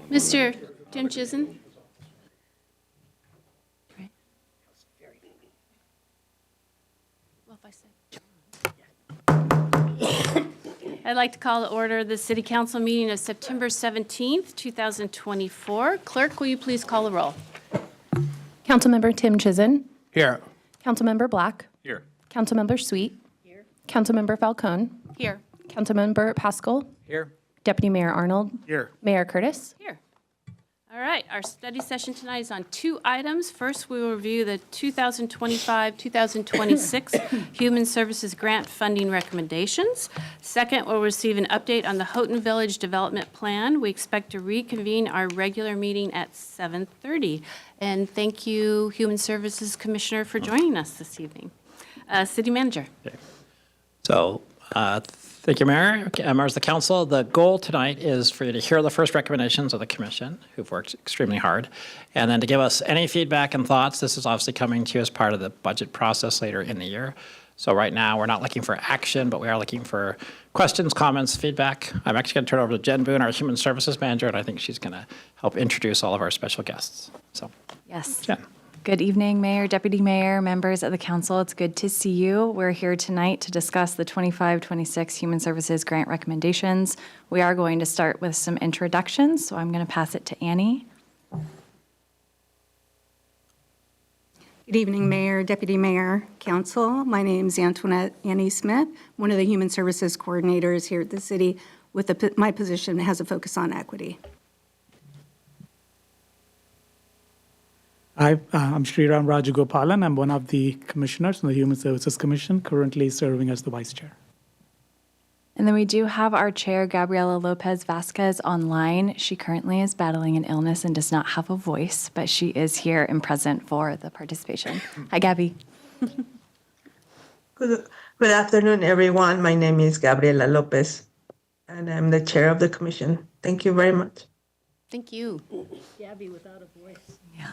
Mr. Tim Chisen? Well, if I said I'd like to call to order the City Council meeting of September 17th, 2024. Clerk, will you please call the roll? Councilmember Tim Chisen. Here. Councilmember Black. Here. Councilmember Sweet. Here. Councilmember Falcone. Here. Councilmember Pascal. Here. Deputy Mayor Arnold. Here. Mayor Curtis. Here. All right, our study session tonight is on two items. First, we will review the 2025-2026 Human Services Grant Funding Recommendations. Second, we'll receive an update on the Houghton Village Development Plan. We expect to reconvene our regular meeting at 7:30. And thank you, Human Services Commissioner, for joining us this evening. City Manager. Okay. So, thank you, Mayor. Members of the council, the goal tonight is for you to hear the first recommendations of the commission, who've worked extremely hard, and then to give us any feedback and thoughts. This is obviously coming to you as part of the budget process later in the year. So right now, we're not looking for action, but we are looking for questions, comments, feedback. I'm actually going to turn it over to Jen Boone, our Human Services Manager, and I think she's going to help introduce all of our special guests. So, yes. Jen. Good evening, Mayor, Deputy Mayor, members of the council. It's good to see you. We're here tonight to discuss the 25-26 Human Services Grant recommendations. We are going to start with some introductions, so I'm going to pass it to Annie. Good evening, Mayor, Deputy Mayor, Council. My name is Antoinette Annie Smith, one of the Human Services Coordinators here at the city. My position has a focus on equity. Hi, I'm Sriram Rajagopalan. I'm one of the commissioners in the Human Services Commission, currently serving as the vice chair. And then we do have our chair, Gabriela Lopez Vasquez, online. She currently is battling an illness and does not have a voice, but she is here and present for the participation. Hi, Gabby. Good afternoon, everyone. My name is Gabriela Lopez, and I'm the chair of the commission. Thank you very much. Thank you. Gabby without a voice. Yeah.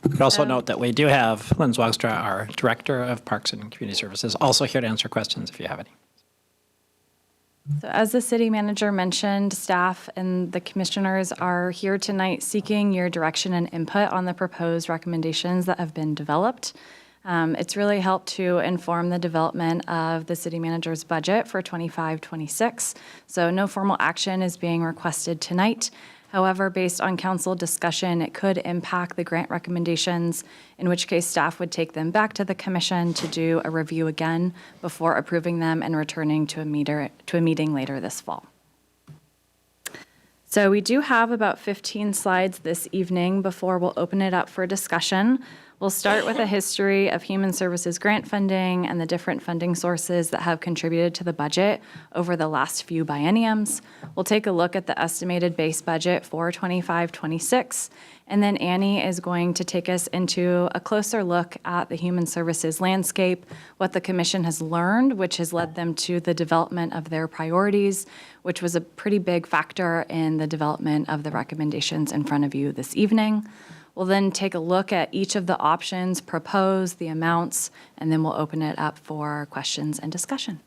You could also note that we do have Lynn Zwagstra, our Director of Parks and Community Services, also here to answer questions if you have any. So as the city manager mentioned, staff and the commissioners are here tonight seeking your direction and input on the proposed recommendations that have been developed. It's really helped to inform the development of the city manager's budget for 25-26. So no formal action is being requested tonight. However, based on council discussion, it could impact the grant recommendations, in which case staff would take them back to the commission to do a review again before approving them and returning to a meeting later this fall. So we do have about 15 slides this evening before we'll open it up for discussion. We'll start with a history of human services grant funding and the different funding sources that have contributed to the budget over the last few bienniums. We'll take a look at the estimated base budget for 25-26, and then Annie is going to take us into a closer look at the human services landscape, what the commission has learned, which has led them to the development of their priorities, which was a pretty big factor in the development of the recommendations in front of you this evening. We'll then take a look at each of the options proposed, the amounts, and then we'll open it up for questions and discussion.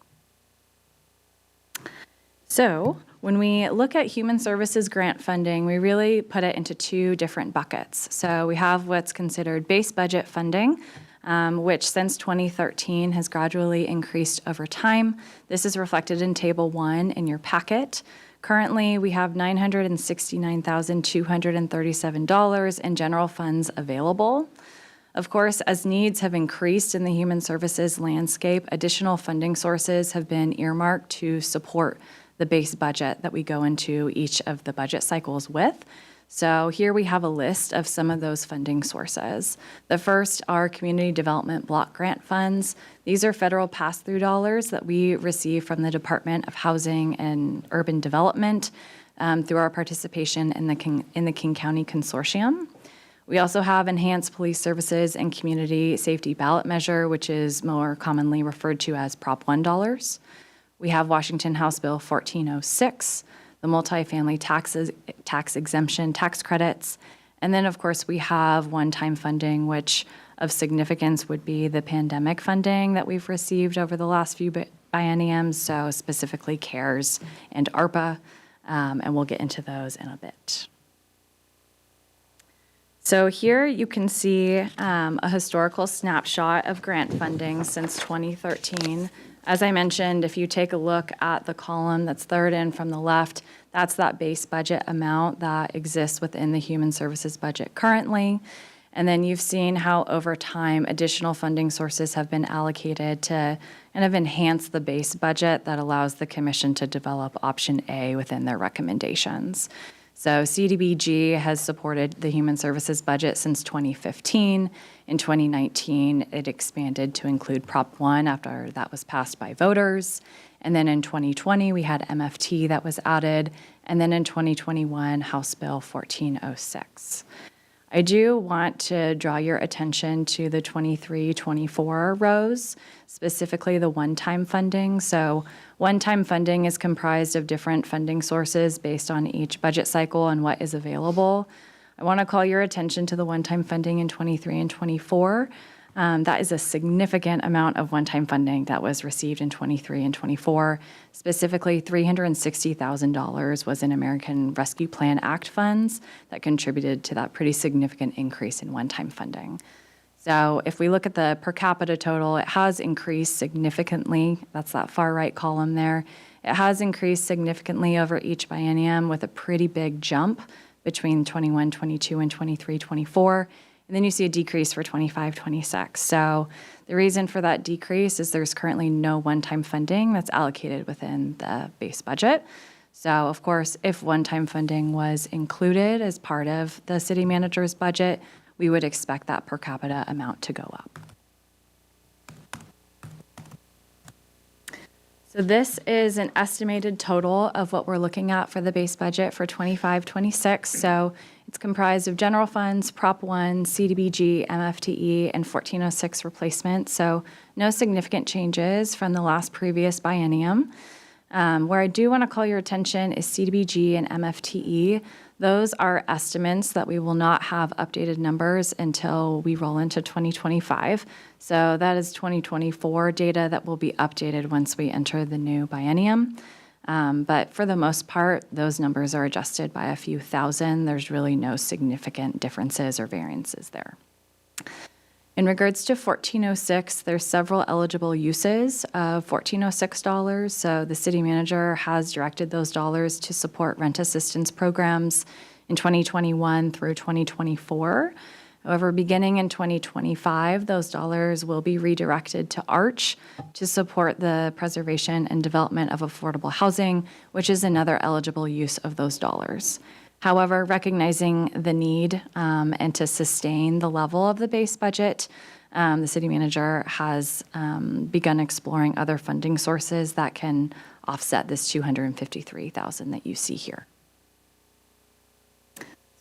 So when we look at human services grant funding, we really put it into two different buckets. So we have what's considered base budget funding, which since 2013 has gradually increased over time. This is reflected in Table 1 in your packet. Currently, we have $969,237 in general funds available. Of course, as needs have increased in the human services landscape, additional funding sources have been earmarked to support the base budget that we go into each of the budget cycles with. So here we have a list of some of those funding sources. The first are community development block grant funds. These are federal pass-through dollars that we receive from the Department of Housing and Urban Development through our participation in the King County Consortium. We also have Enhanced Police Services and Community Safety Ballot Measure, which is more commonly referred to as Prop 1 dollars. We have Washington House Bill 1406, the multifamily tax exemption tax credits. And then, of course, we have one-time funding, which of significance would be the pandemic funding that we've received over the last few bienniums, so specifically CARES and ARPA, and we'll get into those in a bit. So here you can see a historical snapshot of grant funding since 2013. As I mentioned, if you take a look at the column that's third in from the left, that's that base budget amount that exists within the Human Services budget currently. And then you've seen how over time additional funding sources have been allocated to kind of enhance the base budget that allows the Commission to develop option A within their recommendations. So CDBG has supported the Human Services budget since 2015. In 2019, it expanded to include Prop 1 after that was passed by voters. And then in 2020, we had MFT that was added. And then in 2021, House Bill 1406. I do want to draw your attention to the 23-24 rows, specifically the one-time funding. So one-time funding is comprised of different funding sources based on each budget cycle and what is available. I want to call your attention to the one-time funding in 23 and 24. That is a significant amount of one-time funding that was received in 23 and 24. Specifically, $360,000 was in American Rescue Plan Act funds that contributed to that pretty significant increase in one-time funding. So if we look at the per capita total, it has increased significantly. That's that far right column there. It has increased significantly over each biennium with a pretty big jump between 21, 22, and 23, 24. And then you see a decrease for 25, 26. So the reason for that decrease is there's currently no one-time funding that's allocated within the base budget. So of course, if one-time funding was included as part of the city manager's budget, we would expect that per capita amount to go up. So this is an estimated total of what we're looking at for the base budget for 25-26. So it's comprised of general funds, Prop 1, CDBG, MFTE, and 1406 replacement. So no significant changes from the last previous biennium. Where I do want to call your attention is CDBG and MFTE. Those are estimates that we will not have updated numbers until we roll into 2025. So that is 2024 data that will be updated once we enter the new biennium. But for the most part, those numbers are adjusted by a few thousand. There's really no significant differences or variances there. In regards to 1406, there's several eligible uses of $1406. So the city manager has directed those dollars to support rent assistance programs in 2021 through 2024. However, beginning in 2025, those dollars will be redirected to ARCH to support the preservation and development of affordable housing, which is another eligible use of those dollars. However, recognizing the need and to sustain the level of the base budget, the city manager has begun exploring other funding sources that can offset this $253,000 that you see here.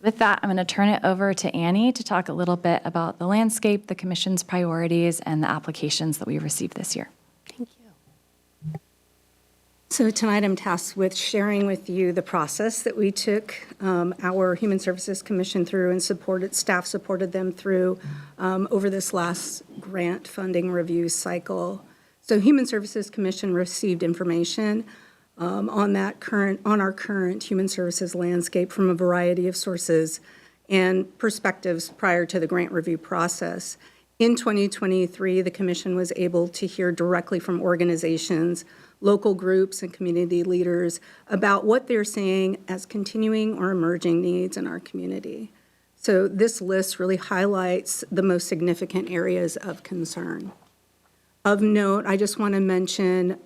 With that, I'm going to turn it over to Annie to talk a little bit about the landscape, the commission's priorities, and the applications that we received this year. Thank you. So tonight I'm tasked with sharing with you the process that we took our Human Services Commission through and staff supported them through over this last grant funding review cycle. So Human Services Commission received information on our current human services landscape from a variety of sources and perspectives prior to the grant review process. In 2023, the Commission was able to hear directly from organizations, local groups, and community leaders about what they're seeing as continuing or emerging needs in our community. So this list really highlights the most significant areas of concern. Of note, I just want to mention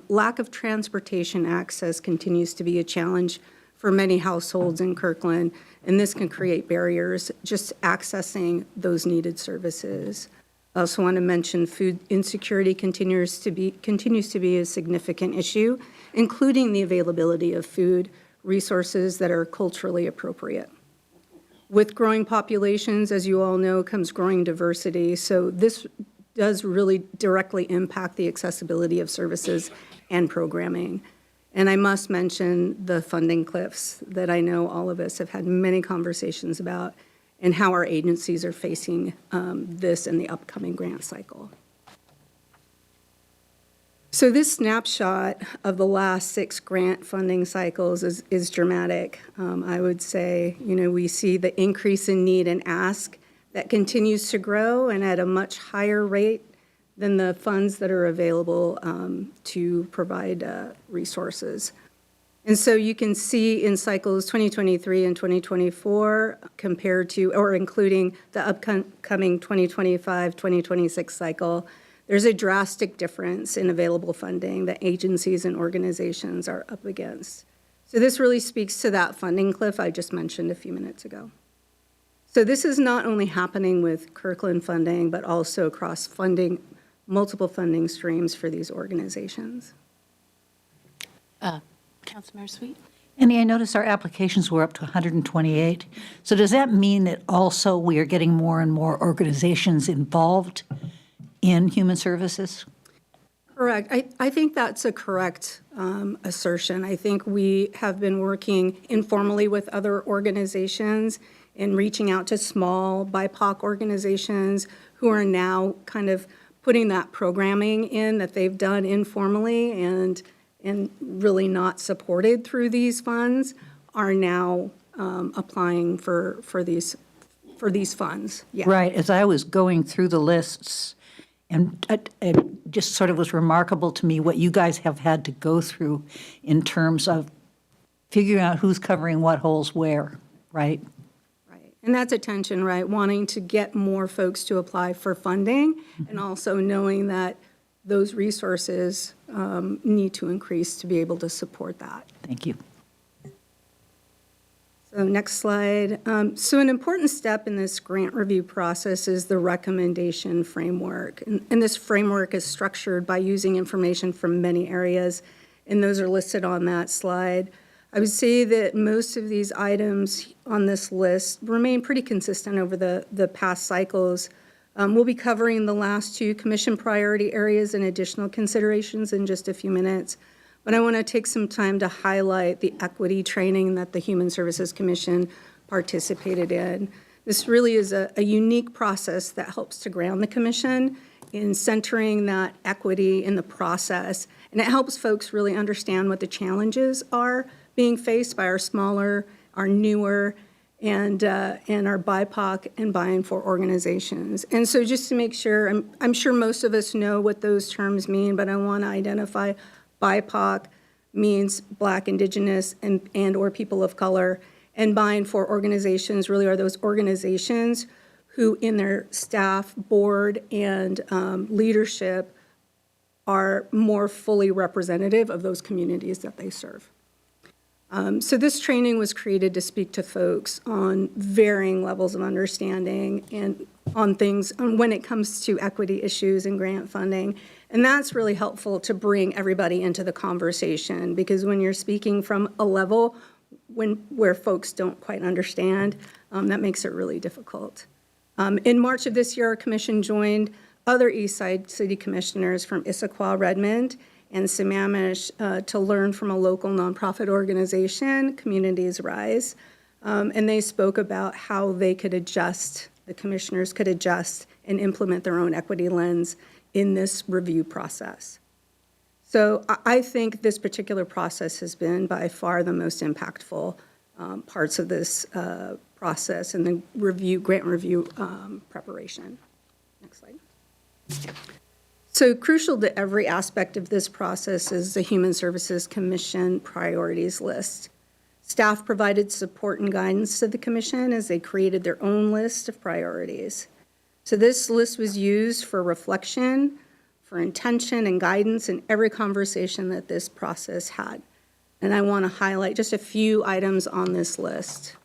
lack of transportation access continues to be a challenge for many households in Kirkland, and this can create barriers just accessing those needed services. I also want to mention food insecurity continues to be a significant issue, including the availability of food resources that are culturally appropriate. With growing populations, as you all know, comes growing diversity, so this does really directly impact the accessibility of services and programming. And I must mention the funding cliffs that I know all of us have had many conversations about and how our agencies are facing this in the upcoming grant cycle. So this snapshot of the last 6 grant funding cycles is dramatic. I would say, we see the increase in need and ask that continues to grow and at a much higher rate than the funds that are available to provide resources. And so you can see in cycles 2023 and 2024 compared to, or including the upcoming 2025, 2026 cycle, there's a drastic difference in available funding that agencies and organizations are up against. So this really speaks to that funding cliff I just mentioned a few minutes ago. So this is not only happening with Kirkland funding, but also across funding, multiple funding streams for these organizations. Councilmember Sweet? Annie, I noticed our applications were up to 128. So does that mean that also we are getting more and more organizations involved in human services? Correct. I think that's a correct assertion. I think we have been working informally with other organizations and reaching out to small BIPOC organizations who are now kind of putting that programming in that they've done informally and really not supported through these funds are now applying for these funds. Yeah. Right. As I was going through the lists, and it just sort of was remarkable to me what you guys have had to go through in terms of figuring out who's covering what holes where, right? Right. And that's a tension, right? Wanting to get more folks to apply for funding and also knowing that those resources need to increase to be able to support that. Thank you. So next slide. So an important step in this grant review process is the recommendation framework. And this framework is structured by using information from many areas, and those are listed on that slide. I would say that most of these items on this list remain pretty consistent over the past cycles. We'll be covering the last 2 commission priority areas and additional considerations in just a few minutes. But I want to take some time to highlight the equity training that the Human Services Commission participated in. This really is a unique process that helps to ground the commission in centering that equity in the process. And it helps folks really understand what the challenges are being faced by our smaller, our newer, and our BIPOC and buy-in for organizations. And so just to make sure, I'm sure most of us know what those terms mean, but I want to identify BIPOC means Black, Indigenous, and or people of color, and buy-in for organizations really are those organizations who in their staff, board, and leadership are more fully representative of those communities that they serve. So this training was created to speak to folks on varying levels of understanding and on things when it comes to equity issues and grant funding. And that's really helpful to bring everybody into the conversation, because when you're speaking from a level where folks don't quite understand, that makes it really difficult. In March of this year, our commission joined other Eastside City Commissioners from Issaquah, Redmond, and Sammamish to learn from a local nonprofit organization, Communities Rise. And they spoke about how they could adjust, the commissioners could adjust and implement their own equity lens in this review process. So I think this particular process has been by far the most impactful parts of this process and the grant review preparation. Next slide. So crucial to every aspect of this process is the Human Services Commission priorities list. Staff provided support and guidance to the commission as they created their own list of priorities. So this list was used for reflection, for intention and guidance in every conversation that this process had. And I want to highlight just a few items on this list.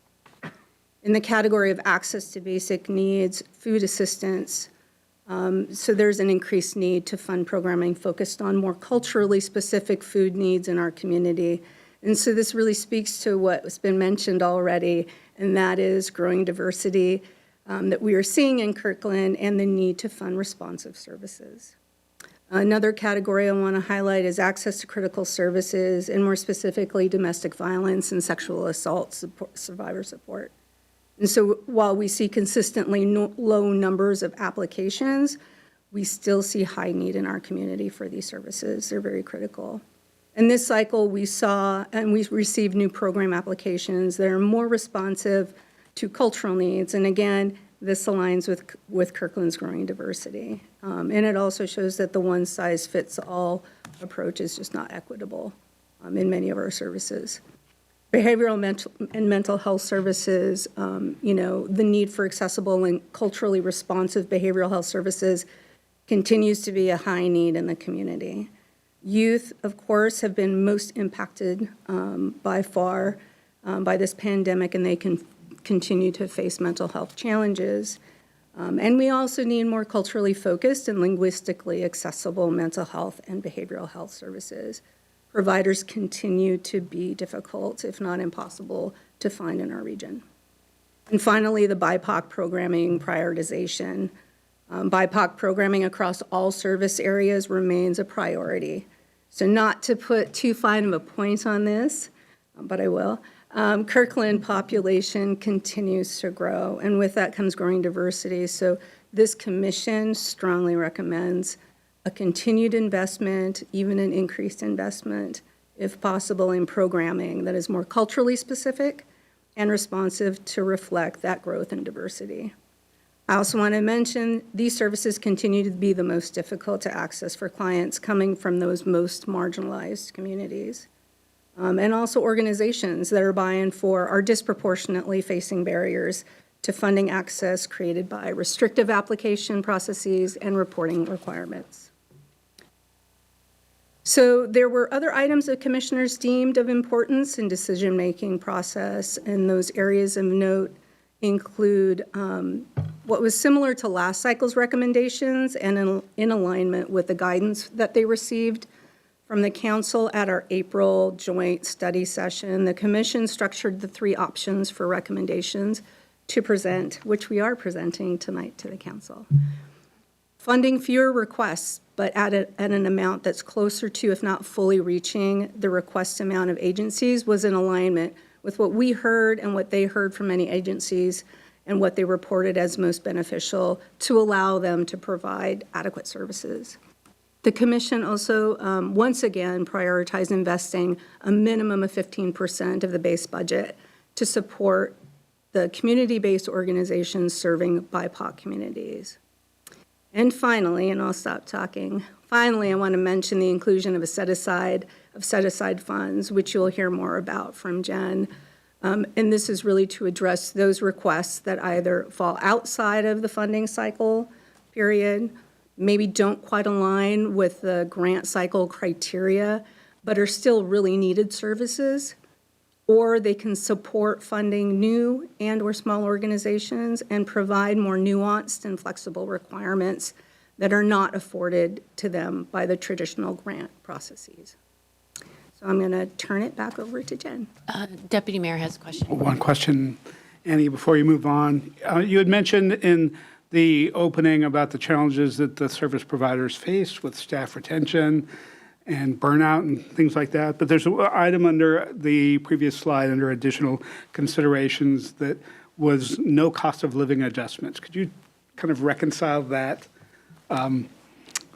In the category of access to basic needs, food assistance, so there's an increased need to fund programming focused on more culturally specific food needs in our community. And so this really speaks to what's been mentioned already, and that is growing diversity that we are seeing in Kirkland and the need to fund responsive services. Another category I want to highlight is access to critical services, and more specifically, domestic violence and sexual assault survivor support. And so while we see consistently low numbers of applications, we still see high need in our community for these services. They're very critical. In this cycle, we saw and we received new program applications that are more responsive to cultural needs. And again, this aligns with Kirkland's growing diversity. And it also shows that the one-size-fits-all approach is just not equitable in many of our services. Behavioral and mental health services, the need for accessible and culturally responsive behavioral health services continues to be a high need in the community. Youth, of course, have been most impacted by far by this pandemic, and they can continue to face mental health challenges. And we also need more culturally focused and linguistically accessible mental health and behavioral health services. Providers continue to be difficult, if not impossible, to find in our region. And finally, the BIPOC programming prioritization. BIPOC programming across all service areas remains a priority. So not to put too fine of a point on this, but I will. Kirkland population continues to grow, and with that comes growing diversity. So this commission strongly recommends a continued investment, even an increased investment, if possible, in programming that is more culturally specific and responsive to reflect that growth and diversity. I also want to mention these services continue to be the most difficult to access for clients coming from those most marginalized communities. And also organizations that are buying for are disproportionately facing barriers to funding access created by restrictive application processes and reporting requirements. So there were other items that commissioners deemed of importance in decision-making process, and those areas of note include what was similar to last cycle's recommendations and in alignment with the guidance that they received from the council at our April joint study session. The commission structured the 3 options for recommendations to present, which we are presenting tonight to the council. Funding fewer requests, but at an amount that's closer to, if not fully reaching, the request amount of agencies was in alignment with what we heard and what they heard from many agencies and what they reported as most beneficial to allow them to provide adequate services. The commission also, once again, prioritized investing a minimum of 15% of the base budget to support the community-based organizations serving BIPOC communities. And finally, and I'll stop talking, finally, I want to mention the inclusion of a set-aside funds, which you'll hear more about from Jen. And this is really to address those requests that either fall outside of the funding cycle period, maybe don't quite align with the grant cycle criteria, but are still really needed services, or they can support funding new and or small organizations and provide more nuanced and flexible requirements that are not afforded to them by the traditional grant processes. So I'm going to turn it back over to Jen. Deputy Mayor has a question. One question, Annie, before you move on. You had mentioned in the opening about the challenges that the service providers face with staff retention and burnout and things like that. But there's an item under the previous slide under additional considerations that was no cost of living adjustments. Could you kind of reconcile that,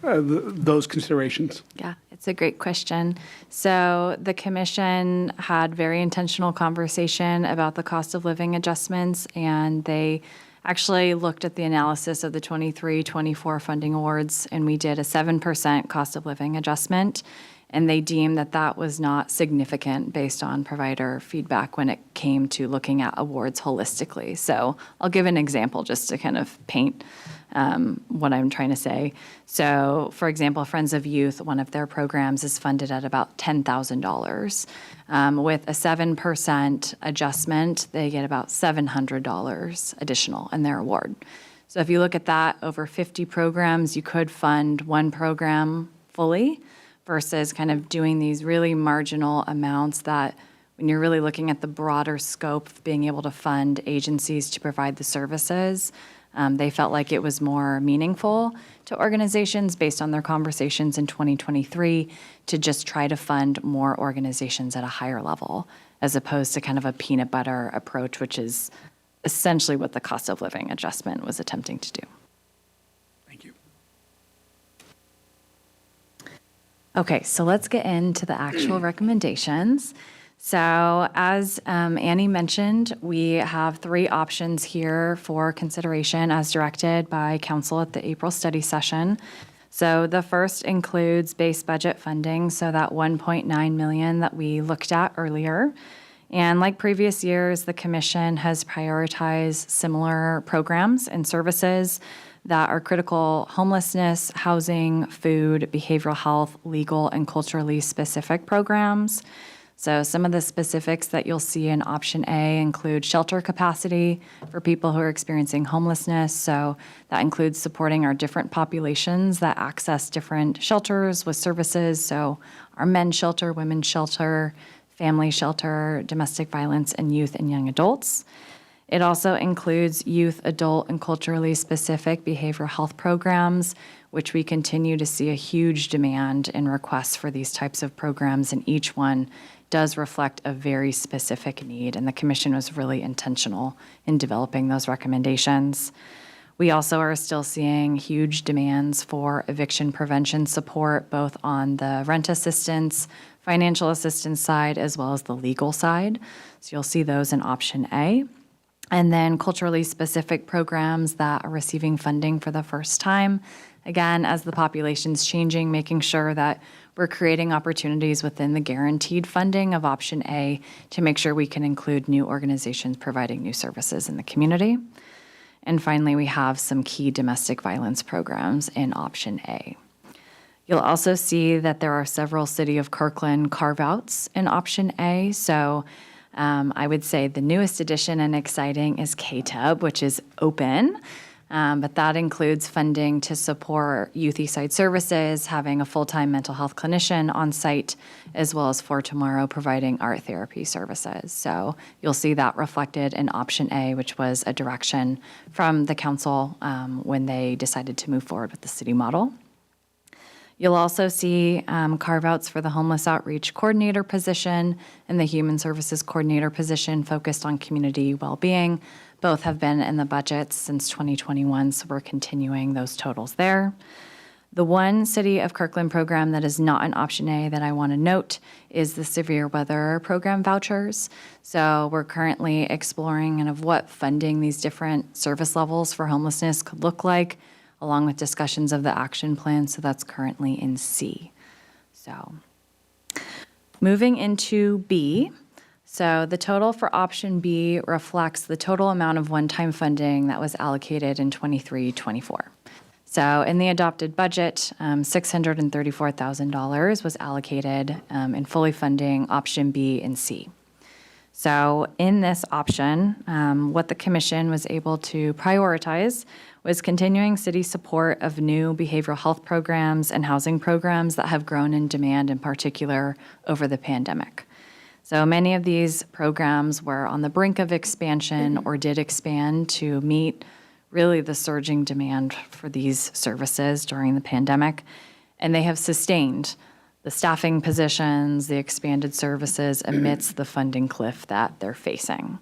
those considerations? Yeah, it's a great question. So the commission had very intentional conversation about the cost of living adjustments, and they actually looked at the analysis of the 23-24 funding awards, and we did a 7% cost of living adjustment, and they deemed that that was not significant based on provider feedback when it came to looking at awards holistically. So I'll give an example just to kind of paint what I'm trying to say. So, for example, Friends of Youth, one of their programs is funded at about $10,000. With a 7% adjustment, they get about $700 additional in their award. So if you look at that, over 50 programs, you could fund one program fully versus kind of doing these really marginal amounts that when you're really looking at the broader scope of being able to fund agencies to provide the services, they felt like it was more meaningful to organizations based on their conversations in 2023 to just try to fund more organizations at a higher level, as opposed to kind of a peanut butter approach, which is essentially what the cost of living adjustment was attempting to do. Thank you. Okay, so let's get into the actual recommendations. So as Annie mentioned, we have 3 options here for consideration as directed by council at the April study session. So the first includes base budget funding, so that 1.9 million that we looked at earlier. And like previous years, the commission has prioritized similar programs and services that are critical: homelessness, housing, food, behavioral health, legal, and culturally specific programs. So some of the specifics that you'll see in option A include shelter capacity for people who are experiencing homelessness. So that includes supporting our different populations that access different shelters with services. So our men's shelter, women's shelter, family shelter, domestic violence, and youth and young adults. It also includes youth, adult, and culturally specific behavioral health programs, which we continue to see a huge demand and requests for these types of programs, and each one does reflect a very specific need, and the commission was really intentional in developing those recommendations. We also are still seeing huge demands for eviction prevention support, both on the rent assistance, financial assistance side, as well as the legal side. So you'll see those in option A. And then culturally specific programs that are receiving funding for the first time. Again, as the population's changing, making sure that we're creating opportunities within the guaranteed funding of option A to make sure we can include new organizations providing new services in the community. And finally, we have some key domestic violence programs in option A. You'll also see that there are several City of Kirkland carve-outs in option A. So I would say the newest addition and exciting is KTUB, which is open, but that includes funding to support Youth Eastside Services, having a full-time mental health clinician on site, as well as For Tomorrow providing art therapy services. So you'll see that reflected in option A, which was a direction from the council when they decided to move forward with the city model. You'll also see carve-outs for the Homeless Outreach Coordinator position and the Human Services Coordinator position focused on community well-being. Both have been in the budgets since 2021, so we're continuing those totals there. The one City of Kirkland program that is not in option A that I want to note is the severe weather program vouchers. So we're currently exploring kind of what funding these different service levels for homelessness could look like, along with discussions of the action plan, so that's currently in C. So moving into B, so the total for option B reflects the total amount of one-time funding that was allocated in 23-24. So in the adopted budget, $634,000 was allocated in fully funding option B and C. So in this option, what the commission was able to prioritize was continuing city support of new behavioral health programs and housing programs that have grown in demand, in particular over the pandemic. So many of these programs were on the brink of expansion or did expand to meet really the surging demand for these services during the pandemic, and they have sustained the staffing positions, the expanded services amidst the funding cliff that they're facing.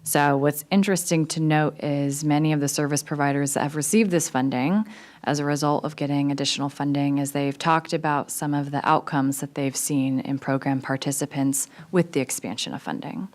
So what's interesting to note is many of the service providers that have received this funding as a result of getting additional funding, is they've talked about some of the outcomes that they've seen in program participants with the expansion of funding.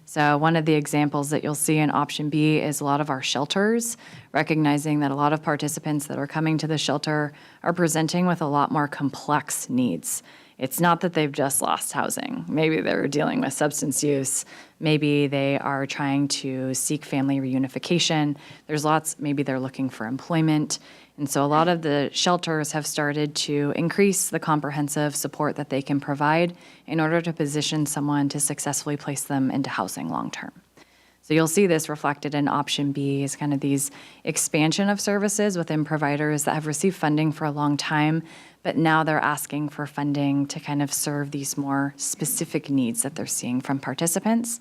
So one of the examples that you'll see in option B is a lot of our shelters, recognizing that a lot of participants that are coming to the shelter are presenting with a lot more complex needs. It's not that they've just lost housing. Maybe they're dealing with substance use. Maybe they are trying to seek family reunification. There's lots, maybe they're looking for employment. And so a lot of the shelters have started to increase the comprehensive support that they can provide in order to position someone to successfully place them into housing long-term. So you'll see this reflected in option B as kind of these expansion of services within providers that have received funding for a long time, but now they're asking for funding to kind of serve these more specific needs that they're seeing from participants.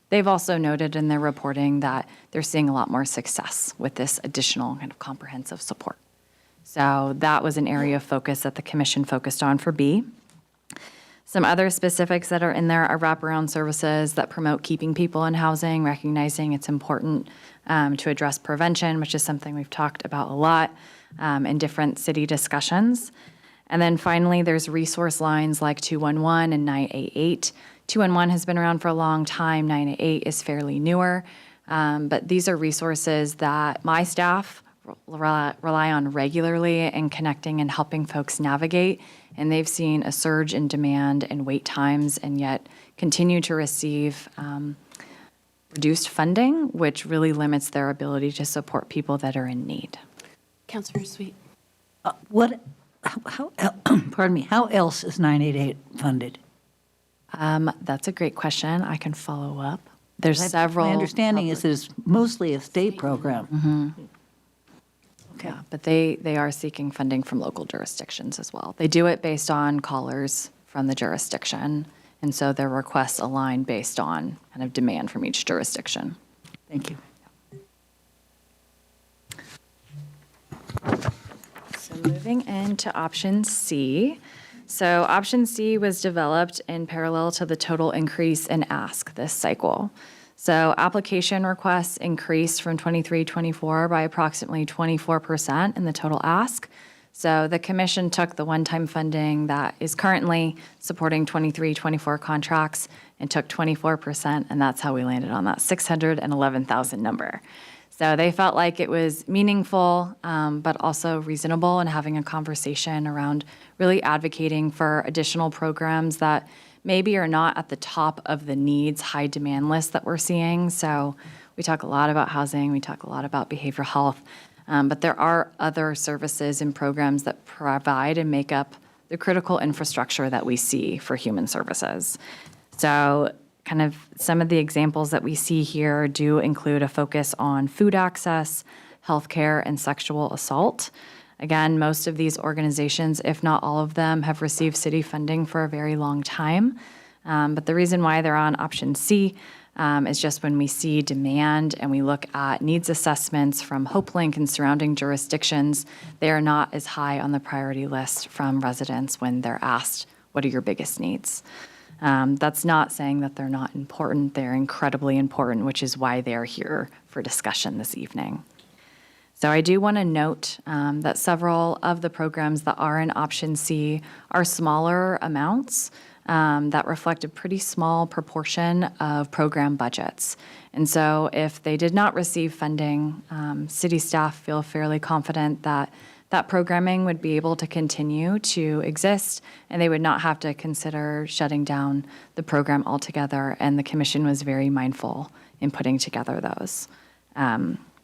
They've also noted in their reporting that they're seeing a lot more success with this additional kind of comprehensive support. So that was an area of focus that the commission focused on for B. Some other specifics that are in there are wraparound services that promote keeping people in housing, recognizing it's important to address prevention, which is something we've talked about a lot in different city discussions. And then finally, there's resource lines like 211 and 988. 211 has been around for a long time, 988 is fairly newer. But these are resources that my staff rely on regularly in connecting and helping folks navigate. And they've seen a surge in demand and wait times, and yet continue to receive reduced funding, which really limits their ability to support people that are in need. Councilor Sweet. Pardon me, how else is 988 funded? That's a great question. I can follow up. There's several. My understanding is that it's mostly a state program. Yeah, but they are seeking funding from local jurisdictions as well. They do it based on callers from the jurisdiction, and so their requests align based on kind of demand from each jurisdiction. Thank you. So moving into option C. So option C was developed in parallel to the total increase in ask this cycle. So application requests increased from 23-24 by approximately 24% in the total ask. So the commission took the one-time funding that is currently supporting 23-24 contracts and took 24%, and that's how we landed on that 611,000 number. So they felt like it was meaningful, but also reasonable, and having a conversation around really advocating for additional programs that maybe are not at the top of the needs high demand list that we're seeing. So we talk a lot about housing, we talk a lot about behavioral health, but there are other services and programs that provide and make up the critical infrastructure that we see for human services. So kind of some of the examples that we see here do include a focus on food access, healthcare, and sexual assault. Again, most of these organizations, if not all of them, have received city funding for a very long time. But the reason why they're on option C is just when we see demand and we look at needs assessments from HopeLink and surrounding jurisdictions, they are not as high on the priority list from residents when they're asked, what are your biggest needs? That's not saying that they're not important. They're incredibly important, which is why they're here for discussion this evening. So I do want to note that several of the programs that are in option C are smaller amounts that reflect a pretty small proportion of program budgets. And so if they did not receive funding, city staff feel fairly confident that that programming would be able to continue to exist, and they would not have to consider shutting down the program altogether. And the commission was very mindful in putting together those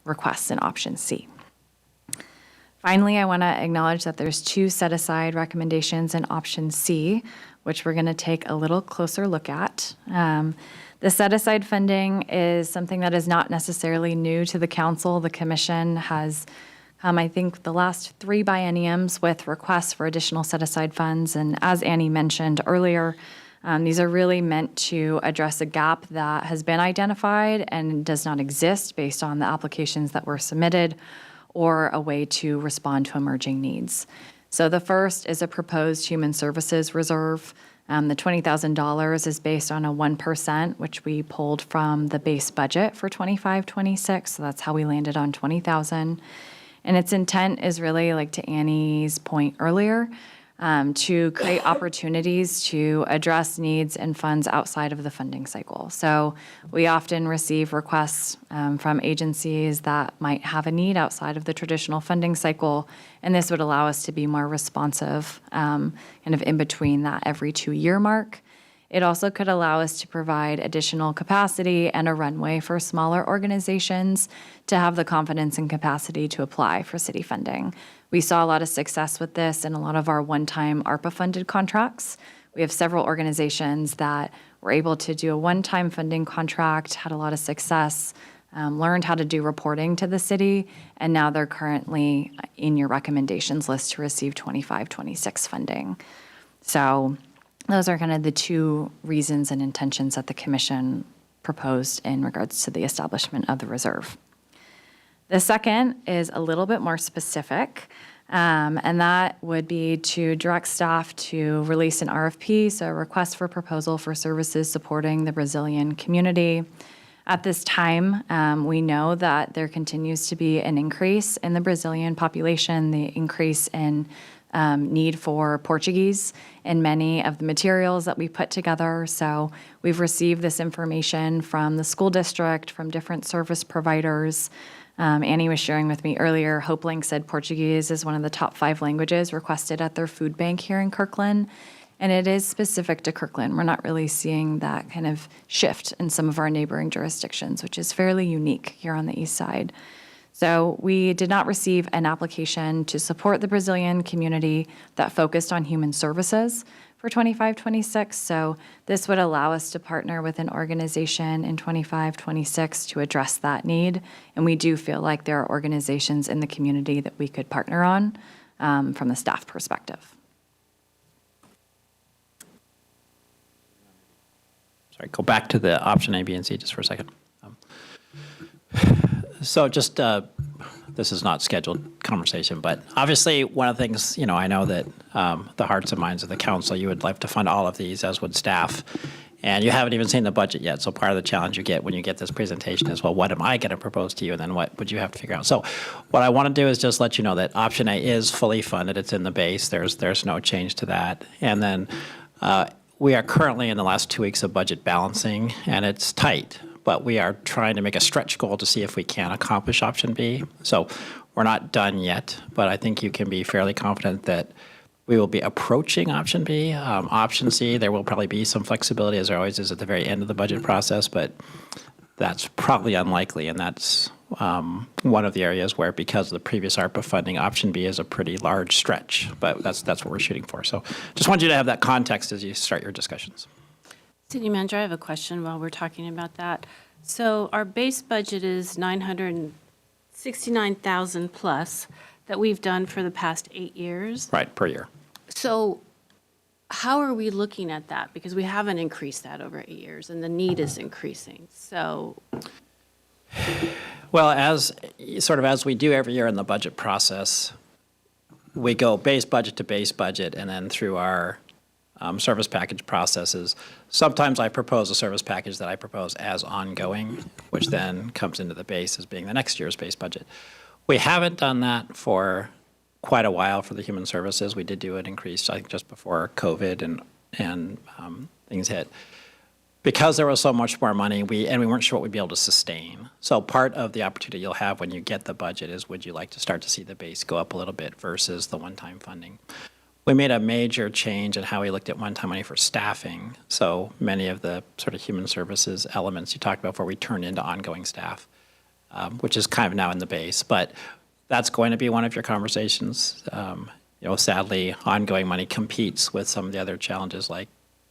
requests in option C. Finally, I want to acknowledge that there's 2 set-aside recommendations in option C, which we're going to take a little closer look at. The set-aside funding is something that is not necessarily new to the council. The commission has I think the last 3 bienniums with requests for additional set-aside funds. And as Annie mentioned earlier, these are really meant to address a gap that has been identified and does not exist based on the applications that were submitted, or a way to respond to emerging needs. So the first is a proposed human services reserve. The $20,000 is based on a 1%, which we pulled from the base budget for 25-26. So that's how we landed on 20,000. And its intent is really, like to Annie's point earlier, to create opportunities to address needs and funds outside of the funding cycle. So we often receive requests from agencies that might have a need outside of the traditional funding cycle, and this would allow us to be more responsive kind of in between that every 2-year mark. It also could allow us to provide additional capacity and a runway for smaller organizations to have the confidence and capacity to apply for city funding. We saw a lot of success with this in a lot of our one-time ARPA-funded contracts. We have several organizations that were able to do a one-time funding contract, had a lot of success, learned how to do reporting to the city, and now they're currently in your recommendations list to receive 25-26 funding. So those are kind of the 2 reasons and intentions that the commission proposed in regards to the establishment of the reserve. The second is a little bit more specific, and that would be to direct staff to release an RFP, so a request for proposal for services supporting the Brazilian community. At this time, we know that there continues to be an increase in the Brazilian population, the increase in need for Portuguese in many of the materials that we put together. So we've received this information from the school district, from different service providers. Annie was sharing with me earlier, HopeLink said Portuguese is one of the top 5 languages requested at their food bank here in Kirkland. And it is specific to Kirkland. We're not really seeing that kind of shift in some of our neighboring jurisdictions, which is fairly unique here on the east side. So we did not receive an application to support the Brazilian community that focused on human services for 25-26. So this would allow us to partner with an organization in 25-26 to address that need. And we do feel like there are organizations in the community that we could partner on from the staff perspective. Sorry, go back to the option A, B, and C just for a second. So just, this is not scheduled conversation, but obviously one of the things, I know that the hearts and minds of the council, you would like to fund all of these, as would staff. And you haven't even seen the budget yet. So part of the challenge you get when you get this presentation is, well, what am I going to propose to you? And then what would you have to figure out? So what I want to do is just let you know that option A is fully funded. It's in the base. There's no change to that. And then we are currently in the last 2 weeks of budget balancing, and it's tight. But we are trying to make a stretch goal to see if we can accomplish option B. So we're not done yet, but I think you can be fairly confident that we will be approaching option B. Option C, there will probably be some flexibility, as there always is at the very end of the budget process, but that's probably unlikely. And that's one of the areas where, because of the previous ARPA funding, option B is a pretty large stretch, but that's what we're shooting for. So just want you to have that context as you start your discussions. City Manager, I have a question while we're talking about that. So our base budget is 969,000 plus that we've done for the past 8 years. Right, per year. So how are we looking at that? Because we haven't increased that over 8 years, and the need is increasing. So, well, as we do every year in the budget process, we go base budget to base budget, and then through our service package processes. Sometimes I propose a service package that I propose as ongoing, which then comes into the base as being the next year's base budget. We haven't done that for quite a while for the human services. We did do an increase, I think, just before COVID and things hit. Because there was so much more money, we weren't sure what we'd be able to sustain. So part of the opportunity you'll have when you get the budget is, would you like to start to see the base go up a little bit versus the one-time funding? We made a major change in how we looked at one-time money for staffing. So many of the sort of human services elements you talked about before we turned into ongoing staff, which is kind of now in the base. But that's going to be one of your conversations. Sadly, ongoing money competes with some of the other challenges like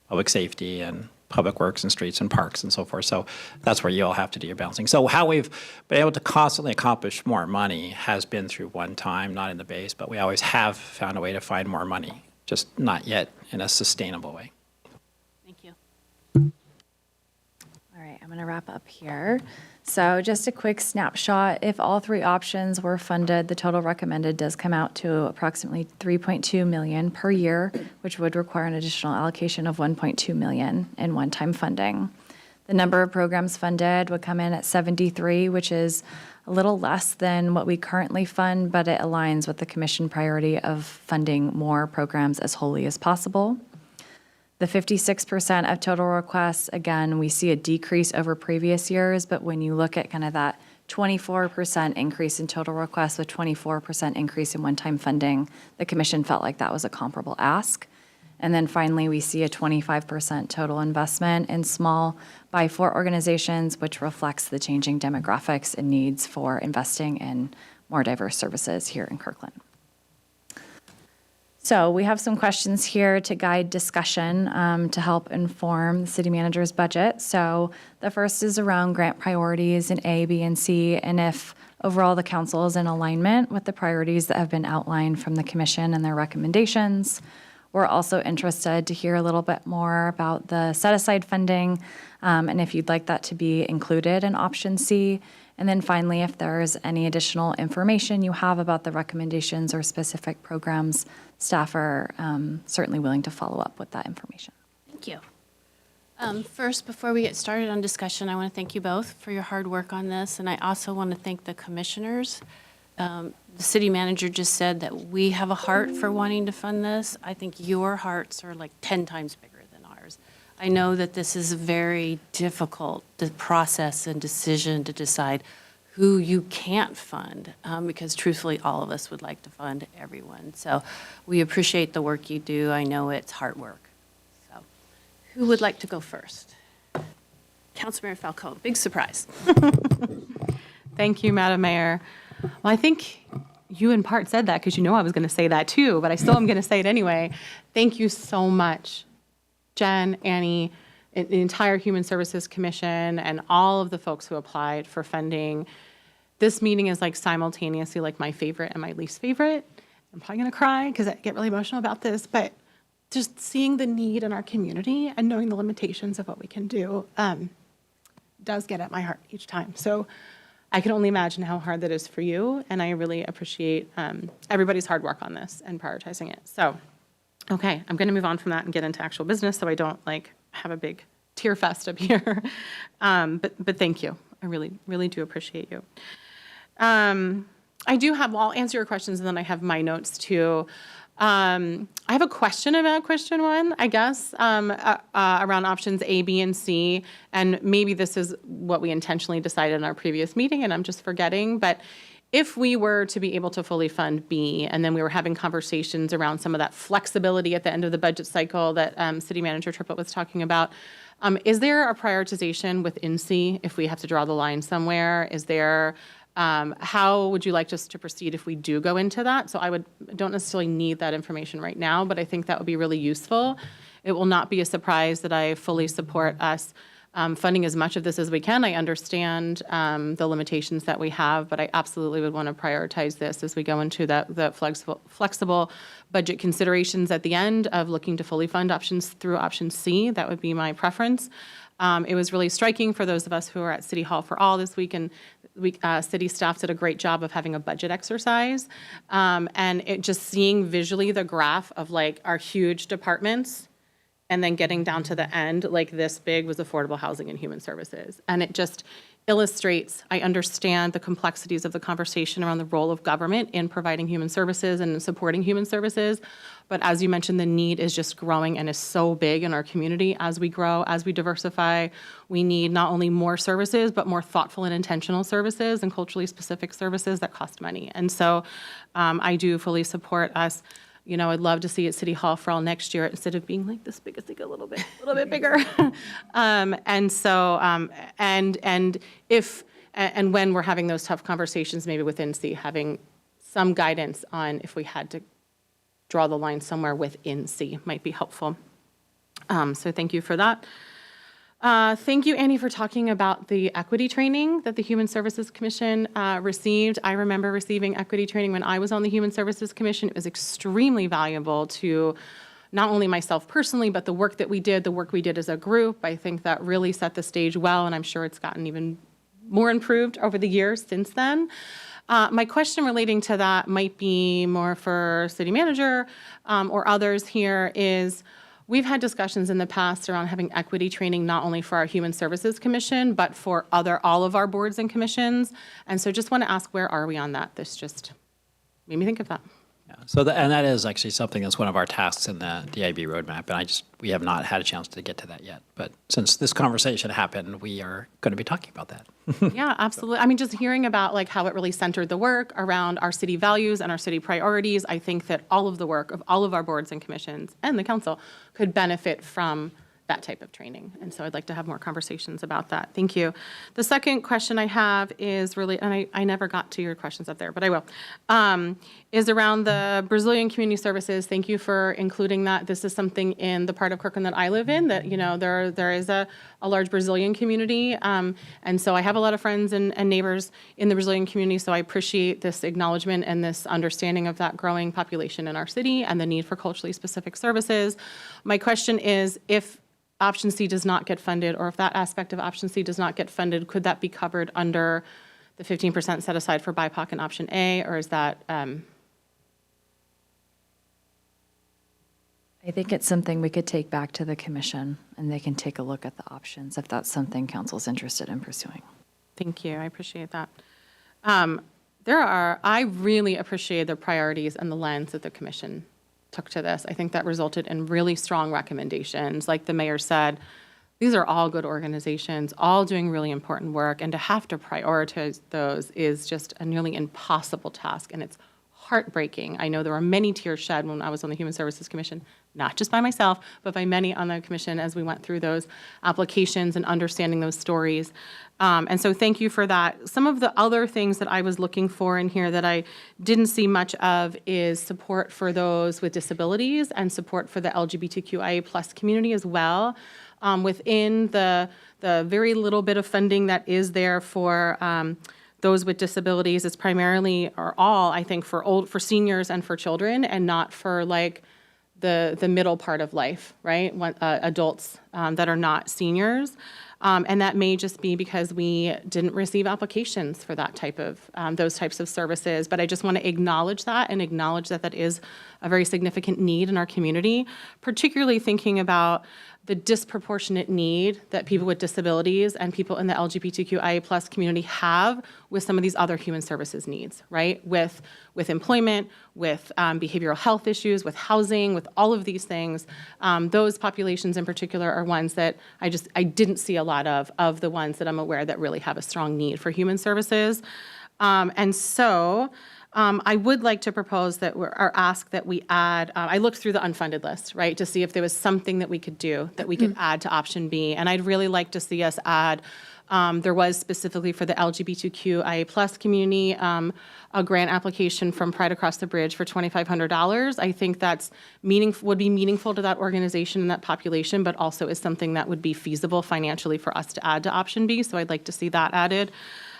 public safety and public works and streets and parks and so forth. So that's where you'll have to do your balancing. So how we've been able to constantly accomplish more money has been through one time, not in the base, but we always have found a way to find more money, just not yet in a sustainable way. thank you. All right, I'm going to wrap up here. So just a quick snapshot. If all 3 options were funded, the total recommended does come out to approximately $3.2 million per year, which would require an additional allocation of $1.2 million in one-time funding. The number of programs funded would come in at 73, which is a little less than what we currently fund, but it aligns with the commission priority of funding more programs as wholly as possible. The 56% of total requests, again, we see a decrease over previous years, but when you look at kind of that 24% increase in total requests with 24% increase in one-time funding, the commission felt like that was a comparable ask. And then finally, we see a 25% total investment in small by 4 organizations, which reflects the changing demographics and needs for investing in more diverse services here in Kirkland. So we have some questions here to guide discussion to help inform the city manager's budget. So the first is around grant priorities in A, B, and C, and if overall the council is in alignment with the priorities that have been outlined from the commission and their recommendations. We're also interested to hear a little bit more about the set-aside funding and if you'd like that to be included in option C. And then finally, if there's any additional information you have about the recommendations or specific programs, staff are certainly willing to follow up with that information. Thank you. First, before we get started on discussion, I want to thank you both for your hard work on this, and I also want to thank the commissioners The city manager just said that we have a heart for wanting to fund this. I think your hearts are like 10 times bigger than ours. I know that this is very difficult, the process and decision to decide who you can't fund, because truthfully, all of us would like to fund everyone. So we appreciate the work you do. I know it's hard work. So who would like to go first? Councilmember Falcone, big surprise. Thank you, Madam Mayor. Well, I think you in part said that because you know I was going to say that too, but I still am going to say it anyway. Thank you so much, Jen, Annie, the entire Human Services Commission, and all of the folks who applied for funding. This meeting is like simultaneously like my favorite and my least favorite. I'm probably going to cry because I get really emotional about this, but just seeing the need in our community and knowing the limitations of what we can do does get at my heart each time. So I can only imagine how hard that is for you, and I really appreciate everybody's hard work on this and prioritizing it. So, okay, I'm going to move on from that and get into actual business so I don't like have a big tear fest up here. But thank you. I really, really do appreciate you. I do have, well, I'll answer your questions and then I have my notes too. I have a question about question one, I guess, around options A, B, and C. And maybe this is what we intentionally decided in our previous meeting and I'm just forgetting. But if we were to be able to fully fund B, and then we were having conversations around some of that flexibility at the end of the budget cycle that City Manager Triplett was talking about, is there a prioritization within C if we have to draw the line somewhere? Is there, how would you like us to proceed if we do go into that? So I don't necessarily need that information right now, but I think that would be really useful. It will not be a surprise that I fully support us funding as much of this as we can. I understand the limitations that we have, but I absolutely would want to prioritize this as we go into the flexible budget considerations at the end of looking to fully fund options through option C. That would be my preference. It was really striking for those of us who were at City Hall for All this week, and city staff did a great job of having a budget exercise. And it just seeing visually the graph of like our huge departments and then getting down to the end, like this big was affordable housing and human services. And it just illustrates, I understand the complexities of the conversation around the role of government in providing human services and supporting human services. But as you mentioned, the need is just growing and is so big in our community. As we grow, as we diversify, we need not only more services, but more thoughtful and intentional services and culturally specific services that cost money. And so I do fully support us. You know, I'd love to see it City Hall for All next year instead of being like this big, I think a little bit bigger. And so, and if, and when we're having those tough conversations, maybe within C, having some guidance on if we had to draw the line somewhere within C might be helpful. So thank you for that. Thank you, Annie, for talking about the equity training that the Human Services Commission received. I remember receiving equity training when I was on the Human Services Commission. It was extremely valuable to not only myself personally, but the work that we did, the work we did as a group. I think that really set the stage well, and I'm sure it's gotten even more improved over the years since then. My question relating to that might be more for City Manager or others here is, we've had discussions in the past around having equity training not only for our Human Services Commission, but for all of our boards and commissions. And so just want to ask, where are we on that? This just made me think of that. Yeah. So and that is actually something that's one of our tasks in the DIB roadmap, and we have not had a chance to get to that yet. But since this conversation happened, we are going to be talking about that. Yeah, absolutely. I mean, just hearing about like how it really centered the work around our city values and our city priorities, I think that all of the work of all of our boards and commissions and the council could benefit from that type of training. And so I'd like to have more conversations about that. Thank you. The second question I have is really, and I never got to your questions up there, but I will, is around the Brazilian Community Services. Thank you for including that. This is something in the part of Kirkland that I live in that, you know, there is a large Brazilian community. And so I have a lot of friends and neighbors in the Brazilian community. So I appreciate this acknowledgement and this understanding of that growing population in our city and the need for culturally specific services. My question is, if Option C does not get funded, or if that aspect of Option C does not get funded, could that be covered under the 15% set aside for BIPOC in Option A, or is that? I think it's something we could take back to the commission, and they can take a look at the options if that's something council's interested in pursuing. Thank you. I appreciate that. I really appreciate the priorities and the lens that the commission took to this. I think that resulted in really strong recommendations. Like the mayor said, these are all good organizations, all doing really important work, and to have to prioritize those is just a nearly impossible task, and it's heartbreaking. I know there were many tears shed when I was on the Human Services Commission, not just by myself, but by many on the commission as we went through those applications and understanding those stories. And so thank you for that. Some of the other things that I was looking for in here that I didn't see much of is support for those with disabilities and support for the LGBTQIA plus community as well. Within the very little bit of funding that is there for those with disabilities, it's primarily or all, I think, for seniors and for children, and not for like the middle part of life, right? Adults that are not seniors. And that may just be because we didn't receive applications for that type of, those types of services. But I just want to acknowledge that and acknowledge that that is a very significant need in our community, particularly thinking about the disproportionate need that people with disabilities and people in the LGBTQIA plus community have with some of these other human services needs, right? With employment, with behavioral health issues, with housing, with all of these things. Those populations in particular are ones that I didn't see a lot of the ones that I'm aware that really have a strong need for human services. And so I would like to propose that or ask that we add, I looked through the unfunded list, right, to see if there was something that we could do, that we could add to option B. And I'd really like to see us add, there was specifically for the LGBTQIA plus community, a grant application from Pride Across the Bridge for $2,500. I think that's would be meaningful to that organization and that population, but also is something that would be feasible financially for us to add to option B. So I'd like to see that added.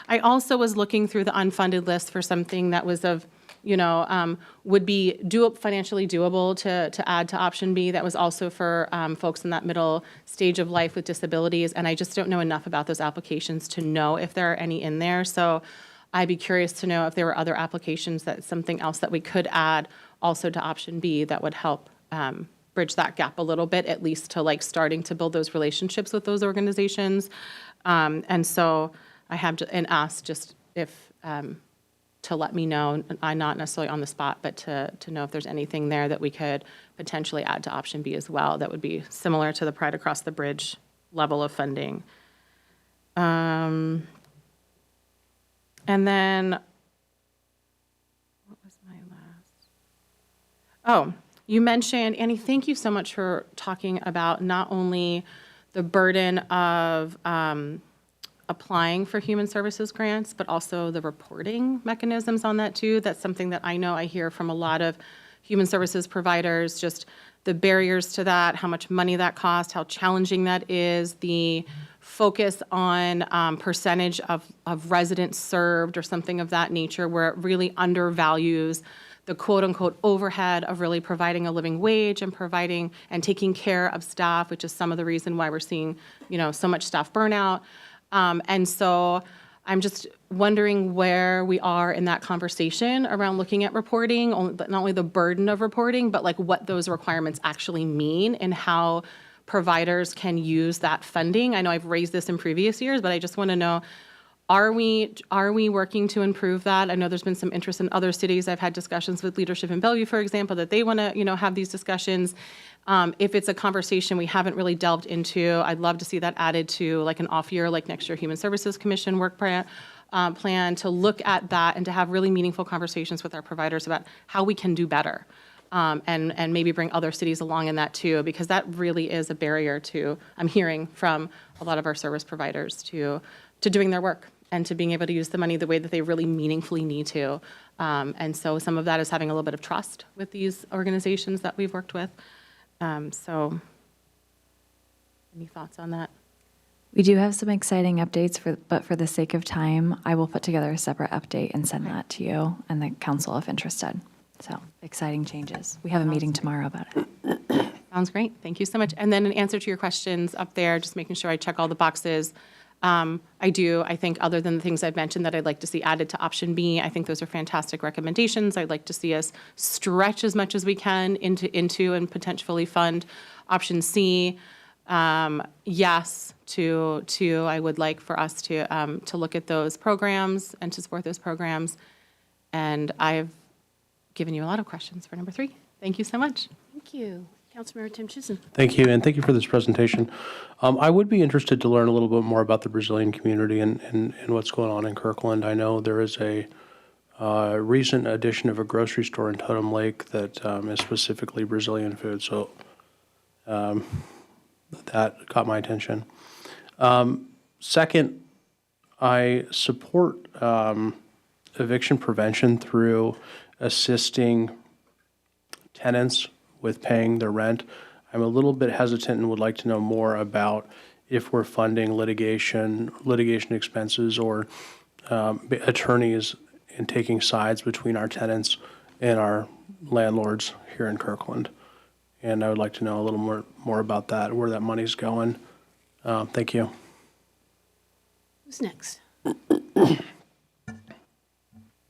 I also was looking through the unfunded list for something that was of, would be financially doable to add to option B. That was also for folks in that middle stage of life with disabilities. And I just don't know enough about those applications to know if there are any in there. So I'd be curious to know if there were other applications, that's something else that we could add also to option B that would help bridge that gap a little bit, at least to like starting to build those relationships with those organizations. And so I have asked just if, to let me know, I'm not necessarily on the spot, but to know if there's anything there that we could potentially add to option B as well that would be similar to the Pride Across the Bridge level of funding. And then, what was my last? Oh, you mentioned, Annie, thank you so much for talking about not only the burden of applying for human services grants, but also the reporting mechanisms on that too. That's something that I know I hear from a lot of human services providers, just the barriers to that, how much money that costs, how challenging that is, the focus on percentage of residents served or something of that nature, where it really undervalues the quote-unquote overhead of really providing a living wage and providing and taking care of staff, which is some of the reason why we're seeing, so much staff burnout. And so I'm just wondering where we are in that conversation around looking at reporting, not only the burden of reporting, but like what those requirements actually mean and how providers can use that funding. I know I've raised this in previous years, but I just want to know, are we working to improve that? I know there's been some interest in other cities. I've had discussions with leadership in Bellevue, for example, that they want to, have these discussions. If it's a conversation we haven't really delved into, I'd love to see that added to like an off year, like next year Human Services Commission work plan to look at that and to have really meaningful conversations with our providers about how we can do better. And maybe bring other cities along in that too, because that really is a barrier to, I'm hearing from a lot of our service providers to doing their work and to being able to use the money the way that they really meaningfully need to. And so some of that is having a little bit of trust with these organizations that we've worked with. So any thoughts on that? We do have some exciting updates, but for the sake of time, I will put together a separate update and send that to you and the council if interested. So exciting changes. We have a meeting tomorrow about it. Sounds great. Thank you so much. And then in answer to your questions up there, just making sure I check all the boxes. I think other than the things I've mentioned that I'd like to see added to option B, I think those are fantastic recommendations. I'd like to see us stretch as much as we can into and potentially fund option C. Yes, I would like for us to look at those programs and to support those programs. And I've given you a lot of questions for number 3. Thank you so much. Thank you. Councilmember Tim Chisholm. Thank you, and thank you for this presentation. I would be interested to learn a little bit more about the Brazilian community and what's going on in Kirkland. I know there is a recent addition of a grocery store in Totem Lake that is specifically Brazilian food, so that caught my attention. Second, I support eviction prevention through assisting tenants with paying their rent. I'm a little bit hesitant and would like to know more about if we're funding litigation expenses or attorneys in taking sides between our tenants and our landlords here in Kirkland. And I would like to know a little more about that, where that money's going. Thank you. Who's next?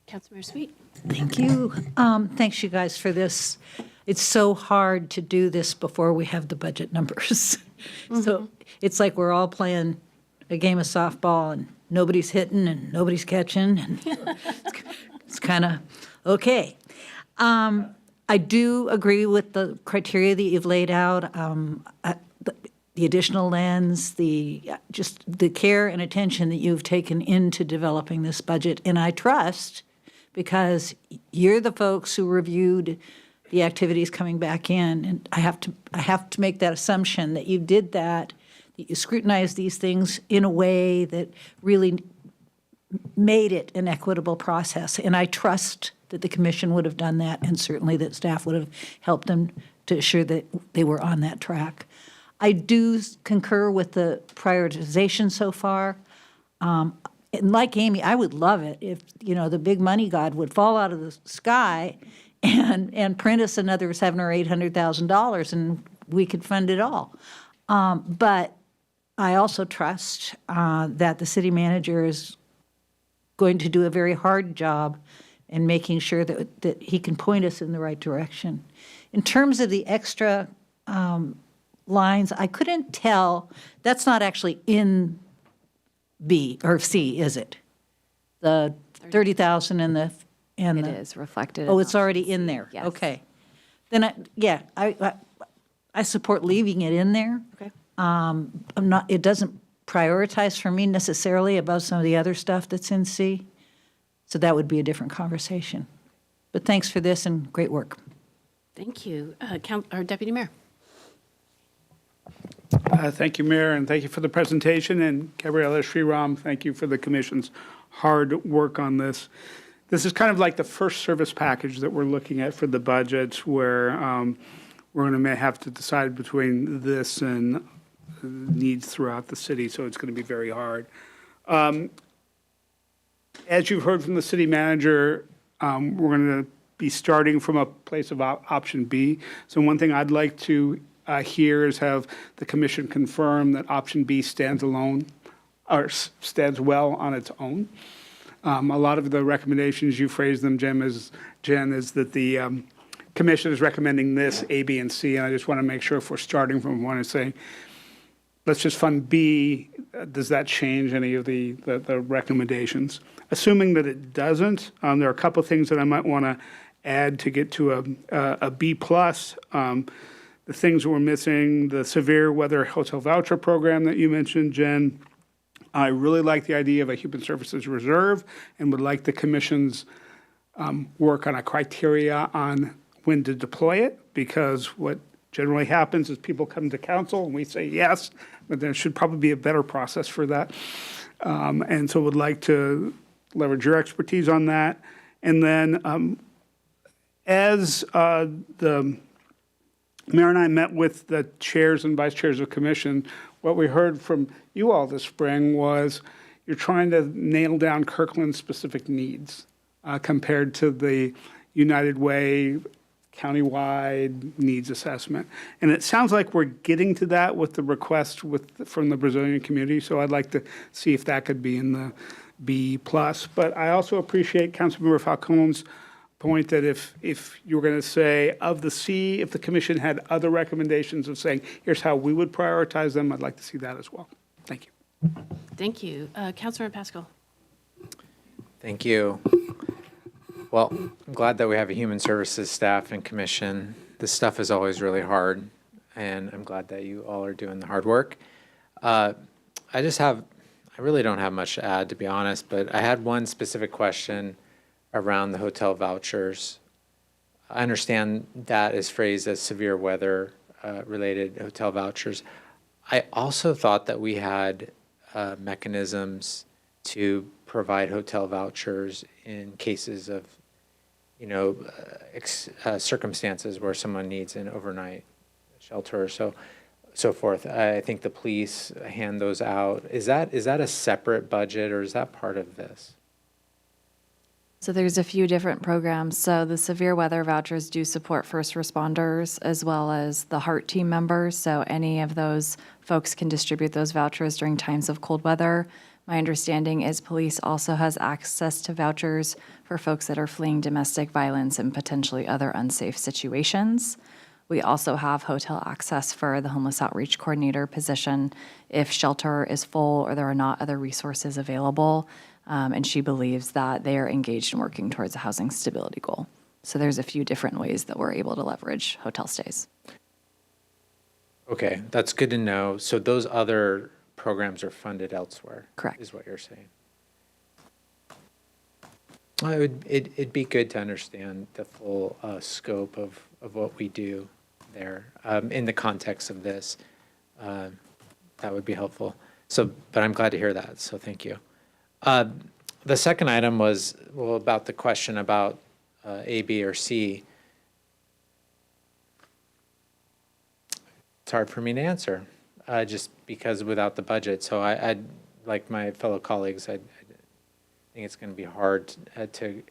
Councilmember Sweet. Thank you. Thanks, you guys, for this. It's so hard to do this before we have the budget numbers. So it's like we're all playing a game of softball and nobody's hitting and nobody's catching. And it's kind of okay. I do agree with the criteria that you've laid out. The additional lens, just the care and attention that you've taken into developing this budget. And I trust, because you're the folks who reviewed the activities coming back in, and I have to make that assumption that you did that you scrutinized these things in a way that really made it an equitable process. And I trust that the commission would have done that, and certainly that staff would have helped them to assure that they were on that track. I do concur with the prioritization so far. And like Amy, I would love it if, the big money god would fall out of the sky and print us another $700,000 or $800,000 and we could fund it all. But I also trust that the city manager is going to do a very hard job in making sure that he can point us in the right direction. In terms of the extra lines, I couldn't tell, that's not actually in B or C, is it? The 30,000 and the. It is reflected. Oh, it's already in there? Yes. Okay. Then, I support leaving it in there. Okay. It doesn't prioritize for me necessarily above some of the other stuff that's in C. So that would be a different conversation. But thanks for this and great work. Thank you. Deputy Mayor. Thank you, Mayor, and thank you for the presentation. And Gabriela Sriram, thank you for the commission's hard work on this. This is kind of like the first service package that we're looking at for the budget, where we're going to have to decide between this and needs throughout the city, so it's going to be very hard. As you've heard from the city manager, we're going to be starting from a place of option B. So one thing I'd like to hear is have the commission confirm that option B stands alone, or stands well on its own. A lot of the recommendations, you phrased them, Jen, is that the commission is recommending this, A, B, and C, and I just want to make sure if we're starting from one and saying, let's just fund B, does that change any of the recommendations? Assuming that it doesn't, there are a couple of things that I might want to add to get to a B plus. The things we're missing, the severe weather hotel voucher program that you mentioned, Jen. I really like the idea of a human services reserve and would like the commission's work on a criteria on when to deploy it, because what generally happens is people come to council and we say yes, but there should probably be a better process for that. And so would like to leverage your expertise on that. And then as the Mayor and I met with the chairs and vice chairs of commission, what we heard from you all this spring was you're trying to nail down Kirkland's specific needs compared to the United Way countywide needs assessment. And it sounds like we're getting to that with the request from the Brazilian community, so I'd like to see if that could be in the B+. But I also appreciate Councilmember Falcone's point that if you were going to say of the C, if the commission had other recommendations of saying, here's how we would prioritize them, I'd like to see that as well. Thank you. Thank you. Councilmember Pascal. Thank you. Well, I'm glad that we have a human services staff and commission. This stuff is always really hard, and I'm glad that you all are doing the hard work. I really don't have much to add, to be honest, but I had one specific question around the hotel vouchers. I understand that is phrased as severe weather related hotel vouchers. I also thought that we had mechanisms to provide hotel vouchers in cases of, circumstances where someone needs an overnight shelter or so forth. I think the police hand those out. Is that a separate budget, or is that part of this? So there's a few different programs. So the severe weather vouchers do support first responders as well as the HEART team members. So any of those folks can distribute those vouchers during times of cold weather. My understanding is police also has access to vouchers for folks that are fleeing domestic violence and potentially other unsafe situations. We also have hotel access for the homeless outreach coordinator position if shelter is full or there are not other resources available. And she believes that they are engaged in working towards a housing stability goal. So there's a few different ways that we're able to leverage hotel stays. Okay, that's good to know. So those other programs are funded elsewhere? Correct. Is what you're saying? It'd be good to understand the full scope of what we do there in the context of this. That would be helpful. But I'm glad to hear that, so thank you. The second item was, about the question about A, B, or C. It's hard for me to answer, just because without the budget. So I'd like my fellow colleagues, I think it's going to be hard to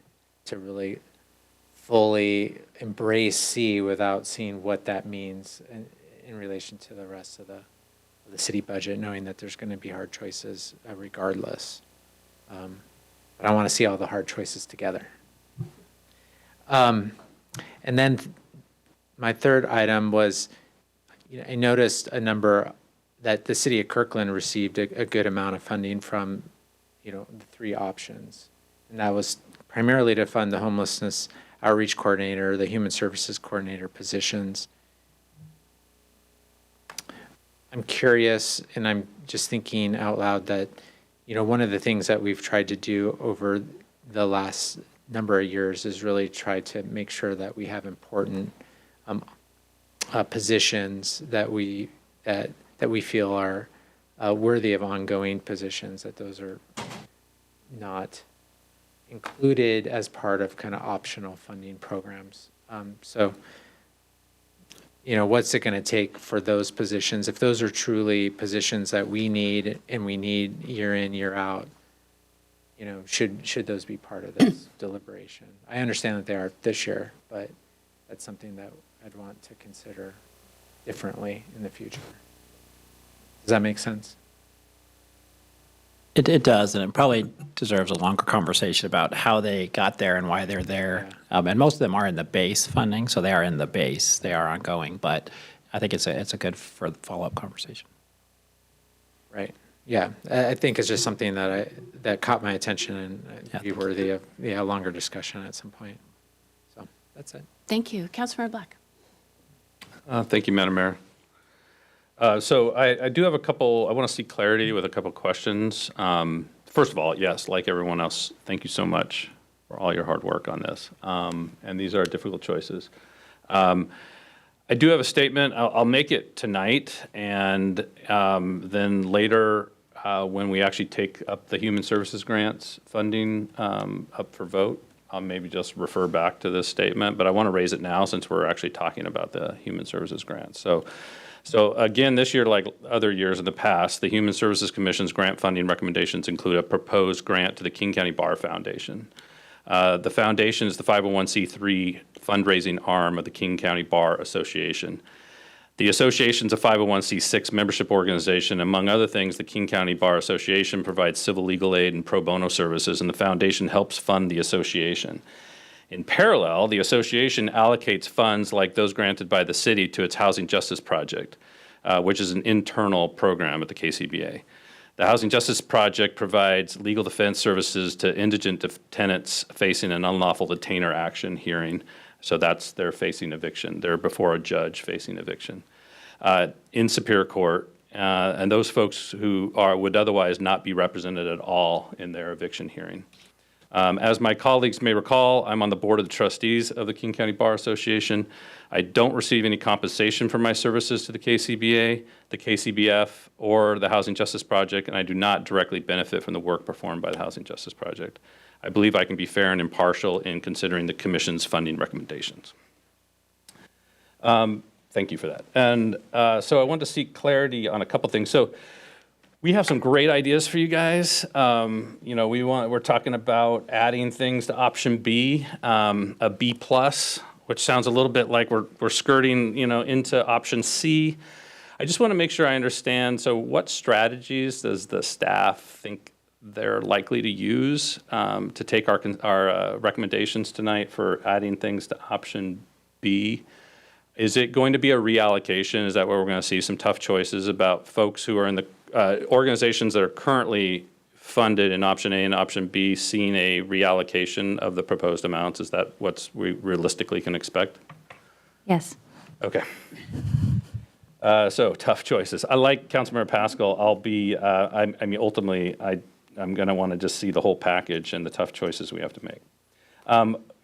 really fully embrace C without seeing what that means in relation to the rest of the city budget, knowing that there's going to be hard choices regardless. But I want to see all the hard choices together. And then my third item was, I noticed a number that the city of Kirkland received a good amount of funding from, the three options. And that was primarily to fund the homelessness outreach coordinator, the human services coordinator positions. I'm curious, and I'm just thinking out loud that, one of the things that we've tried to do over the last number of years is really try to make sure that we have important positions that we feel are worthy of ongoing positions, that those are not included as part of kind of optional funding programs. What's it going to take for those positions? If those are truly positions that we need and we need year in, year out, should those be part of this deliberation? I understand that they are this year, but that's something that I'd want to consider differently in the future. Does that make sense? It does, and it probably deserves a longer conversation about how they got there and why they're there. Yeah. And most of them are in the base funding, so they are in the base. They are ongoing, but I think it's a good for follow-up conversation. Right. Yeah. I think it's just something that caught my attention and it'd be worthy of a longer discussion at some point. So that's it. Thank you. Councilmember Black. Thank you, Madam Mayor. So I do have I want to seek clarity with a couple of questions. First of all, yes, like everyone else, thank you so much for all your hard work on this. And these are difficult choices. I do have a statement. I'll make it tonight, and then later, when we actually take up the human services grants funding up for vote, I'll maybe just refer back to this statement, but I want to raise it now since we're actually talking about the human services grants. So again, this year, like other years in the past, the Human Services Commission's grant funding recommendations include a proposed grant to the King County Bar Foundation. The foundation is the 501c3 fundraising arm of the King County Bar Association. The association is a 501c6 membership organization. Among other things, the King County Bar Association provides civil legal aid and pro bono services, and the foundation helps fund the association. In parallel, the association allocates funds like those granted by the city to its Housing Justice Project, which is an internal program at the KCBA. The Housing Justice Project provides legal defense services to indigent tenants facing an unlawful detainer action hearing. So they're facing eviction. They're before a judge facing eviction in Superior Court. And those folks who would otherwise not be represented at all in their eviction hearing. As my colleagues may recall, I'm on the board of the trustees of the King County Bar Association. I don't receive any compensation for my services to the KCBA, the KCBF, or the Housing Justice Project, and I do not directly benefit from the work performed by the Housing Justice Project. I believe I can be fair and impartial in considering the Commission's funding recommendations. Thank you for that. And so I want to seek clarity on a couple things. So we have some great ideas for you guys. We're talking about adding things to option B, a B+, which sounds a little bit like we're skirting, into option C. I just want to make sure I understand. So what strategies does the staff think they're likely to use to take our recommendations tonight for adding things to option B? Is it going to be a reallocation? Is that where we're going to see some tough choices about folks who are in the organizations that are currently funded in option A and option B seeing a reallocation of the proposed amounts? Is that what we realistically can expect? Yes. Okay. So tough choices. I like Councilmember Pascal. Ultimately, I'm going to want to just see the whole package and the tough choices we have to make.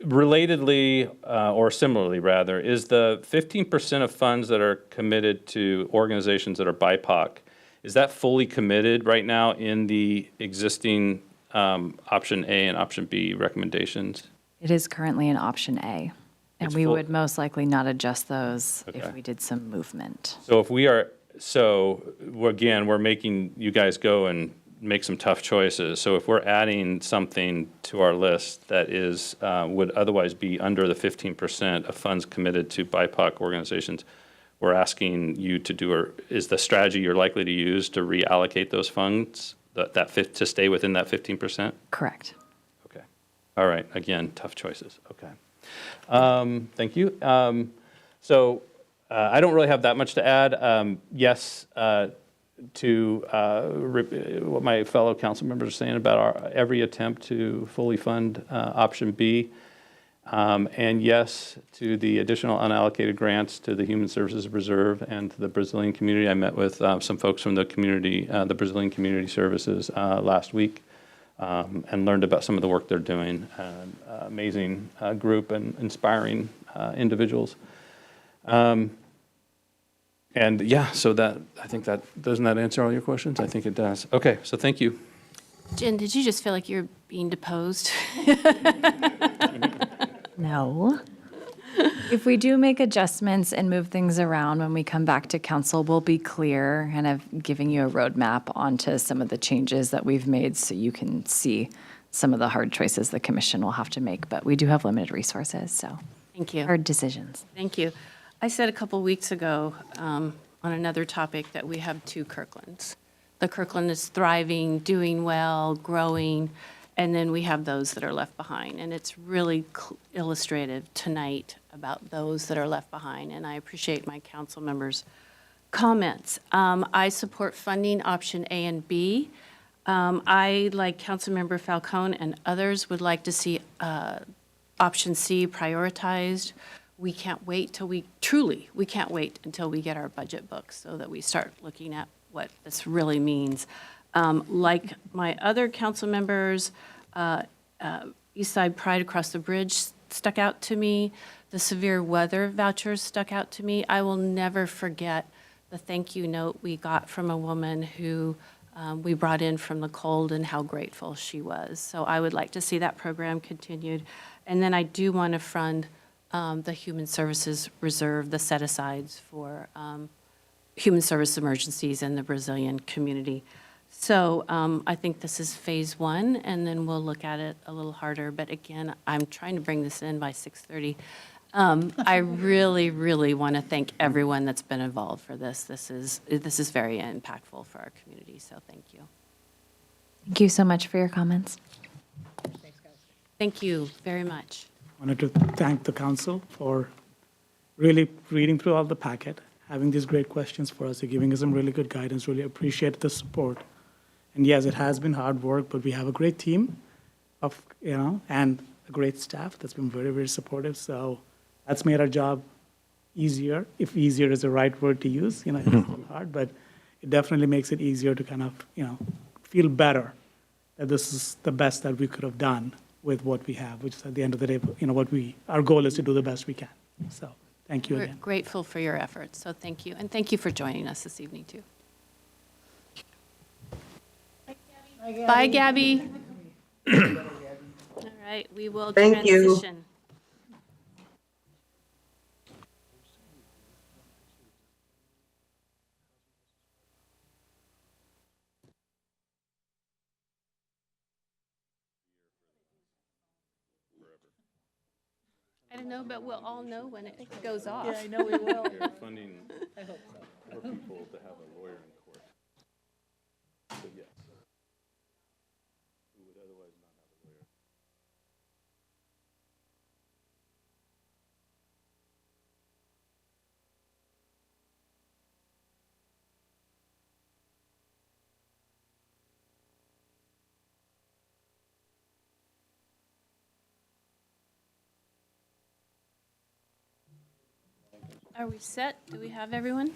Relatedly, or similarly rather, is the 15% of funds that are committed to organizations that are BIPOC, is that fully committed right now in the existing option A and option B recommendations? It is currently in option A, and It's we full- would most likely not adjust those Okay. if we did some movement. So we're making you guys go and make some tough choices. So if we're adding something to our list that is, would otherwise be under the 15% of funds committed to BIPOC organizations, we're asking you to is the strategy you're likely to use to reallocate those funds, to stay within that 15%? Correct. Okay. All right. Again, tough choices. Okay. Thank you. So I don't really have that much to add. Yes, to what my fellow council members are saying about every attempt to fully fund option B. And yes, to the additional unallocated grants to the Human Services Reserve and to the Brazilian community. I met with some folks from the community, the Brazilian Community Services last week, and learned about some of the work they're doing. Amazing group and inspiring individuals. And yeah, so I think doesn't that answer all your questions? I think it does. Okay, so thank you. Jen, did you just feel like you're being deposed? No. If we do make adjustments and move things around when we come back to council, we'll be clear and have giving you a roadmap onto some of the changes that we've made so you can see some of the hard choices the commission will have to make. But we do have limited resources, so. Thank you. Hard decisions. Thank you. I said a couple weeks ago on another topic that we have two Kirklands. The Kirkland is thriving, doing well, growing, and then we have those that are left behind. And it's really illustrative tonight about those that are left behind. And I appreciate my council members' comments. I support funding option A and B. I, like Councilmember Falcone and others, would like to see option C prioritized. We can't wait until we get our budget books so that we start looking at what this really means. Like my other council members, East Side Pride Across the Bridge stuck out to me. The severe weather vouchers stuck out to me. I will never forget the thank you note we got from a woman who we brought in from the cold and how grateful she was. So I would like to see that program continued. And then I do want to fund the Human Services Reserve, the set-asides for human service emergencies in the Brazilian community. So I think this is phase one, and then we'll look at it a little harder. But again, I'm trying to bring this in by 6:30. I really, really want to thank everyone that's been involved for this. This is very impactful for our community, so thank you. Thank you so much for your comments. Thank you very much. I wanted to thank the council for really reading through all the packet, having these great questions for us, and giving us some really good guidance. Really appreciate the support. And yes, it has been hard work, but we have a great team of, and a great staff that's been very, very supportive. So that's made our job easier, if easier is the right word to use. It's still hard, but it definitely makes it easier to kind of, feel better that this is the best that we could have done with what we have, which is at the end of the day, our goal is to do the best we can. So thank you We're again. grateful for your efforts, so thank you. And thank you for joining us this evening, too. Bye, Gabby. All right, we will Thank you. transition. I don't know, but we'll all know when it goes off. Yeah, I know we will. Funding for people to have a lawyer in court. So yes. Who would otherwise not have a lawyer? Are we set? Do we have everyone?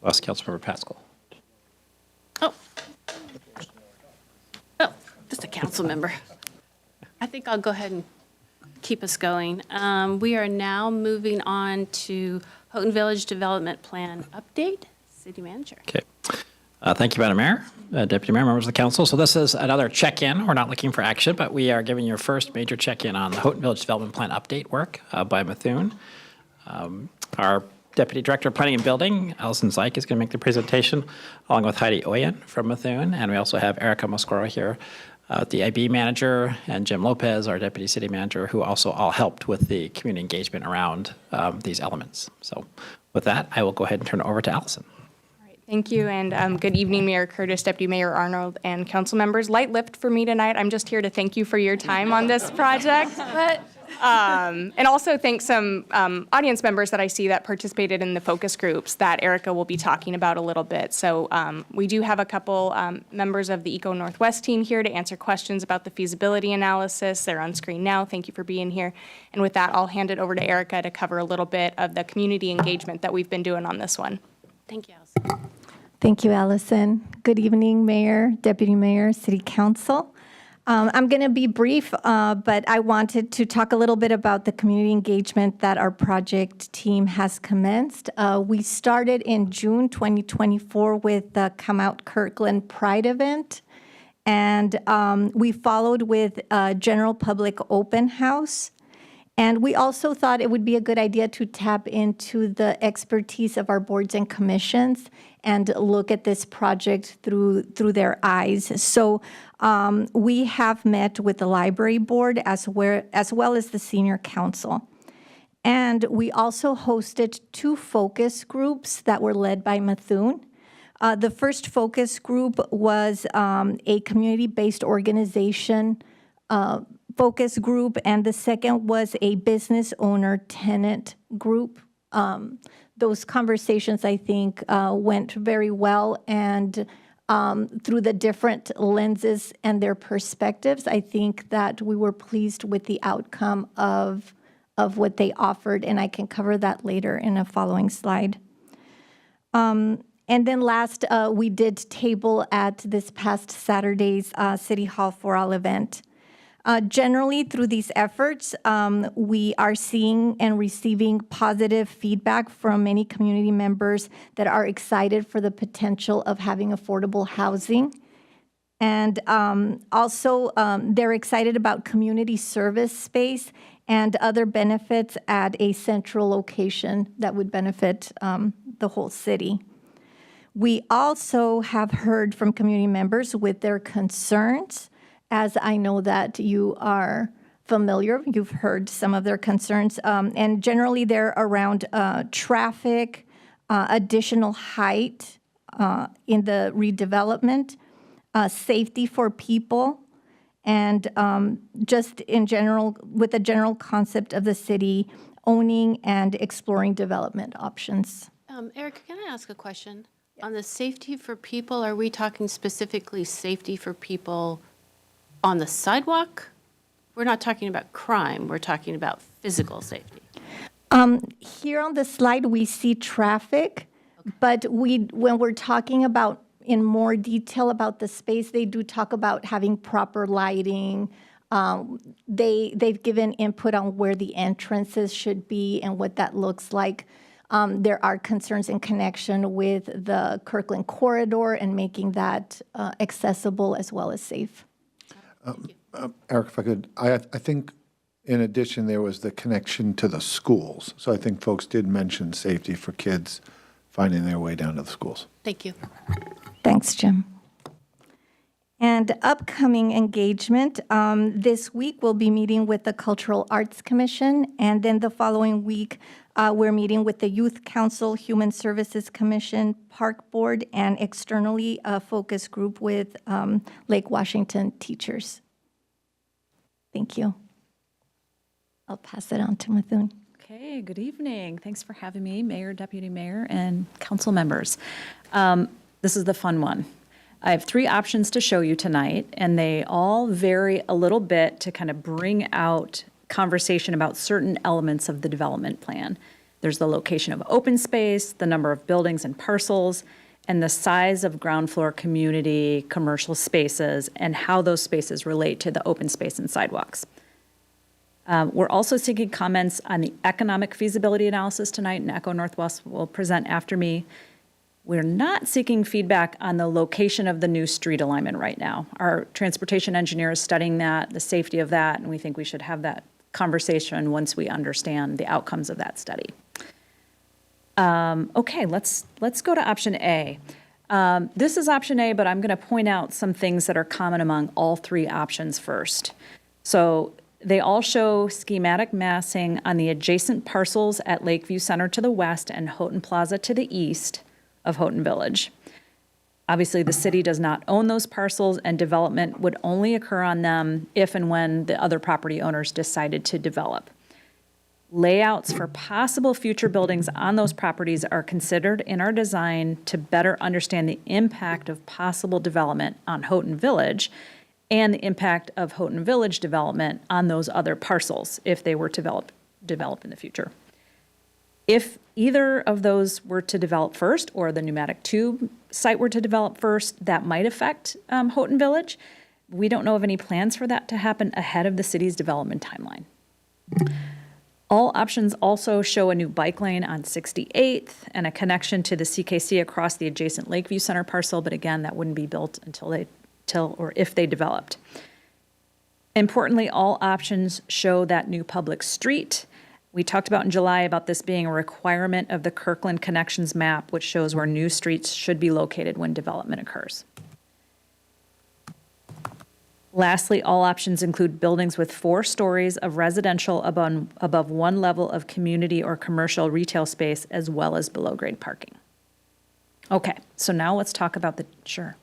Lost Councilmember Pascal. Oh. Oh, just a council member. I think I'll go ahead and keep us going. We are now moving on to Houghton Village Development Plan update. City Manager. Okay. Thank you, Madam Mayor, Deputy Mayor, members of the council. So this is another check-in. We're not looking for action, but we are giving your first major check-in on the Houghton Village Development Plan update work by Methuen. Our Deputy Director of Planning and Building, Allison Zeich, is going to make the presentation, along with Heidi Oyen from Methuen. And we also have Erica Mosquera here, the IB Manager, and Jim Lopez, our Deputy City Manager, who also all helped with the community engagement around these elements. So with that, I will go ahead and turn it over to Allison. Thank you, and good evening, Mayor Curtis, Deputy Mayor Arnold, and council members. Light lift for me tonight. I'm just here to thank you for your time on this project. And also thank some audience members that I see that participated in the focus groups that Erica will be talking about a little bit. So we do have a couple members of the Eco Northwest team here to answer questions about the feasibility analysis. They're on screen now. Thank you for being here. And with that, I'll hand it over to Erica to cover a little bit of the community engagement that we've been doing on this one. Thank you, Allison. Thank you, Allison. Good evening, Mayor, Deputy Mayor, City Council. I'm going to be brief, but I wanted to talk a little bit about the community engagement that our project team has commenced. We started in June 2024 with the Come Out Kirkland Pride event, and we followed with a general public open house. And we also thought it would be a good idea to tap into the expertise of our boards and commissions and look at this project through their eyes. So we have met with the library board as well as the senior council. And we also hosted 2 focus groups that were led by Methuen. The first focus group was a community-based organization focus group, and the second was a business owner tenant group. Those conversations, I think, went very well, and through the different lenses and their perspectives, I think that we were pleased with the outcome of what they offered, and I can cover that later in a following slide. And then last, we did table at this past Saturday's City Hall for All event. Generally, through these efforts, we are seeing and receiving positive feedback from many community members that are excited for the potential of having affordable housing. And also, they're excited about community service space and other benefits at a central location that would benefit the whole city. We also have heard from community members with their concerns, as I know that you are familiar. You've heard some of their concerns, and generally they're around traffic, additional height in the redevelopment, safety for people, and just in general, with the general concept of the city owning and exploring development options. Erica, can I ask a question? On the safety for people, are we talking specifically safety for people on the sidewalk? We're not talking about crime, we're talking about physical safety. Here on the slide, we see traffic, but when we're talking about in more detail about the space, they do talk about having proper lighting. They've given input on where the entrances should be and what that looks like. There are concerns in connection with the Kirkland corridor and making that accessible as well as safe. Eric, if I could, I think in addition, there was the connection to the schools. So I think folks did mention safety for kids finding their way down to the schools. Thank you. Thanks, Jim. And upcoming engagement, this week we'll be meeting with the Cultural Arts Commission, and then the following week we're meeting with the Youth Council, Human Services Commission, Park Board, and externally a focus group with Lake Washington teachers. Thank you. I'll pass it on to Mithun. Okay, good evening. Thanks for having me, Mayor, Deputy Mayor, and council members. This is the fun one. I have 3 options to show you tonight, and they all vary a little bit to kind of bring out conversation about certain elements of the development plan. There's the location of open space, the number of buildings and parcels, and the size of ground floor community, commercial spaces, and how those spaces relate to the open space and sidewalks. We're also seeking comments on the economic feasibility analysis tonight, and Echo Northwest will present after me. We're not seeking feedback on the location of the new street alignment right now. Our transportation engineer is studying that, the safety of that, and we think we should have that conversation once we understand the outcomes of that study. Okay, let's go to option A. This is option A, but I'm going to point out some things that are common among all 3 options first. So they all show schematic massing on the adjacent parcels at Lakeview Center to the west and Houghton Plaza to the east of Houghton Village. Obviously, the city does not own those parcels, and development would only occur on them if and when the other property owners decided to develop. Layouts for possible future buildings on those properties are considered in our design to better understand the impact of possible development on Houghton Village and the impact of Houghton Village development on those other parcels if they were to develop in the future. If either of those were to develop first, or the pneumatic tube site were to develop first, that might affect Houghton Village. We don't know of any plans for that to happen ahead of the city's development timeline. All options also show a new bike lane on 68th and a connection to the CKC across the adjacent Lakeview Center parcel, but again, that wouldn't be built until if they developed. Importantly, all options show that new public street. We talked about in July about this being a requirement of the Kirkland Connections map, which shows where new streets should be located when development occurs. Lastly, all options include buildings with 4 stories of residential above 1 level of community or commercial retail space, as well as below-grade parking. Okay, so now let's talk about sure.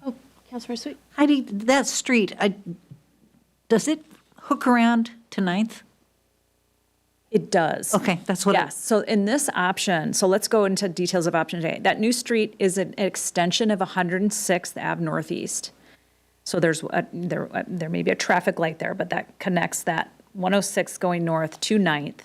Oh, Councilor Sweet. Heidi, that street, does it hook around to 9th? It does. Okay, that's what. Yes, so in this option, so let's go into details of option A. That new street is an extension of 106th Ave Northeast. So there may be a traffic light there, but that connects that 106 going north to 9th.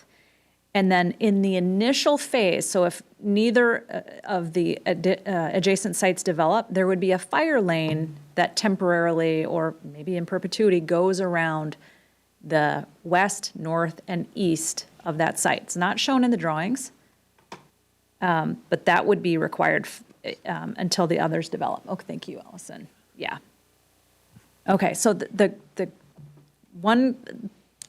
And then in the initial phase, so if neither of the adjacent sites develop, there would be a fire lane that temporarily, or maybe in perpetuity, goes around the west, north, and east of that site. It's not shown in the drawings, but that would be required until the others develop. Oh, thank you, Allison. Yeah. Okay, so the one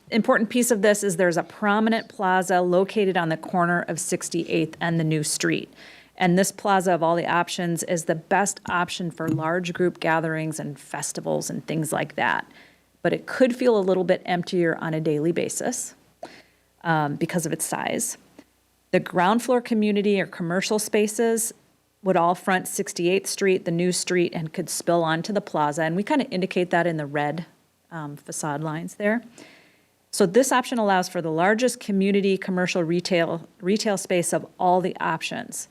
important piece of this is there's a prominent plaza located on the corner of 68th and the new street. And this plaza, of all the options, is the best option for large group gatherings and festivals and things like that. But it could feel a little bit emptier on a daily basis because of its size. The ground floor community or commercial spaces would all front 68th Street, the new street, and could spill onto the plaza. And we kind of indicate that in the red facade lines there. So this option allows for the largest community commercial retail space of all the options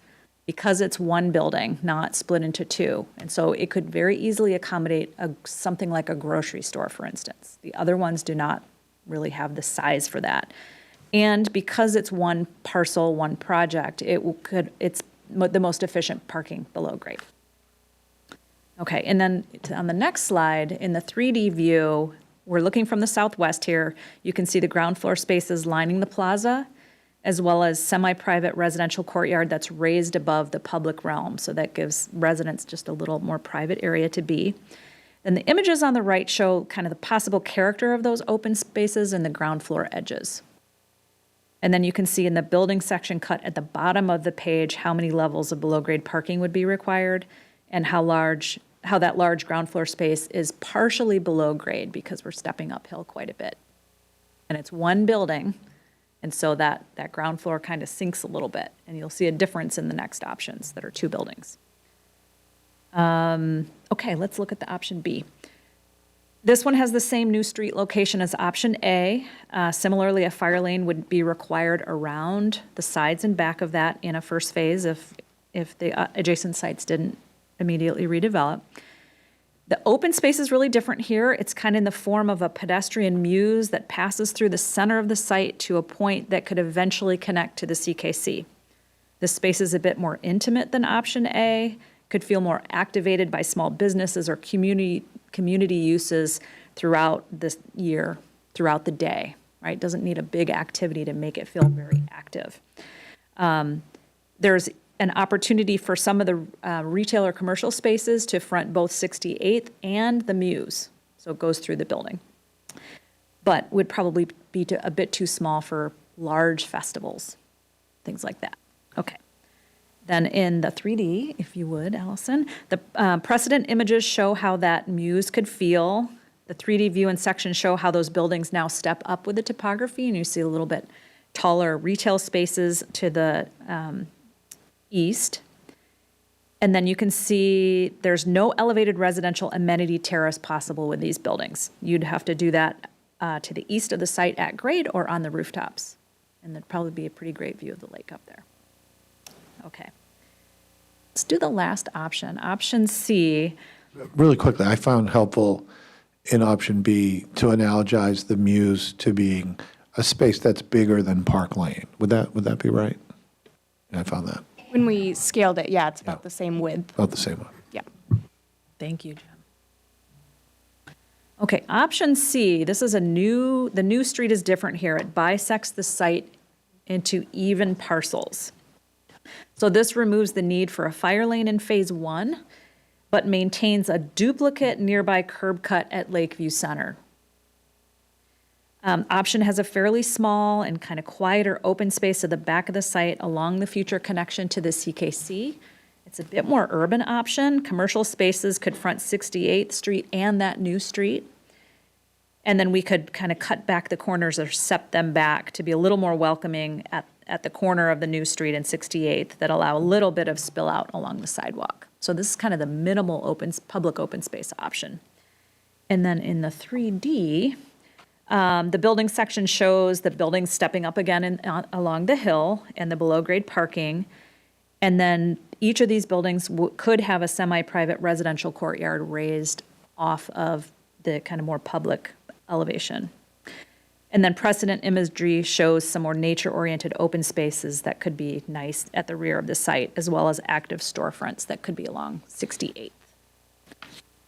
because it's one building, not split into two. And so it could very easily accommodate something like a grocery store, for instance. The other ones do not really have the size for that. And because it's one parcel, one project, it's the most efficient parking below grade. Okay, and then on the next slide, in the 3D view, we're looking from the southwest here. You can see the ground floor spaces lining the plaza, as well as semi-private residential courtyard that's raised above the public realm. So that gives residents just a little more private area to be. Then the images on the right show kind of the possible character of those open spaces and the ground floor edges. And then you can see in the building section cut at the bottom of the page how many levels of below-grade parking would be required and how that large ground floor space is partially below grade because we're stepping uphill quite a bit. And it's one building, and so that ground floor kind of sinks a little bit, and you'll see a difference in the next options that are two buildings. Okay, let's look at the option B. This one has the same new street location as option A. Similarly, a fire lane would be required around the sides and back of that in a first phase if the adjacent sites didn't immediately redevelop. The open space is really different here. It's kind of in the form of a pedestrian muse that passes through the center of the site to a point that could eventually connect to the CKC. This space is a bit more intimate than option A, could feel more activated by small businesses or community uses throughout this year, throughout the day, right? Doesn't need a big activity to make it feel very active. There's an opportunity for some of the retail or commercial spaces to front both 68th and the Muse, so it goes through the building. But would probably be a bit too small for large festivals, things like that. Okay. Then in the 3D, if you would, Allison, the precedent images show how that Muse could feel. The 3D view and section show how those buildings now step up with the topography, and you see a little bit taller retail spaces to the east. And then you can see there's no elevated residential amenity terrace possible with these buildings. You'd have to do that to the east of the site at grade or on the rooftops. And there'd probably be a pretty great view of the lake up there. Okay. Let's do the last option, option C. Really quickly, I found helpful in option B to analogize the Muse to being a space that's bigger than Park Lane. Would that be right? I found that. When we scaled it, yeah, it's about the same width. About the same one. Yeah. Thank you, Jim. Okay, option C, this is the new street is different here. It bisects the site into even parcels. So this removes the need for a fire lane in phase 1, but maintains a duplicate nearby curb cut at Lakeview Center. Option has a fairly small and kind of quieter open space at the back of the site along the future connection to the CKC. It's a bit more urban option. Commercial spaces could front 68th Street and that new street. And then we could kind of cut back the corners or step them back to be a little more welcoming at the corner of the new street and 68th that allow a little bit of spill out along the sidewalk. So this is kind of the minimal public open space option. And then in the 3D, the building section shows the buildings stepping up again along the hill and the below-grade parking. And then each of these buildings could have a semi-private residential courtyard raised off of the kind of more public elevation. And then precedent imagery shows some more nature-oriented open spaces that could be nice at the rear of the site, as well as active storefronts that could be along 68th.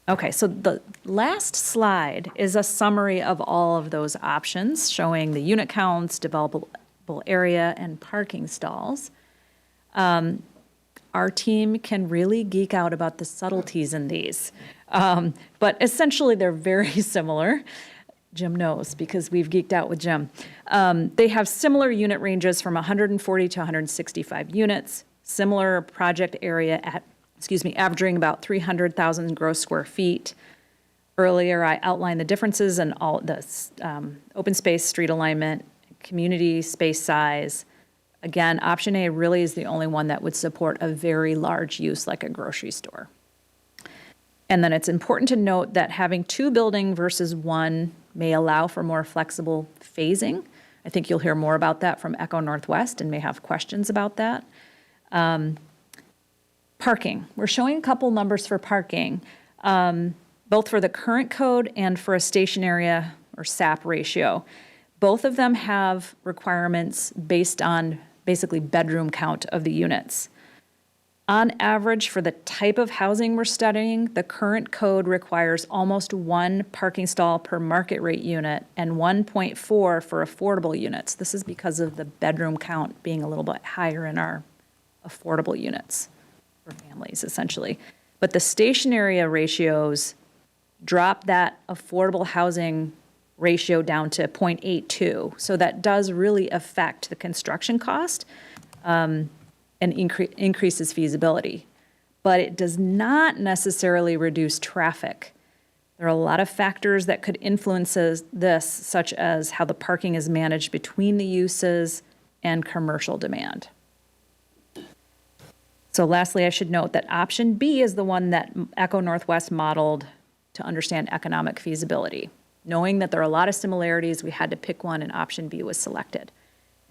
Okay, so the last slide is a summary of all of those options, showing the unit counts, developable area, and parking stalls. Our team can really geek out about the subtleties in these, but essentially they're very similar. Jim knows because we've geeked out with Jim. They have similar unit ranges from 140 to 165 units, similar project area averaging about 300,000 gross square feet. Earlier, I outlined the differences in all the open space, street alignment, community space size. Again, option A really is the only one that would support a very large use like a grocery store. And then it's important to note that having two building versus one may allow for more flexible phasing. I think you'll hear more about that from Echo Northwest and may have questions about that. Parking. We're showing a couple numbers for parking, both for the current code and for a station area or SAP ratio. Both of them have requirements based on basically bedroom count of the units. On average, for the type of housing we're studying, the current code requires almost 1 parking stall per market rate unit and 1.4 for affordable units. This is because of the bedroom count being a little bit higher in our affordable units for families, essentially. But the station area ratios drop that affordable housing ratio down to 0.82. So that does really affect the construction cost. And increases feasibility. But it does not necessarily reduce traffic. There are a lot of factors that could influence this, such as how the parking is managed between the uses and commercial demand. So lastly, I should note that option B is the one that Echo Northwest modeled to understand economic feasibility. Knowing that there are a lot of similarities, we had to pick one and option B was selected.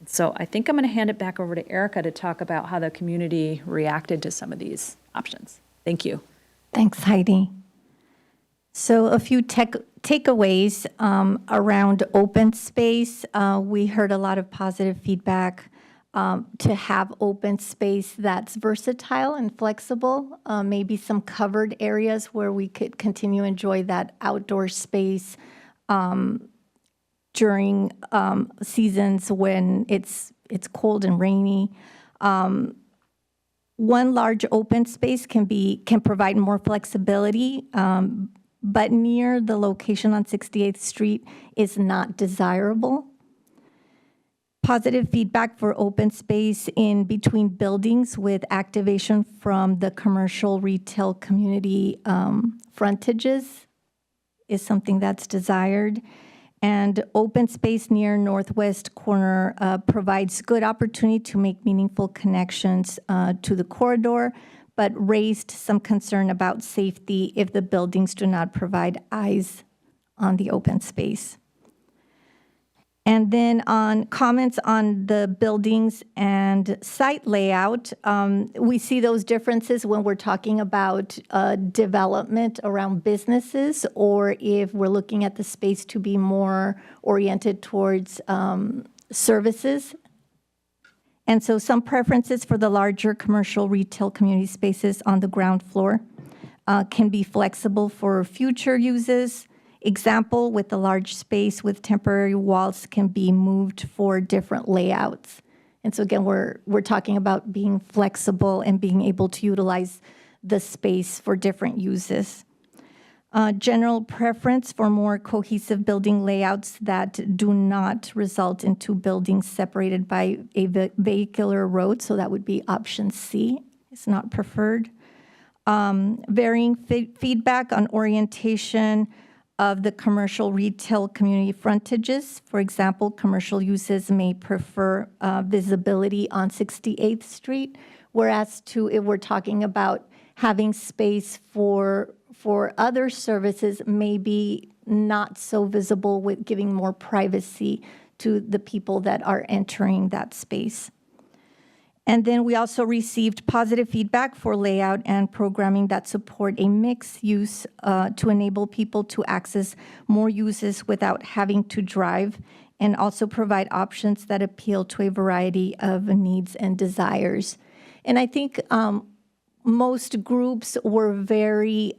So I think I'm going to hand it back over to Erica to talk about how the community reacted to some of these options. Thank you. Thanks, Heidi. So a few takeaways around open space. We heard a lot of positive feedback to have open space that's versatile and flexible, maybe some covered areas where we could continue to enjoy that outdoor space during seasons when it's cold and rainy. One large open space can provide more flexibility, but near the location on 68th Street is not desirable. Positive feedback for open space in between buildings with activation from the commercial retail community frontages is something that's desired. And open space near northwest corner provides good opportunity to make meaningful connections to the corridor, but raised some concern about safety if the buildings do not provide eyes on the open space. And then on comments on the buildings and site layout, we see those differences when we're talking about development around businesses, or if we're looking at the space to be more oriented towards services. And so some preferences for the larger commercial retail community spaces on the ground floor can be flexible for future uses. Example, with the large space with temporary walls can be moved for different layouts. And so again, we're talking about being flexible and being able to utilize the space for different uses. General preference for more cohesive building layouts that do not result in two buildings separated by a vehicular road. So that would be option C. It's not preferred. Varying feedback on orientation of the commercial retail community frontages. For example, commercial uses may prefer visibility on 68th Street, whereas if we're talking about having space for other services, maybe not so visible, with giving more privacy to the people that are entering that space. And then we also received positive feedback for layout and programming that support a mixed use to enable people to access more uses without having to drive, and also provide options that appeal to a variety of needs and desires. And I think most groups were very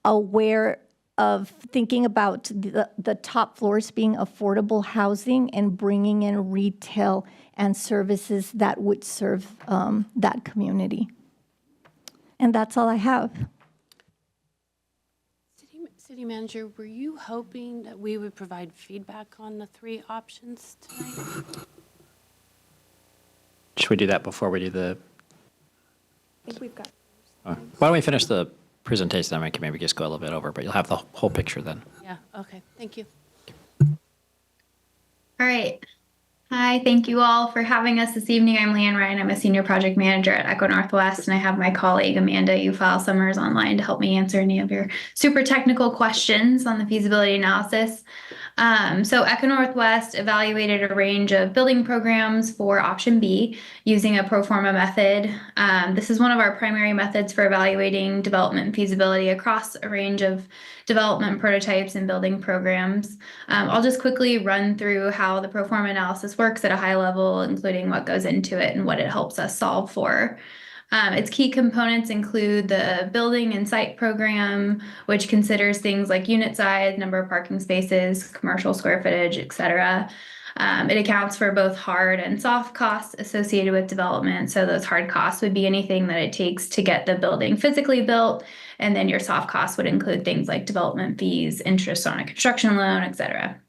aware of thinking about the top floors being affordable housing and bringing in retail and services that would serve that community. And that's all I have. City Manager, were you hoping that we would provide feedback on the 3 options tonight? Should we do that before we do the? I think we've got. Why don't we finish the presentation, then we can maybe just go a little bit over, but you'll have the whole picture then. Yeah, okay, thank you. All right. Hi, thank you all for having us this evening. I'm Leanne Ryan. I'm a senior project manager at Echo Northwest, and I have my colleague Amanda Ufile Summers online to help me answer any of your super technical questions on the feasibility analysis. So Echo Northwest evaluated a range of building programs for option B using a pro forma method. This is one of our primary methods for evaluating development feasibility across a range of development prototypes and building programs. I'll just quickly run through how the pro forma analysis works at a high level, including what goes into it and what it helps us solve for. Its key components include the building and site program, which considers things like unit size, number of parking spaces, commercial square footage, etc. It accounts for both hard and soft costs associated with development. So those hard costs would be anything that it takes to get the building physically built, and then your soft costs would include things like development fees, interest on a construction loan, etc.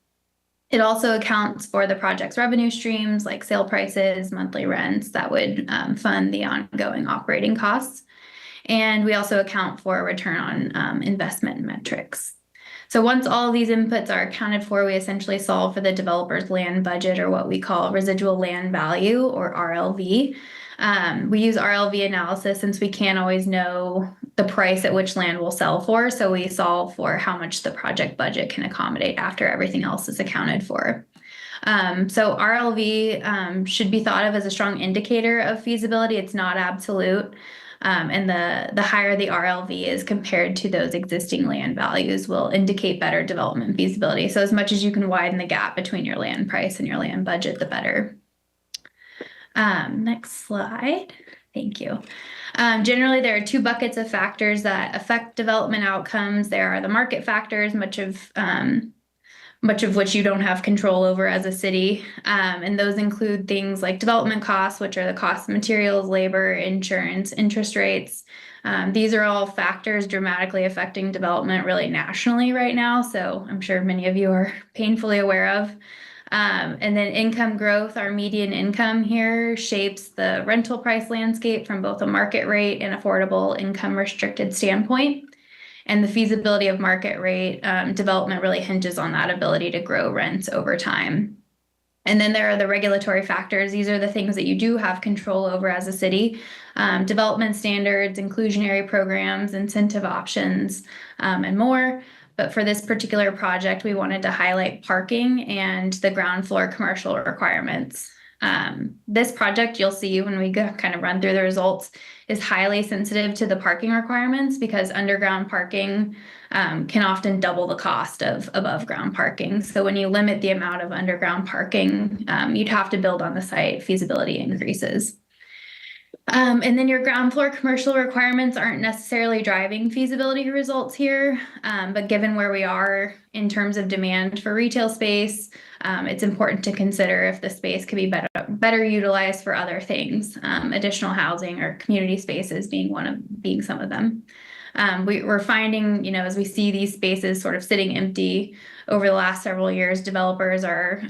It also accounts for the project's revenue streams like sale prices, monthly rents that would fund the ongoing operating costs. And we also account for return on investment metrics. So once all these inputs are accounted for, we essentially solve for the developer's land budget, or what we call residual land value, or RLV. We use RLV analysis since we can't always know the price at which land will sell for, so we solve for how much the project budget can accommodate after everything else is accounted for. So RLV should be thought of as a strong indicator of feasibility. It's not absolute. And the higher the RLV is compared to those existing land values will indicate better development feasibility. So as much as you can widen the gap between your land price and your land budget, the better. Next slide. Thank you. Generally, there are two buckets of factors that affect development outcomes. There are the market factors, much of which you don't have control over as a city. And those include things like development costs, which are the cost of materials, labor, insurance, interest rates. These are all factors dramatically affecting development really nationally right now. So I'm sure many of you are painfully aware of. And then income growth, our median income here shapes the rental price landscape from both a market rate and affordable income restricted standpoint. And the feasibility of market rate development really hinges on that ability to grow rents over time. And then there are the regulatory factors. These are the things that you do have control over as a city. Development standards, inclusionary programs, incentive options, and more. But for this particular project, we wanted to highlight parking and the ground floor commercial requirements. This project, you'll see when we kind of run through the results, is highly sensitive to the parking requirements because underground parking can often double the cost of above ground parking. So when you limit the amount of underground parking, you'd have to build on the site, feasibility increases. And then your ground floor commercial requirements aren't necessarily driving feasibility results here, but given where we are in terms of demand for retail space, it's important to consider if the space could be better utilized for other things, additional housing or community spaces being some of them. We're finding, as we see these spaces sort of sitting empty over the last several years, developers are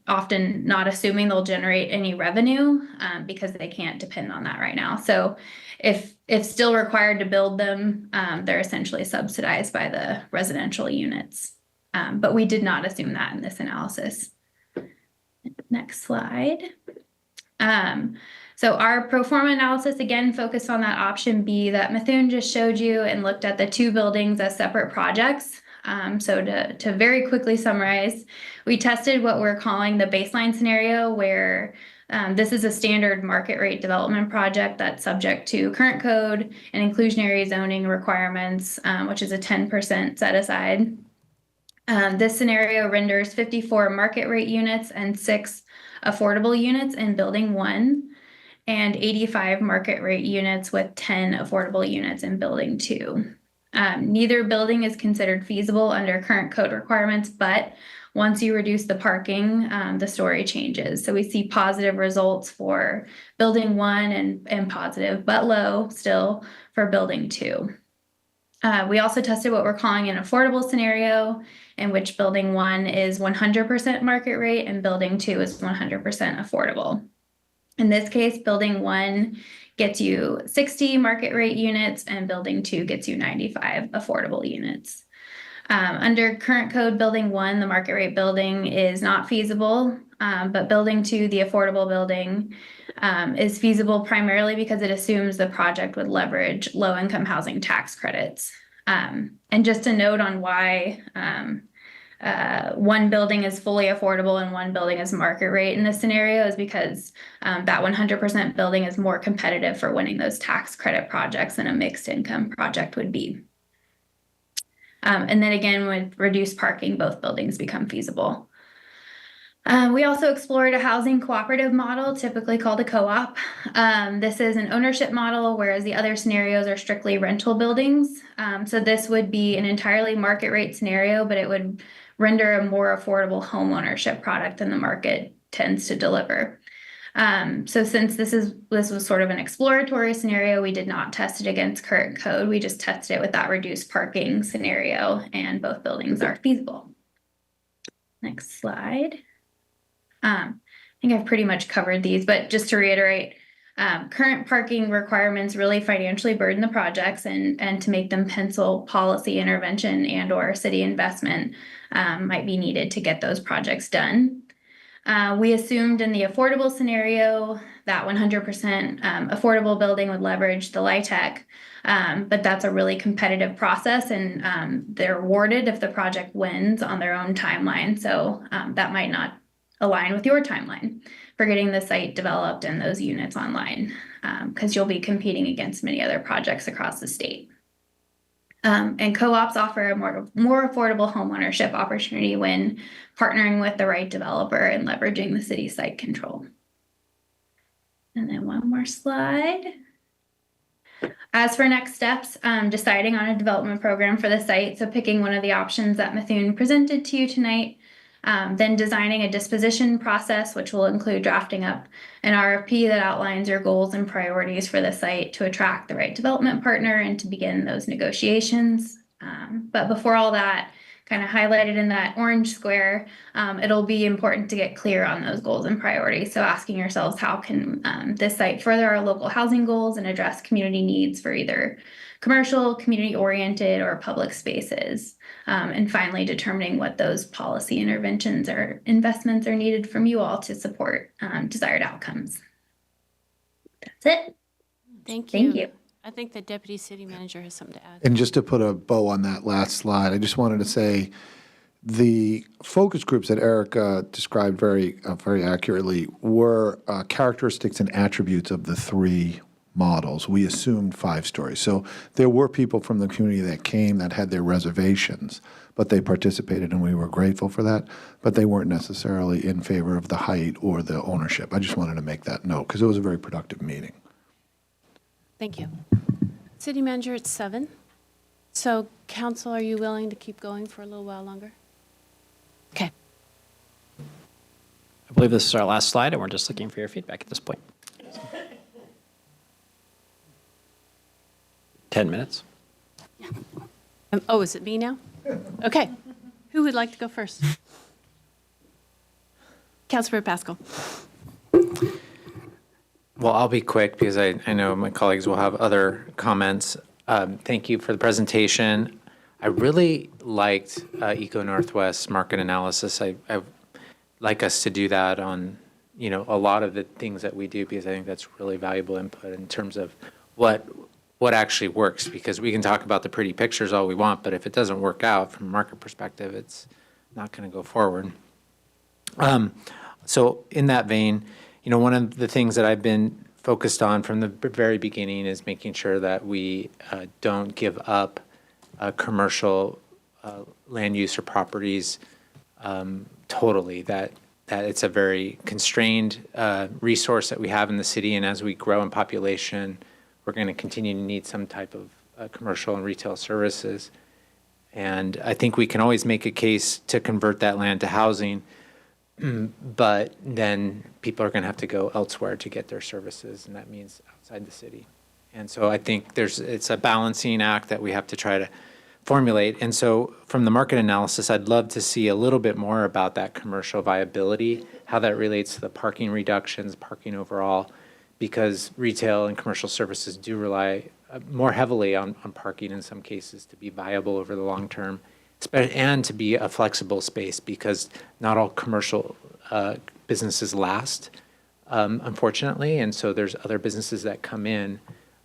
often not assuming they'll generate any revenue because they can't depend on that right now. So if still required to build them, they're essentially subsidized by the residential units. But we did not assume that in this analysis. Next slide. So our pro forma analysis, again, focused on that option B that Mithun just showed you and looked at the two buildings as separate projects. So to very quickly summarize, we tested what we're calling the baseline scenario where this is a standard market rate development project that's subject to current code and inclusionary zoning requirements, which is a 10% set aside. This scenario renders 54 market rate units and 6 affordable units in building 1. And 85 market rate units with 10 affordable units in building 2. Neither building is considered feasible under current code requirements, but once you reduce the parking, the story changes. So we see positive results for building 1 and positive, but low still for building 2. We also tested what we're calling an affordable scenario, in which building 1 is 100% market rate and building 2 is 100% affordable. In this case, building 1 gets you 60 market rate units and building 2 gets you 95 affordable units. Under current code, building 1, the market rate building is not feasible, but building 2, the affordable building, is feasible primarily because it assumes the project would leverage low-income housing tax credits. And just a note on why one building is fully affordable and one building is market rate in this scenario is because that 100% building is more competitive for winning those tax credit projects than a mixed income project would be. And then again, with reduced parking, both buildings become feasible. We also explored a housing cooperative model, typically called a co-op. This is an ownership model, whereas the other scenarios are strictly rental buildings. So this would be an entirely market rate scenario, but it would render a more affordable home ownership product than the market tends to deliver. So since this was sort of an exploratory scenario, we did not test it against current code. We just tested it with that reduced parking scenario, and both buildings are feasible. Next slide. I think I've pretty much covered these, but just to reiterate, current parking requirements really financially burden the projects, and to make them pencil, policy intervention and or city investment might be needed to get those projects done. We assumed in the affordable scenario that 100% affordable building would leverage the LIHTC, but that's a really competitive process, and they're awarded if the project wins on their own timeline. So that might not align with your timeline for getting the site developed and those units online, because you'll be competing against many other projects across the state. And co-ops offer a more affordable homeownership opportunity when partnering with the right developer and leveraging the city site control. And then one more slide. As for next steps, deciding on a development program for the site, so picking one of the options that Mithun presented to you tonight, then designing a disposition process, which will include drafting up an RFP that outlines your goals and priorities for the site to attract the right development partner and to begin those negotiations. But before all that, kind of highlighted in that orange square, it'll be important to get clear on those goals and priorities. So asking yourselves, how can this site further our local housing goals and address community needs for either commercial, community-oriented, or public spaces? And finally, determining what those policy interventions or investments are needed from you all to support desired outcomes. That's it. Thank Thank you. I think the deputy city manager has something to add. And just to put a bow on that last slide, I just wanted to say the focus groups that Erica described very accurately were characteristics and attributes of the three models. We assumed 5 stories. So there were people from the community that came that had their reservations, but they participated and we were grateful for that, but they weren't necessarily in favor of the height or the ownership. I just wanted to make that note because it was a very productive meeting. Thank you. City manager, it's 7. So council, are you willing to keep going for a little while longer? Okay. I believe this is our last slide, and we're just looking for your feedback at this point. 10 minutes. Oh, is it me now? Okay. Who would like to go first? Councilor Pascal. Well, I'll be quick because I know my colleagues will have other comments. Thank you for the presentation. I really liked Eco Northwest market analysis. I like us to do that on, a lot of the things that we do, because I think that's really valuable input in terms of what actually works, because we can talk about the pretty pictures all we want, but if it doesn't work out from a market perspective, it's not going to go forward. So in that vein, one of the things that I've been focused on from the very beginning is making sure that we don't give up commercial land use or properties totally, that it's a very constrained resource that we have in the city, and as we grow in population, we're going to continue to need some type of commercial and retail services. And I think we can always make a case to convert that land to housing, but then people are going to have to go elsewhere to get their services, and that means outside the city. And so I think it's a balancing act that we have to try to formulate. And so from the market analysis, I'd love to see a little bit more about that commercial viability, how that relates to the parking reductions, parking overall, because retail and commercial services do rely more heavily on parking in some cases to be viable over the long term, and to be a flexible space, because not all commercial businesses last, unfortunately, and so there's other businesses that come in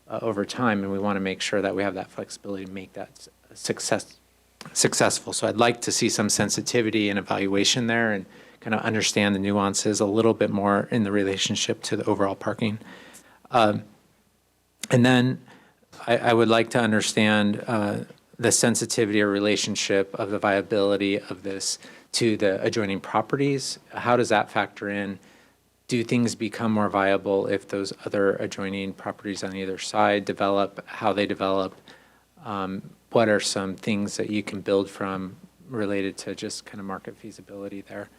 over time, and we want to make sure that we have that flexibility to make that successful. So I'd like to see some sensitivity and evaluation there and kind of understand the nuances a little bit more in the relationship to the overall parking. And then I would like to understand the sensitivity or relationship of the viability of this to the adjoining properties. How does that factor in? Do things become more viable if those other adjoining properties on either side develop, how they develop? What are some things that you can build from related to just kind of market feasibility there?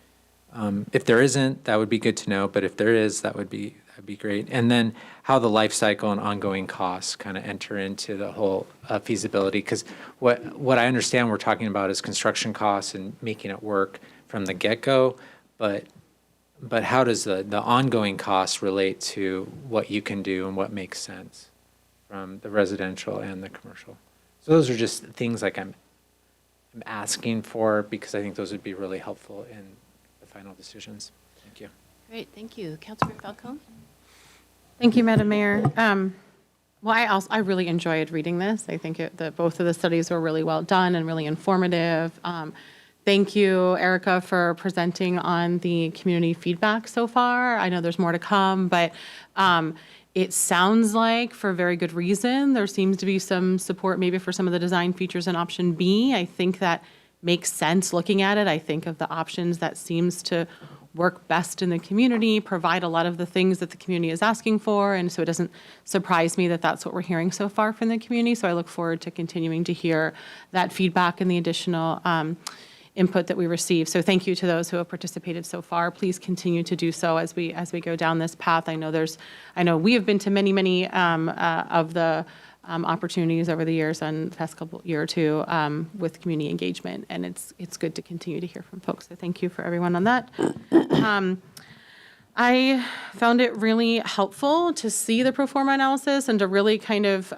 If there isn't, that would be good to know, but if there is, that'd be great. And then how the life cycle and ongoing costs kind of enter into the whole feasibility, because what I understand we're talking about is construction costs and making it work from the get-go, but how does the ongoing costs relate to what you can do and what makes sense from the residential and the commercial? So those are just things like I'm asking for, because I think those would be really helpful in the final decisions. Thank you. Great, thank you. Councilmember Falcone? Thank you, Madam Mayor. Well, I really enjoyed reading this. I think both of the studies were really well done and really informative. Thank you, Erica, for presenting on the community feedback so far. I know there's more to come, but it sounds like, for a very good reason, there seems to be some support maybe for some of the design features in option B. I think that makes sense looking at it. I think of the options that seems to work best in the community, provide a lot of the things that the community is asking for, and so it doesn't surprise me that that's what we're hearing so far from the community. So I look forward to continuing to hear that feedback and the additional input that we receive. So thank you to those who have participated so far. Please continue to do so as we go down this path. I know we have been to many of the opportunities over the years and the past year or two with community engagement, and it's good to continue to hear from folks. So thank you for everyone on that. I found it really helpful to see the pro forma analysis and to really kind of,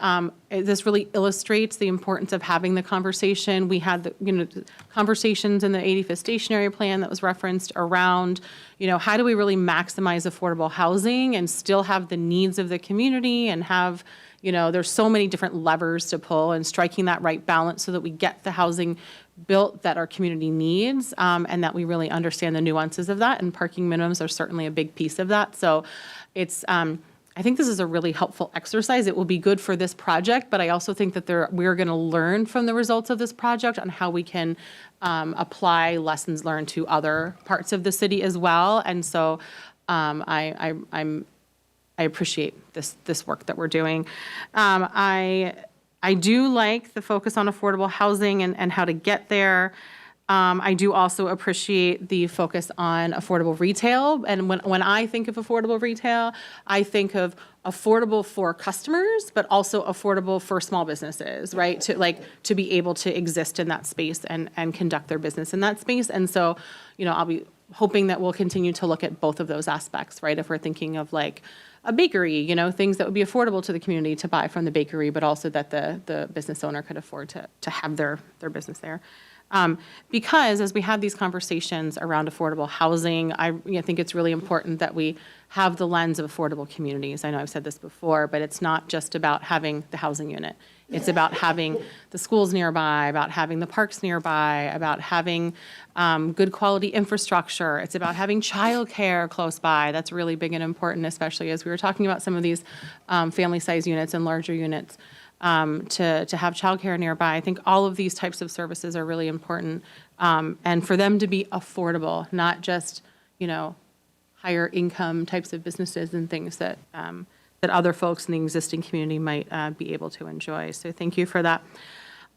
this really illustrates the importance of having the conversation. We had the conversations in the 85th stationary plan that was referenced around, how do we really maximize affordable housing and still have the needs of the community and have, there's so many different levers to pull, and striking that right balance so that we get the housing built that our community needs, and that we really understand the nuances of that, and parking minimums are certainly a big piece of that. So it's, I think this is a really helpful exercise. It will be good for this project, but I also think that we're going to learn from the results of this project on how we can apply lessons learned to other parts of the city as well. And so I appreciate this work that we're doing. I do like the focus on affordable housing and how to get there. I do also appreciate the focus on affordable retail. And when I think of affordable retail, I think of affordable for customers, but also affordable for small businesses, right? To be able to exist in that space and conduct their business in that space. And so, I'll be hoping that we'll continue to look at both of those aspects, right? If we're thinking of a bakery, things that would be affordable to the community to buy from the bakery, but also that the business owner could afford to have their business there. Because as we have these conversations around affordable housing, I think it's really important that we have the lens of affordable communities. I know I've said this before, but it's not just about having the housing unit. It's about having the schools nearby, about having the parks nearby, about having good quality infrastructure. It's about having childcare close by. That's really big and important, especially as we were talking about some of these family-size units and larger units. To have childcare nearby. I think all of these types of services are really important, and for them to be affordable, not just higher income types of businesses and things that other folks in the existing community might be able to enjoy. So thank you for that.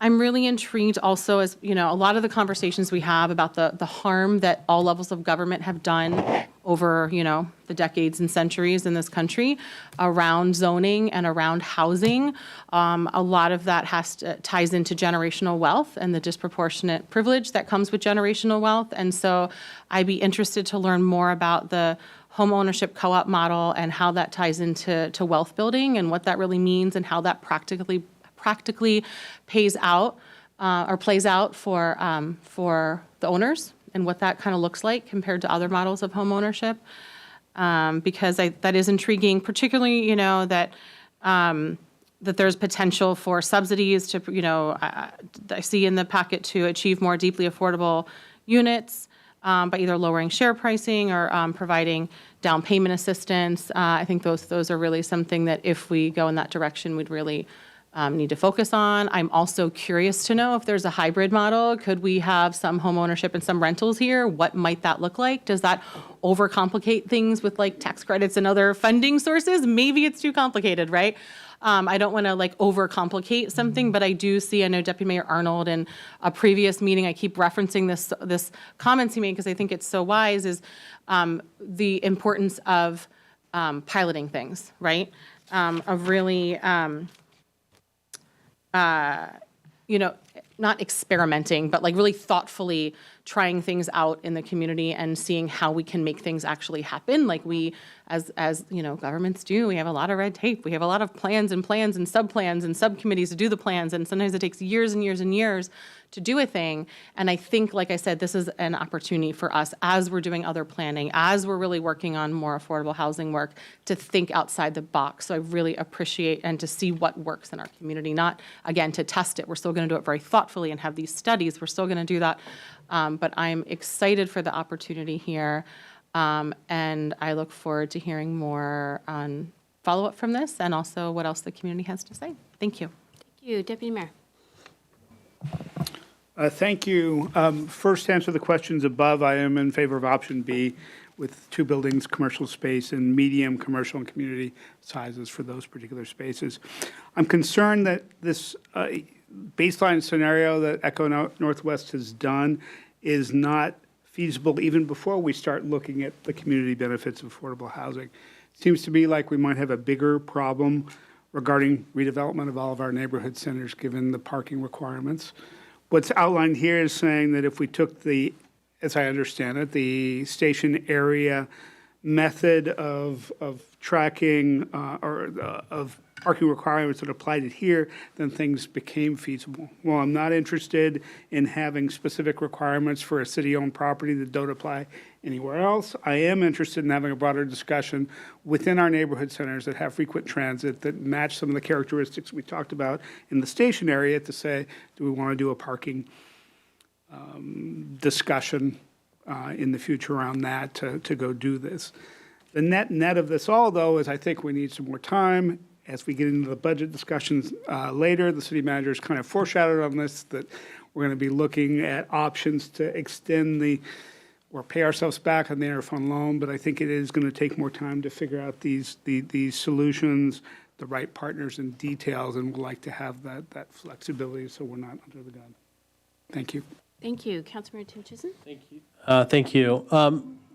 I'm really intrigued also, as a lot of the conversations we have about the harm that all levels of government have done over the decades and centuries in this country around zoning and around housing. A lot of that ties into generational wealth and the disproportionate privilege that comes with generational wealth. And so I'd be interested to learn more about the home ownership co-op model and how that ties into wealth building and what that really means and how that practically pays out or plays out for the owners and what that kind of looks like compared to other models of home ownership. Because that is intriguing, particularly, that that there's potential for subsidies to, I see in the packet to achieve more deeply affordable units by either lowering share pricing or providing down payment assistance. I think those are really something that if we go in that direction, we'd really need to focus on. I'm also curious to know if there's a hybrid model. Could we have some home ownership and some rentals here? What might that look like? Does that overcomplicate things with like tax credits and other funding sources? Maybe it's too complicated, right? I don't want to like overcomplicate something, but I do see, I know Deputy Mayor Arnold in a previous meeting, I keep referencing this comments he made because I think it's so wise, is the importance of piloting things, right? Of really, not experimenting, but like really thoughtfully trying things out in the community and seeing how we can make things actually happen. Like we, as governments do, we have a lot of red tape. We have a lot of plans and sub-plans and subcommittees to do the plans. And sometimes it takes years and years and years to do a thing. And I think, like I said, this is an opportunity for us as we're doing other planning, as we're really working on more affordable housing work, to think outside the box. So I really appreciate and to see what works in our community, not, again, to test it. We're still going to do it very thoughtfully and have these studies. We're still going to do that. But I'm excited for the opportunity here. And I look forward to hearing more on follow-up from this and also what else the community has to say. Thank you. Thank you. Deputy Mayor. Thank you. First, to answer the questions above, I am in favor of option B with 2 buildings, commercial space, and medium commercial and community sizes for those particular spaces. I'm concerned that this baseline scenario that Echo Northwest has done is not feasible even before we start looking at the community benefits of affordable housing. It seems to me like we might have a bigger problem regarding redevelopment of all of our neighborhood centers given the parking requirements. What's outlined here is saying that if we took the, as I understand it, the station area method of tracking of parking requirements that applied it here, then things became feasible. Well, I'm not interested in having specific requirements for a city-owned property that don't apply anywhere else. I am interested in having a broader discussion within our neighborhood centers that have frequent transit that match some of the characteristics we talked about in the station area to say, do we want to do a parking discussion in the future around that to go do this. The net of this all, though, is I think we need some more time. As we get into the budget discussions later, the city manager has kind of foreshadowed on this that we're going to be looking at options to extend or pay ourselves back on the interfund loan, but I think it is going to take more time to figure out these solutions, the right partners and details, and we'd like to have that flexibility so we're not under the gun. Thank you. Thank you. Councilmember Tim Chisholm? Thank you.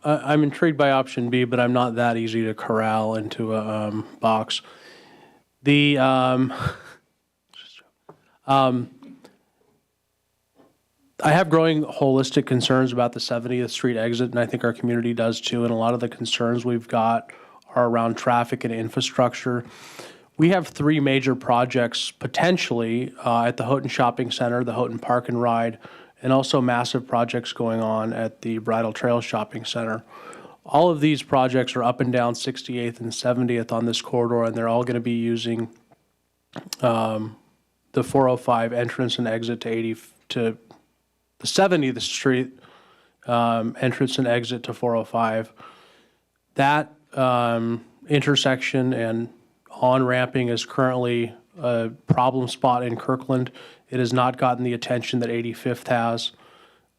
I'm intrigued by option B, but I'm not that easy to corral into a box. I have growing holistic concerns about the 70th Street exit, and I think our community does too. And a lot of the concerns we've got are around traffic and infrastructure. We have 3 major projects potentially at the Houghton Shopping Center, the Houghton Park and Ride, and also massive projects going on at the Bridle Trail Shopping Center. All of these projects are up and down 68th and 70th on this corridor, and they're all going to be using the 405 entrance and exit to the 70th Street entrance and exit to 405. That intersection and on-ramping is currently a problem spot in Kirkland. It has not gotten the attention that 85th has.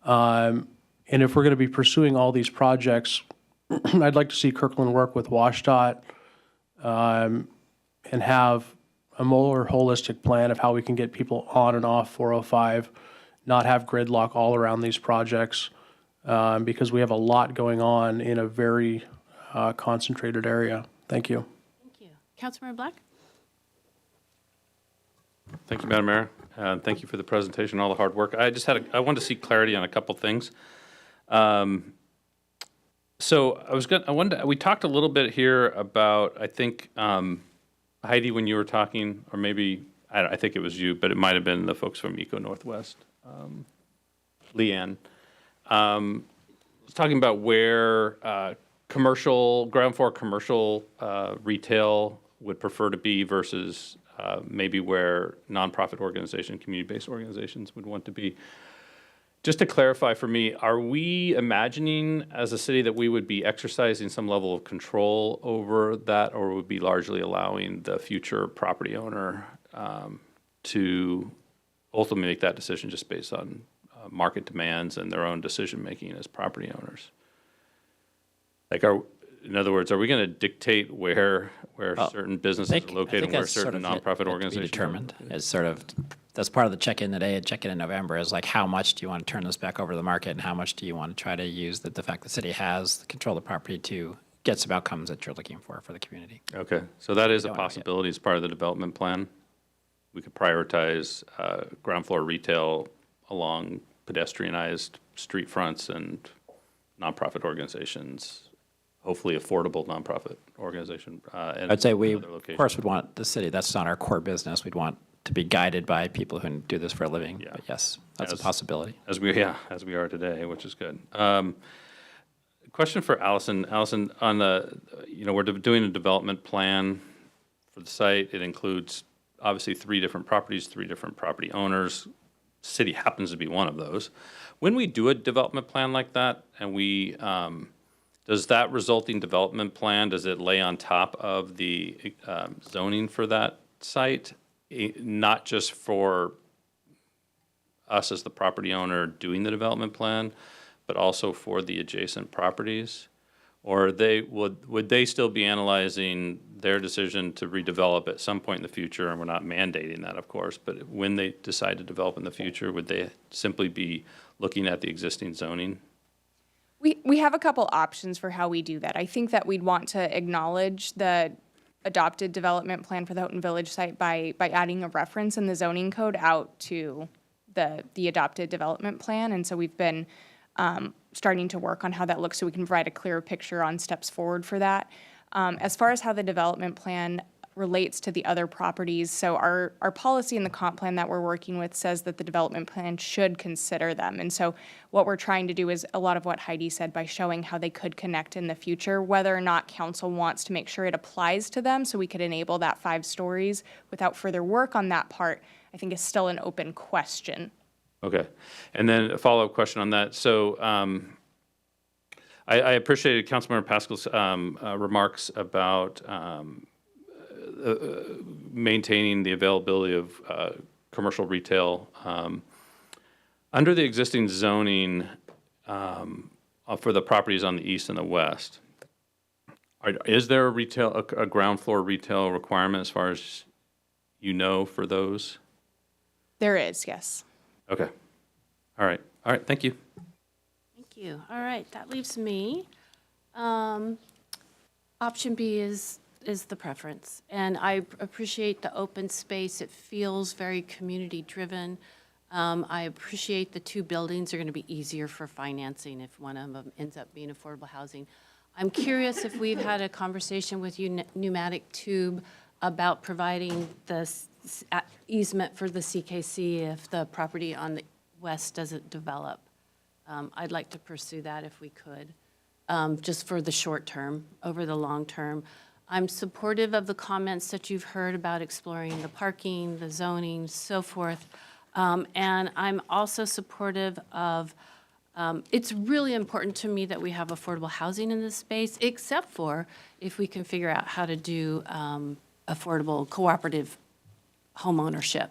And if we're going to be pursuing all these projects, I'd like to see Kirkland work with WashDOT and have a more holistic plan of how we can get people on and off 405, not have gridlock all around these projects, because we have a lot going on in a very concentrated area. Thank you. Thank you. Councilmember Black? Thank you, Madam Mayor. Thank you for the presentation, all the hard work. I wanted to see clarity on a couple things. So we talked a little bit here about, I think, Heidi, when you were talking, or maybe, I think it was you, but it might have been the folks from Eco Northwest, Leanne, was talking about where ground floor commercial retail would prefer to be versus maybe where nonprofit organizations, community-based organizations would want to be. Just to clarify for me, are we imagining as a city that we would be exercising some level of control over that, or would be largely allowing the future property owner to ultimately make that decision just based on market demands and their own decision-making as property owners? Like, in other words, are we going to dictate where certain businesses are located and where certain nonprofit organizations are determined? It's sort of, that's part of the check-in today and check-in in November is like, how much do you want to turn this back over to the market, and how much do you want to try to use the fact the city has control of the property to get some outcomes that you're looking for the community? Okay, so that is a possibility as part of the development plan. We could prioritize ground floor retail along pedestrianized street fronts and nonprofit organizations, hopefully affordable nonprofit organization. And I'd say we, other of locations. course, would want the city, that's not our core business. We'd want to be guided by people who do this for a living. Yeah. But yes, that's a As- possibility. As we are today, which is good. Question for Allison. Allison, on the, we're doing a development plan for the site. It includes obviously 3 different properties, 3 different property owners. City happens to be one of those. When we do a development plan like that, and we, does that resulting development plan, does it lay on top of the zoning for that site? Not just for us as the property owner doing the development plan, but also for the adjacent properties? Or would they still be analyzing their decision to redevelop at some point in the future? And we're not mandating that, of course, but when they decide to develop in the future, would they simply be looking at the existing zoning? We have a couple options for how we do that. I think that we'd want to acknowledge the adopted development plan for the Houghton Village site by adding a reference in the zoning code out to the adopted development plan. And so we've been starting to work on how that looks so we can provide a clearer picture on steps forward for that. As far as how the development plan relates to the other properties, so our policy in the comp plan that we're working with says that the development plan should consider them. And so what we're trying to do is a lot of what Heidi said by showing how they could connect in the future, whether or not council wants to make sure it applies to them so we could enable that 5 stories without further work on that part, I think is still an open question. Okay. And then a follow-up question on that. So I appreciated Councilmember Pascal's remarks about maintaining the availability of commercial retail. Under the existing zoning for the properties on the east and the west, is there a ground floor retail requirement as far as for those? There is, yes. Okay. All right. Thank you. Thank you. All right, that leaves me. Option B is the preference, and I appreciate the open space. It feels very community-driven. I appreciate the 2 buildings are going to be easier for financing if one of them ends up being affordable housing. I'm curious if we've had a conversation with Pneumatic Tube about providing the easement for the CKC if the property on the west doesn't develop. I'd like to pursue that if we could, just for the short term. Over the long term, I'm supportive of the comments that you've heard about exploring the parking, the zoning, so forth. And I'm also supportive of, it's really important to me that we have affordable housing in this space, except for if we can figure out how to do affordable cooperative homeownership.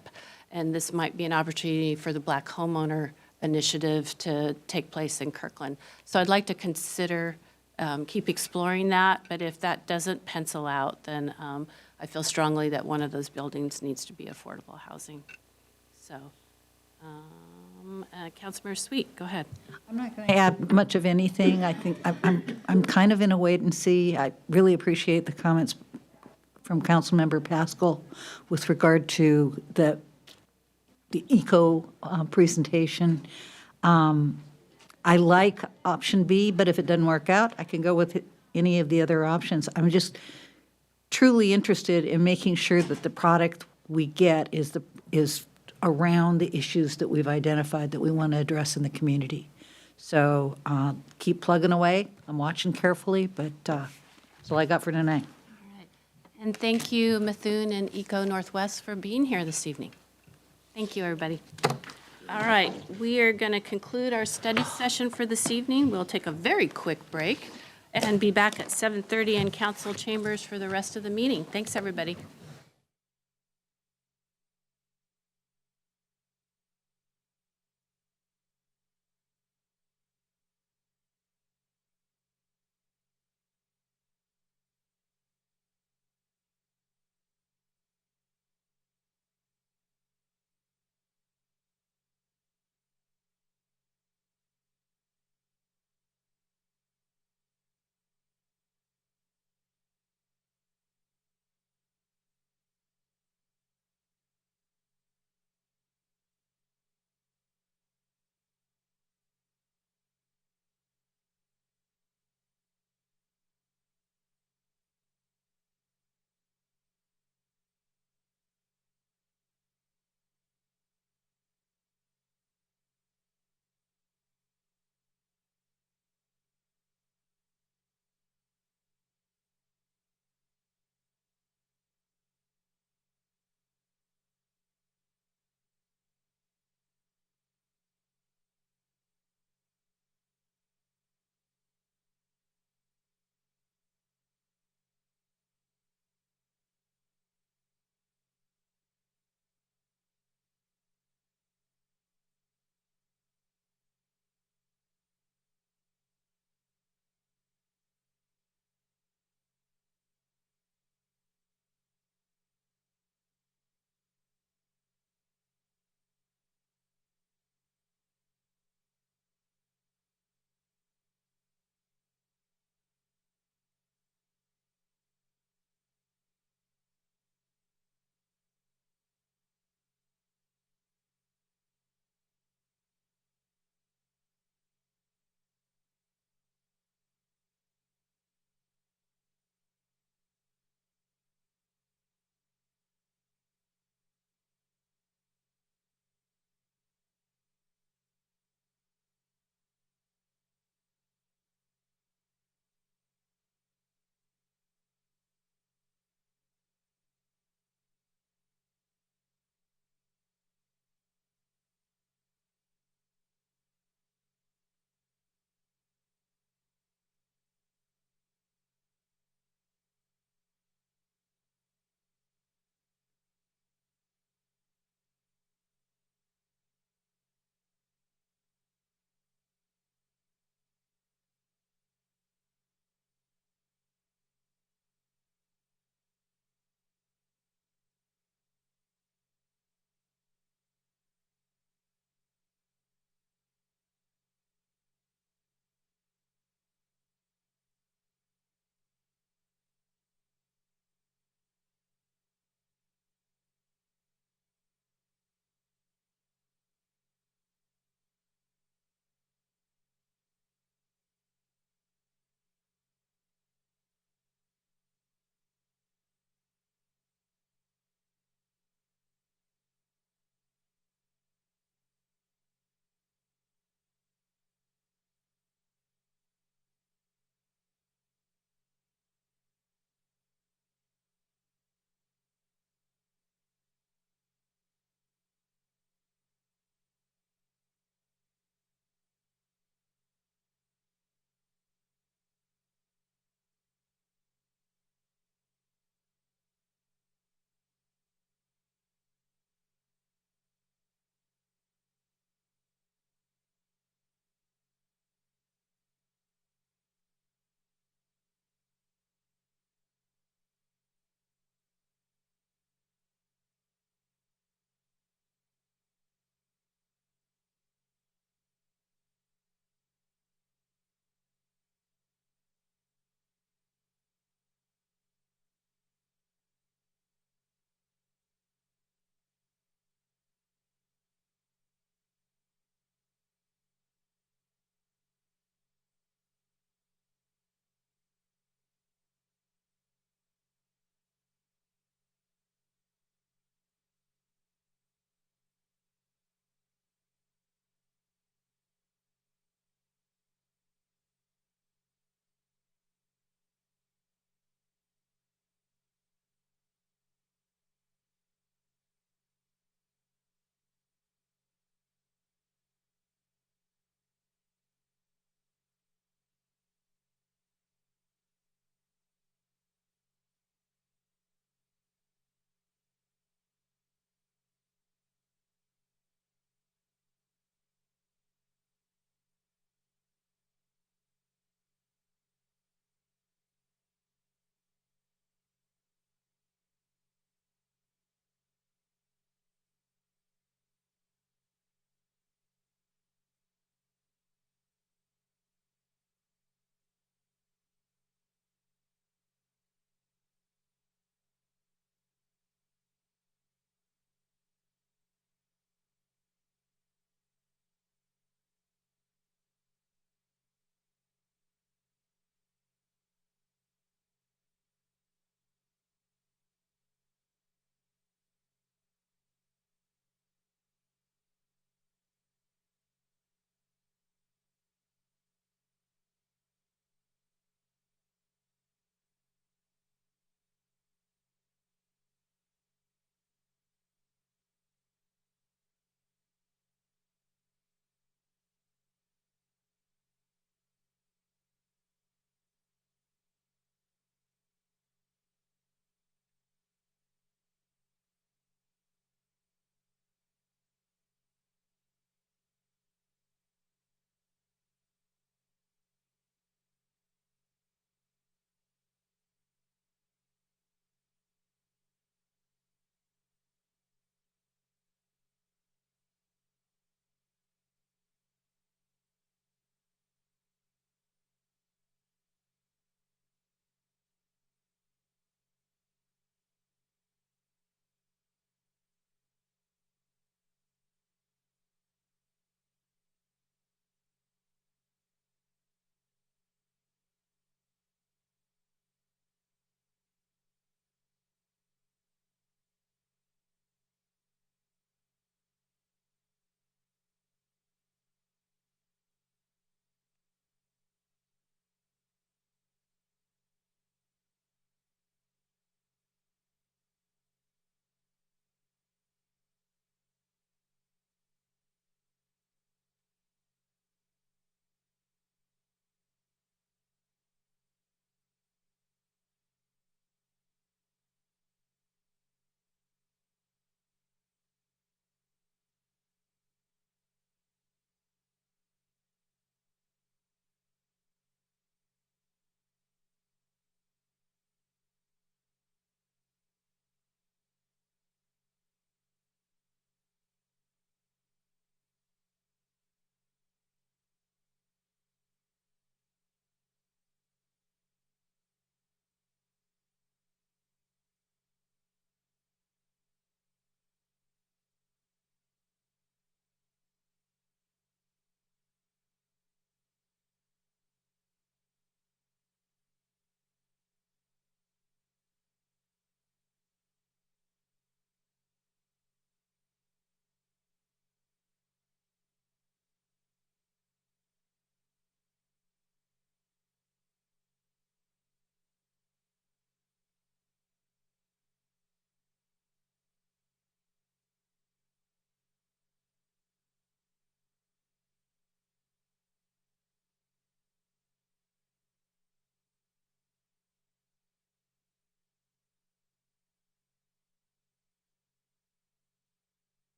And this might be an opportunity for the Black Homeowner Initiative to take place in Kirkland. So I'd like to consider, keep exploring that, but if that doesn't pencil out, then I feel strongly that one of those buildings needs to be affordable housing. So, Councilmember Sweet, go ahead. I'm not going to add much of anything. I think I'm kind of in a wait and see. I really appreciate the comments from Councilmember Pascal with regard to the eco presentation. I like option B, but if it doesn't work out, I can go with any of the other options. I'm just truly interested in making sure that the product we get is around the issues that we've identified that we want to address in the community. So keep plugging away. I'm watching carefully, but that's all I got for tonight. And thank you, Methuen and Eco Northwest, for being here this evening. Thank you, everybody. All right, we are going to conclude our study session for this evening. We'll take a very quick break and be back at 7:30 in council chambers for the rest of the meeting. Thanks, everybody.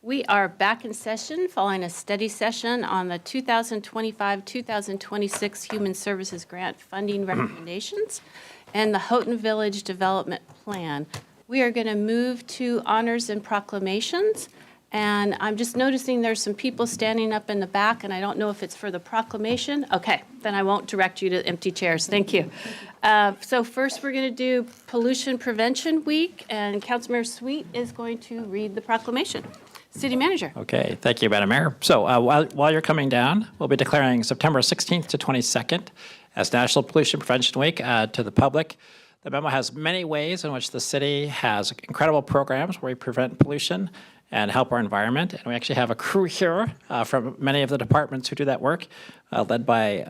We are back in session following a study session on the 2025-2026 Human Services Grant Funding Recommendations and the Houghton Village Development Plan. We are going to move to honors and proclamations. And I'm just noticing there's some people standing up in the back, and I don't know if it's for the proclamation. Okay, then I won't direct you to empty chairs. Thank you. So first, we're going to do Pollution Prevention Week, and Councilmember Sweet is going to read the proclamation. City Manager. Okay, thank you, Madam Mayor. So while you're coming down, we'll be declaring September 16th to 22nd as National Pollution Prevention Week to the public. The memo has many ways in which the city has incredible programs where we prevent pollution and help our environment. And we actually have a crew here from many of the departments who do that work, led by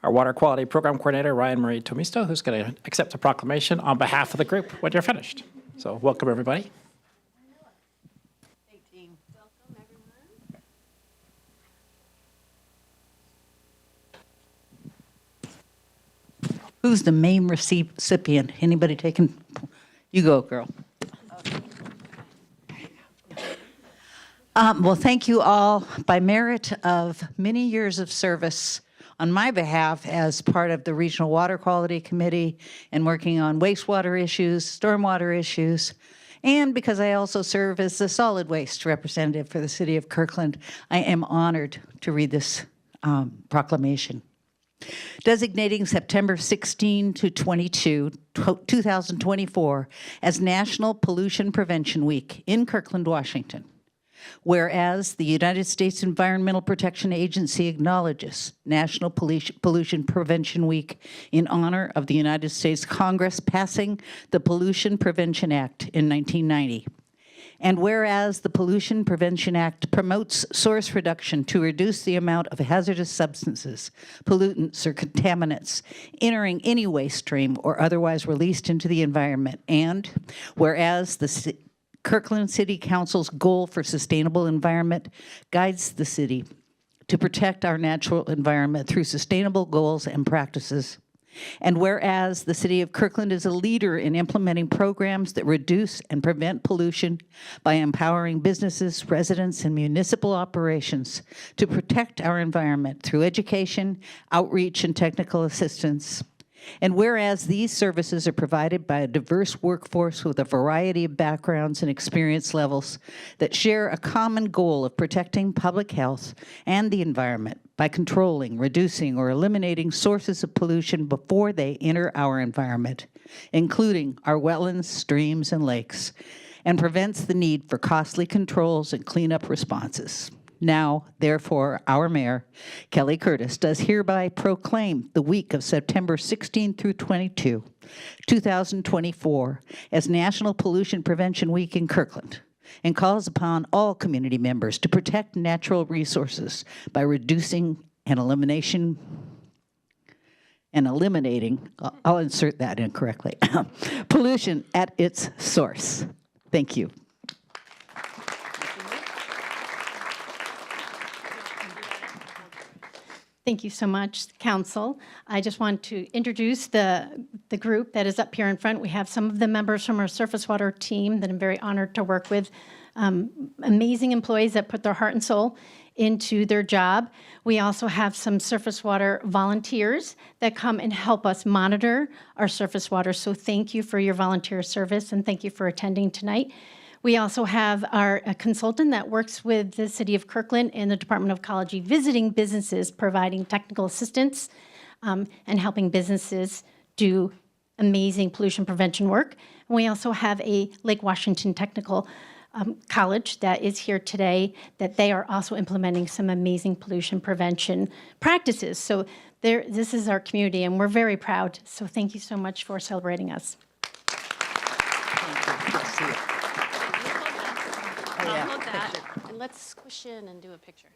our Water Quality Program Coordinator, Ryan Marie Tomisto, who's going to accept the proclamation on behalf of the group when you're finished. So welcome, everybody. Who's the main recipient? Anybody taking? You go, girl. Well, thank you all. By merit of many years of service on my behalf as part of the Regional Water Quality Committee and working on wastewater issues, stormwater issues, and because I also serve as the solid waste representative for the city of Kirkland, I am honored to read this proclamation. Designating September 16 to 22, 2024 as National Pollution Prevention Week in Kirkland, Washington. Whereas the United States Environmental Protection Agency acknowledges National Pollution Prevention Week in honor of the United States Congress passing the Pollution Prevention Act in 1990. And whereas the Pollution Prevention Act promotes source reduction to reduce the amount of hazardous substances, pollutants, or contaminants entering any waste stream or otherwise released into the environment, and whereas the Kirkland City Council's goal for sustainable environment guides the city to protect our natural environment through sustainable goals and practices. And whereas the city of Kirkland is a leader in implementing programs that reduce and prevent pollution by empowering businesses, residents, and municipal operations to protect our environment through education, outreach, and technical assistance. And whereas these services are provided by a diverse workforce with a variety of backgrounds and experience levels that share a common goal of protecting public health and the environment by controlling, reducing, or eliminating sources of pollution before they enter our environment, including our wetlands, streams, and lakes, and prevents the need for costly controls and cleanup responses. Now, therefore, our mayor, Kelly Curtis, does hereby proclaim the week of September 16 through 22, 2024, as National Pollution Prevention Week in Kirkland, and calls upon all community members to protect natural resources by reducing and eliminating, I'll insert that incorrectly, pollution at its source. Thank you. Thank you so much, Council. I just want to introduce the group that is up here in front. We have some of the members from our surface water team that I'm very honored to work with. Amazing employees that put their heart and soul into their job. We also have some surface water volunteers that come and help us monitor our surface water. So thank you for your volunteer service and thank you for attending tonight. We also have our consultant that works with the City of Kirkland and the Department of Ecology, visiting businesses, providing technical assistance, and helping businesses do amazing pollution prevention work. And we also have a Lake Washington Technical College that is here today, that they are also implementing some amazing pollution prevention practices. So this is our community, and we're very proud. So thank you so much for celebrating us. Hold that, and let's squish in and do a picture.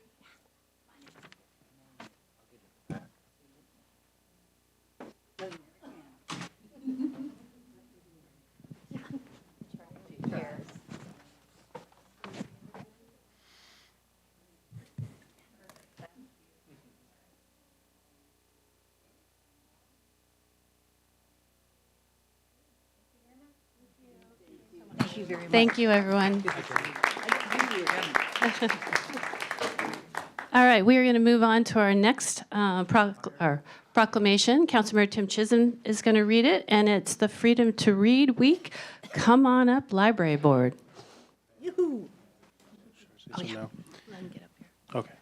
Thank you, everyone. All right, we are going to move on to our next proclamation. Councilmember Tim Chisholm is going to read it, and it's the Freedom to Read Week. Come on up, Library Board. Oh, yeah. Okay.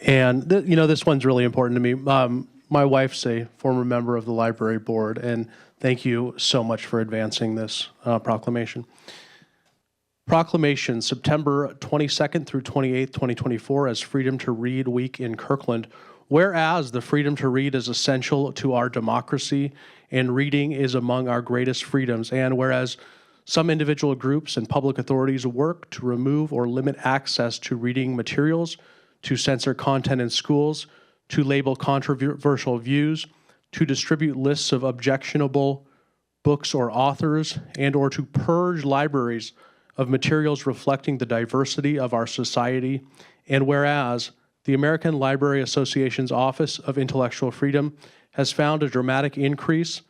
And this one's really important to me. My wife's a former member of the library board, and thank you so much for advancing this proclamation. Proclamation, September 22nd through 28th, 2024, as Freedom to Read Week in Kirkland. Whereas the freedom to read is essential to our democracy and reading is among our greatest freedoms, and whereas some individual groups and public authorities work to remove or limit access to reading materials, to censor content in schools, to label controversial views, to distribute lists of objectionable books or authors, and or to purge libraries of materials reflecting the diversity of our society. And whereas the American Library Association's Office of Intellectual Freedom has found a dramatic increase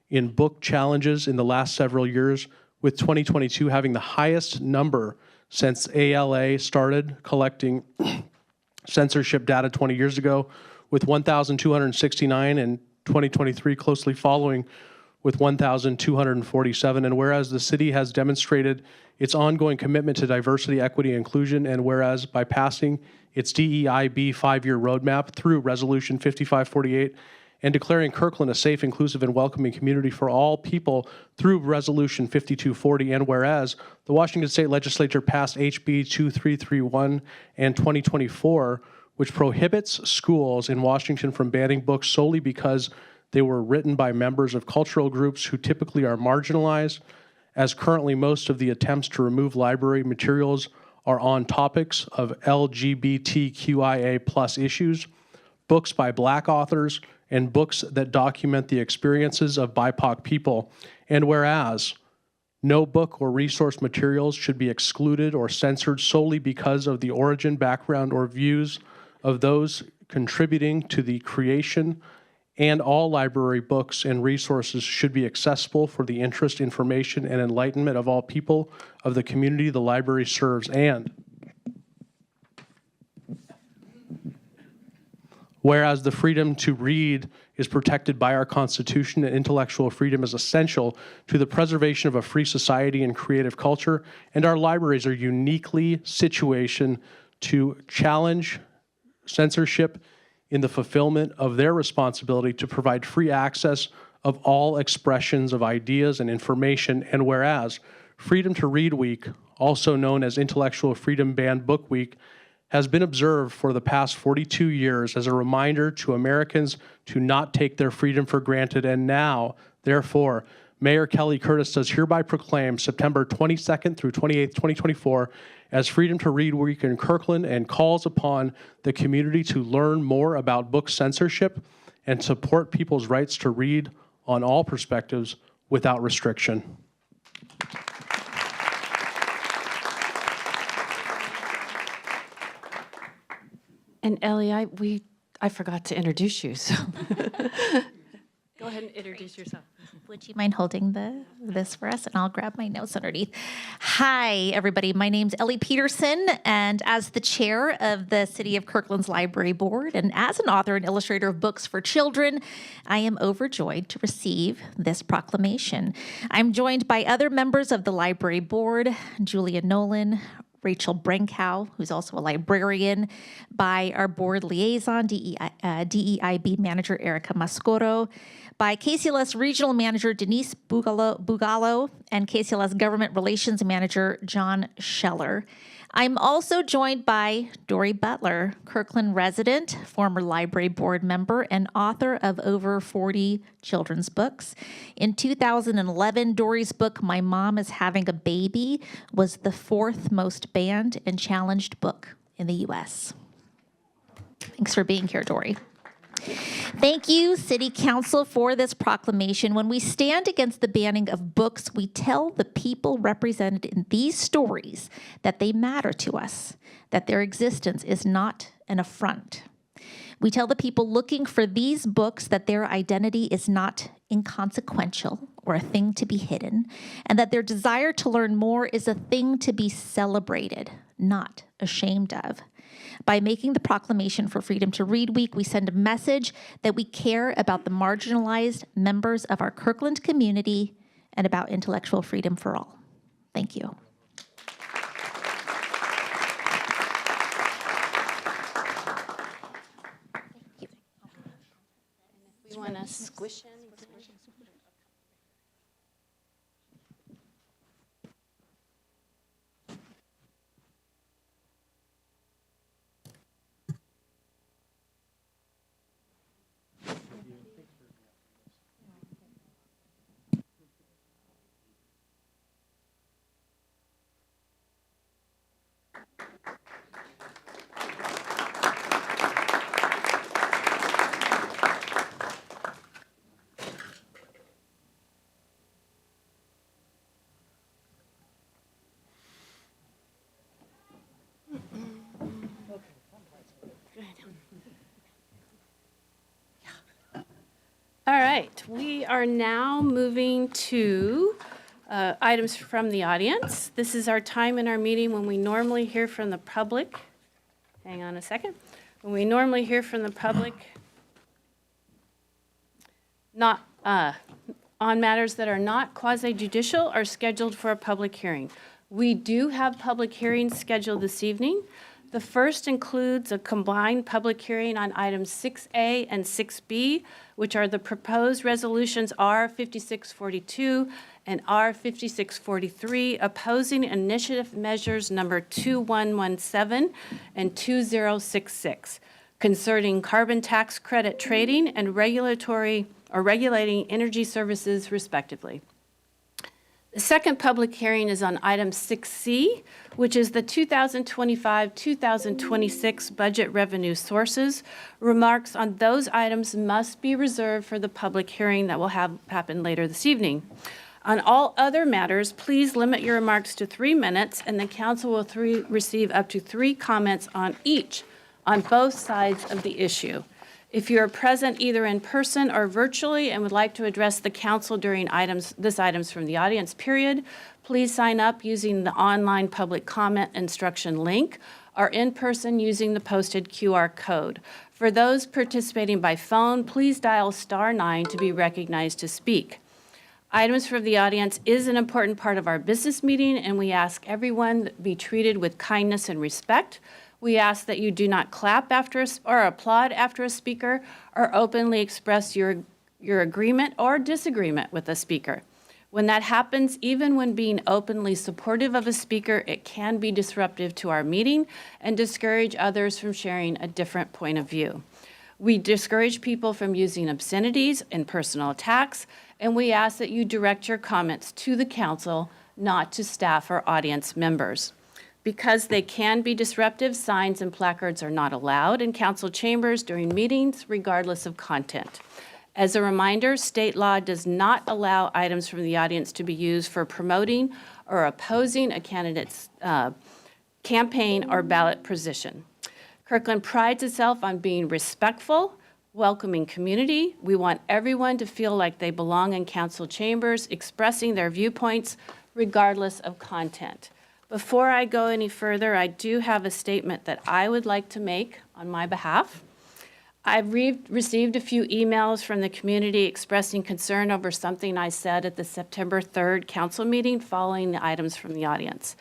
in book challenges in the last several years, with 2022 having the highest number since ALA started collecting censorship data 20 years ago, with 1,269, and 2023 closely following with 1,247. And whereas the city has demonstrated its ongoing commitment to diversity, equity, and inclusion, and whereas by passing its DEIB 5-year roadmap through Resolution 5548 and declaring Kirkland a safe, inclusive, and welcoming community for all people through Resolution 5240, and whereas the Washington State Legislature passed HB 2331 and 2024, which prohibits schools in Washington from banning books solely because they were written by members of cultural groups who typically are marginalized, as currently most of the attempts to remove library materials are on topics of LGBTQIA+ issues, books by Black authors, and books that document the experiences of BIPOC people. And whereas no book or resource materials should be excluded or censored solely because of the origin, background, or views of those contributing to the creation, and all library books and resources should be accessible for the interest, information, and enlightenment of all people of the community the library serves. And whereas the freedom to read is protected by our Constitution and intellectual freedom is essential to the preservation of a free society and creative culture, and our libraries are uniquely situated to challenge censorship in the fulfillment of their responsibility to provide free access of all expressions of ideas and information. And whereas Freedom to Read Week, also known as Intellectual Freedom Banned Book Week, has been observed for the past 42 years as a reminder to Americans to not take their freedom for granted. And now, therefore, Mayor Kelly Curtis does hereby proclaim September 22nd through 28th, 2024 as Freedom to Read Week in Kirkland, and calls upon the community to learn more about book censorship and support people's rights to read on all perspectives without restriction. And Ellie, I forgot to introduce you, so go ahead and introduce yourself. Would you mind holding this for us? And I'll grab my notes underneath. Hi, everybody. My name's Ellie Peterson, and as the chair of the City of Kirkland's Library Board, and as an author and illustrator of books for children, I am overjoyed to receive this proclamation. I'm joined by other members of the Library Board, Julia Nolan, Rachel Brenkow, who's also a librarian, by our board liaison, DEIB manager Erica Mascoro, by KCLS regional manager Denise Bugalo, and KCLS government relations manager John Scheller. I'm also joined by Dory Butler, Kirkland resident, former library board member, and author of over 40 children's books. In 2011, Dory's book, My Mom is Having a Baby, was the 4th most banned and challenged book in the U.S. Thanks for being here, Dory. Thank you, City Council, for this proclamation. When we stand against the banning of books, we tell the people represented in these stories that they matter to us, that their existence is not an affront. We tell the people looking for these books that their identity is not inconsequential or a thing to be hidden, and that their desire to learn more is a thing to be celebrated, not ashamed of. By making the proclamation for Freedom to Read Week, we send a message that we care about the marginalized members of our Kirkland community and about intellectual freedom for all. Thank you. We want to squish anything. All right, we are now moving to items from the audience. This is our time in our meeting when we normally hear from the public. Hang on a second. When we normally hear from the public, not on matters that are not quasi-judicial are scheduled for a public hearing. We do have public hearings scheduled this evening. The first includes a combined public hearing on items 6A and 6B, which are the proposed resolutions R 5642 and R 5643, opposing initiative measures number 2117 and 2066, concerning carbon tax credit trading and regulating energy services respectively. The second public hearing is on item 6C, which is the 2025-2026 budget revenue sources. Remarks on those items must be reserved for the public hearing that will happen later this evening. On all other matters, please limit your remarks to 3 minutes, and the council will receive up to 3 comments on each, on both sides of the issue. If you are present either in person or virtually and would like to address the council during items from the audience period, please sign up using the online public comment instruction link or in person using the posted QR code. For those participating by phone, please dial *9 to be recognized to speak. Items from the audience is an important part of our business meeting, and we ask everyone be treated with kindness and respect. We ask that you do not clap after or applaud after a speaker or openly express your agreement or disagreement with a speaker. When that happens, even when being openly supportive of a speaker, it can be disruptive to our meeting and discourage others from sharing a different point of view. We discourage people from using obscenities and personal attacks, and we ask that you direct your comments to the council, not to staff or audience members. Because they can be disruptive, signs and placards are not allowed in council chambers during meetings, regardless of content. As a reminder, state law does not allow items from the audience to be used for promoting or opposing a candidate's campaign or ballot position. Kirkland prides itself on being respectful, welcoming community. We want everyone to feel like they belong in council chambers, expressing their viewpoints, regardless of content. Before I go any further, I do have a statement that I would like to make on my behalf. I've received a few emails from the community expressing concern over something I said at the September 3rd council meeting following the items from the audience.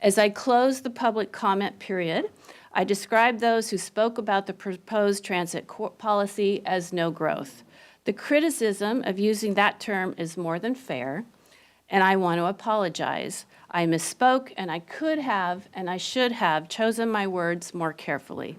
As I close the public comment period, I described those who spoke about the proposed transit policy as no growth. The criticism of using that term is more than fair, and I want to apologize. I misspoke, and I could have and I should have chosen my words more carefully.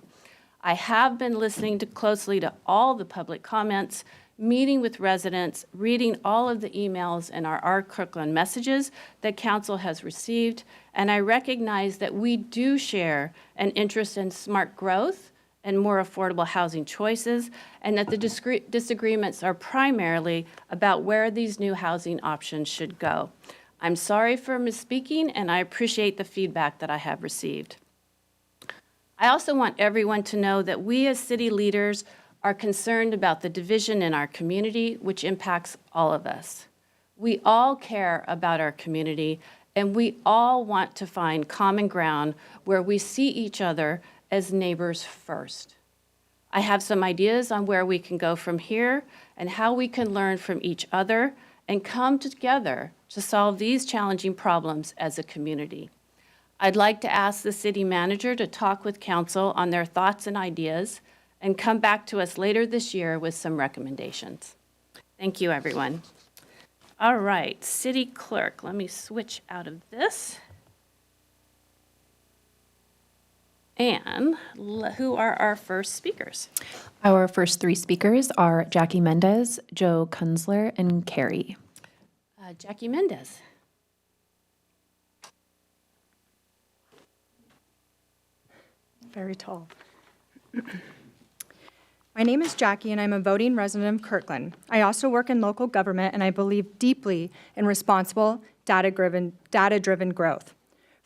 I have been listening closely to all the public comments, meeting with residents, reading all of the emails and our Kirkland messages that council has received, and I recognize that we do share an interest in smart growth and more affordable housing choices, and that the disagreements are primarily about where these new housing options should go. I'm sorry for misspeaking, and I appreciate the feedback that I have received. I also want everyone to know that we as city leaders are concerned about the division in our community, which impacts all of us. We all care about our community, and we all want to find common ground where we see each other as neighbors first. I have some ideas on where we can go from here and how we can learn from each other and come together to solve these challenging problems as a community. I'd like to ask the city manager to talk with council on their thoughts and ideas and come back to us later this year with some recommendations. Thank you, everyone. All right, city clerk, let me switch out of this. And who are our first speakers? Our first three speakers are Jackie Mendez, Joe Kunzler, and Carrie. Jackie Mendez. Very tall. My name is Jackie, and I'm a voting resident of Kirkland. I also work in local government, and I believe deeply in responsible, data-driven growth.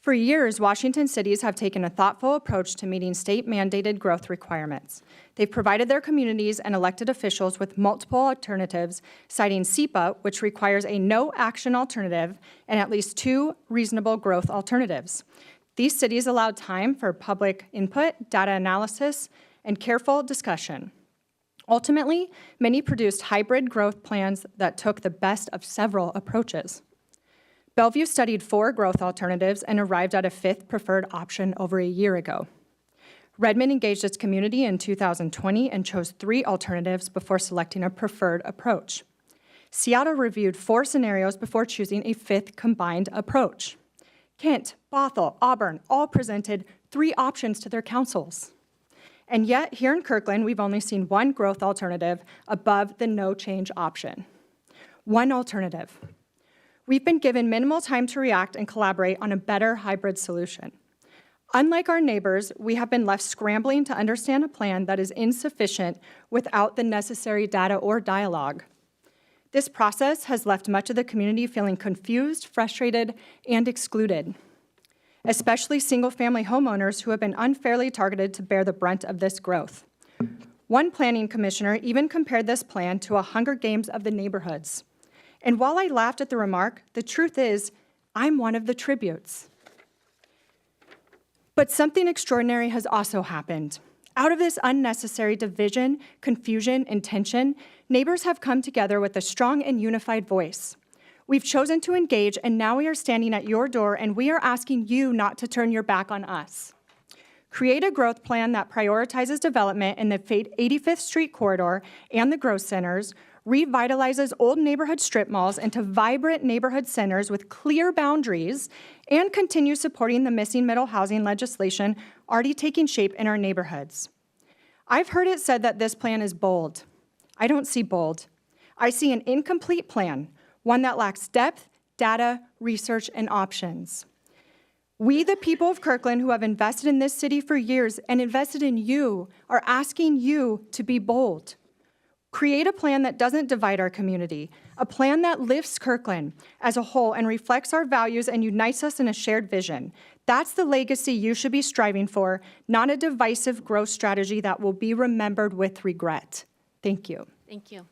For years, Washington cities have taken a thoughtful approach to meeting state-mandated growth requirements. They've provided their communities and elected officials with multiple alternatives, citing SEPA, which requires a no-action alternative, and at least 2 reasonable growth alternatives. These cities allowed time for public input, data analysis, and careful discussion. Ultimately, many produced hybrid growth plans that took the best of several approaches. Bellevue studied 4 growth alternatives and arrived at a 5th preferred option over a year ago. Redmond engaged its community in 2020 and chose 3 alternatives before selecting a preferred approach. Seattle reviewed 4 scenarios before choosing a 5th combined approach. Kent, Bothell, Auburn all presented 3 options to their councils. And yet, here in Kirkland, we've only seen 1 growth alternative above the no change option. 1 alternative. We've been given minimal time to react and collaborate on a better hybrid solution. Unlike our neighbors, we have been left scrambling to understand a plan that is insufficient without the necessary data or dialogue. This process has left much of the community feeling confused, frustrated, and excluded, especially single-family homeowners who have been unfairly targeted to bear the brunt of this growth. One planning commissioner even compared this plan to a Hunger Games of the neighborhoods. And while I laughed at the remark, the truth is, I'm one of the tributes. But something extraordinary has also happened. Out of this unnecessary division, confusion, and tension, neighbors have come together with a strong and unified voice. We've chosen to engage, and now we are standing at your door, and we are asking you not to turn your back on us. Create a growth plan that prioritizes development in the 85th Street corridor and the growth centers, revitalizes old neighborhood strip malls into vibrant neighborhood centers with clear boundaries, and continue supporting the missing middle housing legislation already taking shape in our neighborhoods. I've heard it said that this plan is bold. I don't see bold. I see an incomplete plan, one that lacks depth, data, research, and options. We, the people of Kirkland who have invested in this city for years and invested in you, are asking you to be bold. Create a plan that doesn't divide our community, a plan that lifts Kirkland as a whole and reflects our values and unites us in a shared vision. That's the legacy you should be striving for, not a divisive growth strategy that will be remembered with regret. Thank you. Thank you.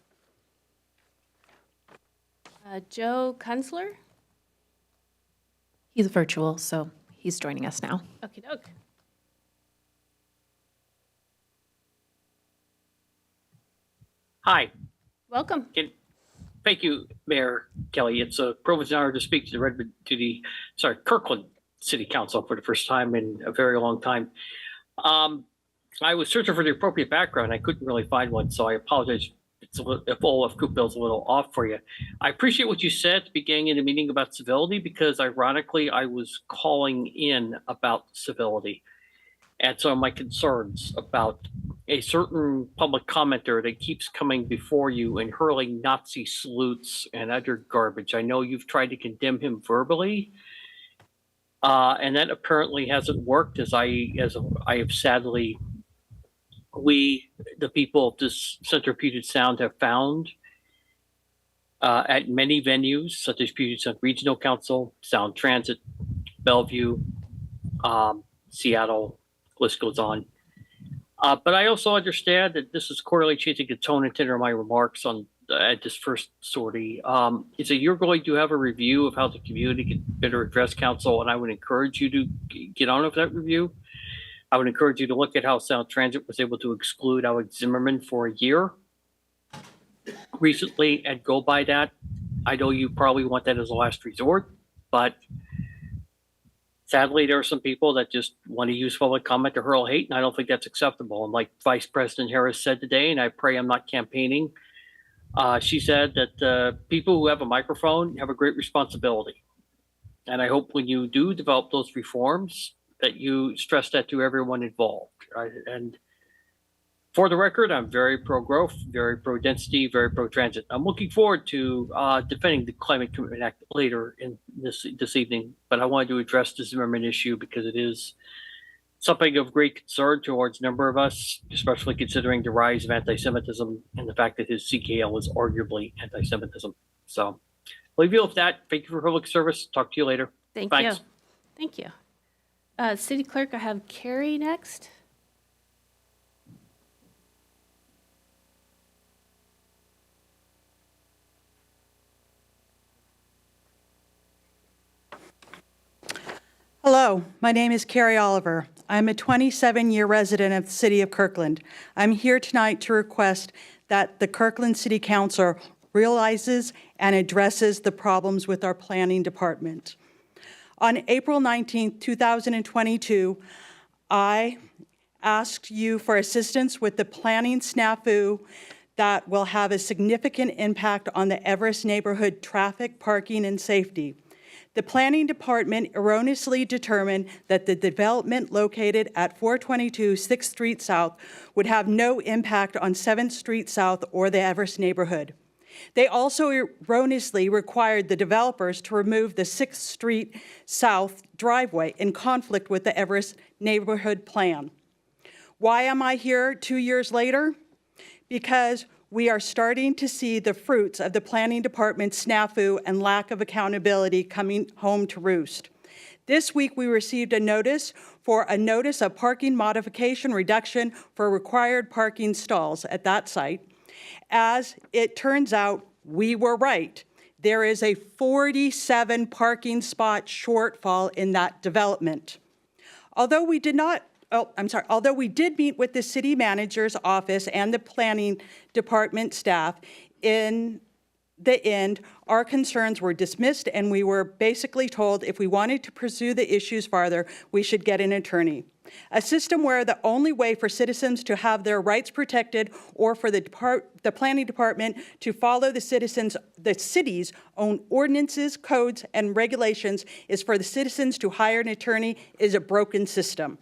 Joe Kunzler? He's virtual, so he's joining us now. Okie doke. Hi. Welcome. Thank you, Mayor Kelly. It's a privilege and honor to speak to the Kirkland City Council for the first time in a very long time. I was searching for the appropriate background. I couldn't really find one, so I apologize if Olaf Coopville's a little off for you. I appreciate what you said at the beginning of the meeting about civility, because ironically, I was calling in about civility and some of my concerns about a certain public commenter that keeps coming before you and hurling Nazi salutes and other garbage. I know you've tried to condemn him verbally, and that apparently hasn't worked, as I have sadly, we, the people of this Center Puget Sound, have found at many venues, such as Puget Sound Regional Council, Sound Transit, Bellevue, Seattle, list goes on. But I also understand that this is quarterly changing the tone and tenor of my remarks on at this first sortie. Is that you're going to have a review of how the community can better address council, and I would encourage you to get on with that review. I would encourage you to look at how Sound Transit was able to exclude Alex Zimmerman for a year recently and go by that. I know you probably want that as a last resort, but sadly, there are some people that just want to use public comment to hurl hate, and I don't think that's acceptable. And like Vice President Harris said today, and I pray I'm not campaigning, she said that people who have a microphone have a great responsibility. And I hope when you do develop those reforms that you stress that to everyone involved. Right? And for the record, I'm very pro-growth, very pro-density, very pro-transit. I'm looking forward to defending the Climate Commitment Act later in this evening, but I wanted to address the Zimmerman issue because it is something of great concern towards a number of us, especially considering the rise of anti-Semitism and the fact that his CKL is arguably anti-Semitism. So I'll leave you with that. Thank you for public service. Talk to you later. Thanks. You. Thank you. City Clerk, I have Carrie next. Hello, my name is Carrie Oliver. I'm a 27-year resident of the city of Kirkland. I'm here tonight to request that the Kirkland City Council realizes and addresses the problems with our planning department. On April 19, 2022, I asked you for assistance with the planning snafu that will have a significant impact on the Everest neighborhood traffic, parking, and safety. The planning department erroneously determined that the development located at 422 6th Street South would have no impact on 7th Street South or the Everest neighborhood. They also erroneously required the developers to remove the 6th Street South driveway in conflict with the Everest neighborhood plan. Why am I here 2 years later? Because we are starting to see the fruits of the planning department's snafu and lack of accountability coming home to roost. This week, we received a notice of parking modification reduction for required parking stalls at that site. As it turns out, we were right. There is a 47 parking spot shortfall in that development. Although we did meet with the city manager's office and the planning department staff, in the end, our concerns were dismissed and we were basically told if we wanted to pursue the issues farther, we should get an attorney. A system where the only way for citizens to have their rights protected or for the planning department to follow the city's own ordinances, codes, and regulations is for the citizens to hire an attorney is a broken system.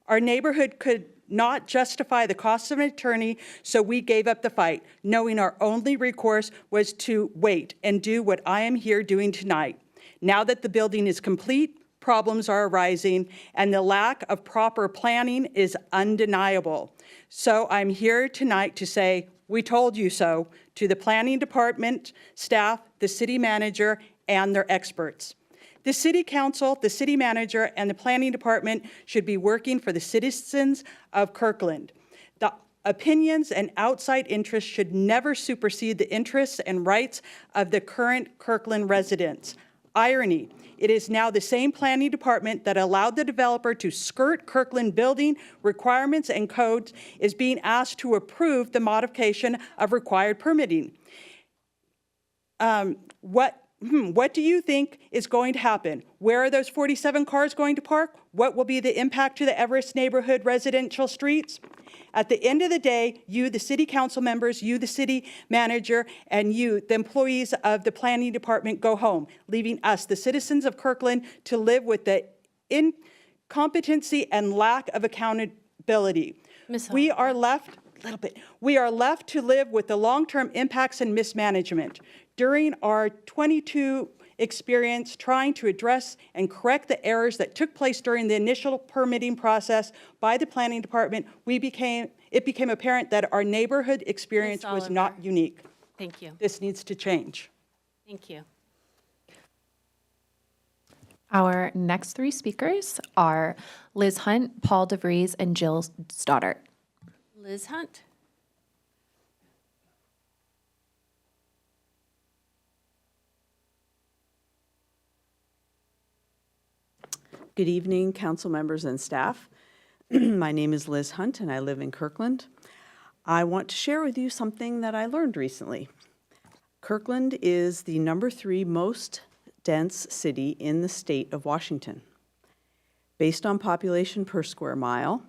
Our neighborhood could not justify the cost of an attorney, so we gave up the fight, knowing our only recourse was to wait and do what I am here doing tonight. Now that the building is complete, problems are arising, and the lack of proper planning is undeniable. So I'm here tonight to say, we told you so, to the planning department, staff, the city manager, and their experts. The city council, the city manager, and the planning department should be working for the citizens of Kirkland. The opinions and outside interests should never supersede the interests and rights of the current Kirkland residents. Irony, it is now the same planning department that allowed the developer to skirt Kirkland building requirements and codes is being asked to approve the modification of required permitting. What do you think is going to happen? Where are those 47 cars going to park? What will be the impact to the Everest neighborhood residential streets? At the end of the day, you, the city council members, you, the city manager, and you, the employees of the planning department, go home, leaving us, the citizens of Kirkland, to live with the incompetency and lack of accountability. We are left to live with the long-term impacts and mismanagement. During our 22 experience trying to address and correct the errors that took place during the initial permitting process by the planning department, it became apparent that our neighborhood experience was not unique. Thank you. This needs to change. Thank you. Our next three speakers are Liz Hunt, Paul DeVries, and Jill Stoddart. Liz Hunt. Good evening, council members and staff. My name is Liz Hunt and I live in Kirkland. I want to share with you something that I learned recently. Kirkland is the #3 most dense city in the state of Washington. Based on population per square mile,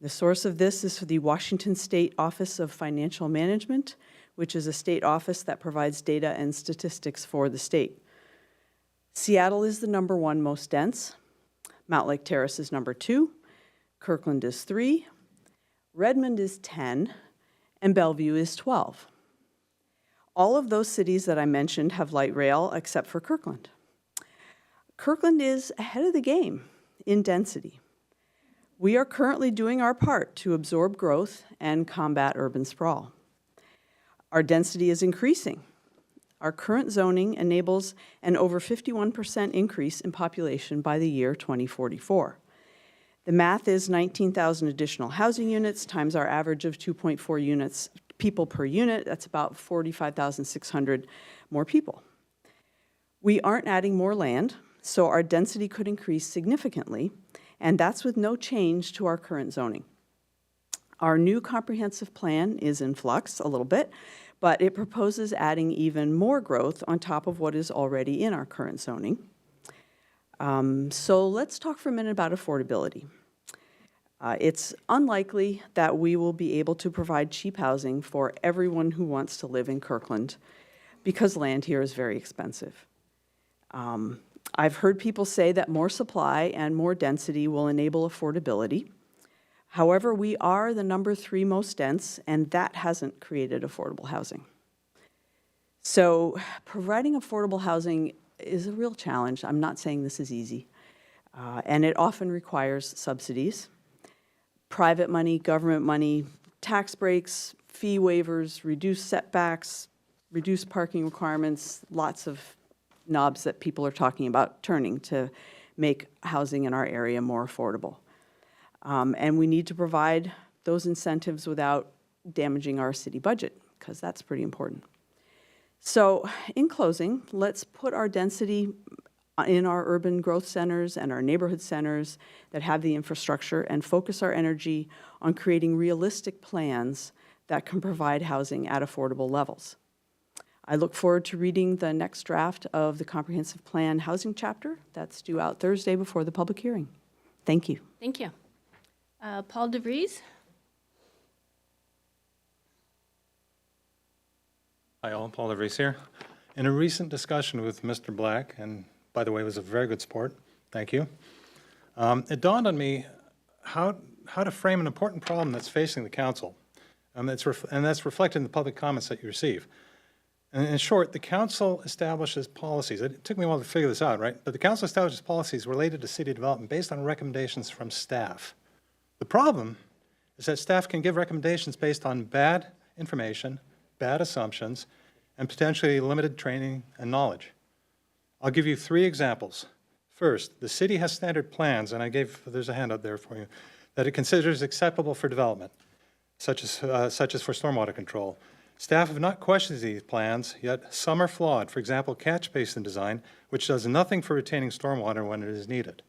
the source of this is the Washington State Office of Financial Management, which is a state office that provides data and statistics for the state. Seattle is the #1 most dense. Mount Lake Terrace is #2, Kirkland is 3, Redmond is 10, and Bellevue is 12. All of those cities that I mentioned have light rail except for Kirkland. Kirkland is ahead of the game in density. We are currently doing our part to absorb growth and combat urban sprawl. Our density is increasing. Our current zoning enables an over 51% increase in population by the year 2044. The math is 19,000 additional housing units times our average of 2.4 units people per unit. That's about 45,600 more people. We aren't adding more land, so our density could increase significantly, and that's with no change to our current zoning. Our new comprehensive plan is in flux a little bit, but it proposes adding even more growth on top of what is already in our current zoning. So let's talk for a minute about affordability. It's unlikely that we will be able to provide cheap housing for everyone who wants to live in Kirkland because land here is very expensive. I've heard people say that more supply and more density will enable affordability. However, we are the #3 most dense, and that hasn't created affordable housing. So providing affordable housing is a real challenge. I'm not saying this is easy, and it often requires subsidies, private money, government money, tax breaks, fee waivers, reduced setbacks, reduced parking requirements, lots of knobs that people are talking about turning to make housing in our area more affordable. And we need to provide those incentives without damaging our city budget, because that's pretty important. So in closing, let's put our density in our urban growth centers and our neighborhood centers that have the infrastructure and focus our energy on creating realistic plans that can provide housing at affordable levels. I look forward to reading the next draft of the Comprehensive Plan Housing Chapter that's due out Thursday before the public hearing. Thank you. Thank you. Paul DeVries. Hi all, Paul DeVries here. In a recent discussion with Mr. Black, and by the way, it was a very good sport, thank you, it dawned on me how to frame an important problem that's facing the council, and that's reflected in the public comments that you receive. And in short, the council establishes policies. It took me a while to figure this out, right? But the council establishes policies related to city development based on recommendations from staff. The problem is that staff can give recommendations based on bad information, bad assumptions, and potentially limited training and knowledge. I'll give you 3 examples. First, the city has standard plans, and there's a handout there for you, that it considers acceptable for development, such as for stormwater control. Staff have not questioned these plans, yet some are flawed. For example, catch basin design, which does nothing for retaining stormwater when it is needed.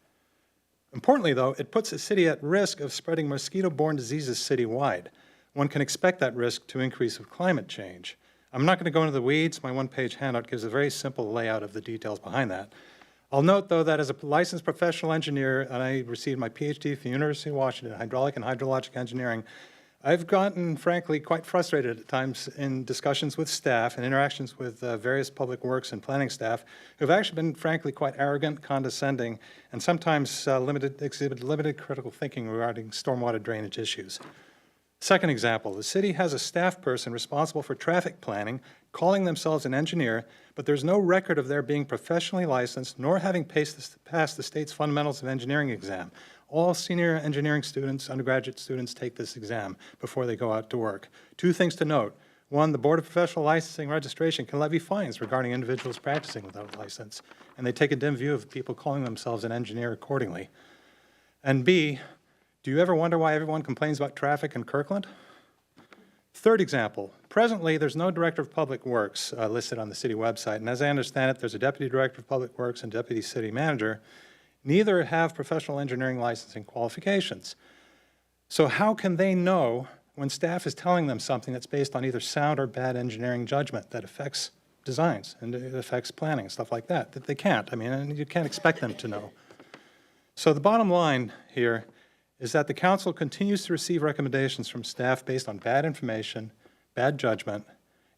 Importantly, though, it puts the city at risk of spreading mosquito-borne diseases citywide. One can expect that risk to increase with climate change. I'm not going to go into the weeds. My one-page handout gives a very simple layout of the details behind that. I'll note, though, that as a licensed professional engineer, and I received my PhD from the University of Washington in hydraulic and hydrologic engineering, I've gotten, frankly, quite frustrated at times in discussions with staff and interactions with various public works and planning staff who've actually been, frankly, quite arrogant, condescending, and sometimes exhibit limited critical thinking regarding stormwater drainage issues. Second example, the city has a staff person responsible for traffic planning, calling themselves an engineer, but there's no record of their being professionally licensed nor having passed the state's Fundamentals of Engineering exam. All senior engineering students, undergraduate students, take this exam before they go out to work. 2 things to note. One, the Board of Professional Licensing Registration can levy fines regarding individuals practicing without a license, and they take a dim view of people calling themselves an engineer accordingly. And B, do you ever wonder why everyone complains about traffic in Kirkland? Third example, presently there's no Director of Public Works listed on the city website, and as I understand it, there's a Deputy Director of Public Works and Deputy City Manager. Neither have professional engineering licensing qualifications. So how can they know when staff is telling them something that's based on either sound or bad engineering judgment that affects designs and it affects planning, stuff like that, that they can't? I mean, and you can't expect them to know. So the bottom line here is that the council continues to receive recommendations from staff based on bad information, bad judgment,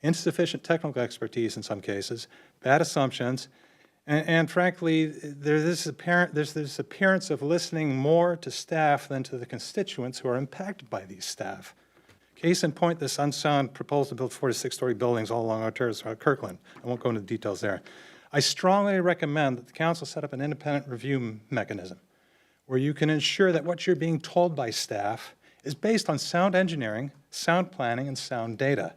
insufficient technical expertise in some cases, bad assumptions, and frankly, there's this appearance of listening more to staff than to the constituents who are impacted by these staff. Case in point, this unsound proposal to build 4 to 6-story buildings all along our territory, Kirkland. I won't go into the details there. I strongly recommend that the council set up an independent review mechanism where you can ensure that what you're being told by staff is based on sound engineering, sound planning, and sound data.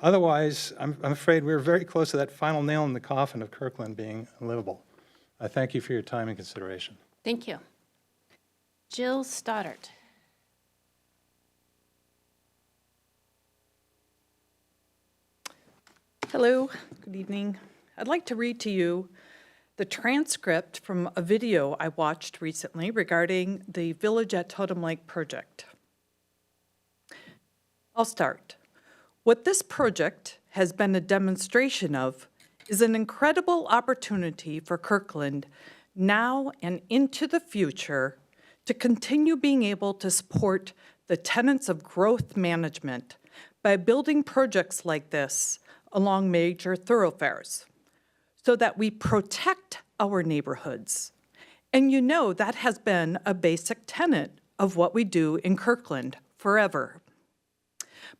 Otherwise, I'm afraid we're very close to that final nail in the coffin of Kirkland being livable. I thank you for your time and consideration. Thank you. Jill Stoddart. Hello, good evening. I'd like to read to you the transcript from a video I watched recently regarding the Village at Totem Lake project. I'll start. What this project has been a demonstration of is an incredible opportunity for Kirkland now and into the future to continue being able to support the tenets of growth management by building projects like this along major thoroughfares so that we protect our neighborhoods. And you know that has been a basic tenet of what we do in Kirkland forever.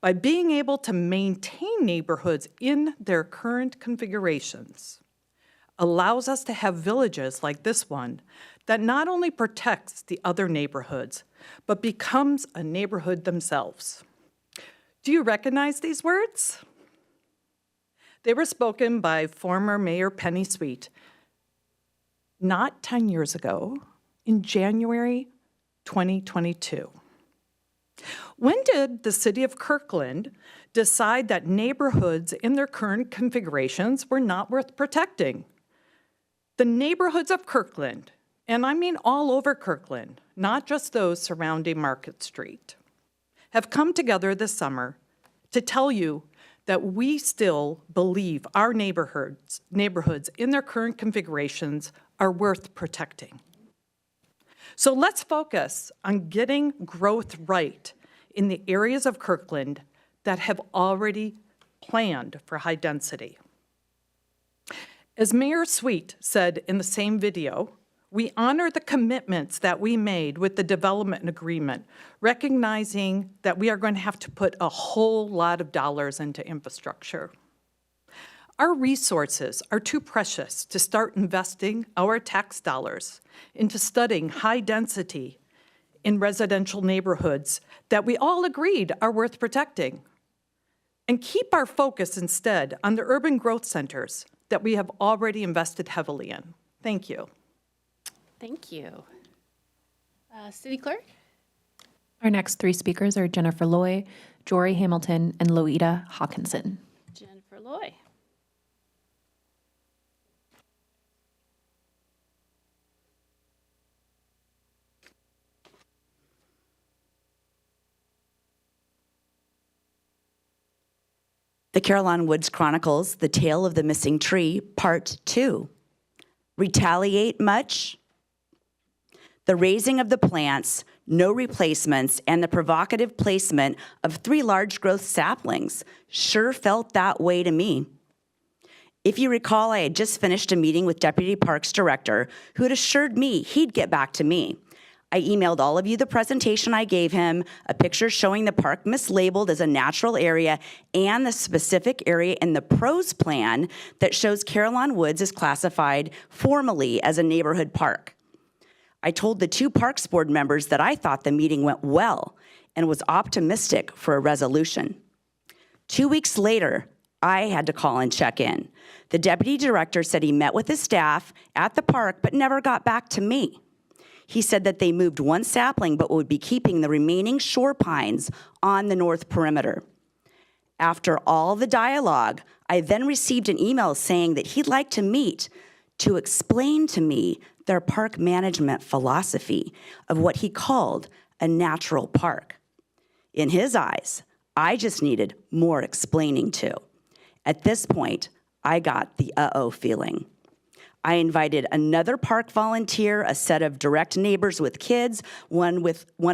By being able to maintain neighborhoods in their current configurations allows us to have villages like this one that not only protects the other neighborhoods, but becomes a neighborhood themselves. Do you recognize these words? They were spoken by former Mayor Penny Sweet not 10 years ago, in January 2022. When did the city of Kirkland decide that neighborhoods in their current configurations were not worth protecting? The neighborhoods of Kirkland, and I mean all over Kirkland, not just those surrounding Market Street, have come together this summer to tell you that we still believe our neighborhoods in their current configurations are worth protecting. So let's focus on getting growth right in the areas of Kirkland that have already planned for high density. As Mayor Sweet said in the same video, we honor the commitments that we made with the development agreement, recognizing that we are going to have to put a whole lot of dollars into infrastructure. Our resources are too precious to start investing our tax dollars into studying high density in residential neighborhoods that we all agreed are worth protecting, and keep our focus instead on the urban growth centers that we have already invested heavily in. Thank you. Thank you. City Clerk? Our next 3 speakers are Jennifer Loy, Jory Hamilton, and Loida Hawkinson. Jennifer Loy. The Caroline Woods Chronicles, The Tale of the Missing Tree, Part 2. Retaliate much? The raising of the plants, no replacements, and the provocative placement of 3 large growth saplings sure felt that way to me. If you recall, I had just finished a meeting with Deputy Parks Director who had assured me he'd get back to me. I emailed all of you the presentation I gave him, a picture showing the park mislabeled as a natural area, and the specific area in the pros plan that shows Caroline Woods is classified formally as a neighborhood park. I told the 2 Parks Board members that I thought the meeting went well and was optimistic for a resolution. 2 weeks later, I had to call and check in. The deputy director said he met with his staff at the park but never got back to me. He said that they moved one sapling but would be keeping the remaining shore pines on the north perimeter. After all the dialogue, I then received an email saying that he'd like to meet to explain to me their park management philosophy of what he called a natural park. In his eyes, I just needed more explaining to. At this point, I got the uh-oh feeling. I invited another park volunteer, a set of direct neighbors with kids, one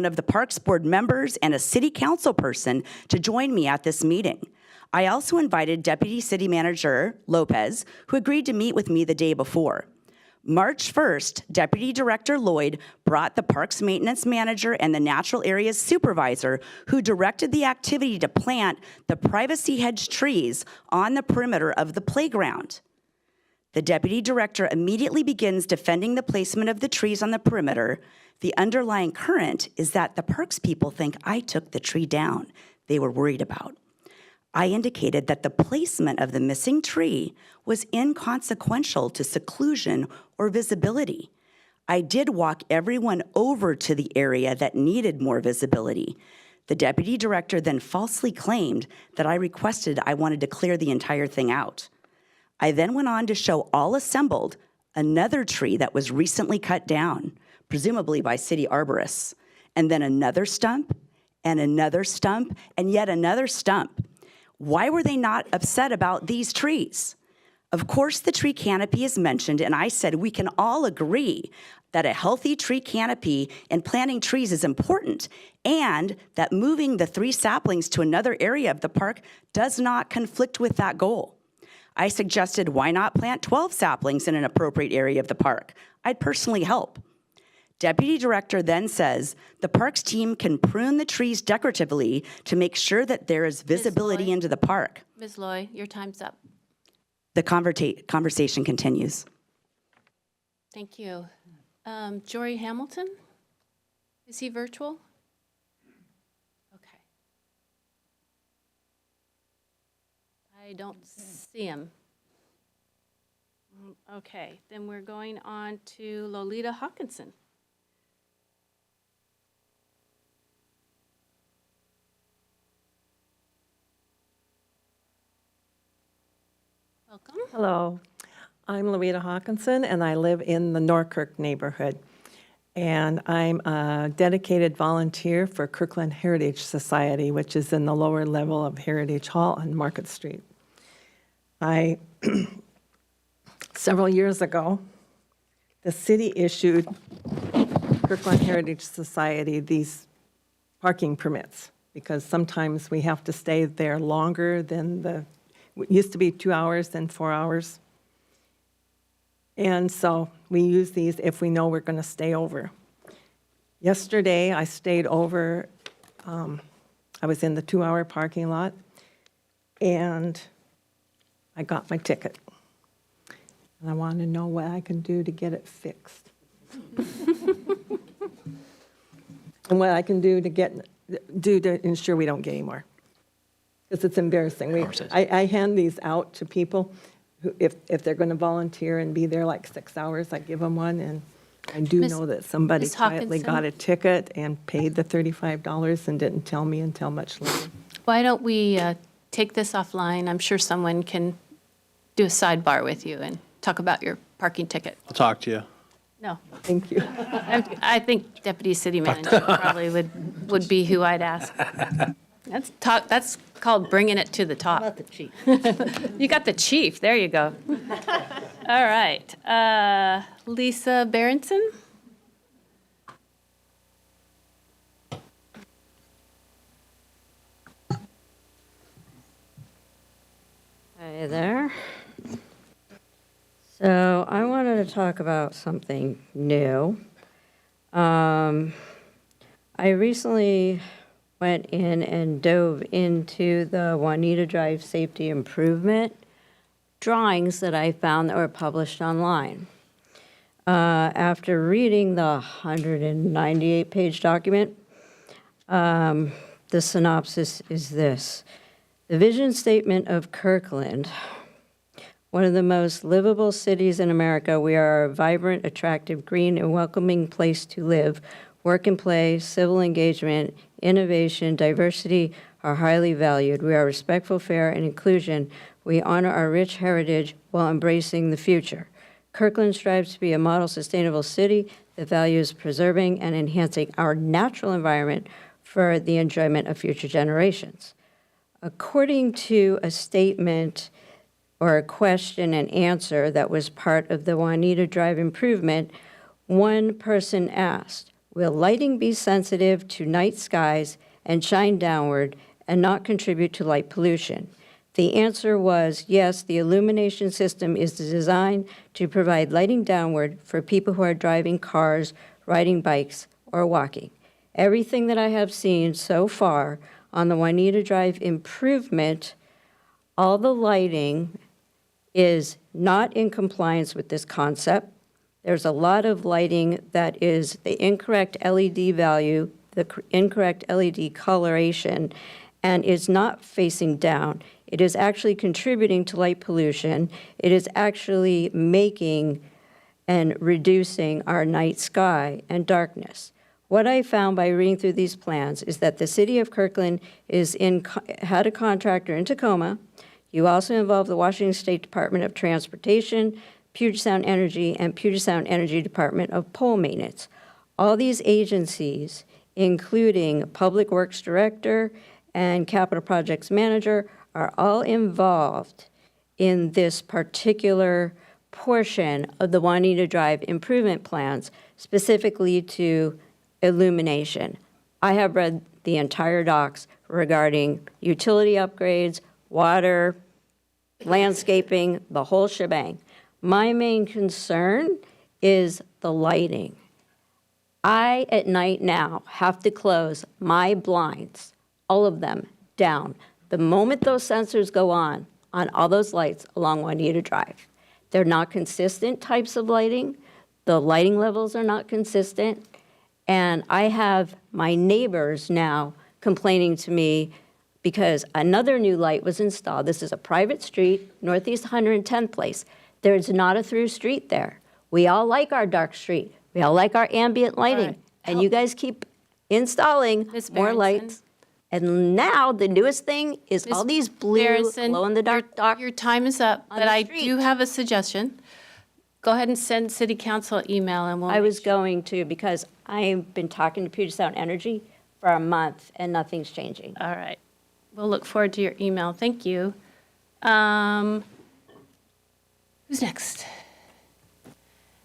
of the Parks Board members, and a city council person to join me at this meeting. I also invited Deputy City Manager Lopez, who agreed to meet with me the day before. March 1st, Deputy Director Lloyd brought the Parks Maintenance Manager and the Natural Areas Supervisor, who directed the activity to plant the privacy hedge trees on the perimeter of the playground. The Deputy Director immediately begins defending the placement of the trees on the perimeter. The underlying current is that the Parks people think I took the tree down they were worried about. I indicated that the placement of the missing tree was inconsequential to seclusion or visibility. I did walk everyone over to the area that needed more visibility. The deputy director then falsely claimed that I requested I wanted to clear the entire thing out. I then went on to show all assembled another tree that was recently cut down, presumably by city arborists, and then another stump, and yet another stump. Why were they not upset about these trees? Of course, the tree canopy is mentioned, and I said we can all agree that a healthy tree canopy and planting trees is important, and that moving the 3 saplings to another area of the park does not conflict with that goal. I suggested why not plant 12 saplings in an appropriate area of the park? I'd personally help. Deputy Director then says the parks team can prune the trees decoratively to make sure that there is visibility into the park. Ms. Loy, your time's up. The conversation continues. Thank you. Jory Hamilton? Is he virtual? Okay. I don't see him. Okay, then we're going on to Lolita Hawkinson. Welcome. Hello, I'm Lolita Hawkinson, and I live in the Norkirk neighborhood. And I'm a dedicated volunteer for Kirkland Heritage Society, which is in the lower level of Heritage Hall on Market Street. Several years ago, the city issued Kirkland Heritage Society these parking permits, because sometimes we have to stay there longer than it used to be 2 hours, then 4 hours. And so we use these if we know we're going to stay over. Yesterday, I stayed over. I was in the 2-hour parking lot, and I got my ticket. And I want to know what I can do to get it fixed. And what I can do to ensure we don't get any more. Because it's embarrassing. I hand these out to people who, if they're going to volunteer and be there like 6 hours, I give them one. And I do know that somebody quietly got a ticket and paid the $35 and didn't tell me until much later. Why don't we take this offline? I'm sure someone can do a sidebar with you and talk about your parking ticket. I'll talk to you. No. Thank you. I think Deputy City Manager probably would be who I'd ask. That's called bringing it to the top. About the chief. You got the chief. There you go. All right. Lisa Berenson? Hi there. So I wanted to talk about something new. I recently went in and dove into the Juanita Drive Safety Improvement drawings that I found that were published online. After reading the 198-page document, the synopsis is this. The vision statement of Kirkland, one of the most livable cities in America. We are a vibrant, attractive, green, and welcoming place to live. Work and play, civil engagement, innovation, diversity are highly valued. We are respectful, fair, and inclusion. We honor our rich heritage while embracing the future. Kirkland strives to be a model sustainable city that values preserving and enhancing our natural environment for the enjoyment of future generations. According to a statement or a question and answer that was part of the Juanita Drive improvement, one person asked, will lighting be sensitive to night skies and shine downward and not contribute to light pollution? The answer was yes, the illumination system is designed to provide lighting downward for people who are driving cars, riding bikes, or walking. Everything that I have seen so far on the Juanita Drive improvement, all the lighting is not in compliance with this concept. There's a lot of lighting that is the incorrect LED value, the incorrect LED coloration, and is not facing down. It is actually contributing to light pollution. It is actually making and reducing our night sky and darkness. What I found by reading through these plans is that the city of Kirkland had a contractor in Tacoma. You also involve the Washington State Department of Transportation, Puget Sound Energy, and Puget Sound Energy Department of Pole Maintenance. All these agencies, including Public Works Director and Capital Projects Manager, are all involved in this particular portion of the Juanita Drive improvement plans, specifically to illumination. I have read the entire docs regarding utility upgrades, water, landscaping, the whole shebang. My main concern is the lighting. I, at night now, have to close my blinds, all of them, down. The moment those sensors go on all those lights along Juanita Drive, they're not consistent types of lighting. The lighting levels are not consistent. And I have my neighbors now complaining to me because another new light was installed. This is a private street, Northeast 110th Place. There's not a through street there. We all like our dark street. We all like our ambient lighting. Right. And you guys keep installing more lights. And now the newest thing is all these blue glow-in-the-dark. Your time is up, but I do have a suggestion. Go ahead and send city council email and we'll. I was going to because I've been talking to Puget Sound Energy for a month and nothing's changing. All right. We'll look forward to your email. Thank you. Who's next?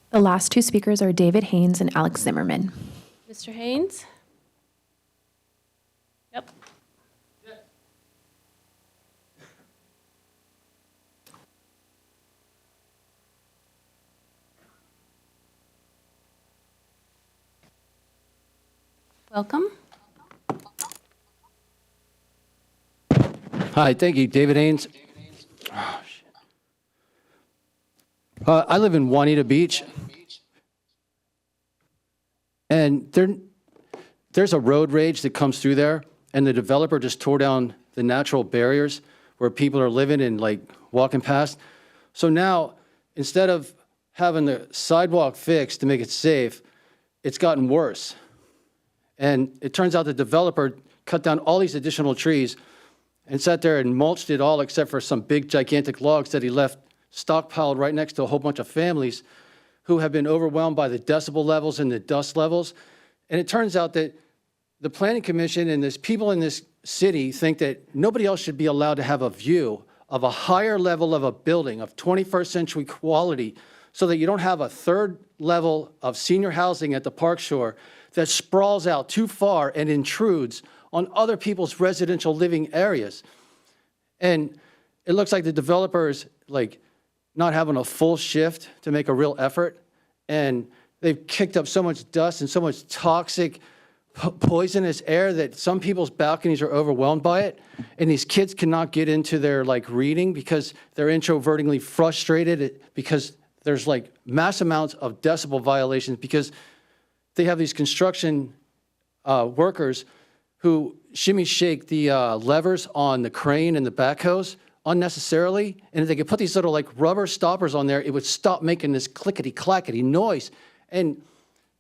The last two speakers are David Haynes and Alex Zimmerman. Mr. Haynes? Yep. Welcome. Hi, thank you. David Haynes. Oh, shit. I live in Juanita Beach, and there's a road rage that comes through there, and the developer just tore down the natural barriers where people are living and like walking past. So now, instead of having the sidewalk fixed to make it safe, it's gotten worse. And it turns out the developer cut down all these additional trees and sat there and mulched it all except for some big gigantic logs that he left stockpiled right next to a whole bunch of families who have been overwhelmed by the decibel levels and the dust levels. And it turns out that the Planning Commission and this people in this city think that nobody else should be allowed to have a view of a higher level of a building of 21st century quality so that you don't have a third level of senior housing at the Park Shore that sprawls out too far and intrudes on other people's residential living areas. And it looks like the developer is like not having a full shift to make a real effort. And they've kicked up so much dust and so much toxic, poisonous air that some people's balconies are overwhelmed by it. And these kids cannot get into their like reading because they're introvertingly frustrated because there's like mass amounts of decibel violations because they have these construction workers who shimmy shake the levers on the crane and the backhoes unnecessarily. And if they could put these little like rubber stoppers on there, it would stop making this clickety-clackety noise. And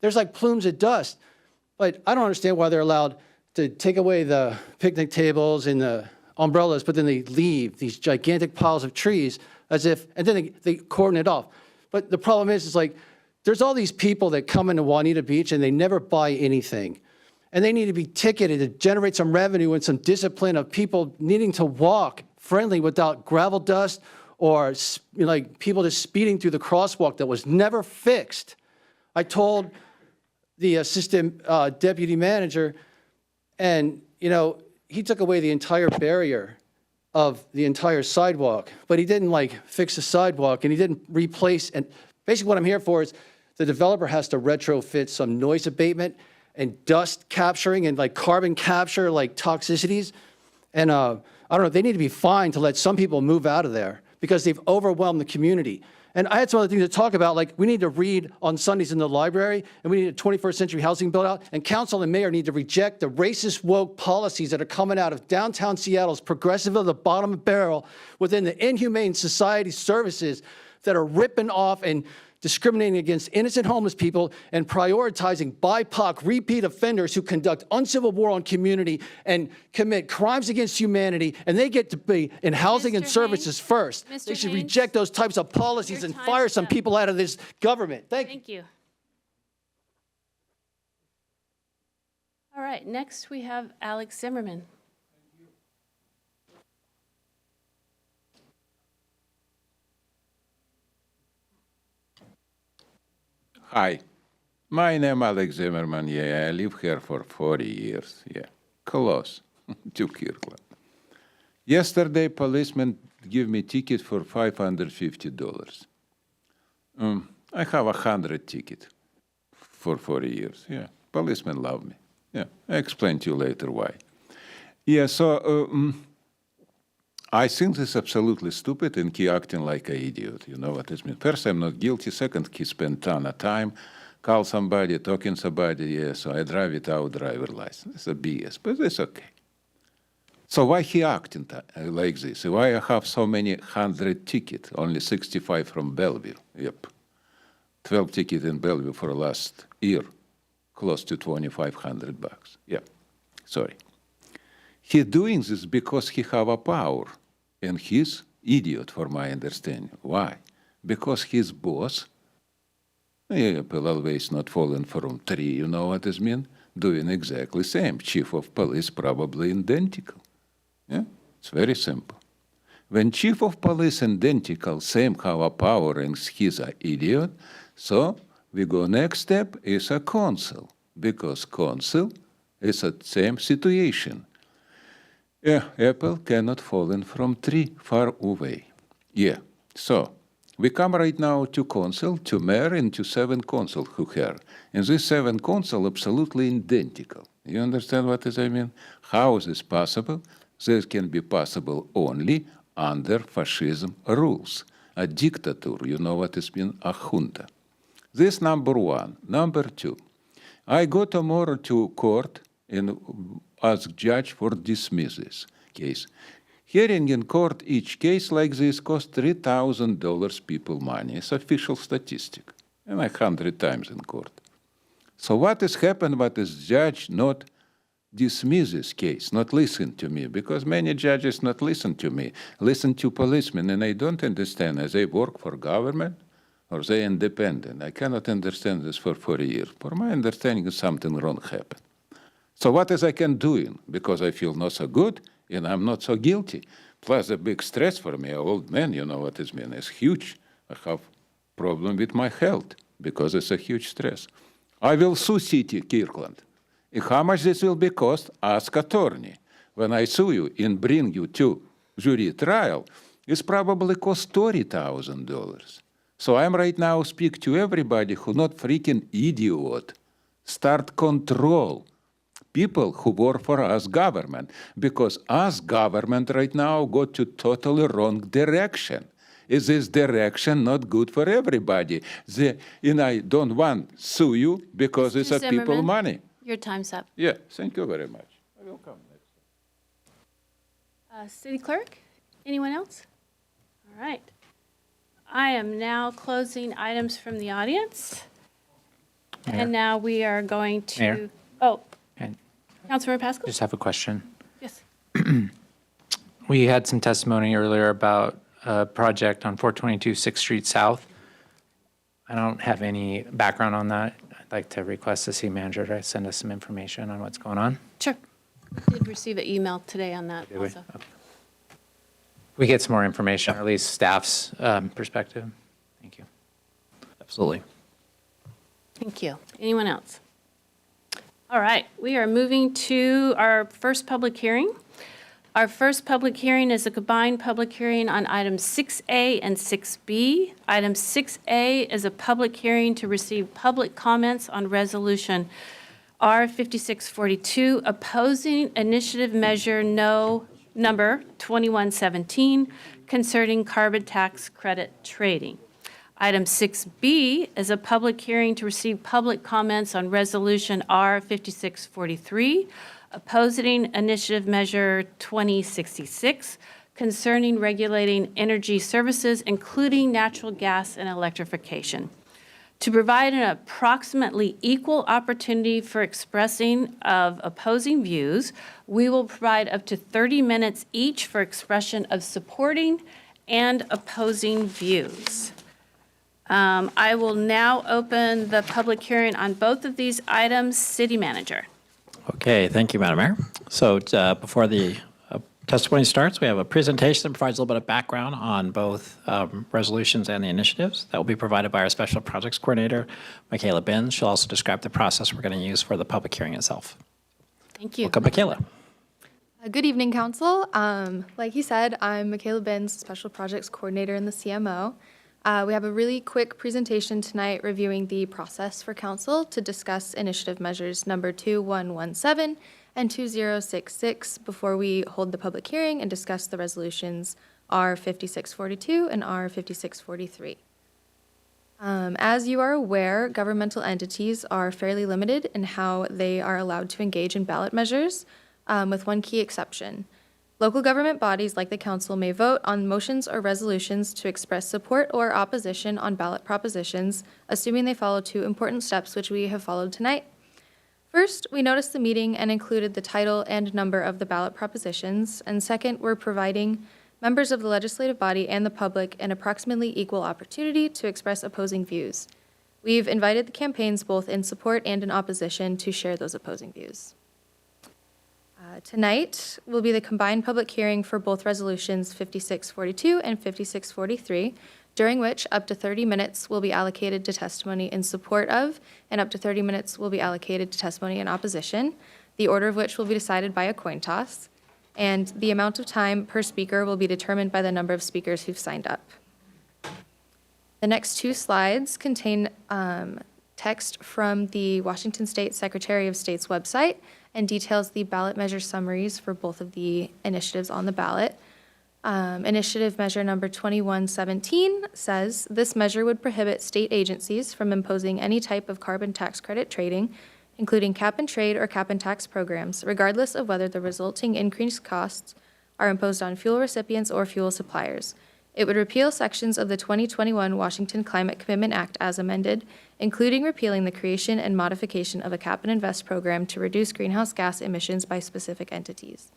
there's like plumes of dust. But I don't understand why they're allowed to take away the picnic tables and the umbrellas, but then they leave these gigantic piles of trees as if, and then they cordon it off. But the problem is like, there's all these people that come into Juanita Beach and they never buy anything. And they need to be ticketed to generate some revenue and some discipline of people needing to walk friendly without gravel dust or like people just speeding through the crosswalk that was never fixed. I told the assistant deputy manager, and he took away the entire barrier of the entire sidewalk, but he didn't like fix the sidewalk and he didn't replace. And basically what I'm here for is the developer has to retrofit some noise abatement and dust capturing and like carbon capture, like toxicities. And I don't know, they need to be fined to let some people move out of there because they've overwhelmed the community. And I had some other things to talk about, like we need to read on Sundays in the library, and we need a 21st century housing build out, and council and mayor need to reject the racist woke policies that are coming out of downtown Seattle's progressive of the bottom barrel within the inhumane society services that are ripping off and discriminating against innocent homeless people and prioritizing BIPOC repeat offenders who conduct uncivil war on community and commit crimes against humanity, and they get to be in housing and services first. They should reject those types of policies and fire some people out of this government. Thank you. All right, next we have Alex Zimmerman. Hi, my name is Alex Zimmerman. I live here for 40 years. Close to Kirkland. Yesterday, policeman gave me ticket for $550. I have 100 ticket for 40 years. Policemen love me. I explain to you later why. So I think this is absolutely stupid and he acting like an idiot. You know what it means? First, I'm not guilty. Second, he spent ton of time, call somebody, talking to somebody. So I drive without driver license. It's a BS, but it's okay. So why he acting like this? Why I have so many 100 tickets, only 65 from Bellevue? 12 tickets in Bellevue for last year, close to $2,500. Sorry. He's doing this because he have a power, and he's idiot, for my understanding. Why? Because his boss, always not falling from tree, you know what this mean? Doing exactly same. Chief of police probably identical. It's very simple. When chief of police identical, same have a power, and he's an idiot, so we go next step is a council, because council is the same situation. Apple cannot fall in from tree far away. So we come right now to council, to mayor, and to 7 council who here. And these 7 council absolutely identical. You understand what I mean? How is this possible? This can be possible only under fascism rules. A dictator, you know what it means? A junta. This number 1. Number 2. I go tomorrow to court and ask judge for dismiss this case. Hearing in court each case like this costs $3,000 people money. It's official statistic. And 100 times in court. So what has happened, but is judge not dismiss this case, not listen to me, because many judges not listen to me, listen to policemen, and I don't understand, as they work for government or they independent. I cannot understand this for 40 years. For my understanding, something wrong happened. So what is I can do? Because I feel not so good, and I'm not so guilty. Plus a big stress for me, an old man, you know what it means, it's huge. I have problem with my health, because it's a huge stress. I will sue city Kirkland. And how much this will be cost? Ask attorney. When I sue you and bring you to jury trial, it's probably cost $30,000. So I'm right now speak to everybody who not freaking idiot. Start control people who work for us government, because us government right now go to totally wrong direction. Is this direction not good for everybody? And I don't want sue you because it's a people money. Your time's up. Thank you very much. City Clerk, anyone else? All right. I am now closing items from the audience. Mayor. And now we are going to, Mayor. oh, And Councilmember Pascal? just have a question. Yes. We had some testimony earlier about a project on 422 6th Street South. I don't have any background on that. I'd like to request the city manager to send us some information on what's going on. Sure. Did receive an email today on that Did we? also. Okay. We get some more information, or at least staff's perspective. Thank you. Absolutely. Thank you. Anyone else? All right, we are moving to our first public hearing. Our first public hearing is a combined public hearing on items 6A and 6B. Item 6A is a public hearing to receive public comments on resolution R5642, opposing initiative measure number 2117 concerning carbon tax credit trading. Item 6B is a public hearing to receive public comments on resolution R5643, opposing initiative measure 2066 concerning regulating energy services, including natural gas and electrification. To provide an approximately equal opportunity for expressing of opposing views, we will provide up to 30 minutes each for expression of supporting and opposing views. I will now open the public hearing on both of these items. City Manager. Okay, thank you, Madam Mayor. So before the testimony starts, we have a presentation that provides a little bit of background on both resolutions and the initiatives. That will be provided by our Special Projects Coordinator, Michaela Benz. She'll also describe the process we're going to use for the public hearing itself. Thank you. Welcome, Michaela. Good evening, Council. Like he said, I'm Michaela Benz, Special Projects Coordinator in the CMO. We have a really quick presentation tonight reviewing the process for Council to discuss initiative measures number 2117 and 2066 before we hold the public hearing and discuss the resolutions R5642 and R5643. As you are aware, governmental entities are fairly limited in how they are allowed to engage in ballot measures, with one key exception. Local government bodies like the Council may vote on motions or resolutions to express support or opposition on ballot propositions, assuming they follow two important steps which we have followed tonight. First, we noticed the meeting and included the title and number of the ballot propositions, and second, we're providing members of the legislative body and the public an approximately equal opportunity to express opposing views. We've invited the campaigns both in support and in opposition to share those opposing views. Tonight will be the combined public hearing for both resolutions 5642 and 5643, during which up to 30 minutes will be allocated to testimony in support of, and up to 30 minutes will be allocated to testimony in opposition, the order of which will be decided by a coin toss, and the amount of time per speaker will be determined by the number of speakers who've signed up. The next two slides contain text from the Washington State Secretary of State's website and details the ballot measure summaries for both of the initiatives on the ballot. Initiative measure number 2117 says this measure would prohibit state agencies from imposing any type of carbon tax credit trading, including cap and trade or cap and tax programs, regardless of whether the resulting increased costs are imposed on fuel recipients or fuel suppliers. It would repeal sections of the 2021 Washington Climate Commitment Act as amended, including repealing the creation and modification of a cap and invest program to reduce greenhouse gas emissions by specific entities.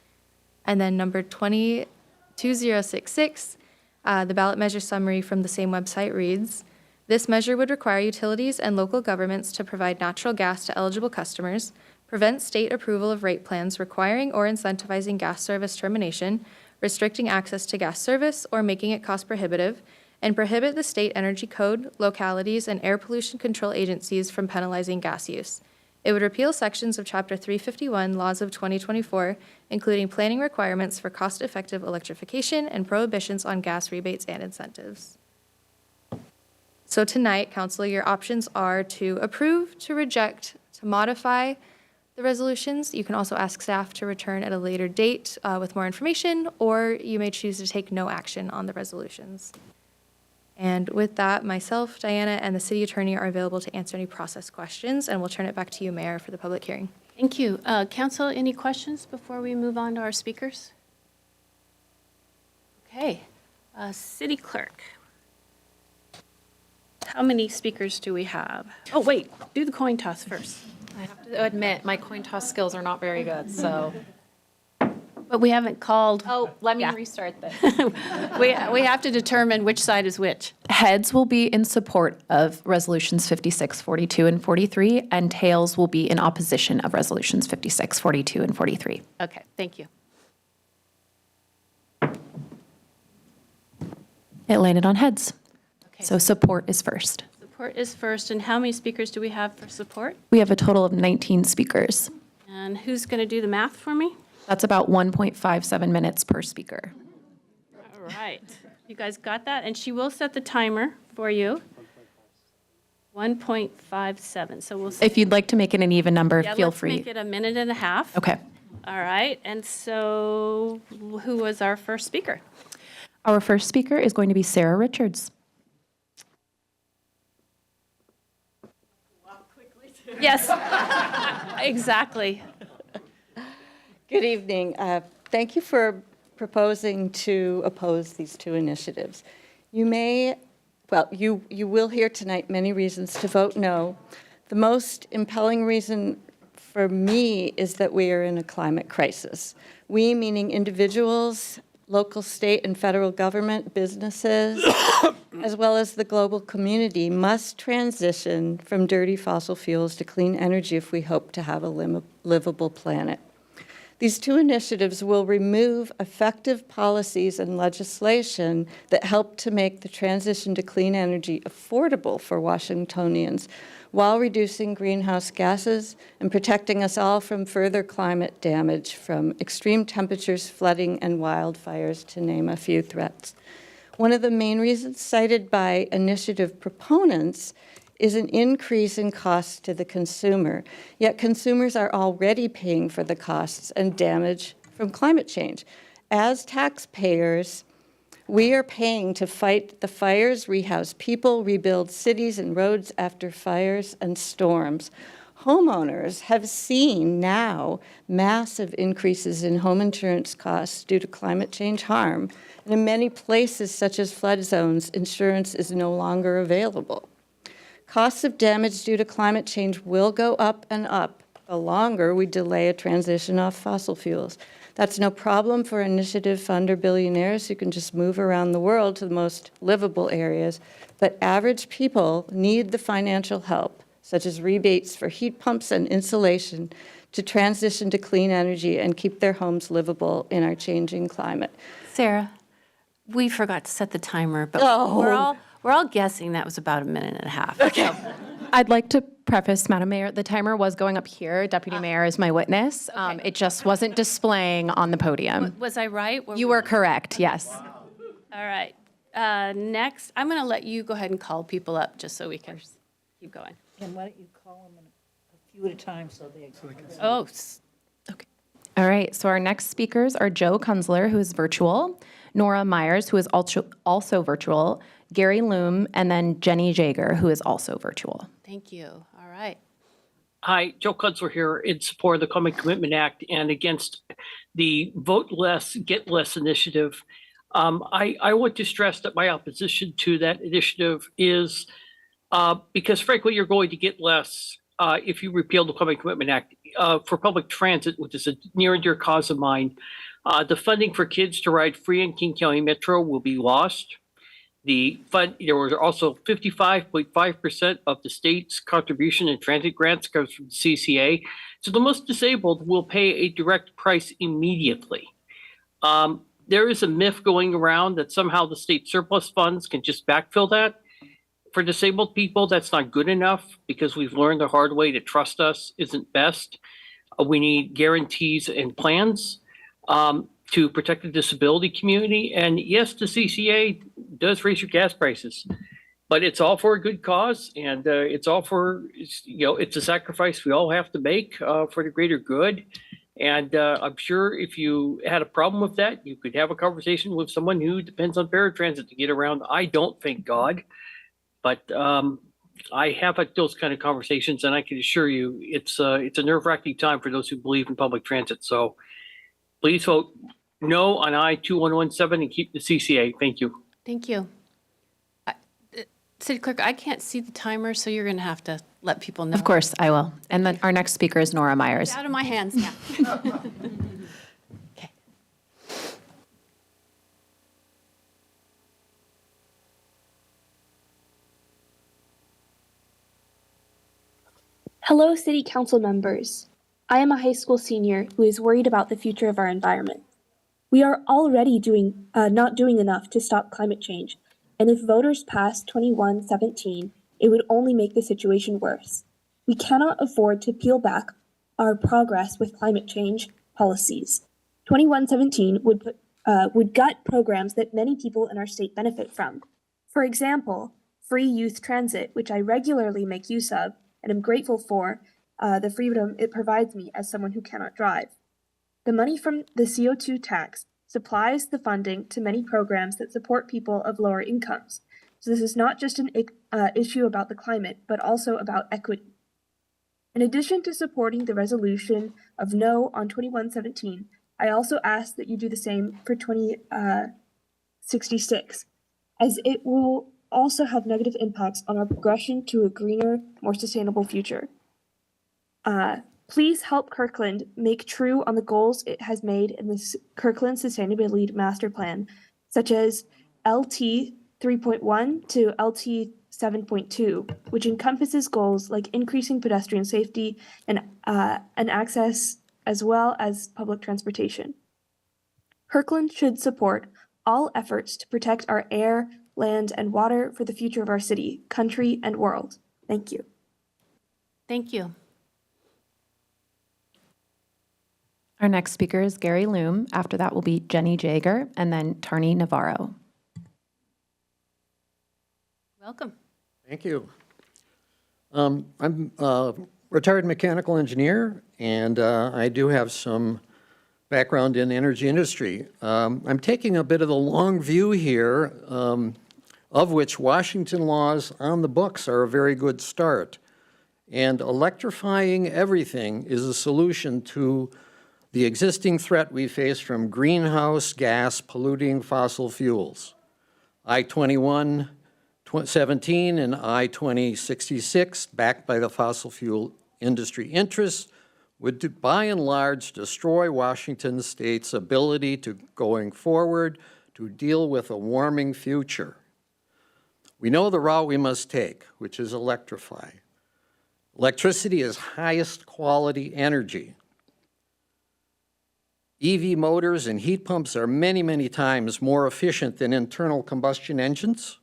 And then number 2066, the ballot measure summary from the same website reads, this measure would require utilities and local governments to provide natural gas to eligible customers, prevent state approval of rate plans requiring or incentivizing gas service termination, restricting access to gas service or making it cost prohibitive, and prohibit the state energy code, localities, and air pollution control agencies from penalizing gas use. It would repeal sections of Chapter 351 Laws of 2024, including planning requirements for cost-effective electrification and prohibitions on gas rebates and incentives. So tonight, Council, your options are to approve, to reject, to modify the resolutions. You can also ask staff to return at a later date with more information, or you may choose to take no action on the resolutions. And with that, myself, Diana, and the city attorney are available to answer any process questions, and we'll turn it back to you, Mayor, for the public hearing. Thank you. Council, any questions before we move on to our speakers? Okay. City Clerk. How many speakers do we have? Oh, wait, do the coin toss first. I have to admit, my coin toss skills are not very good, so. But we haven't called. Oh, let me restart this. We have to determine which side is which. Heads will be in support of resolutions 56, 42, and 43, and tails will be in opposition of resolutions 56, 42, and 43. Okay, thank you. It landed on heads. So support is first. Support is first, and how many speakers do we have for support? We have a total of 19 speakers. And who's going to do the math for me? That's about 1.57 minutes per speaker. All right. You guys got that? And she will set the timer for you. 1.57. So we'll. If you'd like to make it an even number, Yeah, feel let's free. make it a minute and a half. Okay. All right. And so who was our first speaker? Our first speaker is going to be Sarah Richards. Yes, exactly. Good evening. Thank you for proposing to oppose these two initiatives. You will hear tonight many reasons to vote no. The most impelling reason for me is that we are in a climate crisis. We, meaning individuals, local, state, and federal government, businesses, as well as the global community, must transition from dirty fossil fuels to clean energy if we hope to have a livable planet. These two initiatives will remove effective policies and legislation that help to make the transition to clean energy affordable for Washingtonians, while reducing greenhouse gases and protecting us all from further climate damage from extreme temperatures, flooding, and wildfires, to name a few threats. One of the main reasons cited by initiative proponents is an increase in costs to the consumer, yet consumers are already paying for the costs and damage from climate change. As taxpayers, we are paying to fight the fires, rehouse people, rebuild cities and roads after fires and storms. Homeowners have seen now massive increases in home insurance costs due to climate change harm. And in many places, such as flood zones, insurance is no longer available. Costs of damage due to climate change will go up and up the longer we delay a transition off fossil fuels. That's no problem for initiative funder billionaires who can just move around the world to the most livable areas, but average people need the financial help, such as rebates for heat pumps and insulation, to transition to clean energy and keep their homes livable in our changing climate. Sarah, we forgot to set the timer, but Oh. we're all guessing that was about a minute and a half. Okay. I'd like to preface, Madam Mayor, the timer was going up here. Deputy Mayor is my witness. It just wasn't displaying on the podium. Was I right? You were correct, yes. All right. Next, I'm going to let you go ahead and call people up just so we can keep going. And why don't you call them a few at a time so they can see? Oh, Okay. All right, so our next speakers are Joe Kunzler, who is virtual, Nora Myers, who is also virtual, Gary Loom, and then Jenny Jager, who is also virtual. thank you. All right. Hi, Joe Kunzler here in support of the Climate Commitment Act and against the Vote Less, Get Less initiative. I want to stress that my opposition to that initiative is because frankly, you're going to get less if you repeal the Climate Commitment Act. For public transit, which is a near and dear cause of mine, the funding for kids to ride free in King County Metro will be lost. There was also 55.5% of the state's contribution in transit grants comes from CCA. So the most disabled will pay a direct price immediately. There is a myth going around that somehow the state surplus funds can just backfill that. For disabled people, that's not good enough because we've learned the hard way to trust us isn't best. We need guarantees and plans to protect the disability community. And yes, the CCA does raise your gas prices, but it's all for a good cause. And it's all for, it's a sacrifice we all have to make for the greater good. And I'm sure if you had a problem with that, you could have a conversation with someone who depends on paratransit to get around. I don't, thank God. But I have had those kind of conversations, and I can assure you, it's a nerve-wracking time for those who believe in public transit. So please vote no on I-2117 and keep the CCA. Thank you. Thank you. City Clerk, I can't see the timer, so you're going to have to let people know. Of course, I will. And then our next speaker is Nora Myers. It's out of my hands now. Hello, City Council members. I am a high school senior who is worried about the future of our environment. We are already not doing enough to stop climate change, and if voters pass 2117, it would only make the situation worse. We cannot afford to peel back our progress with climate change policies. 2117 would gut programs that many people in our state benefit from. For example, free youth transit, which I regularly make use of, and am grateful for the freedom it provides me as someone who cannot drive. The money from the CO2 tax supplies the funding to many programs that support people of lower incomes. So this is not just an issue about the climate, but also about equity. In addition to supporting the resolution of no on 2117, I also ask that you do the same for 2066, as it will also have negative impacts on our progression to a greener, more sustainable future. Please help Kirkland make true on the goals it has made in the Kirkland Sustainability Master Plan, such as LT 3.1 to LT 7.2, which encompasses goals like increasing pedestrian safety and access, as well as public transportation. Kirkland should support all efforts to protect our air, land, and water for the future of our city, country, and world. Thank you. Thank you. Our next speaker is Gary Loom. After that will be Jenny Jaeger, and then Tarni Navarro. Welcome. Thank you. I'm a retired mechanical engineer, and I do have some background in the energy industry. I'm taking a bit of the long view here, of which Washington laws on the books are a very good start. And electrifying everything is a solution to the existing threat we face from greenhouse gas polluting fossil fuels. I-2117 and I-2066, backed by the fossil fuel industry interests, would by and large destroy Washington State's ability to going forward to deal with a warming future. We know the route we must take, which is electrify. Electricity is highest quality energy. EV motors and heat pumps are many, many times more efficient than internal combustion engines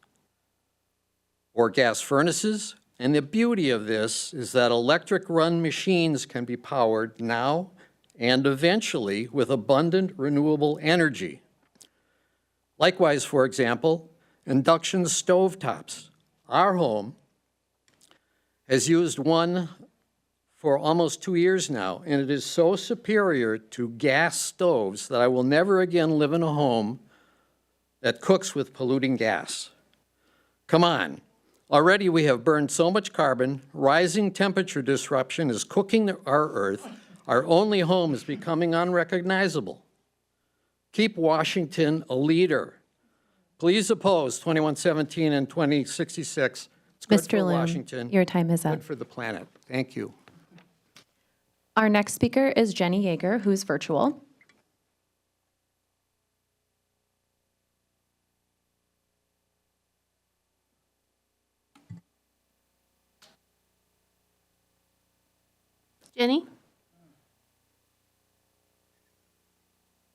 or gas furnaces. And the beauty of this is that electric-run machines can be powered now and eventually with abundant renewable energy. Likewise, for example, induction stovetops. Our home has used one for almost 2 years now, and it is so superior to gas stoves that I will never again live in a home that cooks with polluting gas. Come on. Already we have burned so much carbon, rising temperature disruption is cooking our earth, our only home is becoming unrecognizable. Keep Washington a leader. Please oppose 2117 and 2066. It's good Mr. for Loom, Washington. your time is up. Good for the planet. Thank you. Our next speaker is Jenny Jaeger, who's virtual. Jenny?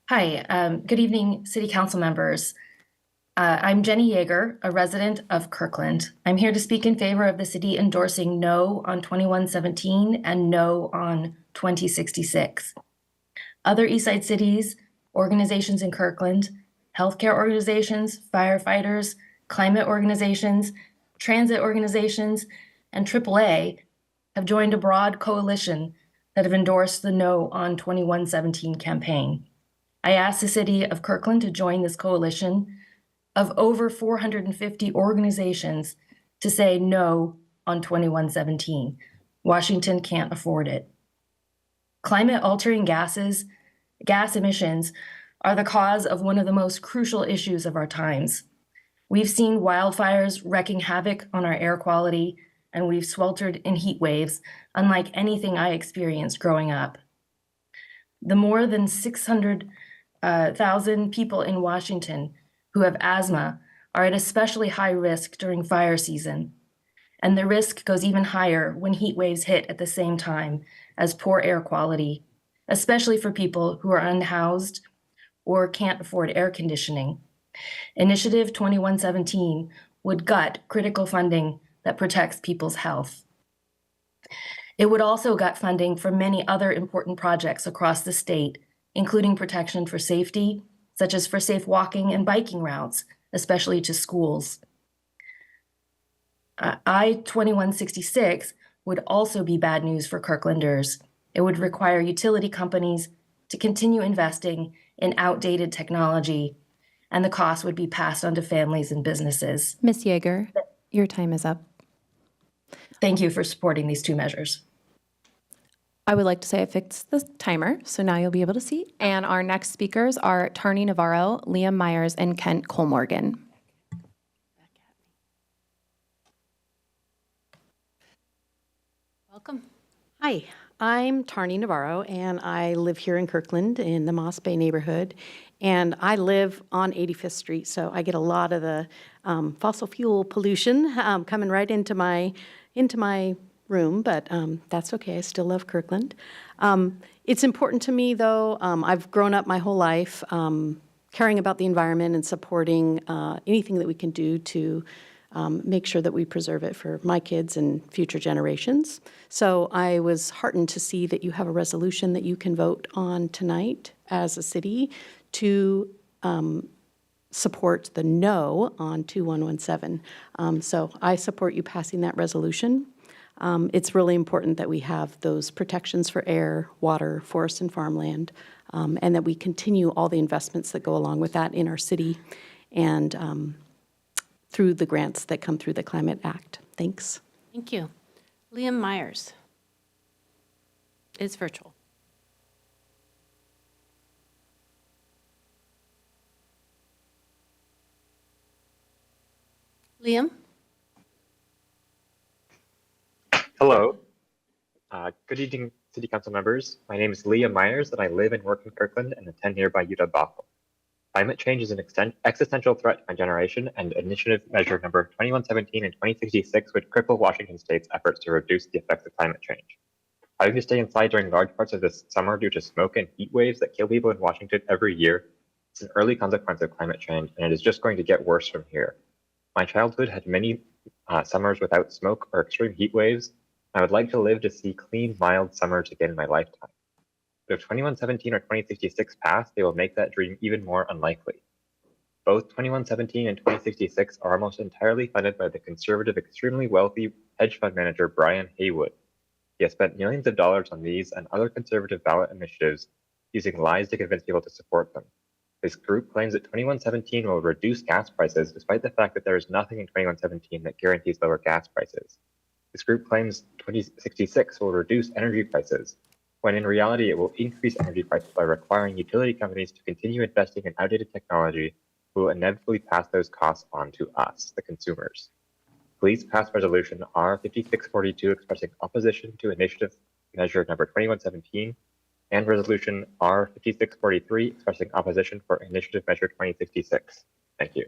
Hi, good evening, City Council members. I'm Jenny Jaeger, a resident of Kirkland. I'm here to speak in favor of the city endorsing no on 2117 and no on 2066. Other Eastside cities, organizations in Kirkland, healthcare organizations, firefighters, climate organizations, transit organizations, and AAA have joined a broad coalition that have endorsed the no on 2117 campaign. I asked the city of Kirkland to join this coalition of over 450 organizations to say no on 2117. Washington can't afford it. Climate-altering gas emissions are the cause of one of the most crucial issues of our times. We've seen wildfires wreaking havoc on our air quality, and we've sweltered in heat waves unlike anything I experienced growing up. The more than 600,000 people in Washington who have asthma are at especially high risk during fire season. And the risk goes even higher when heat waves hit at the same time as poor air quality, especially for people who are unhoused or can't afford air conditioning. Initiative 2117 would gut critical funding that protects people's health. It would also gut funding for many other important projects across the state, including protection for safety, such as for safe walking and biking routes, especially to schools. I-2166 would also be bad news for Kirklanders. It would require utility companies to continue investing in outdated technology, and the cost would be passed on to families and businesses. Ms. Yeager, your time is up. Thank you for supporting these two measures. I would like to say I fixed the timer, so now you'll be able to see. And our next speakers are Tarni Navarro, Liam Myers, and Kent Colmorgan. Welcome. Hi, I'm Tarni Navarro, and I live here in Kirkland in the Moss Bay neighborhood. And I live on 85th Street, so I get a lot of the fossil fuel pollution coming right into my room, but that's okay. I still love Kirkland. It's important to me, though. I've grown up my whole life caring about the environment and supporting anything that we can do to make sure that we preserve it for my kids and future generations. So I was heartened to see that you have a resolution that you can vote on tonight as a city to support the no on 2117. So I support you passing that resolution. It's really important that we have those protections for air, water, forest, and farmland, and that we continue all the investments that go along with that in our city and through the grants that come through the Climate Act. Thanks. Thank you. Liam Myers is virtual. Liam? Hello. Good evening, City Council members. My name is Liam Myers, and I live and work in Kirkland and attend nearby UW-Bothell. Climate change is an existential threat to my generation, and initiative measure number 2117 and 2066 would cripple Washington State's efforts to reduce the effects of climate change. Having to stay inside during large parts of this summer due to smoke and heat waves that kill people in Washington every year is an early consequence of climate change, and it is just going to get worse from here. My childhood had many summers without smoke or extreme heat waves. I would like to live to see clean, mild summers again in my lifetime. But if 2117 or 2066 pass, they will make that dream even more unlikely. Both 2117 and 2066 are almost entirely funded by the conservative, extremely wealthy hedge fund manager Brian Haywood. He has spent millions of dollars on these and other conservative ballot initiatives, using lies to convince people to support them. This group claims that 2117 will reduce gas prices, despite the fact that there is nothing in 2117 that guarantees lower gas prices. This group claims 2066 will reduce energy prices, when in reality it will increase energy prices by requiring utility companies to continue investing in outdated technology, who will inevitably pass those costs on to us, the consumers. Please pass resolution R5642 expressing opposition to initiative measure number 2117 and resolution R5643 expressing opposition for initiative measure 2066. Thank you.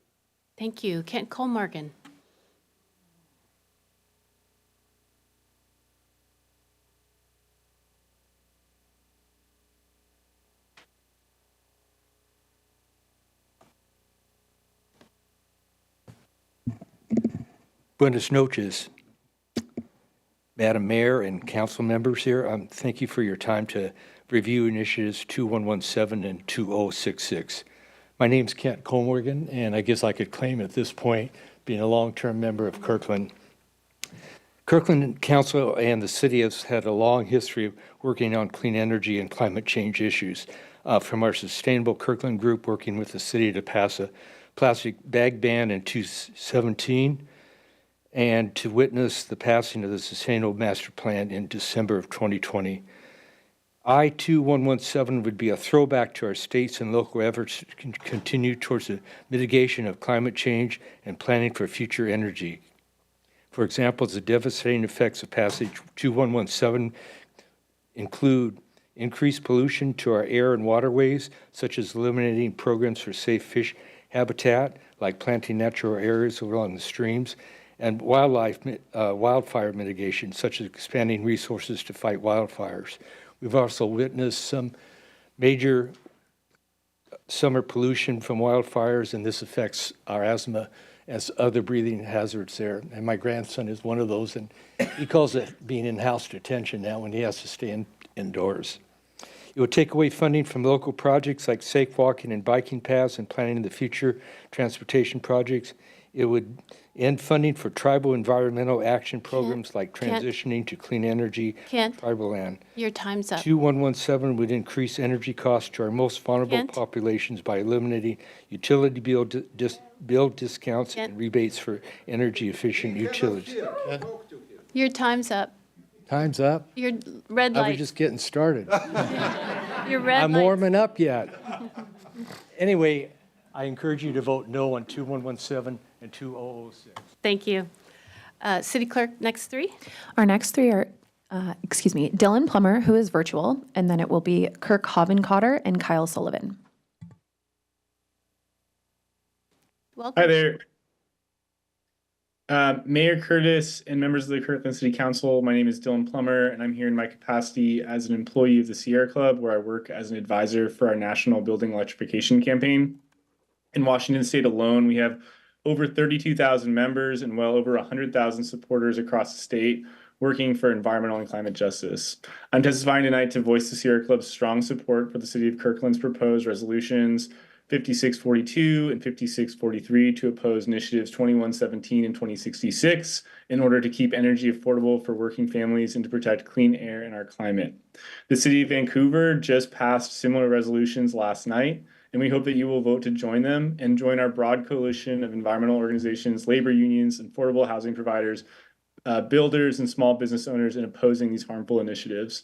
Thank you. Kent Colmorgan. Buenas noches, Madam Mayor and council members here. Thank you for your time to review initiatives 2117 and 2066. My name's Kent Colmorgan, and I guess I could claim at this point, being a long-term member of Kirkland. Kirkland Council and the city has had a long history of working on clean energy and climate change issues. From our Sustainable Kirkland group working with the city to pass a plastic bag ban in 2017, and to witness the passing of the Sustainable Master Plan in December of 2020. I-2117 would be a throwback to our state's and local efforts to continue towards the mitigation of climate change and planning for future energy. For example, the devastating effects of passage 2117 include increased pollution to our air and waterways, such as eliminating programs for safe fish habitat, like planting natural areas along the streams, and wildfire mitigation, such as expanding resources to fight wildfires. We've also witnessed some major summer pollution from wildfires, and this affects our asthma as other breathing hazards there. And my grandson is one of those, and he calls it being in house detention now when he has to stay indoors. It would take away funding from local projects like safe walking and biking paths and planning the future transportation projects. It would end funding for tribal environmental action programs like transitioning to clean energy, tribal land. Your time's up. 2117 would increase energy costs to our most vulnerable populations by eliminating utility bill discounts and rebates for energy efficient utilities. Your time's up. Time's up? Your red light. I was just getting started. Your red I'm light. warming up yet. Anyway, I encourage you to vote no on 2117 and 2006. Thank you. City Clerk, next three. Our next three are, Dylan Plummer, who is virtual, and then it will be Kirk Hovenkotter and Kyle Sullivan. Welcome. Hi there. Mayor Curtis and members of the Kirkland City Council, my name is Dylan Plummer, and I'm here in my capacity as an employee of the Sierra Club, where I work as an advisor for our national building electrification campaign. In Washington State alone, we have over 32,000 members and well over 100,000 supporters across the state working for environmental and climate justice. I'm testifying tonight to voice the Sierra Club's strong support for the City of Kirkland's proposed resolutions 5642 and 5643 to oppose initiatives 2117 and 2066 in order to keep energy affordable for working families and to protect clean air in our climate. The City of Vancouver just passed similar resolutions last night, and we hope that you will vote to join them and join our broad coalition of environmental organizations, labor unions, affordable housing providers, builders, and small business owners in opposing these harmful initiatives.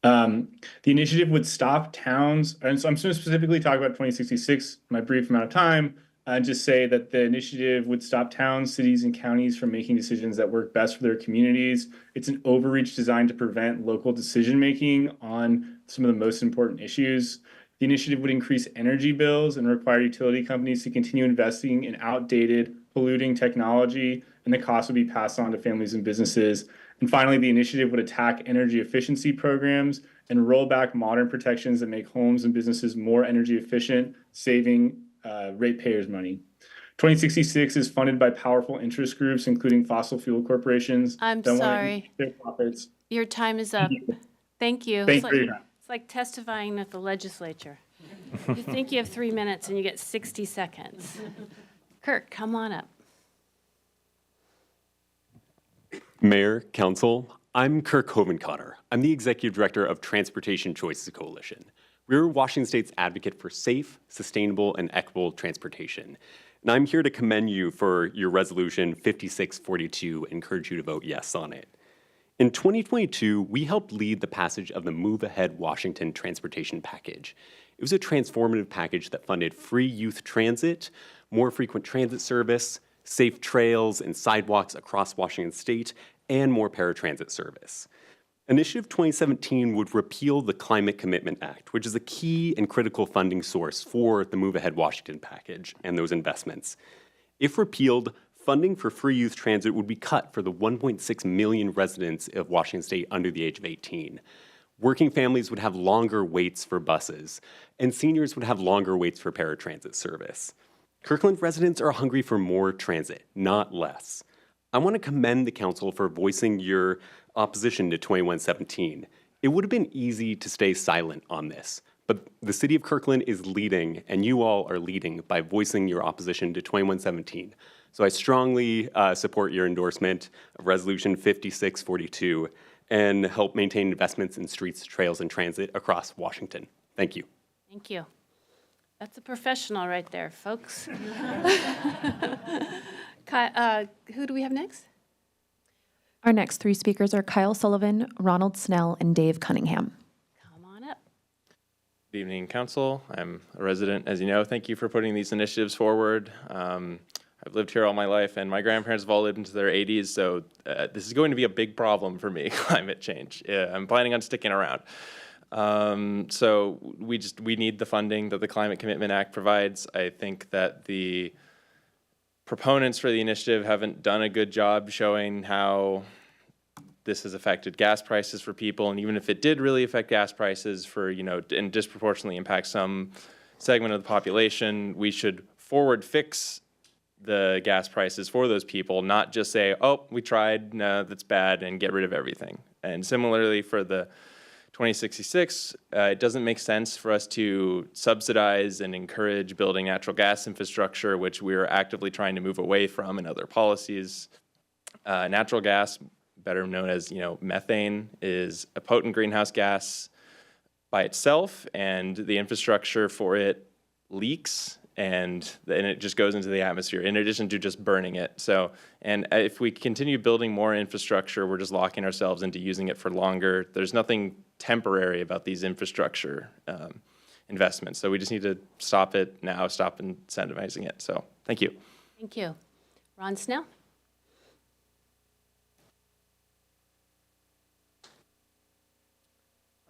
The initiative would stop towns, and so I'm going to specifically talk about 2066 in my brief amount of time, and just say that the initiative would stop towns, cities, and counties from making decisions that work best for their communities. It's an overreach designed to prevent local decision-making on some of the most important issues. The initiative would increase energy bills and require utility companies to continue investing in outdated, polluting technology, and the cost would be passed on to families and businesses. And finally, the initiative would attack energy efficiency programs and roll back modern protections that make homes and businesses more energy efficient, saving ratepayers money. 2066 is funded by powerful interest groups, including fossil fuel corporations. I'm sorry. Their profits. Your time is up. Thank you. Thank you. It's like testifying at the legislature. You think you have 3 minutes and you get 60 seconds. Kirk, come on up. Mayor, Council, I'm Kirk Hovenkotter. I'm the Executive Director of Transportation Choices Coalition. We're Washington State's advocate for safe, sustainable, and equitable transportation. And I'm here to commend you for your resolution 5642 and encourage you to vote yes on it. In 2022, we helped lead the passage of the Move Ahead Washington Transportation Package. It was a transformative package that funded free youth transit, more frequent transit service, safe trails and sidewalks across Washington State, and more paratransit service. Initiative 2017 would repeal the Climate Commitment Act, which is a key and critical funding source for the Move Ahead Washington package and those investments. If repealed, funding for free youth transit would be cut for the 1.6 million residents of Washington State under the age of 18. Working families would have longer waits for buses, and seniors would have longer waits for paratransit service. Kirkland residents are hungry for more transit, not less. I want to commend the council for voicing your opposition to 2117. It would have been easy to stay silent on this, but the city of Kirkland is leading, and you all are leading by voicing your opposition to 2117. So I strongly support your endorsement of Resolution 5642 and help maintain investments in streets, trails, and transit across Washington. Thank you. Thank you. That's a professional right there, folks. Who do we have next? Our next three speakers are Kyle Sullivan, Ronald Snell, and Dave Cunningham. Come on up. Good evening, Council. I'm a resident, as you know. Thank you for putting these initiatives forward. I've lived here all my life, and my grandparents have all lived into their 80s, so this is going to be a big problem for me, climate change. I'm planning on sticking around. So we need the funding that the Climate Commitment Act provides. I think that the proponents for the initiative haven't done a good job showing how this has affected gas prices for people, and even if it did really affect gas prices for, and disproportionately impact some segment of the population, we should forward fix the gas prices for those people, not just say, oh, we tried, no, that's bad, and get rid of everything. And similarly for the 2066, it doesn't make sense for us to subsidize and encourage building natural gas infrastructure, which we are actively trying to move away from in other policies. Natural gas, better known as methane, is a potent greenhouse gas by itself, and the infrastructure for it leaks, and it just goes into the atmosphere in addition to just burning it. So, and if we continue building more infrastructure, we're just locking ourselves into using it for longer. There's nothing temporary about these infrastructure investments. So we just need to stop it now, stop incentivizing it. So thank you. Thank you. Ron Snell?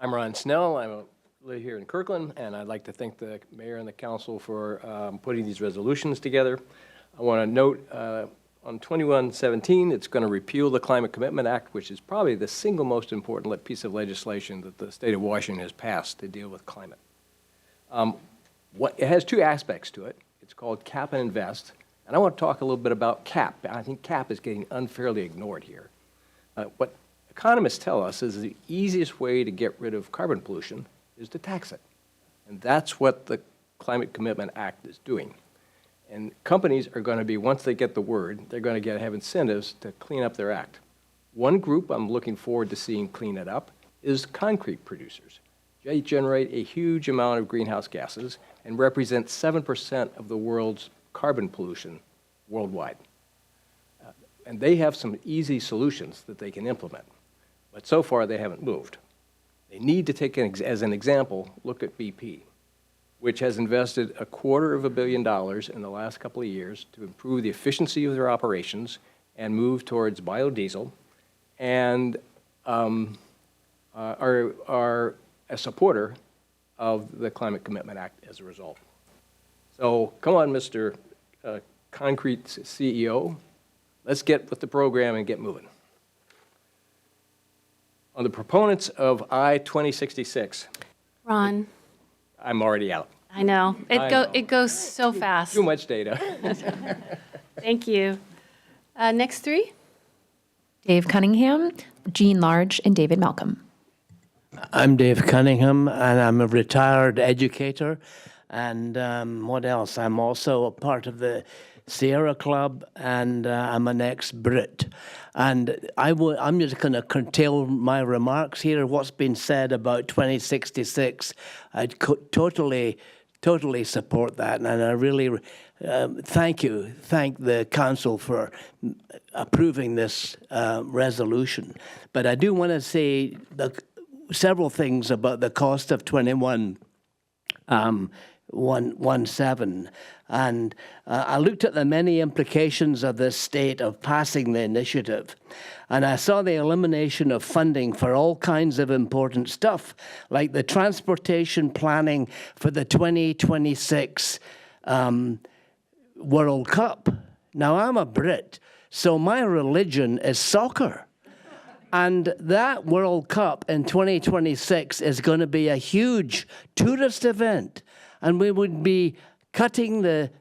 I'm Ron Snell. I live here in Kirkland, and I'd like to thank the mayor and the council for putting these resolutions together. I want to note on 2117, it's going to repeal the Climate Commitment Act, which is probably the single most important piece of legislation that the state of Washington has passed to deal with climate. It has two aspects to it. It's called Cap and Invest, and I want to talk a little bit about Cap. I think Cap is getting unfairly ignored here. What economists tell us is the easiest way to get rid of carbon pollution is to tax it. And that's what the Climate Commitment Act is doing. And companies are going to be, once they get the word, they're going to have incentives to clean up their act. One group I'm looking forward to seeing clean it up is concrete producers. They generate a huge amount of greenhouse gases and represent 7% of the world's carbon pollution worldwide. And they have some easy solutions that they can implement. But so far, they haven't moved. They need to take, as an example, look at BP, which has invested $250 million in the last couple of years to improve the efficiency of their operations and move towards biodiesel, and are a supporter of the Climate Commitment Act as a result. So come on, Mr. Concrete CEO, let's get with the program and get moving. On the proponents of I-2066. Ron. I'm already out. I know. It goes so fast. Too much data. Thank you. Next three. Dave Cunningham, Jean Large, and David Malcolm. I'm Dave Cunningham, and I'm a retired educator. And what else? I'm also a part of the Sierra Club, and I'm an ex-Brit. And I'm just going to curtail my remarks here. What's been said about 2066, I totally support that. And I really thank the council for approving this resolution. But I do want to say several things about the cost of 2117. And I looked at the many implications of this state of passing the initiative, and I saw the elimination of funding for all kinds of important stuff, like the transportation planning for the 2026 World Cup. Now, I'm a Brit, so my religion is soccer. And that World Cup in 2026 is going to be a huge tourist event, and we would be cutting the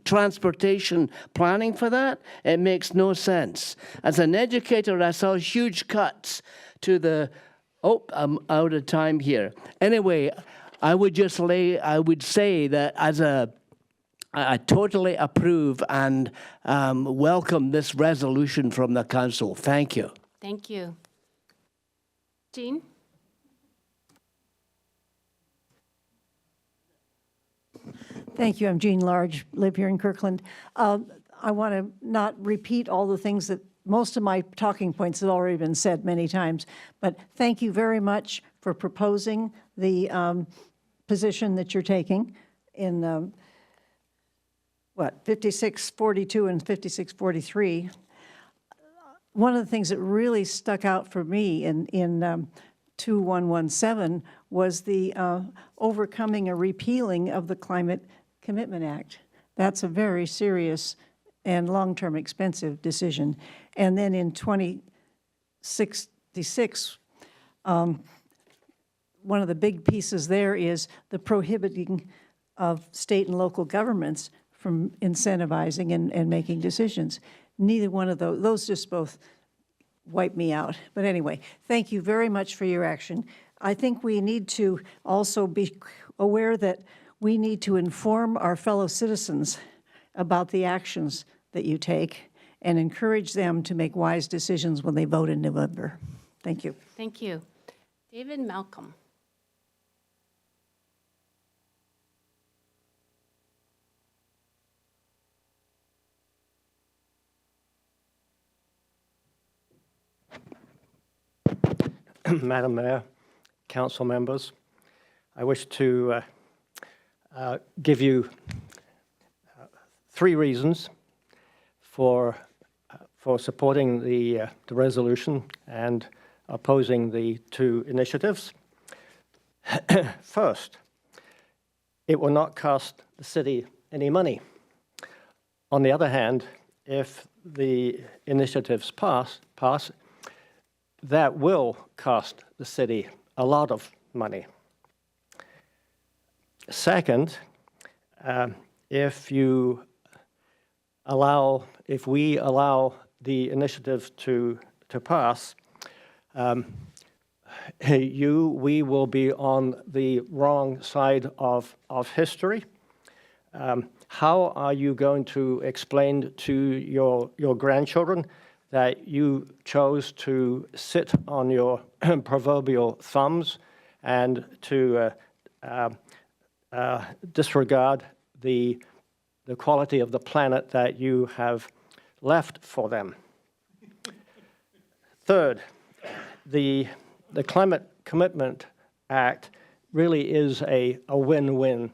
transportation planning for that. It makes no sense. As an educator, I saw huge cuts to the, I'm out of time here. Anyway, I would say that I totally approve and welcome this resolution from the council. Thank you. Thank you. Jean? Thank you. I'm Jean Large, live here in Kirkland. I want to not repeat all the things that most of my talking points have already been said many times, but thank you very much for proposing the position that you're taking in, 5642 and 5643. One of the things that really stuck out for me in 2117 was the overcoming or repealing of the Climate Commitment Act. That's a very serious and long-term expensive decision. And then in 2066, one of the big pieces there is the prohibiting of state and local governments from incentivizing and making decisions. Neither one of those just both wipe me out. But anyway, thank you very much for your action. I think we need to also be aware that we need to inform our fellow citizens about the actions that you take and encourage them to make wise decisions when they vote in November. Thank you. Thank you. David Malcolm. Madam Mayor, council members, I wish to give you 3 reasons for supporting the resolution and opposing the 2 initiatives. First, it will not cost the city any money. On the other hand, if the initiatives pass, that will cost the city a lot of money. Second, if we allow the initiative to pass, we will be on the wrong side of history. How are you going to explain to your grandchildren that you chose to sit on your proverbial thumbs and to disregard the quality of the planet that you have left for them? Third, the Climate Commitment Act really is a win-win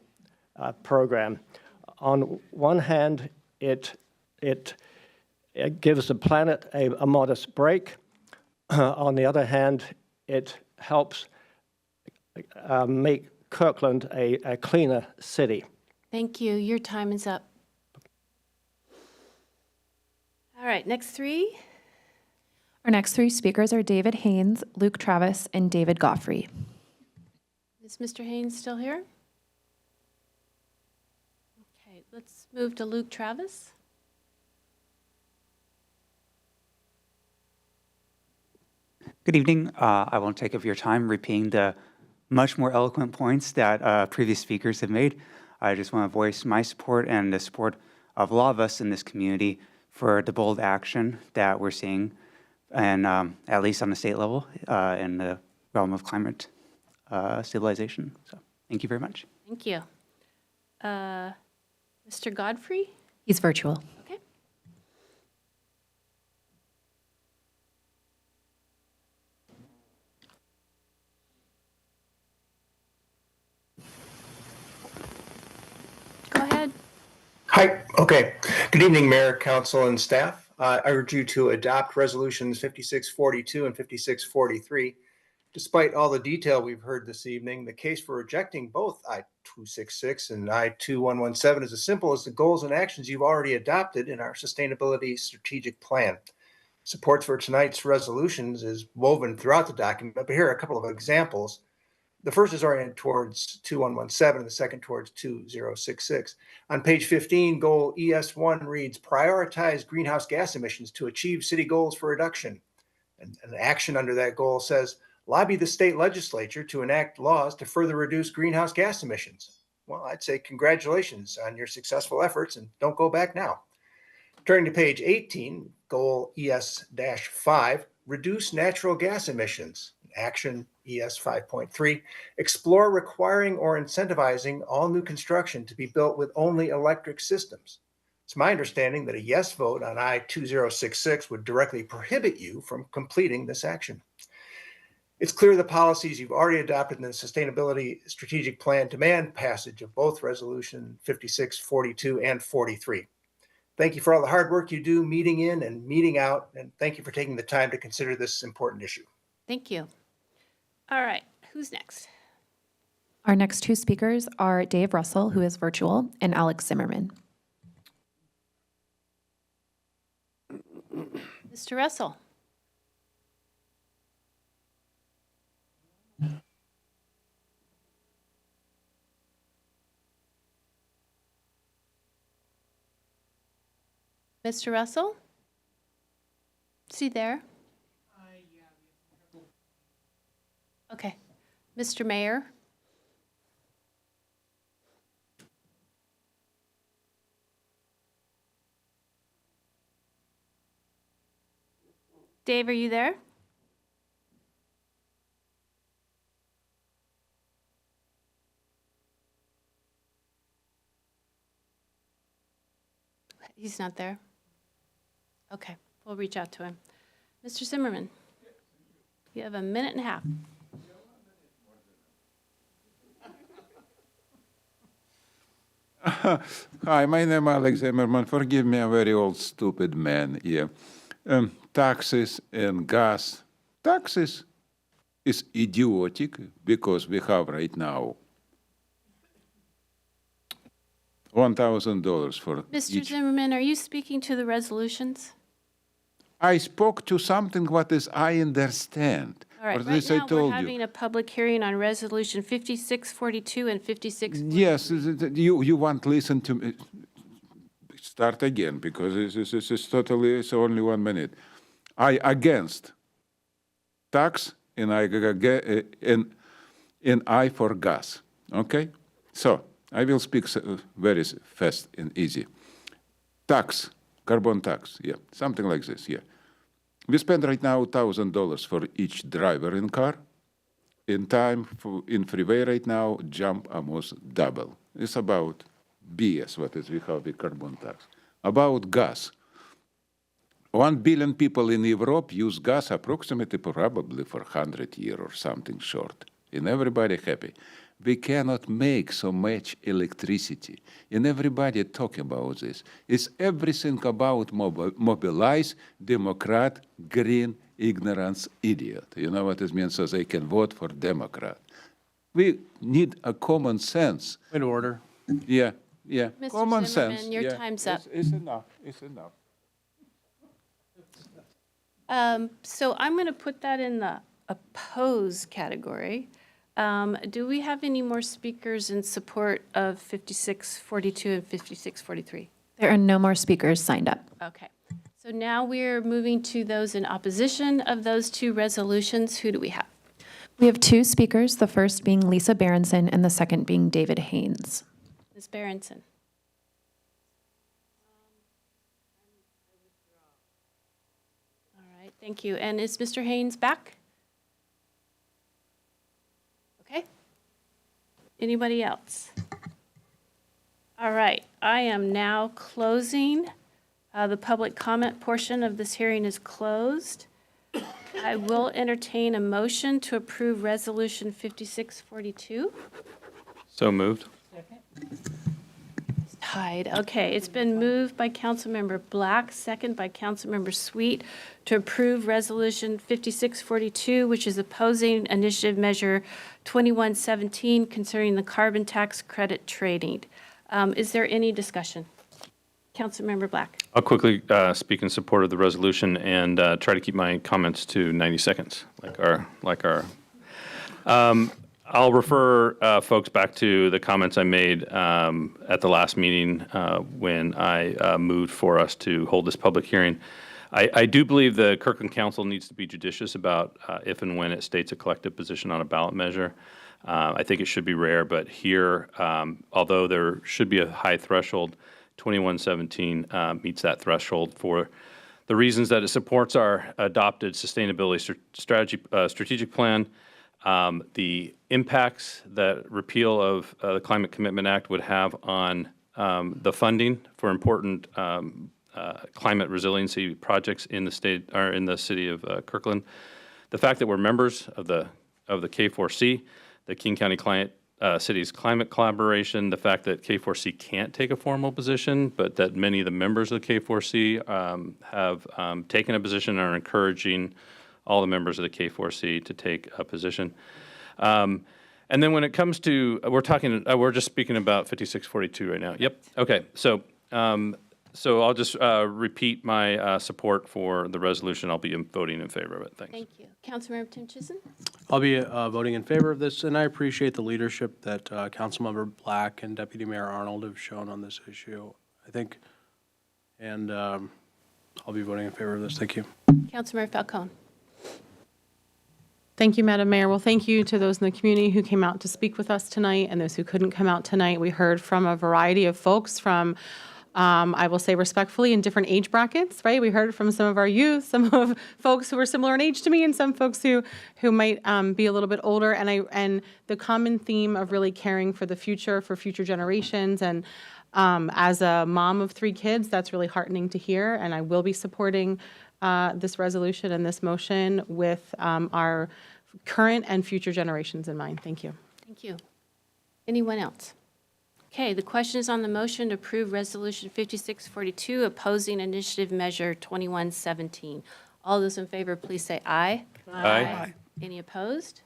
program. On one hand, it gives the planet a modest break. On the other hand, it helps make Kirkland a cleaner city. Thank you. Your time is up. All right, next 3. Our next 3 speakers are David Haynes, Luke Travis, and David Goffrey. Is Mr. Haynes still here? Okay, let's move to Luke Travis. Good evening. I won't take up your time repeating the much more eloquent points that previous speakers have made. I just want to voice my support and the support of a lot of us in this community for the bold action that we're seeing, and at least on the state level, in the realm of climate stabilization. So thank you very much. Thank you. Mr. Godfrey? He's virtual. Okay. Go ahead. Hi. Okay. Good evening, Mayor, Council, and staff. I urge you to adopt resolutions 5642 and 5643. Despite all the detail we've heard this evening, the case for rejecting both I-266 and I-2117 is as simple as the goals and actions you've already adopted in our Sustainability Strategic Plan. Support for tonight's resolutions is woven throughout the document, but here are a couple of examples. The first is oriented towards 2117 and the second towards 2066. On page 15, goal ES1 reads, prioritize greenhouse gas emissions to achieve city goals for reduction. And an action under that goal says, lobby the state legislature to enact laws to further reduce greenhouse gas emissions. Well, I'd say congratulations on your successful efforts and don't go back now. Turning to page 18, goal ES-5, reduce natural gas emissions. Action ES 5.3, explore requiring or incentivizing all new construction to be built with only electric systems. It's my understanding that a yes vote on I-2066 would directly prohibit you from completing this action. It's clear the policies you've already adopted in the Sustainability Strategic Plan demand passage of both Resolution 5642 and 43. Thank you for all the hard work you do meeting in and meeting out, and thank you for taking the time to consider this important issue. Thank you. All right, who's next? Our next two speakers are Dave Russell, who is virtual, and Alex Zimmerman. Mr. Russell. Mr. Russell? Is he there? Okay. Mr. Mayor? Dave, are you there? He's not there? Okay, we'll reach out to him. Mr. Zimmerman, you have a minute and a half. Hi, my name is Alex Zimmerman. Forgive me, I'm a very old, stupid man here. Taxes and gas. Taxes is idiotic because we have right now $1,000 for Mr. each. Zimmerman, are you speaking to the resolutions? I spoke to something what is I understand. All right, Or right this I now we're told you. having a public hearing on Resolution 5642 and 5643. Yes, you want to listen to me. Start again, because this is totally, it's only 1 minute. I against tax and I for gas, okay? So, I will speak very fast and easy. Tax, carbon tax, yeah, something like this, yeah. We spend right now $1,000 for each driver in car. In time, in freeway right now, jump almost double. It's about BS, what is we have the carbon tax. About gas. 1 billion people in Europe use gas approximately probably for 100 years or something short. And everybody happy. We cannot make so much electricity. And everybody talk about this. It's everything about mobilize, Democrat, green, ignorance, idiot. You know what it means? So they can vote for Democrat. We need a common sense. In order. Yeah, yeah. Mr. Common Zimmerman, sense. your yeah. time's up. It's enough. It's enough. So I'm going to put that in the oppose category. Do we have any more speakers in support of 5642 and 5643? There are no more speakers signed up. Okay. So now we're moving to those in opposition of those two resolutions. Who do we have? We have two speakers, the first being Lisa Berenson and the second being David Haynes. Ms. Berenson. All right, thank you. And is Mr. Haynes back? Okay. Anybody else? All right, I am now closing. The public comment portion of this hearing is closed. I will entertain a motion to approve Resolution 5642. So moved. Tied. Okay, it's been moved by Councilmember Black, second by Councilmember Sweet, to approve Resolution 5642, which is opposing Initiative Measure 2117 concerning the carbon tax credit trading. Is there any discussion? Councilmember Black. I'll quickly speak in support of the resolution and try to keep my comments to 90 seconds, like our. I'll refer folks back to the comments I made at the last meeting when I moved for us to hold this public hearing. I do believe the Kirkland Council needs to be judicious about if and when it states a collective position on a ballot measure. I think it should be rare, but here, although there should be a high threshold, 2117 meets that threshold for the reasons that it supports our adopted sustainability strategic plan. The impacts that repeal of the Climate Commitment Act would have on the funding for important climate resiliency projects in the state or in the city of Kirkland. The fact that we're members of the K4C, the King County Cities Climate Collaboration, the fact that K4C can't take a formal position, but that many of the members of the K4C have taken a position and are encouraging all the members of the K4C to take a position. And then when it comes to, we're just speaking about 5642 right now. Yep. Okay. So I'll just repeat my support for the resolution. I'll be voting in favor of it. Thanks. Thank you. Councilmember Tim Chisholm? I'll be voting in favor of this, and I appreciate the leadership that Councilmember Black and Deputy Mayor Arnold have shown on this issue. I think, and I'll be voting in favor of this. Thank you. Councilmember Falcone? Thank you, Madam Mayor. Well, thank you to those in the community who came out to speak with us tonight and those who couldn't come out tonight. We heard from a variety of folks from, I will say respectfully, in different age brackets, right? We heard from some of our youth, some of folks who are similar in age to me, and some folks who might be a little bit older. And the common theme of really caring for the future, for future generations. And as a mom of 3 kids, that's really heartening to hear. And I will be supporting this resolution and this motion with our current and future generations in mind. Thank you. Thank you. Anyone else? Okay, the question is on the motion to approve Resolution 5642, opposing Initiative Measure 2117. All those in favor, please say aye. Aye. Any opposed?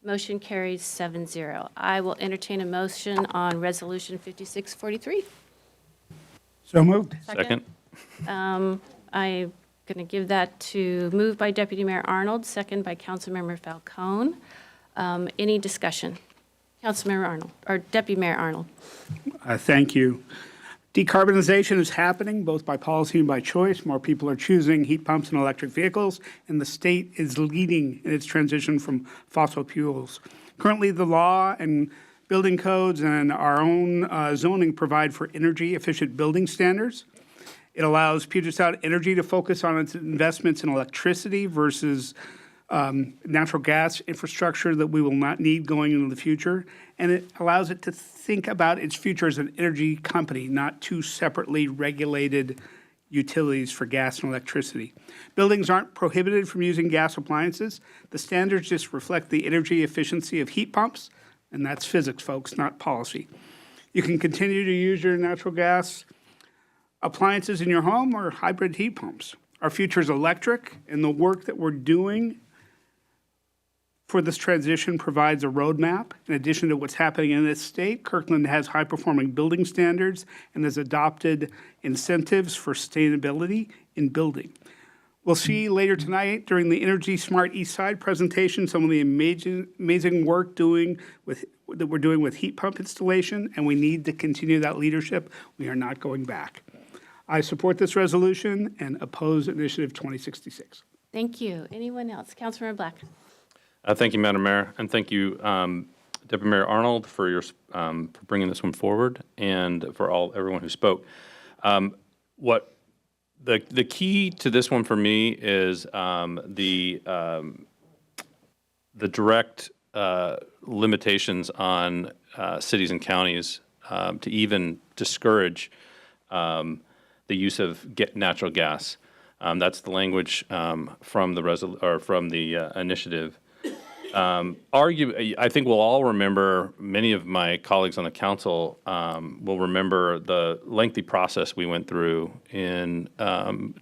Motion carries 7-0. I will entertain a motion on Resolution 5643. So moved. Second. I'm going to give that to, moved by Deputy Mayor Arnold, second by Councilmember Falcone. Any discussion? Councilmember Arnold, or Deputy Mayor Arnold. Thank you. Decarbonization is happening both by policy and by choice. More people are choosing heat pumps and electric vehicles, and the state is leading in its transition from fossil fuels. Currently, the law and building codes and our own zoning provide for energy-efficient building standards. It allows Puget Sound Energy to focus on its investments in electricity versus natural gas infrastructure that we will not need going into the future. And it allows it to think about its future as an energy company, not 2 separately regulated utilities for gas and electricity. Buildings aren't prohibited from using gas appliances. The standards just reflect the energy efficiency of heat pumps, and that's physics, folks, not policy. You can continue to use your natural gas appliances in your home or hybrid heat pumps. Our future is electric, and the work that we're doing for this transition provides a roadmap. In addition to what's happening in this state, Kirkland has high-performing building standards and has adopted incentives for sustainability in building. We'll see later tonight during the Energy Smart East Side presentation some of the amazing work that we're doing with heat pump installation, and we need to continue that leadership. We are not going back. I support this resolution and oppose Initiative 2066. Thank you. Anyone else? Councilmember Black. Thank you, Madam Mayor, and thank you, Deputy Mayor Arnold, for your for bringing this one forward, and for everyone who spoke. What the key to this one for me is the direct limitations on cities and counties to even discourage the use of natural gas. That's the language from the initiative. I think we'll all remember, many of my colleagues on the council will remember the lengthy process we went through in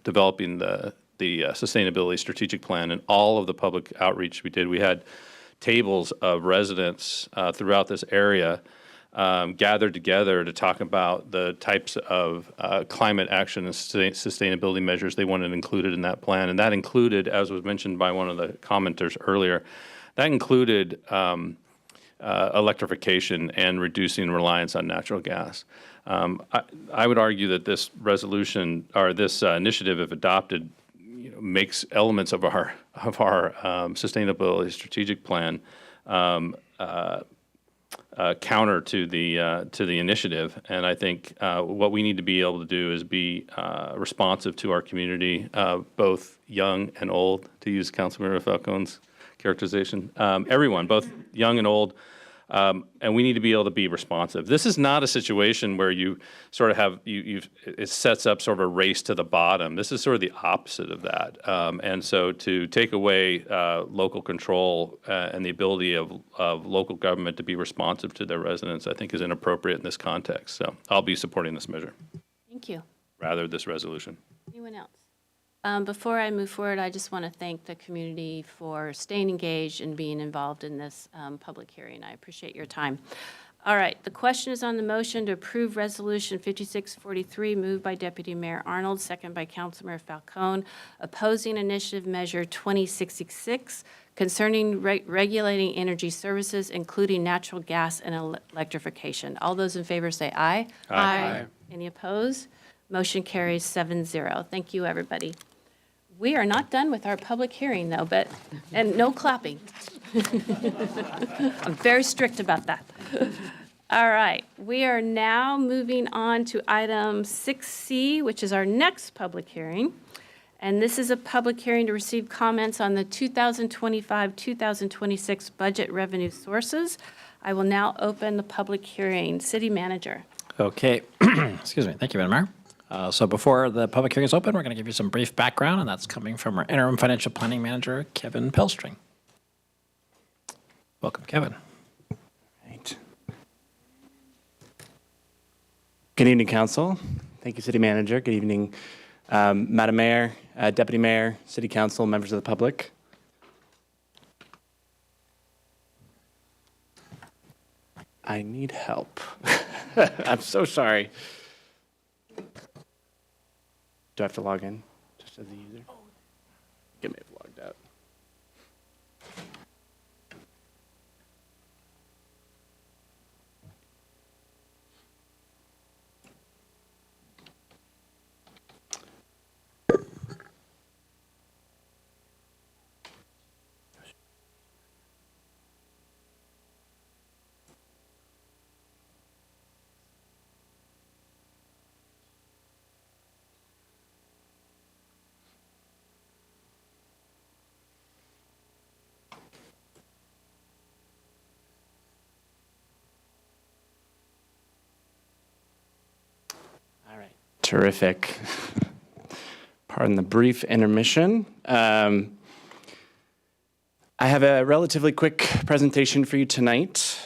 developing the sustainability strategic plan and all of the public outreach we did. We had tables of residents throughout this area gathered together to talk about the types of climate action and sustainability measures they wanted included in that plan. And that included, as was mentioned by one of the commenters earlier, that included electrification and reducing reliance on natural gas. I would argue that this resolution, or this initiative, if adopted, makes elements of our sustainability strategic plan counter to the initiative. And I think what we need to be able to do is be responsive to our community, both young and old, to use Councilmember Falcone's characterization. Everyone, both young and old, And we need to be able to be responsive. This is not a situation where you sort of have, it sets up sort of a race to the bottom. This is sort of the opposite of that. And so to take away local control and the ability of local government to be responsive to their residents, I think is inappropriate in this context. So I'll be supporting this measure, Thank you. rather this resolution. Anyone else? Before I move forward, I just want to thank the community for staying engaged and being involved in this public hearing. I appreciate your time. All right, the question is on the motion to approve Resolution 5643, moved by Deputy Mayor Arnold, second by Councilmember Falcone, opposing Initiative Measure 2066 concerning regulating energy services, including natural gas and electrification. All those in favor say aye. Aye. Any opposed? Motion carries 7-0. Thank you, everybody. We are not done with our public hearing, though, and no clapping. I'm very strict about that. All right, we are now moving on to item 6C, which is our next public hearing. And this is a public hearing to receive comments on the 2025-2026 budget revenue sources. I will now open the public hearing. City Manager. Okay, excuse me. Thank you, Madam Mayor. So before the public hearing is open, we're going to give you some brief background, and that's coming from our interim financial planning manager, Kevin Pelstring. Welcome, Kevin. Right. Good evening, Council. Thank you, City Manager. Good evening, Madam Mayor, Deputy Mayor, City Council, members of the public. I need help. I'm so sorry. Do I have to log in just as a user? Get me logged out. Terrific. Pardon the brief intermission. I have a relatively quick presentation for you tonight.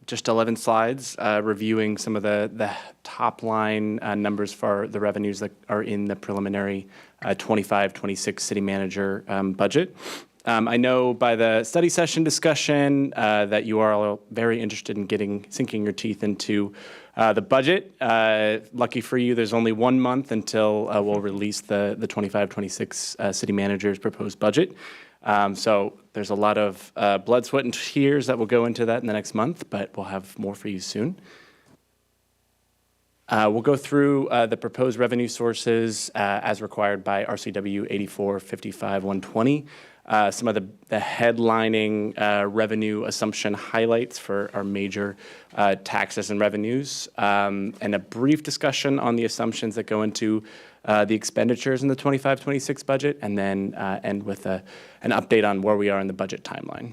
Just 11 slides reviewing some of the top line numbers for the revenues that are in the preliminary 25-26 city manager budget. I know by the study session discussion that you are all very interested in sinking your teeth into the budget. Lucky for you, there's only 1 month until we'll release the 25-26 city manager's proposed budget. So there's a lot of blood, sweat, and tears that will go into that in the next month, but we'll have more for you soon. We'll go through the proposed revenue sources as required by RCW 8455-120. Some of the headlining revenue assumption highlights for our major taxes and revenues, and a brief discussion on the assumptions that go into the expenditures in the 25-26 budget, and then end with an update on where we are in the budget timeline.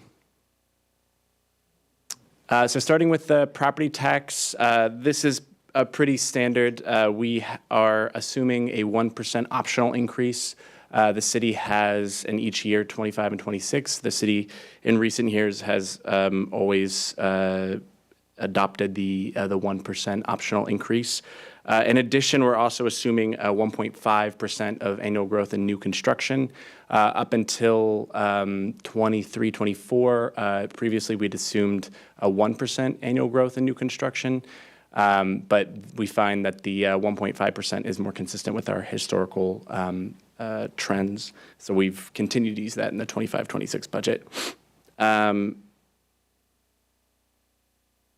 So starting with the property tax, this is a pretty standard. We are assuming a 1% optional increase. The city has, in each year, 25 and 26. The city, in recent years, has always adopted the 1% optional increase. In addition, we're also assuming a 1.5% of annual growth in new construction. Up until 23-24, previously we'd assumed a 1% annual growth in new construction. But we find that the 1.5% is more consistent with our historical trends. So we've continued to use that in the 25-26 budget.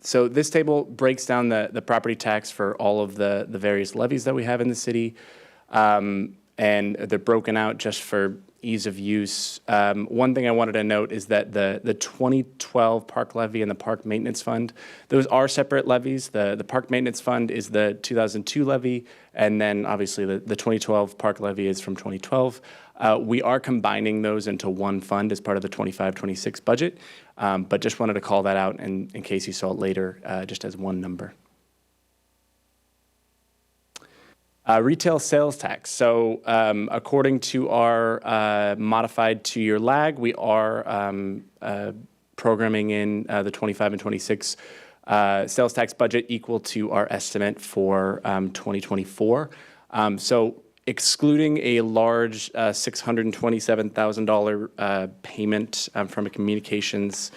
So this table breaks down the property tax for all of the various levies that we have in the city. and they're broken out just for ease of use. One thing I wanted to note is that the 2012 park levy and the park maintenance fund, those are separate levies. The park maintenance fund is the 2002 levy, and then obviously the 2012 park levy is from 2012. We are combining those into one fund as part of the 25-26 budget, but just wanted to call that out in case you saw it later, just as one number. Retail sales tax. So according to our modified two-year lag, we are programming in the 25 and 26 sales tax budget equal to our estimate for 2024. So excluding a large $627,000 payment from a communications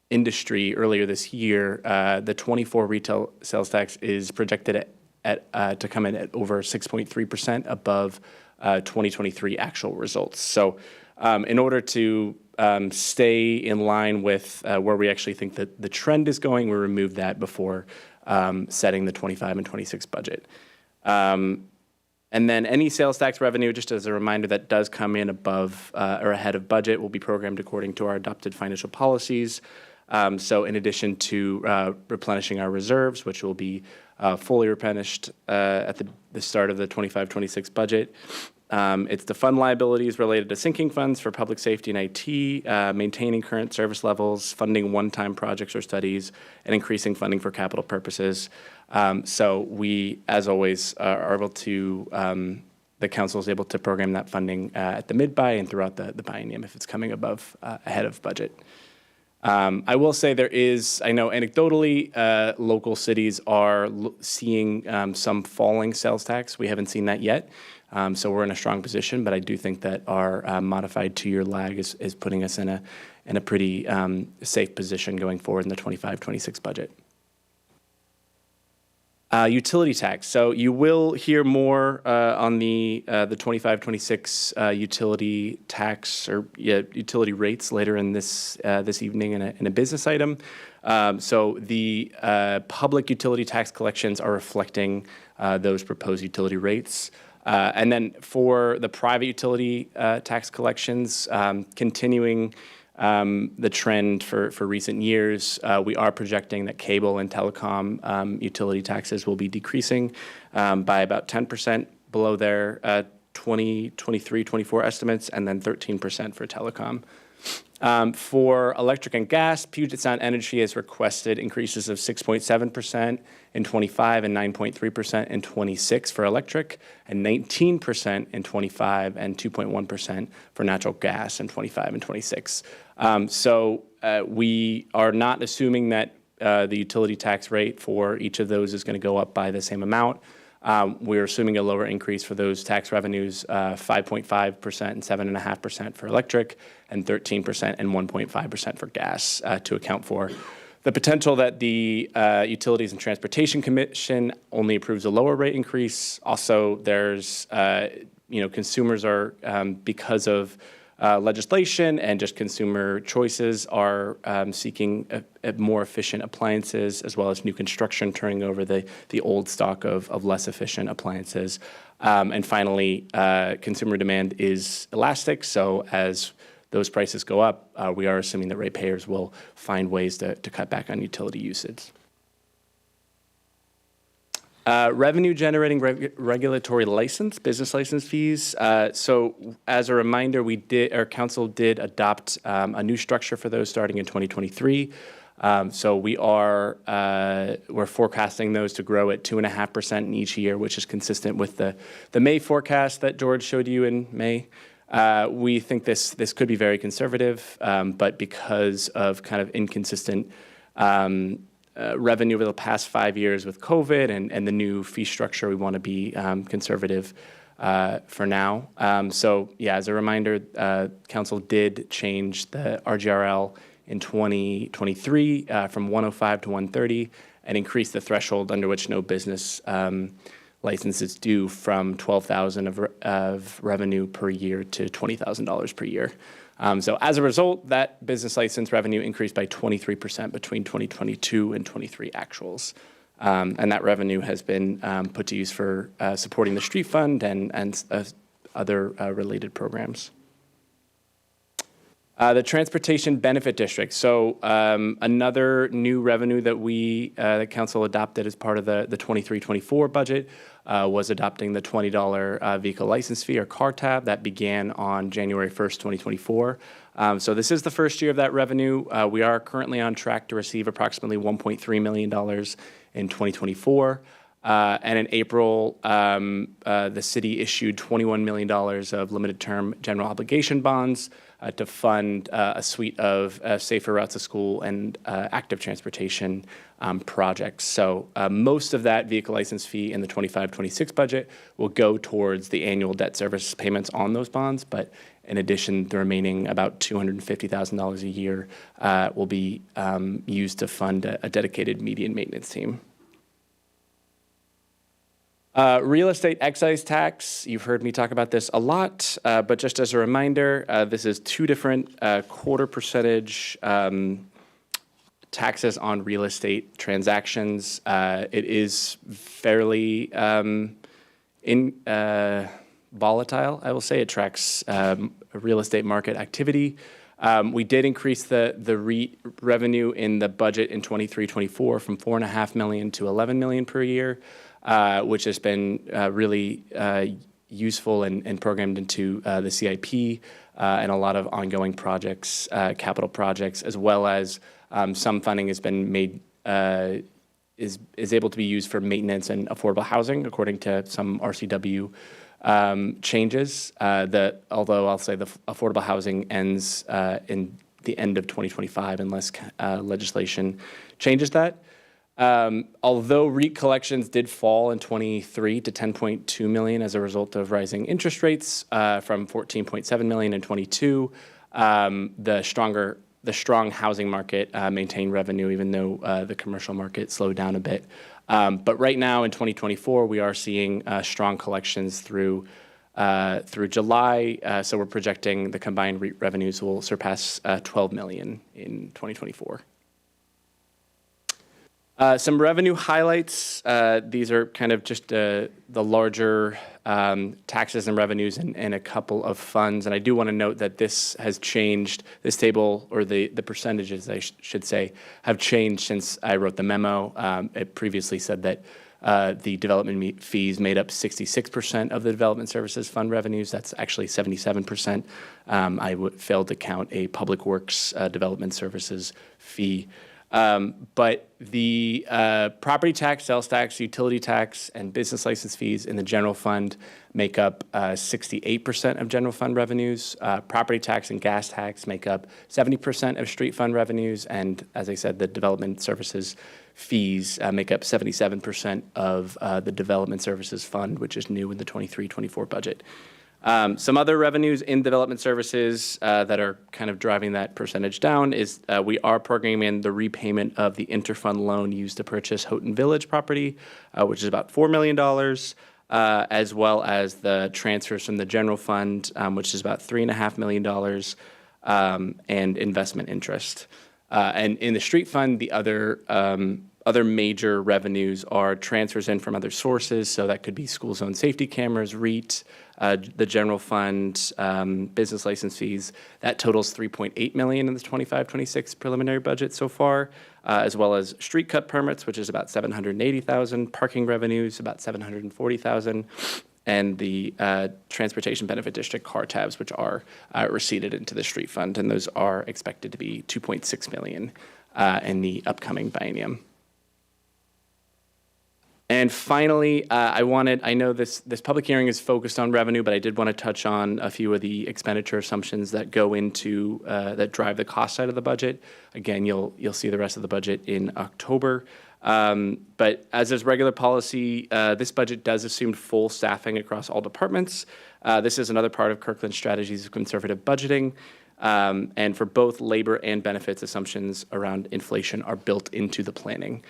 industry earlier this year, the 24 retail sales tax is projected to come in at over 6.3% above 2023 actual results. So in order to stay in line with where we actually think that the trend is going, we removed that before setting the 25 and 26 budget. And then any sales tax revenue, just as a reminder, that does come in above or ahead of budget will be programmed according to our adopted financial policies. So in addition to replenishing our reserves, which will be fully replenished at the start of the 25-26 budget, it's the fund liabilities related to sinking funds for public safety and IT, maintaining current service levels, funding one-time projects or studies, and increasing funding for capital purposes. So we, as always, are able to, the council is able to program that funding at the mid-buy and throughout the biennium if it's coming above, ahead of budget. I will say there is, I know anecdotally, local cities are seeing some falling sales tax. We haven't seen that yet. So we're in a strong position, but I do think that our modified two-year lag is putting us in a pretty safe position going forward in the 25-26 budget. Utility tax. So you will hear more on the 25-26 utility tax or utility rates later in this evening in a business item. So the public utility tax collections are reflecting those proposed utility rates. And then for the private utility tax collections, continuing the trend for recent years, we are projecting that cable and telecom utility taxes will be decreasing by about 10% below their 2023-24 estimates, and then 13% for telecom. For electric and gas, Puget Sound Energy has requested increases of 6.7% in 25 and 9.3% in 26 for electric, and 19% in 25 and 2.1% for natural gas in 25 and 26. So we are not assuming that the utility tax rate for each of those is going to go up by the same amount. We're assuming a lower increase for those tax revenues, 5.5% and 7.5% for electric, and 13% and 1.5% for gas, to account for the potential that the Utilities and Transportation Commission only approves a lower rate increase. Also, there's, consumers are, because of legislation and just consumer choices, are seeking more efficient appliances, as well as new construction turning over the old stock of less efficient appliances. And finally, consumer demand is elastic, so as those prices go up, we are assuming that ratepayers will find ways to cut back on utility usage. Revenue-generating regulatory license, business license fees. So as a reminder, our council did adopt a new structure for those starting in 2023. So we're forecasting those to grow at 2.5% in each year, which is consistent with the May forecast that George showed you in May. We think this could be very conservative, but because of kind of inconsistent revenue over the past 5 years with COVID and the new fee structure, we want to be conservative for now. So yeah, as a reminder, council did change the RGRL in 2023 from 105 to 130 and increase the threshold under which no business license is due from $12,000 of revenue per year to $20,000 per year. So as a result, that business license revenue increased by 23% between 2022 and 23 actuals. And that revenue has been put to use for supporting the street fund and other related programs. The Transportation Benefit District. So another new revenue that the council adopted as part of the 23-24 budget was adopting the $20 vehicle license fee or car tab that began on January 1st, 2024. So this is the first year of that revenue. We are currently on track to receive approximately $1.3 million in 2024. And in April, the city issued $21 million of limited term general obligation bonds to fund a suite of safer routes to school and active transportation projects. So most of that vehicle license fee in the 25-26 budget will go towards the annual debt service payments on those bonds. But in addition, the remaining about $250,000 a year will be used to fund a dedicated median maintenance team. Real estate excise tax, you've heard me talk about this a lot, but just as a reminder, this is two different quarter percentage taxes on real estate transactions. It is fairly volatile, I will say. It tracks real estate market activity. We did increase the REIT revenue in the budget in 23-24 from $4.5 million to $11 million per year. Which has been really useful and programmed into the CIP and a lot of ongoing projects, capital projects, as well as some funding has been made, is able to be used for maintenance and affordable housing, according to some RCW changes. Although I'll say the affordable housing ends in the end of 2025 unless legislation changes that. Although REIT collections did fall in 23 to 10.2 million as a result of rising interest rates from 14.7 million in 22, the strong housing market maintained revenue even though the commercial market slowed down a bit. But right now in 2024, we are seeing strong collections through July. So we're projecting the combined REIT revenues will surpass 12 million in 2024. Some revenue highlights. These are kind of just the larger taxes and revenues and a couple of funds. And I do want to note that this has changed. This table, or the percentages, I should say, have changed since I wrote the memo. It previously said that the development fees made up 66% of the development services fund revenues. That's actually 77%. I failed to count a public works development services fee. But the property tax, sales tax, utility tax, and business license fees in the general fund make up 68% of general fund revenues. Property tax and gas tax make up 70% of street fund revenues. And as I said, the development services fees make up 77% of the development services fund, which is new in the 23-24 budget. Some other revenues in development services that are kind of driving that percentage down is we are programming the repayment of the interfund loan used to purchase Houghton Village property, which is about $4 million, as well as the transfers from the general fund, which is about $3.5 million, and investment interest. And in the street fund, the other major revenues are transfers in from other sources. So that could be school zone safety cameras, REIT, the general fund, business license fees. That totals $3.8 million in the 25-26 preliminary budget so far, as well as street cut permits, which is about $780,000, parking revenues about $740,000, and the Transportation Benefit District car tabs, which are receipted into the street fund, and those are expected to be $2.6 million in the upcoming biennium. And finally, I know this public hearing is focused on revenue, but I did want to touch on a few of the expenditure assumptions that go into, that drive the cost side of the budget. Again, you'll see the rest of the budget in October. But as is regular policy, this budget does assume full staffing across all departments. This is another part of Kirkland's strategies of conservative budgeting. And for both labor and benefits, assumptions around inflation are built into the planning.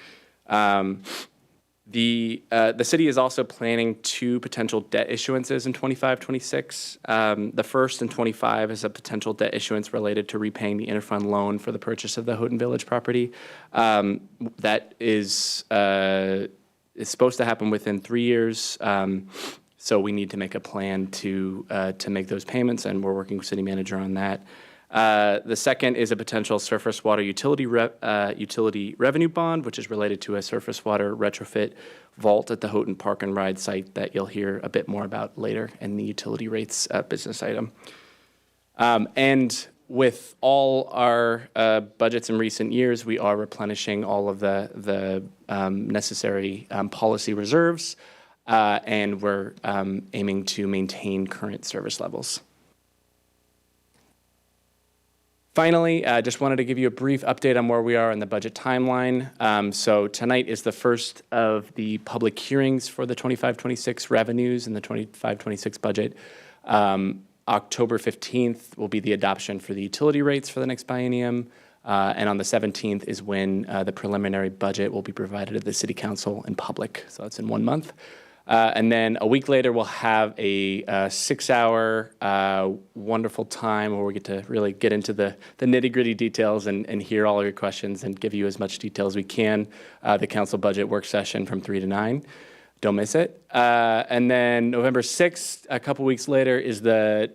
The city is also planning 2 potential debt issuances in 25-26. The first in 25 is a potential debt issuance related to repaying the interfund loan for the purchase of the Houghton Village property. That is supposed to happen within 3 years. So we need to make a plan to make those payments, and we're working with city manager on that. The second is a potential surface water utility revenue bond, which is related to a surface water retrofit vault at the Houghton Park and Ride site that you'll hear a bit more about later in the utility rates business item. And with all our budgets in recent years, we are replenishing all of the necessary policy reserves, and we're aiming to maintain current service levels. Finally, I just wanted to give you a brief update on where we are in the budget timeline. So tonight is the first of the public hearings for the 25-26 revenues and the 25-26 budget. October 15th will be the adoption for the utility rates for the next biennium. And on the 17th is when the preliminary budget will be provided to the city council in public. So that's in 1 month. And then a week later, we'll have a 6-hour wonderful time where we get to really get into the nitty-gritty details and hear all of your questions and give you as much detail as we can. The council budget work session from 3 to 9. Don't miss it. And then November 6th, a couple weeks later,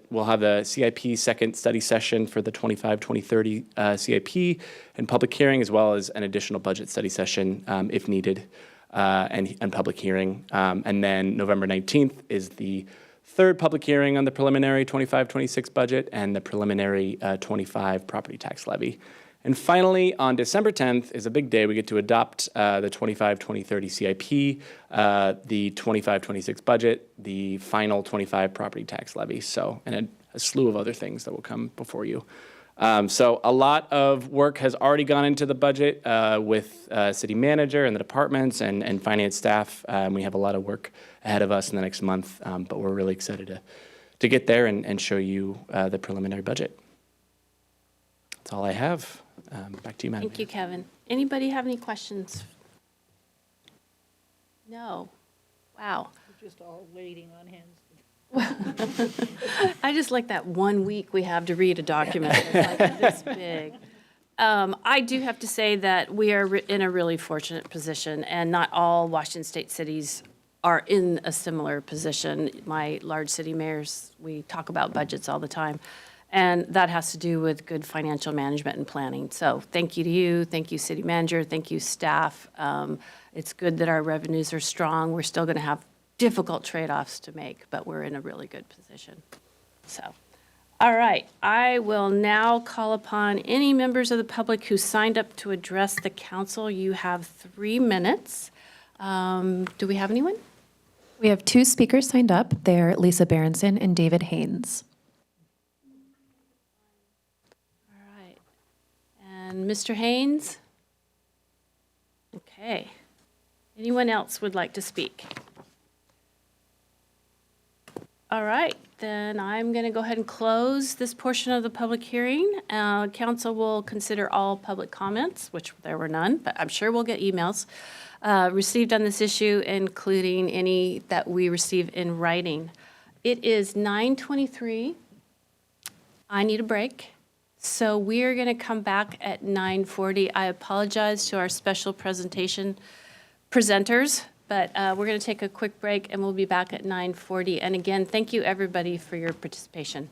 we'll have the CIP second study session for the 25-2030 CIP and public hearing, as well as an additional budget study session if needed. And public hearing. And then November 19th is the third public hearing on the preliminary 25-26 budget and the preliminary 25 property tax levy. And finally, on December 10th is a big day. We get to adopt the 25-2030 CIP, the 25-26 budget, the final 25 property tax levy. So, and a slew of other things that will come before you. So a lot of work has already gone into the budget with city manager and the departments and finance staff. We have a lot of work ahead of us in the next month, but we're really excited to get there and show you the preliminary budget. That's all I have. Back to you, Madam. Thank you, Kevin. Anybody have any questions? No. Wow. We're just all waiting on hands. I just like that 1 week we have to read a document that's like this big. I do have to say that we are in a really fortunate position, and not all Washington State cities are in a similar position. My large city mayors, we talk about budgets all the time, and that has to do with good financial management and planning. So thank you to you, thank you, city manager, thank you, staff. It's good that our revenues are strong. We're still going to have difficult trade-offs to make, but we're in a really good position. So, all right, I will now call upon any members of the public who signed up to address the council. You have 3 minutes. Do we have anyone? We have 2 speakers signed up. They're Lisa Berenson and David Haynes. All right. And Mr. Haynes? Okay. Anyone else would like to speak? All right, then I'm going to go ahead and close this portion of the public hearing. Council will consider all public comments, which there were none, but I'm sure we'll get emails received on this issue, including any that we receive in writing. It is 9:23. I need a break. So we are going to come back at 9:40. I apologize to our special presentation presenters, but we're going to take a quick break and we'll be back at 9:40. And again, thank you everybody for your participation.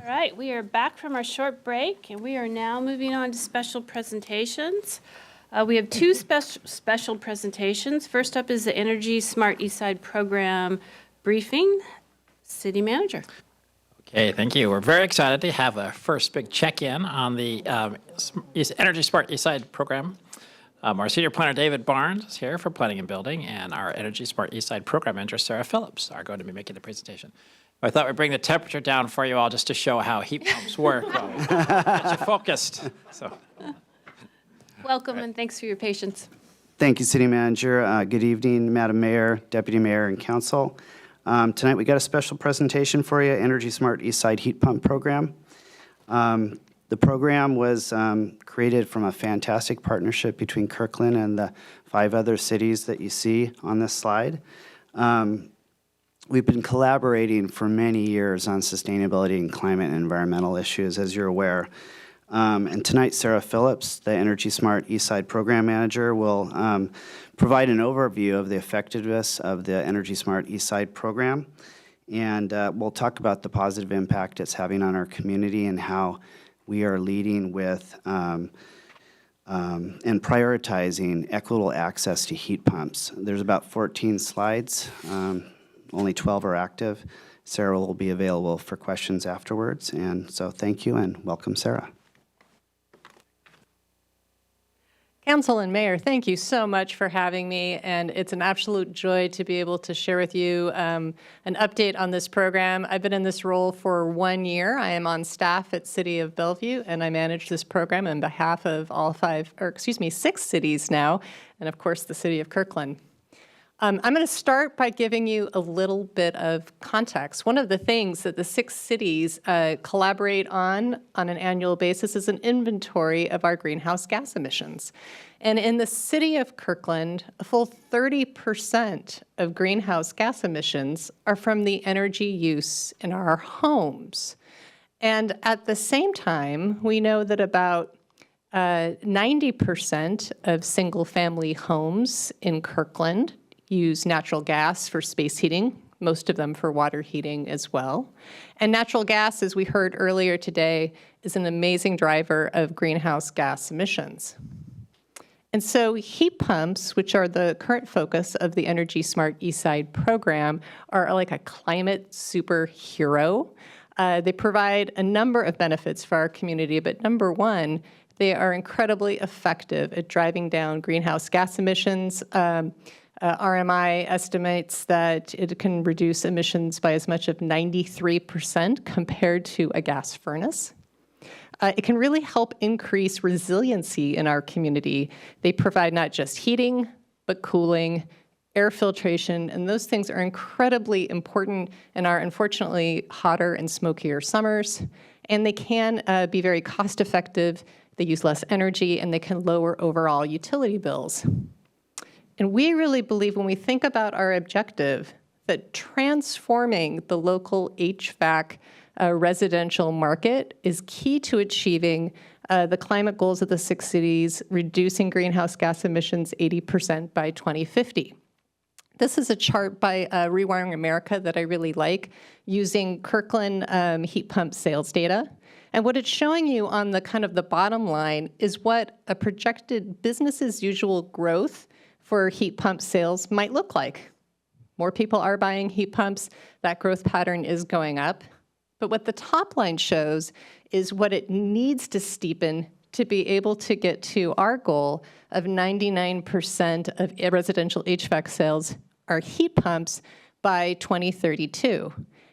All right, we are back from our short break, and we are now moving on to special presentations. We have two special presentations. First up is the Energy Smart Eastside Program briefing. City Manager. Okay, thank you. We're very excited to have a first big check-in on the Energy Smart Eastside program. Our senior planner, David Barnes, is here for planning and building, and our Energy Smart Eastside program manager, Sarah Phillips, are going to be making the presentation. I thought we'd bring the temperature down for you all just to show how heat pumps work. Get you focused. So. Welcome, and thanks for your patience. Thank you, City Manager. Good evening, Madam Mayor, Deputy Mayor, and Council. Tonight we got a special presentation for you, Energy Smart Eastside Heat Pump Program. The program was created from a fantastic partnership between Kirkland and the 5 other cities that you see on this slide. We've been collaborating for many years on sustainability and climate and environmental issues, as you're aware. And tonight, Sarah Phillips, the Energy Smart Eastside Program Manager, will provide an overview of the effectiveness of the Energy Smart Eastside Program. And we'll talk about the positive impact it's having on our community and how we are leading with and prioritizing equitable access to heat pumps. There's about 14 slides. Only 12 are active. Sarah will be available for questions afterwards. And so thank you and welcome, Sarah. Council and Mayor, thank you so much for having me, and it's an absolute joy to be able to share with you an update on this program. I've been in this role for 1 year. I am on staff at City of Bellevue, and I manage this program on behalf of six cities now, and of course the City of Kirkland. I'm going to start by giving you a little bit of context. One of the things that the 6 cities collaborate on an annual basis is an inventory of our greenhouse gas emissions. And in the City of Kirkland, a full 30% of greenhouse gas emissions are from the energy use in our homes. And at the same time, we know that about 90% of single-family homes in Kirkland use natural gas for space heating, most of them for water heating as well. And natural gas, as we heard earlier today, is an amazing driver of greenhouse gas emissions. And so heat pumps, which are the current focus of the Energy Smart Eastside program, are like a climate superhero. They provide a number of benefits for our community, but number one, they are incredibly effective at driving down greenhouse gas emissions. RMI estimates that it can reduce emissions by as much as 93% compared to a gas furnace. It can really help increase resiliency in our community. They provide not just heating, but cooling, air filtration, and those things are incredibly important in our, unfortunately, hotter and smokier summers. And they can be very cost-effective. They use less energy, and they can lower overall utility bills. And we really believe when we think about our objective that transforming the local HVAC residential market is key to achieving the climate goals of the 6 cities, reducing greenhouse gas emissions 80% by 2050. This is a chart by Rewiring America that I really like, using Kirkland heat pump sales data. And what it's showing you on the kind of the bottom line is what a projected business as usual growth for heat pump sales might look like. More people are buying heat pumps. That growth pattern is going up. But what the top line shows is what it needs to steepen to be able to get to our goal of 99% of residential HVAC sales are heat pumps by 2032.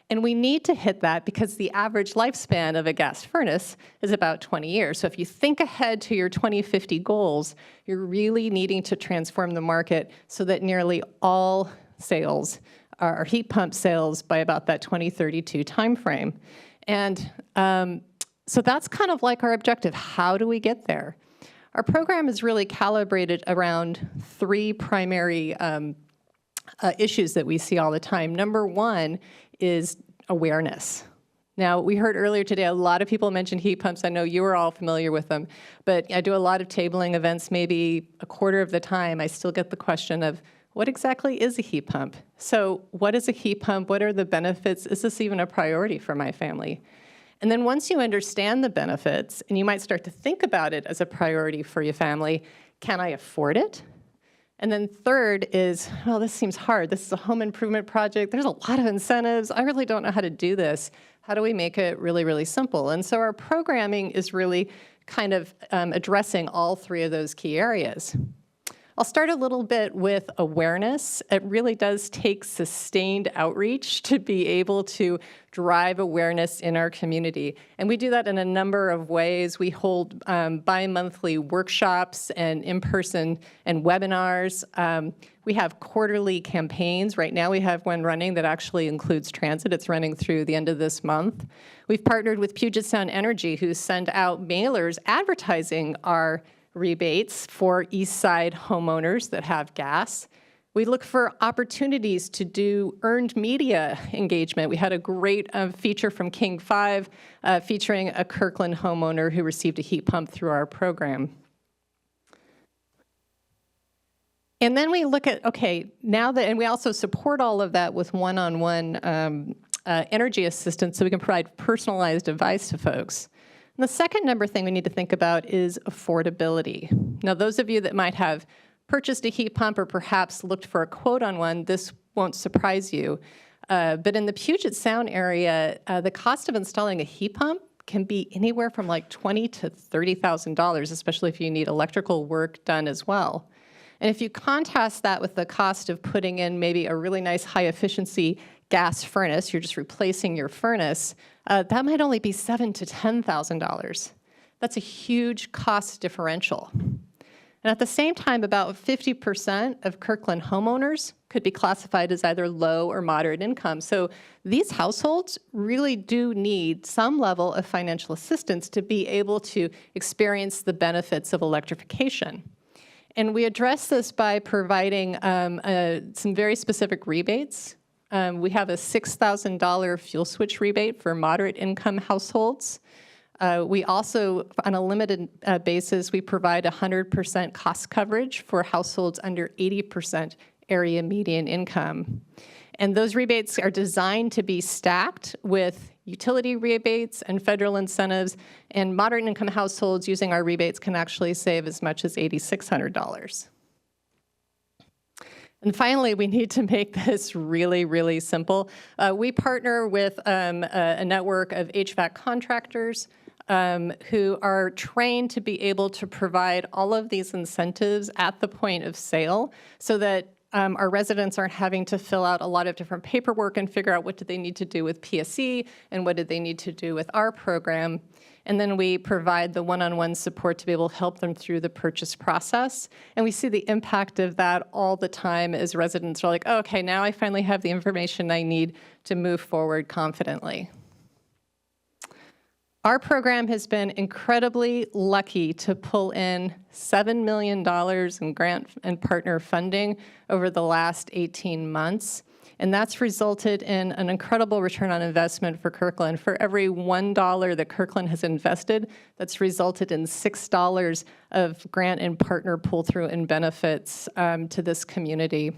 And we need to hit that because the average lifespan of a gas furnace is about 20 years. So if you think ahead to your 2050 goals, you're really needing to transform the market so that nearly all sales are heat pump sales by about that 2032 timeframe. And so that's kind of like our objective. How do we get there? Our program is really calibrated around 3 primary issues that we see all the time. Number one is awareness. Now, we heard earlier today, a lot of people mentioned heat pumps. I know you are all familiar with them, but I do a lot of tabling events, maybe a quarter of the time. I still get the question of, what exactly is a heat pump? So what is a heat pump? What are the benefits? Is this even a priority for my family? And then once you understand the benefits, and you might start to think about it as a priority for your family, can I afford it? And then third is, oh, this seems hard. This is a home improvement project. There's a lot of incentives. I really don't know how to do this. How do we make it really, really simple? And so our programming is really kind of addressing all three of those key areas. I'll start a little bit with awareness. It really does take sustained outreach to be able to drive awareness in our community. And we do that in a number of ways. We hold bi-monthly workshops and in-person and webinars. We have quarterly campaigns. Right now we have one running that actually includes transit. It's running through the end of this month. We've partnered with Puget Sound Energy, who send out mailers advertising our rebates for East Side homeowners that have gas. We look for opportunities to do earned media engagement. We had a great feature from King 5 featuring a Kirkland homeowner who received a heat pump through our program. And then we look at, okay, now that, and we also support all of that with one-on-one energy assistance so we can provide personalized advice to folks. And the second number thing we need to think about is affordability. Now, those of you that might have purchased a heat pump or perhaps looked for a quote on one, this won't surprise you. But in the Puget Sound area, the cost of installing a heat pump can be anywhere from like $20,000 to $30,000, especially if you need electrical work done as well. And if you contrast that with the cost of putting in maybe a really nice high-efficiency gas furnace, you're just replacing your furnace, that might only be $7,000 to $10,000. That's a huge cost differential. And at the same time, about 50% of Kirkland homeowners could be classified as either low or moderate income. So these households really do need some level of financial assistance to be able to experience the benefits of electrification. And we address this by providing some very specific rebates. We have a $6,000 fuel switch rebate for moderate income households. We also, on a limited basis, we provide 100% cost coverage for households under 80% area median income. And those rebates are designed to be stacked with utility rebates and federal incentives, and moderate income households using our rebates can actually save as much as $8,600. And finally, we need to make this really, really simple. We partner with a network of HVAC contractors who are trained to be able to provide all of these incentives at the point of sale so that our residents aren't having to fill out a lot of different paperwork and figure out what do they need to do with PSE and what did they need to do with our program. And then we provide the one-on-one support to be able to help them through the purchase process. And we see the impact of that all the time as residents are like, oh, okay, now I finally have the information I need to move forward confidently. Our program has been incredibly lucky to pull in $7 million in grant and partner funding over the last 18 months. And that's resulted in an incredible return on investment for Kirkland. For every $1 that Kirkland has invested, that's resulted in $6 of grant and partner pull-through and benefits to this community.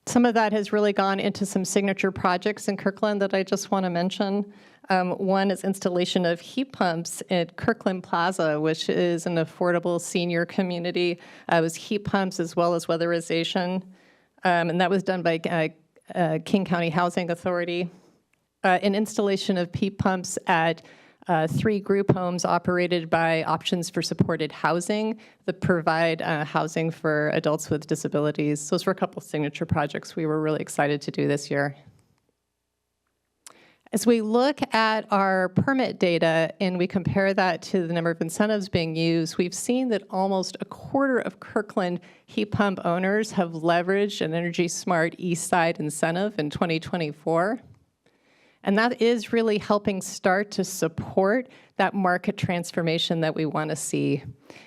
Some of that has really gone into some signature projects in Kirkland that I just want to mention. One is installation of heat pumps at Kirkland Plaza, which is an affordable senior community. It was heat pumps as well as weatherization, and that was done by King County Housing Authority. An installation of heat pumps at 3 group homes operated by Options for Supported Housing that provide housing for adults with disabilities. Those were a couple signature projects we were really excited to do this year. As we look at our permit data and we compare that to the number of incentives being used, we've seen that almost a quarter of Kirkland heat pump owners have leveraged an Energy Smart East Side incentive in 2024. And that is really helping start to support that market transformation that we want to see.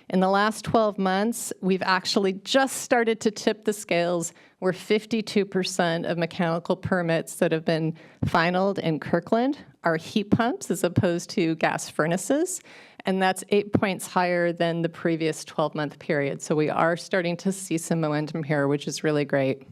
In the last 12 months, we've actually just started to tip the scales where 52% of mechanical permits that have been finaled in Kirkland are heat pumps as opposed to gas furnaces. And that's 8 points higher than the previous 12-month period. So we are starting to see some momentum here, which is really great.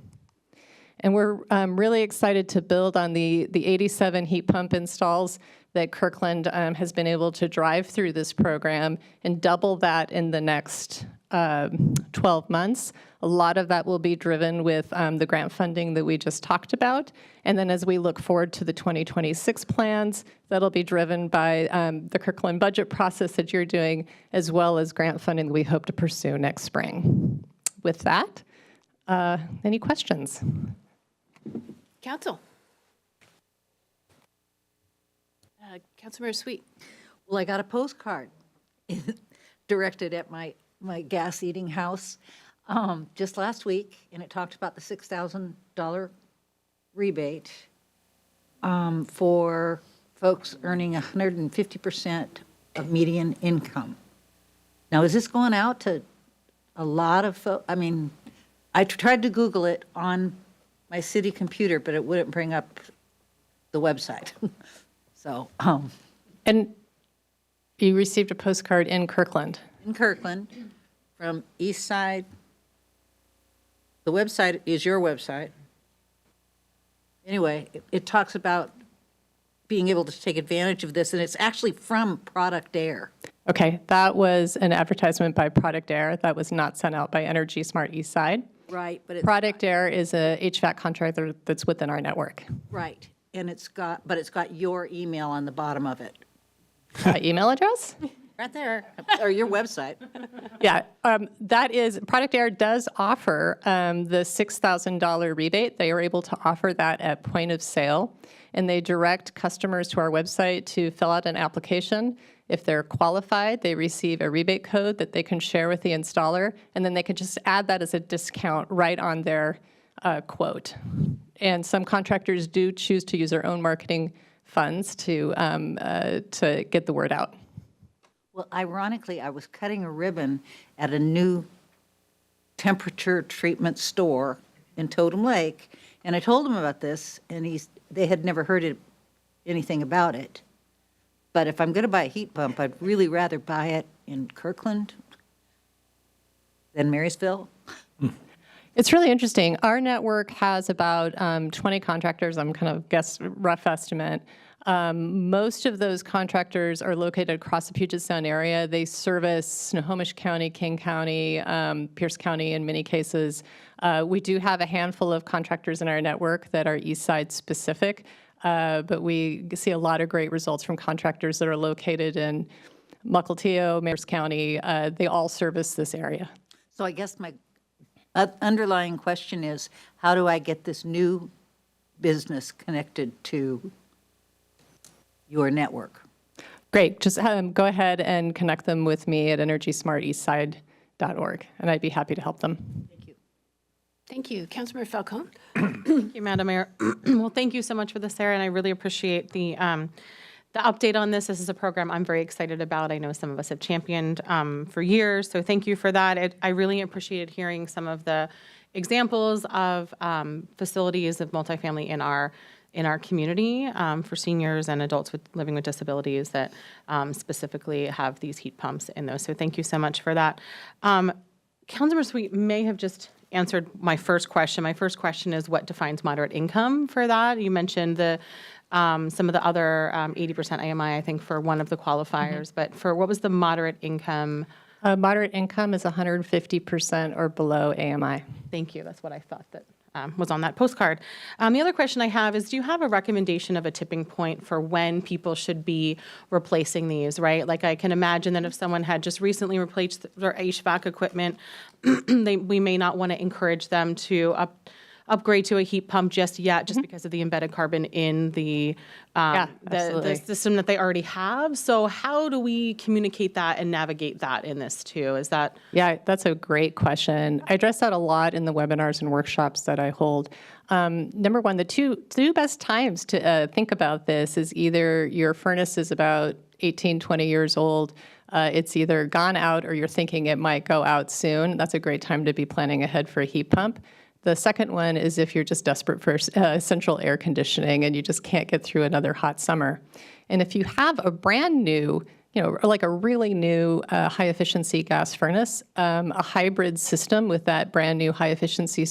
And we're really excited to build on the 87 heat pump installs that Kirkland has been able to drive through this program and double that in the next 12 months. A lot of that will be driven with the grant funding that we just talked about. And then as we look forward to the 2026 plans, that'll be driven by the Kirkland budget process that you're doing, as well as grant funding that we hope to pursue next spring. With that, any questions? Council. Councilmember Sweet. Well, I got a postcard directed at my gas eating house just last week, and it talked about the $6,000 rebate for folks earning 150% of median income. Now, is this going out to a lot of folks? I mean, I tried to Google it on my city computer, but it wouldn't bring up the website. So, And you received a postcard in Kirkland. in Kirkland, from East Side. The website is your website. Anyway, it talks about being able to take advantage of this, and it's actually from Product Air. Okay, that was an advertisement by Product Air. That was not sent out by Energy Smart East Side. Right, but it's Product Air is a HVAC contractor that's within our network. right, and it's got your email on the bottom of it. Email address? Right there, or your website. Yeah, that is, Product Air does offer the $6,000 rebate. They are able to offer that at point of sale, and they direct customers to our website to fill out an application. If they're qualified, they receive a rebate code that they can share with the installer, and then they can just add that as a discount right on their quote. And some contractors do choose to use their own marketing funds to get the word out. Well, ironically, I was cutting a ribbon at a new temperature treatment store in Totem Lake, and I told him about this, and they had never heard anything about it. But if I'm going to buy a heat pump, I'd really rather buy it in Kirkland than Marysville. It's really interesting. Our network has about 20 contractors. I'm kind of rough estimate. Most of those contractors are located across the Puget Sound area. They service Snohomish County, King County, Pierce County in many cases. We do have a handful of contractors in our network that are East Side specific, but we see a lot of great results from contractors that are located in Mukilteo, Pierce County. They all service this area. So I guess my underlying question is, how do I get this new business connected to your network? Great. Just go ahead and connect them with me at energysmarteastside.org, and I'd be happy to help them. Thank you. Thank you. Councilmember Falcone. Thank you, Madam Mayor. Well, thank you so much for this, Sarah, and I really appreciate the update on this. This is a program I'm very excited about. I know some of us have championed for years, so thank you for that. I really appreciated hearing some of the examples of facilities of multifamily in our community for seniors and adults living with disabilities that specifically have these heat pumps in those. So thank you so much for that. Councilmember Sweet may have just answered my first question. My first question is, what defines moderate income for that? You mentioned some of the other 80% AMI, I think, for one of the qualifiers, but for what was the moderate income? Moderate income is 150% or below AMI. Thank you. That's what I thought that was on that postcard. The other question I have is, do you have a recommendation of a tipping point for when people should be replacing these, right? Like, I can imagine that if someone had just recently replaced their HVAC equipment, we may not want to encourage them to upgrade to a heat pump just yet, just because of the embedded carbon in the system that they already have. So how do we communicate that and navigate that in this too? Is that? Yeah, that's a great question. I address that a lot in the webinars and workshops that I hold. Number one, the two best times to think about this is either your furnace is about 18, 20 years old, it's either gone out or you're thinking it might go out soon. That's a great time to be planning ahead for a heat pump. The second one is if you're just desperate for central air conditioning and you just can't get through another hot summer. And if you have a brand new like a really new high-efficiency gas furnace. A hybrid system with that brand-new high-efficiency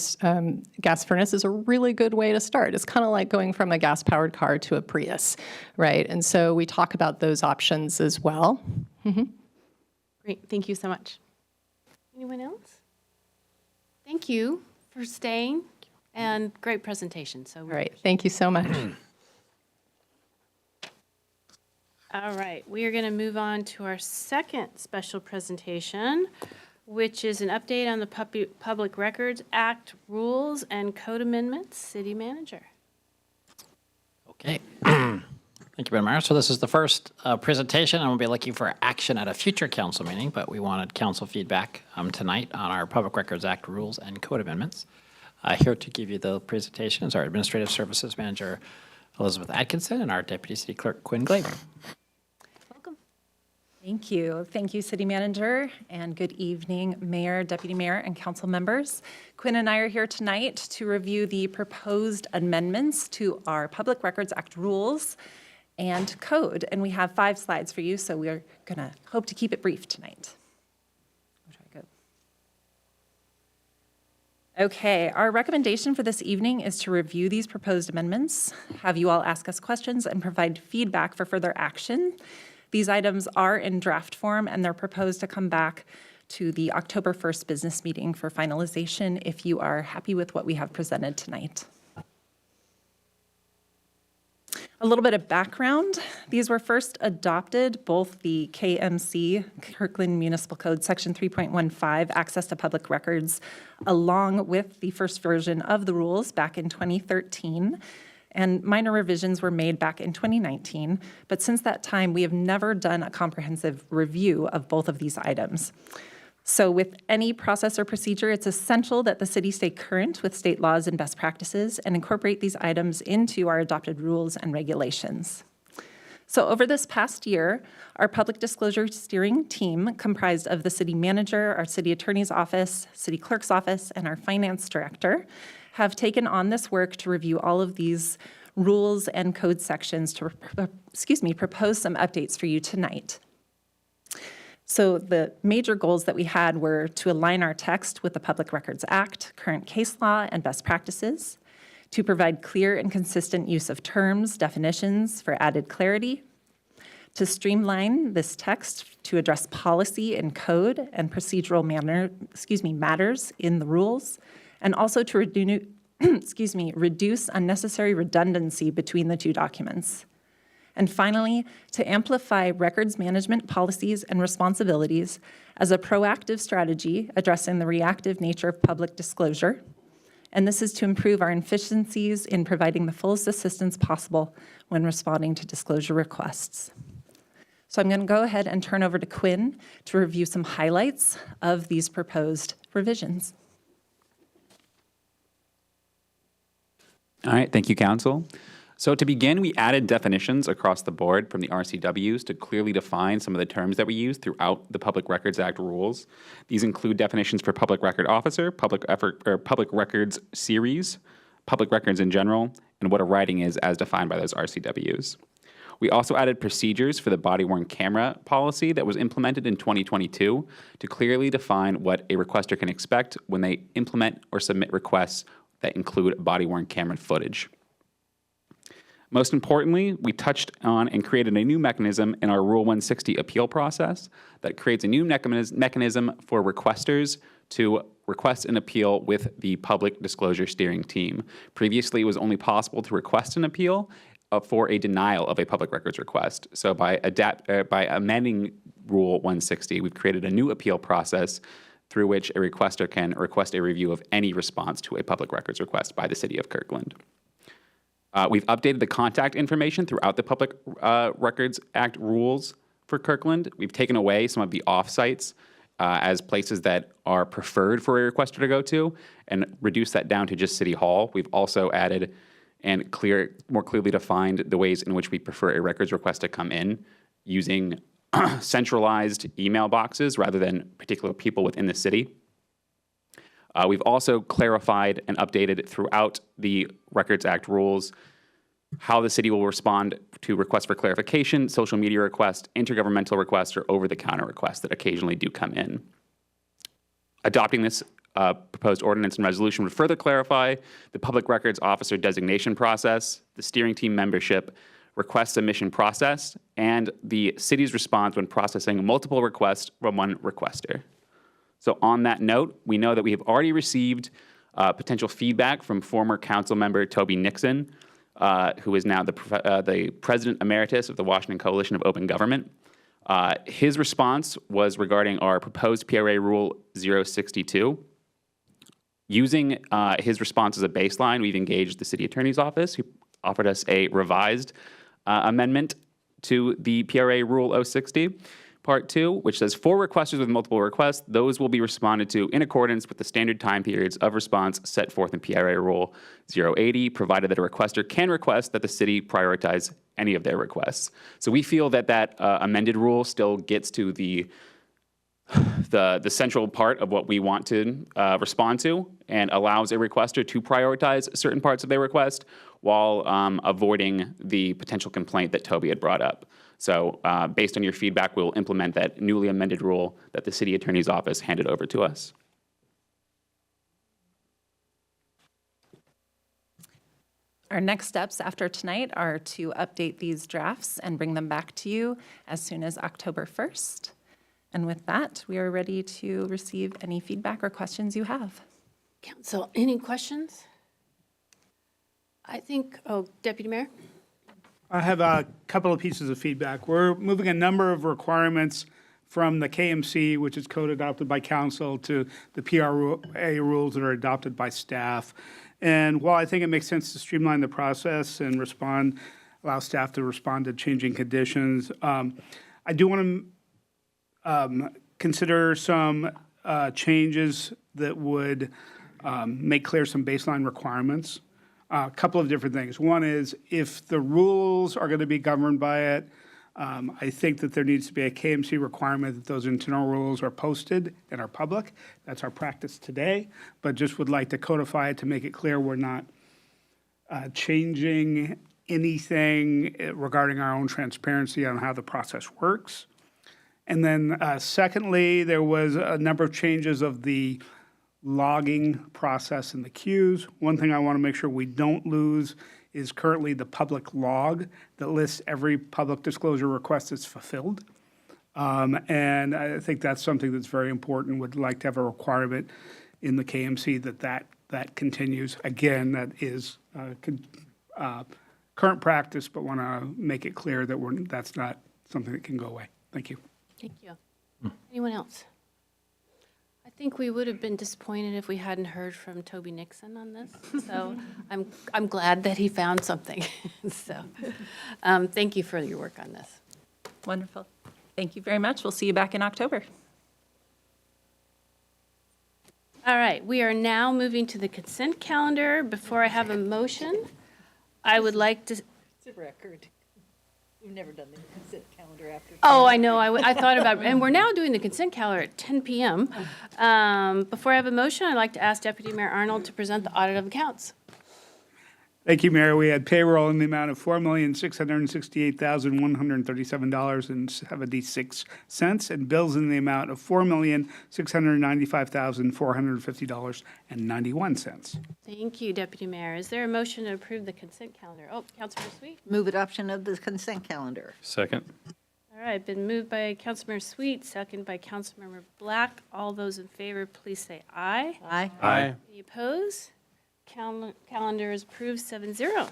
gas furnace is a really good way to start. It's kind of like going from a gas-powered car to a Prius, right? And so we talk about those options as well. Great, thank you so much. Anyone else? Thank you for staying, and great presentation. So All right, thank you so much. All right, we are going to move on to our second special presentation, which is an update on the Public Records Act rules and code amendments. City Manager. Okay. Thank you, Madam Mayor. So this is the first presentation, and we'll be looking for action at a future council meeting, but we wanted council feedback tonight on our Public Records Act rules and code amendments. Here to give you the presentation is our Administrative Services Manager, Elizabeth Atkinson, and our Deputy City Clerk, Quinn Glaber. Thank you. Thank you, City Manager, and good evening, Mayor, Deputy Mayor, and council members. Quinn and I are here tonight to review the proposed amendments to our Public Records Act rules and code, and we have 5 slides for you, so we're going to hope to keep it brief tonight. Okay, our recommendation for this evening is to review these proposed amendments, have you all ask us questions, and provide feedback for further action. These items are in draft form, and they're proposed to come back to the October 1st business meeting for finalization if you are happy with what we have presented tonight. A little bit of background. These were first adopted, both the KMC, Kirkland Municipal Code, Section 3.15, Access to Public Records, along with the first version of the rules back in 2013. And minor revisions were made back in 2019, but since that time, we have never done a comprehensive review of both of these items. So with any process or procedure, it's essential that the city stay current with state laws and best practices and incorporate these items into our adopted rules and regulations. So over this past year, our public disclosure steering team, comprised of the city manager, our city attorney's office, city clerk's office, and our finance director, have taken on this work to review all of these rules and code sections to, propose some updates for you tonight. So the major goals that we had were to align our text with the Public Records Act, current case law, and best practices, to provide clear and consistent use of terms, definitions for added clarity, to streamline this text to address policy and code and procedural matters in the rules, and also to reduce unnecessary redundancy between the 2 documents. And finally, to amplify records management policies and responsibilities as a proactive strategy addressing the reactive nature of public disclosure. And this is to improve our efficiencies in providing the fullest assistance possible when responding to disclosure requests. So I'm going to go ahead and turn over to Quinn to review some highlights of these proposed revisions. All right, thank you, Council. So to begin, we added definitions across the board from the RCWs to clearly define some of the terms that we use throughout the Public Records Act rules. These include definitions for public record officer, public records series, public records in general, and what a writing is as defined by those RCWs. We also added procedures for the body-worn camera policy that was implemented in 2022 to clearly define what a requester can expect when they implement or submit requests that include body-worn camera footage. Most importantly, we touched on and created a new mechanism in our Rule 160 appeal process that creates a new mechanism for requesters to request an appeal with the Public Disclosure Steering Team. Previously, it was only possible to request an appeal for a denial of a public records request. So by amending Rule 160, we've created a new appeal process through which a requester can request a review of any response to a public records request by the City of Kirkland. We've updated the contact information throughout the Public Records Act rules for Kirkland. We've taken away some of the off-sites as places that are preferred for a requester to go to and reduced that down to just City Hall. We've also added and more clearly defined the ways in which we prefer a records request to come in using centralized email boxes rather than particular people within the city. We've also clarified and updated throughout the Records Act rules how the city will respond to requests for clarification, social media requests, intergovernmental requests, or over-the-counter requests that occasionally do come in. Adopting this proposed ordinance and resolution would further clarify the public records officer designation process, the steering team membership, request submission process, and the city's response when processing multiple requests from one requester. So on that note, we know that we have already received potential feedback from former council member Toby Nixon, who is now the president emeritus of the Washington Coalition of Open Government. His response was regarding our proposed PRA Rule 062. Using his response as a baseline, we've engaged the city attorney's office, who offered us a revised amendment to the PRA Rule 060, Part 2, which says for requesters with multiple requests, those will be responded to in accordance with the standard time periods of response set forth in PRA Rule 080, provided that a requester can request that the city prioritize any of their requests. So we feel that that amended rule still gets to the central part of what we want to respond to and allows a requester to prioritize certain parts of their request while avoiding the potential complaint that Toby had brought up. So based on your feedback, we'll implement that newly amended rule that the city attorney's office handed over to us. Our next steps after tonight are to update these drafts and bring them back to you as soon as October 1st. And with that, we are ready to receive any feedback or questions you have. Council, any questions? I think, Deputy Mayor? I have a couple of pieces of feedback. We're moving a number of requirements from the KMC, which is code adopted by council, to the PRA rules that are adopted by staff. And while I think it makes sense to streamline the process and allow staff to respond to changing conditions, I do want to consider some changes that would make clear some baseline requirements. A couple of different things. One is if the rules are going to be governed by it, I think that there needs to be a KMC requirement that those internal rules are posted and are public. That's our practice today, but just would like to codify it to make it clear we're not changing anything regarding our own transparency on how the process works. And then secondly, there was a number of changes of the logging process in the queues. One thing I want to make sure we don't lose is currently the public log that lists every public disclosure request that's fulfilled. And I think that's something that's very important. Would like to have a requirement in the KMC that continues. Again, that is current practice, but want to make it clear that that's not something that can go away. Thank you. Thank you. Anyone else? I think we would have been disappointed if we hadn't heard from Toby Nixon on this. So I'm glad that he found something. So thank you for your work on this. Wonderful. Thank you very much. We'll see you back in October. All right, we are now moving to the consent calendar. Before I have a motion, I would like to. It's a record. We've never done the consent calendar after. Oh, I know. I thought about, and we're now doing the consent calendar at 10 p.m. Before I have a motion, I'd like to ask Deputy Mayor Arnold to present the audit of accounts. Thank you, Mayor. We had payroll in the amount of $4,668,137.76 and bills in the amount of $4,695,450.91. Thank you, Deputy Mayor. Is there a motion to approve the consent calendar? Oh, Councilmember Sweet. Move adoption of the consent calendar. Second. All right, been moved by Councilmember Sweet, second by Councilmember Black. All those in favor, please say aye. Aye. Aye. Any opposed? Calendar is approved 7-0.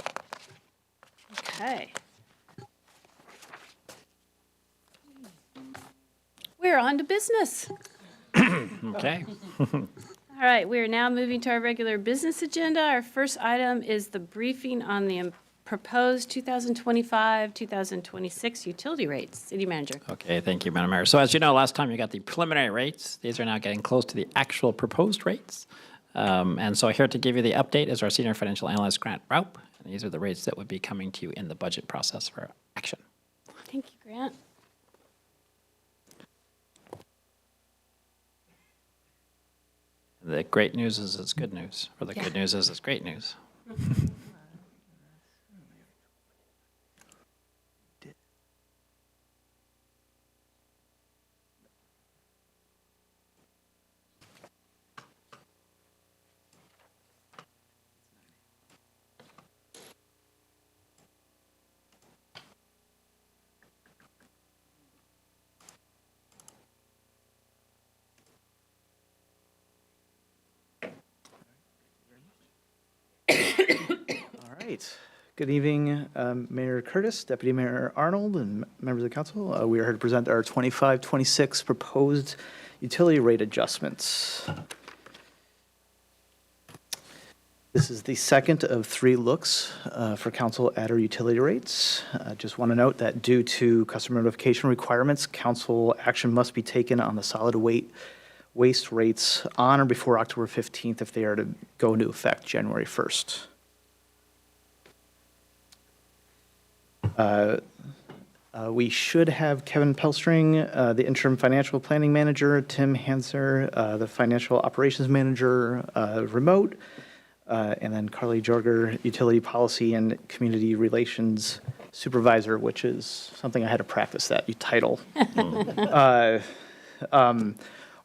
Okay. We're on to business. Okay. All right, we are now moving to our regular business agenda. Our first item is the briefing on the proposed 2025-2026 utility rates. City Manager. Okay, thank you, Madam Mayor. So as you know, last time you got the preliminary rates. These are now getting close to the actual proposed rates. And so here to give you the update is our Senior Financial Analyst, Grant Raup. And these are the rates that would be coming to you in the budget process for action. Thank you, Grant. The great news is it's good news, or the good news is it's great news. right. Good evening, Mayor Curtis, Deputy Mayor Arnold, and members of the council. We are here to present our 25-26 proposed utility rate adjustments. This is the second of 3 looks for council at our utility rates. Just want to note that due to customer notification requirements, council action must be taken on the solid waste rates on or before October 15th if they are to go into effect January 1st. We should have Kevin Pelstring, the interim financial planning manager, Tim Hanser, the financial operations manager, remote, and then Carly Jorger, utility policy and community relations supervisor, which is something I had to practice that title.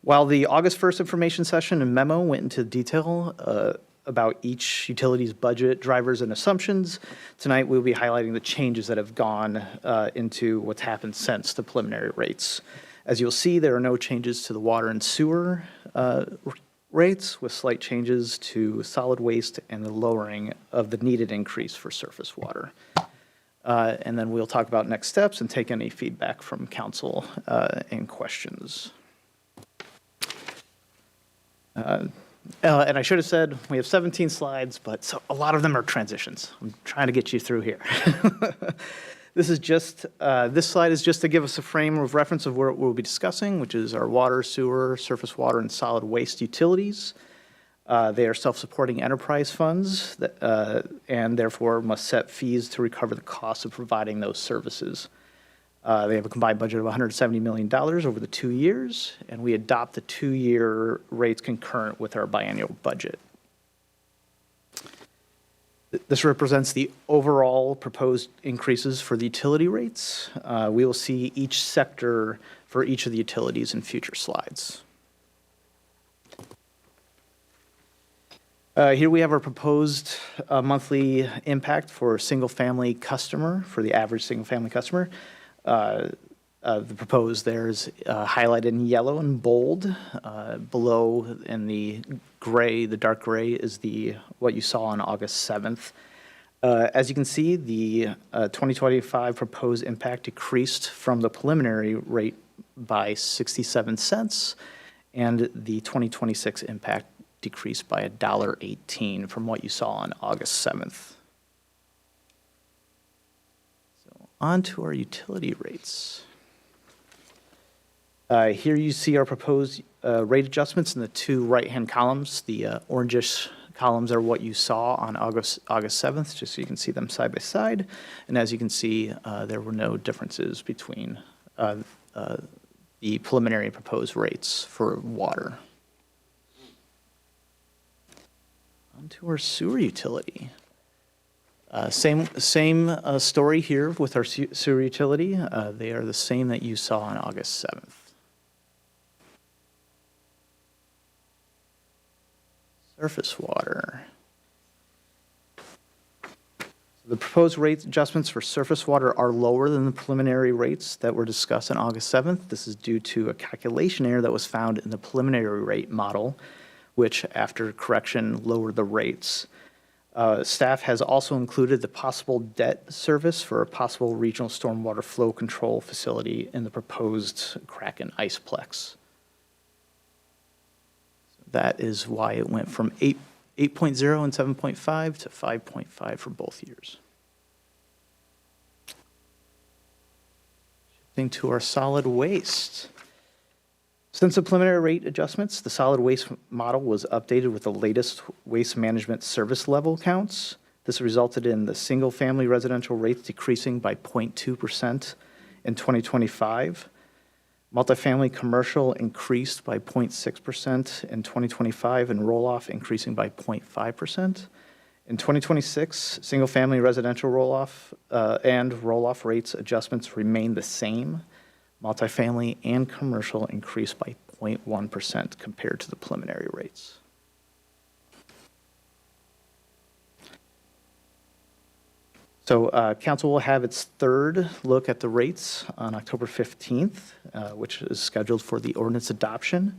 While the August 1st information session and memo went into detail about each utility's budget, drivers, and assumptions, tonight we'll be highlighting the changes that have gone into what's happened since the preliminary rates. As you'll see, there are no changes to the water and sewer rates, with slight changes to solid waste and the lowering of the needed increase for surface water. And then we'll talk about next steps and take any feedback from council and questions. And I should have said, we have 17 slides, but a lot of them are transitions. I'm trying to get you through here. This slide is just to give us a frame of reference of what we'll be discussing, which is our water, sewer, surface water, and solid waste utilities. They are self-supporting enterprise funds that, and therefore must set fees to recover the cost of providing those services. They have a combined budget of $170 million over the 2 years, and we adopt the 2-year rates concurrent with our biennial budget. This represents the overall proposed increases for the utility rates. We will see each sector for each of the utilities in future slides. Here we have our proposed monthly impact for a single-family customer, for the average single-family customer. The proposed there is highlighted in yellow and bold. Below in the gray, the dark gray, is what you saw on August 7th. As you can see, the 2025 proposed impact decreased from the preliminary rate by 67 cents, and the 2026 impact decreased by $1.18 from what you saw on August 7th. On to our utility rates. Here you see our proposed rate adjustments in the 2 right-hand columns. The orangish columns are what you saw on August 7th, just so you can see them side by side. And as you can see, there were no differences between the preliminary and proposed rates for water. On to our sewer utility. Same story here with our sewer utility. They are the same that you saw on August 7th. Surface water. The proposed rate adjustments for surface water are lower than the preliminary rates that were discussed on August 7th. This is due to a calculation error that was found in the preliminary rate model, which after correction lowered the rates. Staff has also included the possible debt service for a possible regional stormwater flow control facility in the proposed Kraken Iceplex. So that is why it went from 8.0 and 7.5 to 5.5 for both years. Shifting to our solid waste. Since the preliminary rate adjustments, the solid waste model was updated with the latest waste management service level counts. This resulted in the single-family residential rates decreasing by 0.2% in 2025. Multifamily commercial increased by 0.6% in 2025, and roll-off increasing by 0.5%. In 2026, single-family residential roll-off and roll-off rates adjustments remain the same. Multifamily and commercial increased by 0.1% compared to the preliminary rates. So council will have its third look at the rates on October 15th, which is scheduled for the ordinance adoption.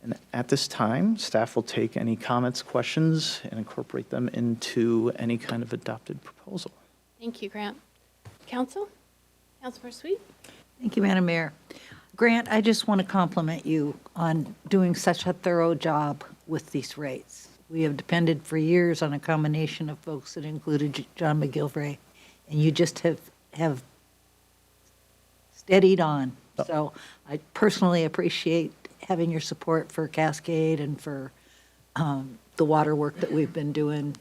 And at this time, staff will take any comments, questions, and incorporate them into any kind of adopted proposal. Thank you, Grant. Council? Councilmember Sweet? Thank you, Madam Mayor. Grant, I just want to compliment you on doing such a thorough job with these rates. We have depended for years on a combination of folks that included John McGilvray, and you just have steadied on. So I personally appreciate having your support for Cascade and for the water work that we've been doing,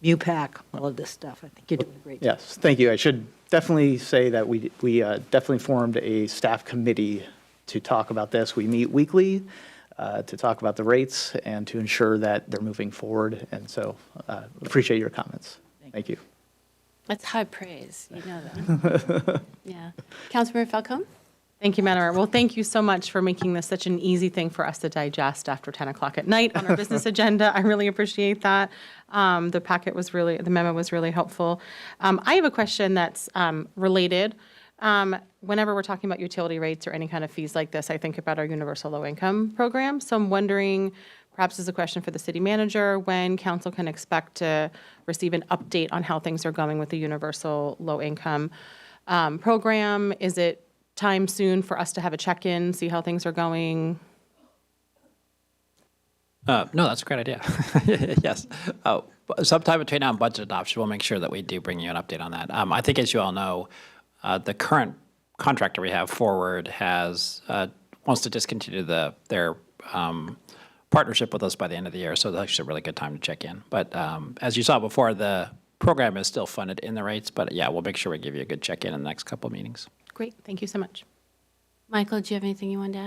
MUPAC, all of this stuff. I think you're doing a great job. Yes, thank you. I should definitely say that we definitely formed a staff committee to talk about this. We meet weekly to talk about the rates and to ensure that they're moving forward. And so appreciate your comments. Thank you. That's high praise. You know that. Yeah. Councilmember Falcone? Thank you, Madam Mayor. Well, thank you so much for making this such an easy thing for us to digest after 10 o'clock at night on our business agenda. I really appreciate that. The memo was really helpful. I have a question that's related. Whenever we're talking about utility rates or any kind of fees like this, I think about our universal low income program. So I'm wondering, perhaps as a question for the city manager, when council can expect to receive an update on how things are going with the universal low income program. Is it time soon for us to have a check-in, see how things are going? No, that's a great idea. Yes. Sometime between now and budget adoption, we'll make sure that we do bring you an update on that. I think, as you all know, the current contractor we have, Forward, wants to discontinue their partnership with us by the end of the year, so it's actually a really good time to check in. But as you saw before, the program is still funded in the rates, but yeah, we'll make sure we give you a good check-in in the next couple of meetings. Great. Thank you so much. Michael, do you have anything you want to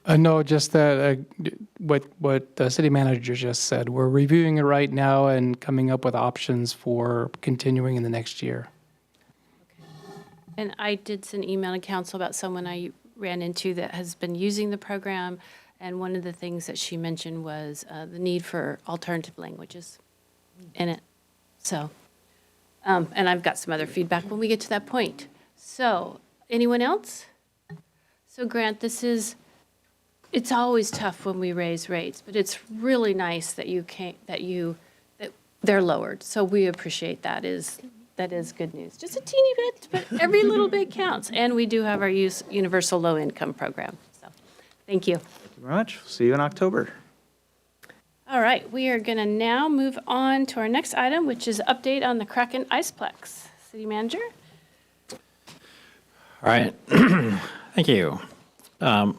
add? No, just that what the city manager just said. We're reviewing it right now and coming up with options for continuing in the next year. And I did send an email to council about someone I ran into that has been using the program, and one of the things that she mentioned was the need for alternative languages in it. So, and I've got some other feedback when we get to that point. So, anyone else? So, Grant, it's always tough when we raise rates, but it's really nice that that they're lowered. So we appreciate that. That is good news. Just a teeny bit, but every little bit counts. And we do have our universal low income program. So thank you. Thank you very much. See you in October. All right, we are going to now move on to our next item, which is update on the Kraken Iceplex. City Manager? All right. Thank you.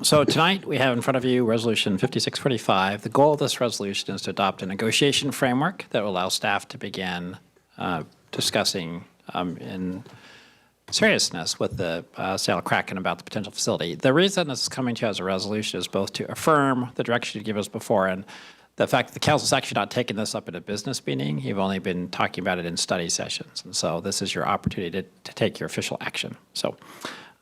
So tonight we have in front of you Resolution 5645. The goal of this resolution is to adopt a negotiation framework that will allow staff to begin discussing in seriousness with the Seattle Kraken about the potential facility. The reason this is coming to you as a resolution is both to affirm the direction you gave us before and the fact that the council's actually not taking this up at a business meeting. You've only been talking about it in study sessions. And so this is your opportunity to take your official action. So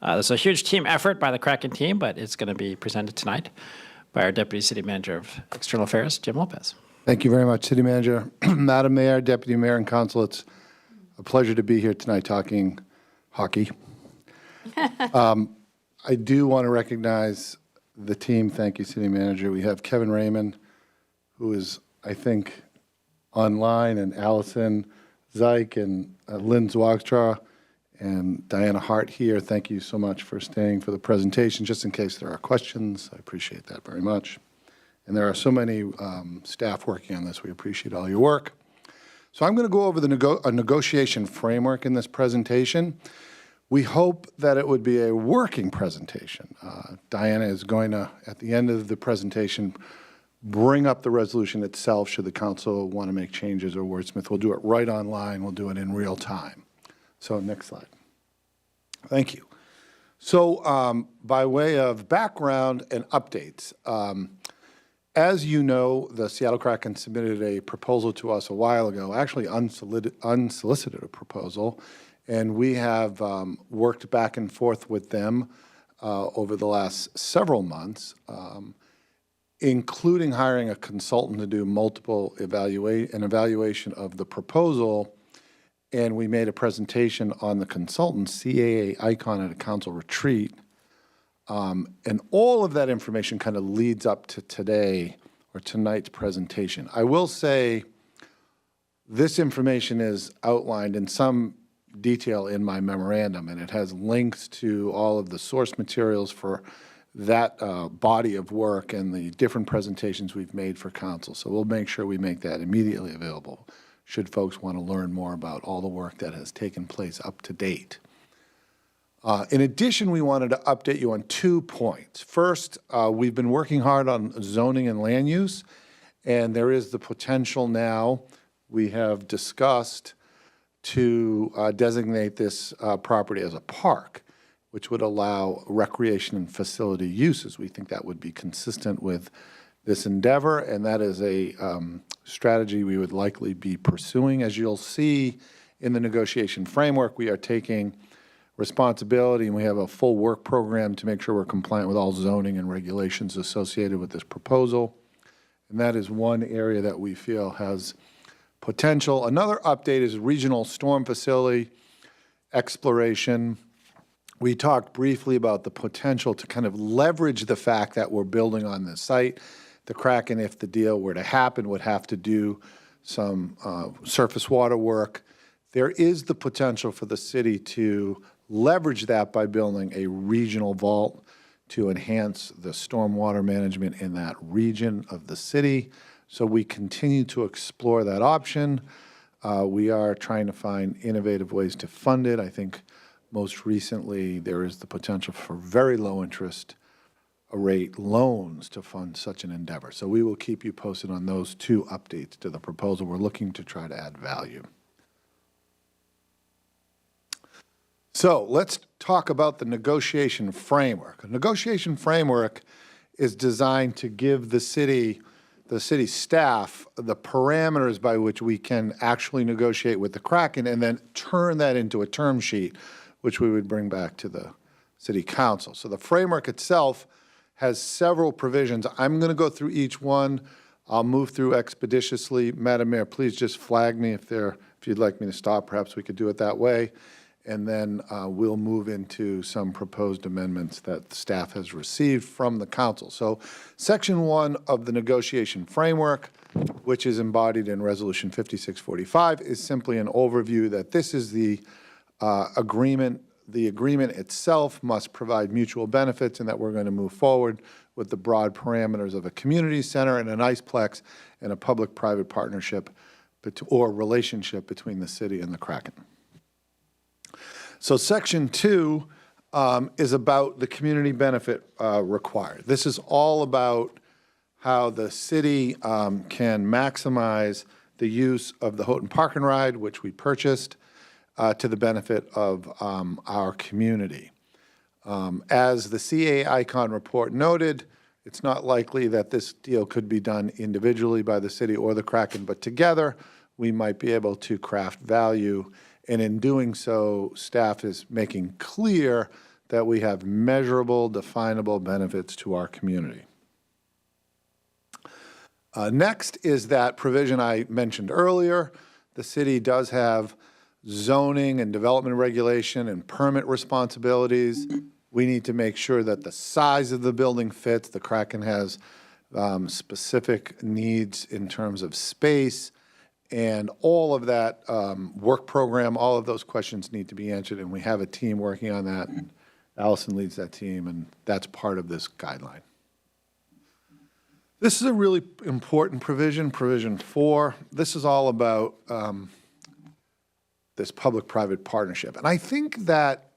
this is a huge team effort by the Kraken team, but it's going to be presented tonight by our Deputy City Manager of External Affairs, Jim Lopez. Thank you very much, City Manager. Madam Mayor, Deputy Mayor, and Council, it's a pleasure to be here tonight talking hockey. I do want to recognize the team. Thank you, City Manager. We have Kevin Raymond, who is, I think, online, and Allison Zeich and Lynn Zwagstra and Diana Hart here. Thank you so much for staying for the presentation, just in case there are questions. I appreciate that very much. And there are so many staff working on this. We appreciate all your work. So I'm going to go over a negotiation framework in this presentation. We hope that it would be a working presentation. Diana is going to, at the end of the presentation, bring up the resolution itself should the council want to make changes or wordsmith. We'll do it right online. We'll do it in real time. So next slide. Thank you. So by way of background and updates, as you know, the Seattle Kraken submitted a proposal to us a while ago, actually unsolicited a proposal, and we have worked back and forth with them over the last several months, including hiring a consultant to do multiple evaluation of the proposal. And we made a presentation on the consultant CAA icon at a council retreat. And all of that information kind of leads up to today or tonight's presentation. I will say this information is outlined in some detail in my memorandum, and it has links to all of the source materials for that body of work and the different presentations we've made for council. So we'll make sure we make that immediately available should folks want to learn more about all the work that has taken place up to date. In addition, we wanted to update you on 2 points. First, we've been working hard on zoning and land use, and there is the potential now we have discussed to designate this property as a park, which would allow recreation and facility uses. We think that would be consistent with this endeavor, and that is a strategy we would likely be pursuing. As you'll see in the negotiation framework, we are taking responsibility, and we have a full work program to make sure we're compliant with all zoning and regulations associated with this proposal. And that is one area that we feel has potential. Another update is regional storm facility exploration. We talked briefly about the potential to kind of leverage the fact that we're building on this site. The Kraken, if the deal were to happen, would have to do some surface water work. There is the potential for the city to leverage that by building a regional vault to enhance the stormwater management in that region of the city. So we continue to explore that option. We are trying to find innovative ways to fund it. I think most recently there is the potential for very low interest rate loans to fund such an endeavor. So we will keep you posted on those 2 updates to the proposal. We're looking to try to add value. So let's talk about the negotiation framework. A negotiation framework is designed to give the city staff the parameters by which we can actually negotiate with the Kraken and then turn that into a term sheet, which we would bring back to the city council. So the framework itself has several provisions. I'm going to go through each one. I'll move through expeditiously. Madam Mayor, please just flag me if you'd like me to stop. Perhaps we could do it that way. And then we'll move into some proposed amendments that staff has received from the council. So Section 1 of the negotiation framework, which is embodied in Resolution 5645, is simply an overview that this is the agreement. The agreement itself must provide mutual benefits, and that we're going to move forward with the broad parameters of a community center and an ICEPlex and a public-private partnership or relationship between the city and the Kraken. So Section 2 is about the community benefit required. This is all about how the city can maximize the use of the Houghton Park and Ride, which we purchased, to the benefit of our community. As the CA Icon report noted, it's not likely that this deal could be done individually by the city or the Kraken, but together we might be able to craft value. And in doing so, staff is making clear that we have measurable, definable benefits to our community. Next is that provision I mentioned earlier. The city does have zoning and development regulation and permit responsibilities. We need to make sure that the size of the building fits. The Kraken has specific needs in terms of space. And all of that work program, all of those questions need to be answered, and we have a team working on that. And Allison leads that team, and that's part of this guideline. This is a really important provision, Provision 4. This is all about this public-private partnership. And I think that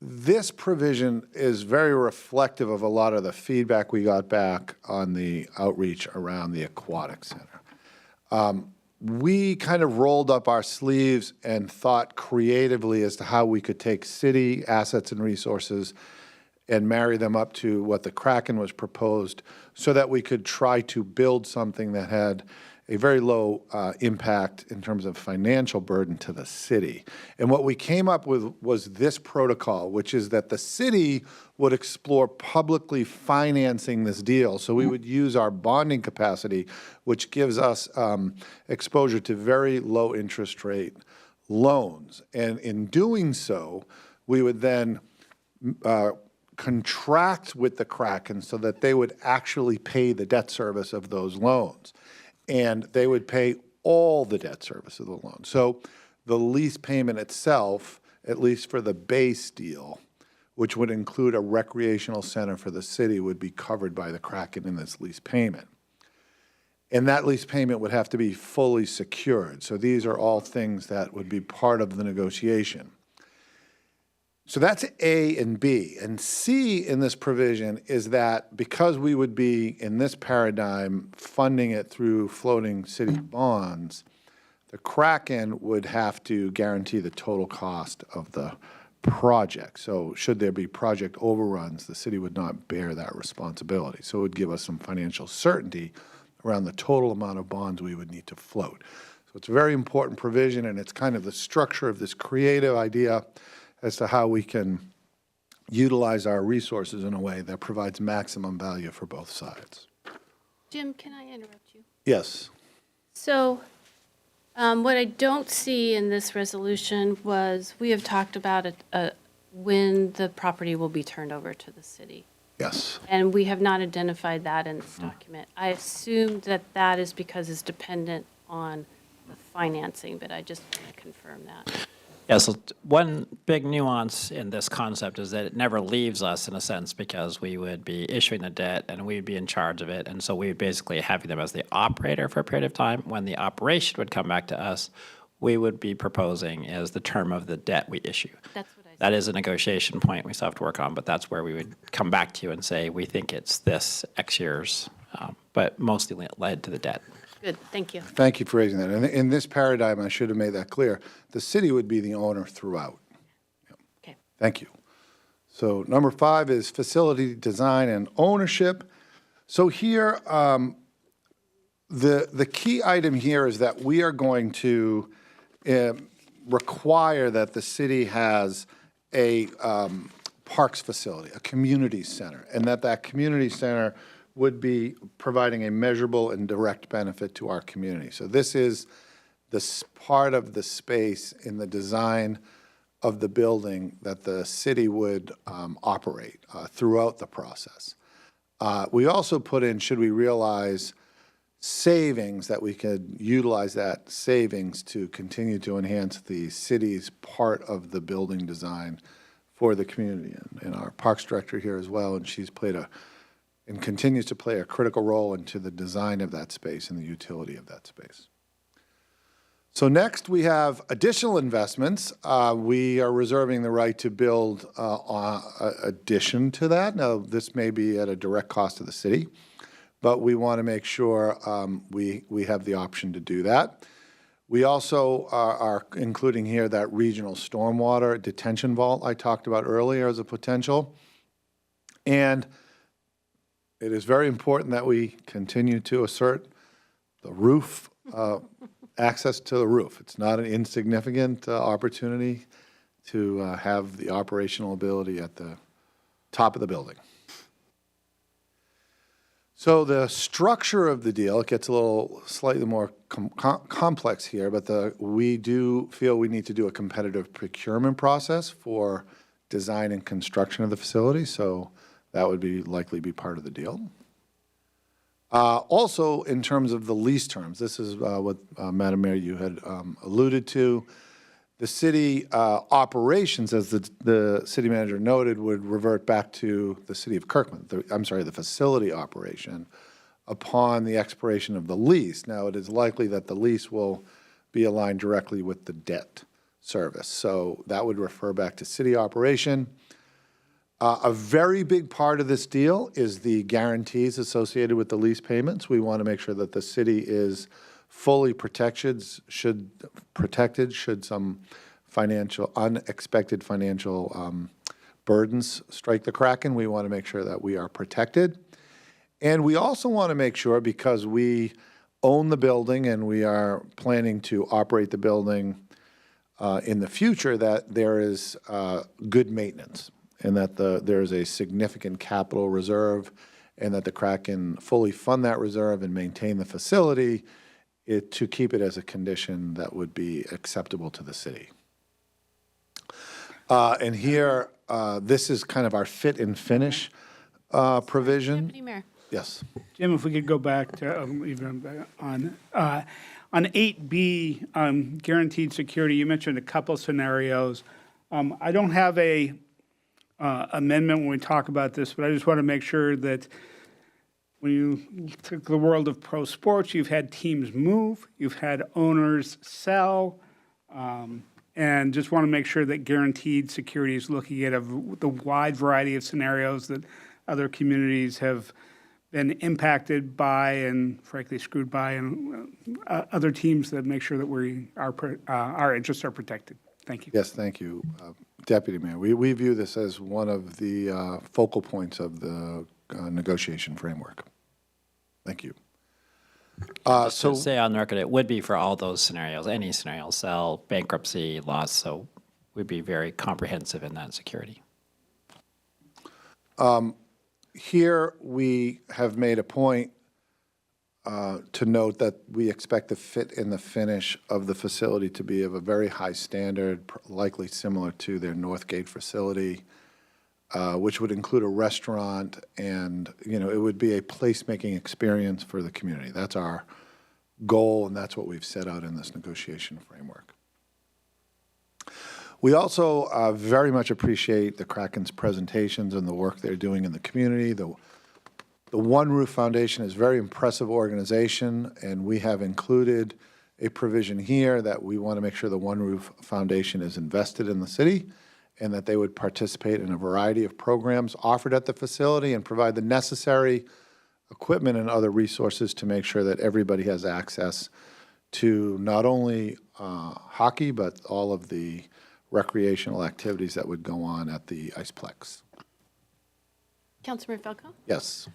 this provision is very reflective of a lot of the feedback we got back on the outreach around the Aquatic Center. We kind of rolled up our sleeves and thought creatively as to how we could take city assets and resources and marry them up to what the Kraken was proposed so that we could try to build something that had a very low impact in terms of financial burden to the city. And what we came up with was this protocol, which is that the city would explore publicly financing this deal. So we would use our bonding capacity, which gives us exposure to very low interest rate loans. And in doing so, we would then contract with the Kraken so that they would actually pay the debt service of those loans. And they would pay all the debt service of the loan. So the lease payment itself, at least for the base deal, which would include a recreational center for the city, would be covered by the Kraken in this lease payment. And that lease payment would have to be fully secured. So these are all things that would be part of the negotiation. So that's A and B. And C in this provision is that because we would be, in this paradigm, funding it through floating city bonds, the Kraken would have to guarantee the total cost of the project. So should there be project overruns, the city would not bear that responsibility. So it would give us some financial certainty around the total amount of bonds we would need to float. So it's a very important provision, and it's kind of the structure of this creative idea as to how we can utilize our resources in a way that provides maximum value for both sides. Jim, can I interrupt you? Yes. So what I don't see in this resolution was, we have talked about when the property will be turned over to the city. Yes. And we have not identified that in this document. I assume that that is because it's dependent on the financing, but I just want to confirm that. Yeah, so one big nuance in this concept is that it never leaves us, in a sense, because we would be issuing the debt and we would be in charge of it. And so we would basically having them as the operator for a period of time. When the operation would come back to us, we would be proposing as the term of the debt we issue. That's what I said. That is a negotiation point we still have to work on, but that's where we would come back to you and say, we think it's this X years, but mostly led to the debt. Good, thank you. Thank you for raising that. And in this paradigm, I should have made that clear, the city would be the owner throughout. Okay. Thank you. So number 5 is facility design and ownership. So here, the key item here is that we are going to require that the city has a parks facility, a community center, and that community center would be providing a measurable and direct benefit to our community. So this is this part of the space in the design of the building that the city would operate throughout the process. We also put in, should we realize savings, that we could utilize that savings to continue to enhance the city's part of the building design for the community. And our parks director here as well, and she's played and continues to play a critical role into the design of that space and the utility of that space. So next, we have additional investments. We are reserving the right to build addition to that. Now, this may be at a direct cost to the city, but we want to make sure we have the option to do that. We also are including here that regional stormwater detention vault I talked about earlier as a potential. And it is very important that we continue to assert the roof, access to the roof. It's not an insignificant opportunity to have the operational ability at the top of the building. So the structure of the deal, it gets a little slightly more complex here, but we do feel we need to do a competitive procurement process for design and construction of the facility. So that would likely be part of the deal. Also, in terms of the lease terms, this is what, Madam Mayor, you had alluded to. The city operations, as the city manager noted, would revert back to the city of Kirkland, the facility operation, upon the expiration of the lease. Now, it is likely that the lease will be aligned directly with the debt service. So that would refer back to city operation. A very big part of this deal is the guarantees associated with the lease payments. We want to make sure that the city is fully protected should some unexpected financial burdens strike the Kraken. We want to make sure that we are protected. And we also want to make sure, because we own the building and we are planning to operate the building in the future, that there is good maintenance, and that there is a significant capital reserve, and that the Kraken fully fund that reserve and maintain the facility to keep it as a condition that would be acceptable to the city. And here, this is kind of our fit and finish provision. Deputy Mayor. Yes. Jim, if we could go back to, on 8B, guaranteed security, you mentioned a couple scenarios. I don't have a amendment when we talk about this, but I just want to make sure that when you took the world of pro sports, you've had teams move, you've had owners sell, and just want to make sure that guaranteed security is looking at the wide variety of scenarios that other communities have been impacted by and frankly screwed by, and other teams that make sure that our interests are protected. Thank you. Yes, thank you, Deputy Mayor. We view this as one of the focal points of the negotiation framework. Thank you. Just to say on the record, it would be for all those scenarios, any scenario, sell, bankruptcy, loss, so we'd be very comprehensive in that security. Here, we have made a point to note that we expect the fit and the finish of the facility to be of a very high standard, likely similar to their Northgate facility, which would include a restaurant, and it would be a placemaking experience for the community. That's our goal, and that's what we've set out in this negotiation framework. We also very much appreciate the Kraken's presentations and the work they're doing in the community. The One Roof Foundation is a very impressive organization, and we have included a provision here that we want to make sure the One Roof Foundation is invested in the city and that they would participate in a variety of programs offered at the facility and provide the necessary equipment and other resources to make sure that everybody has access to not only hockey, but all of the recreational activities that would go on at the Iceplex. Councilmember Falco? Yes.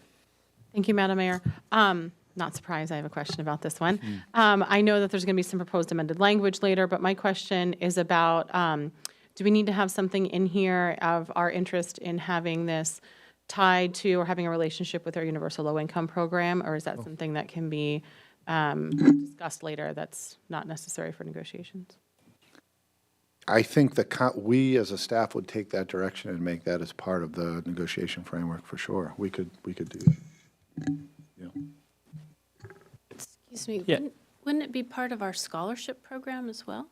Thank you, Madam Mayor. Not surprised, I have a question about this one. I know that there's going to be some proposed amended language later, but my question is about, do we need to have something in here of our interest in having this tied to or having a relationship with our universal low-income program, or is that something that can be discussed later that's not necessary for negotiations? I think we as a staff would take that direction and make that as part of the negotiation framework for sure. We could do that. Yeah. Excuse me, Yeah. wouldn't it be part of our scholarship program as well?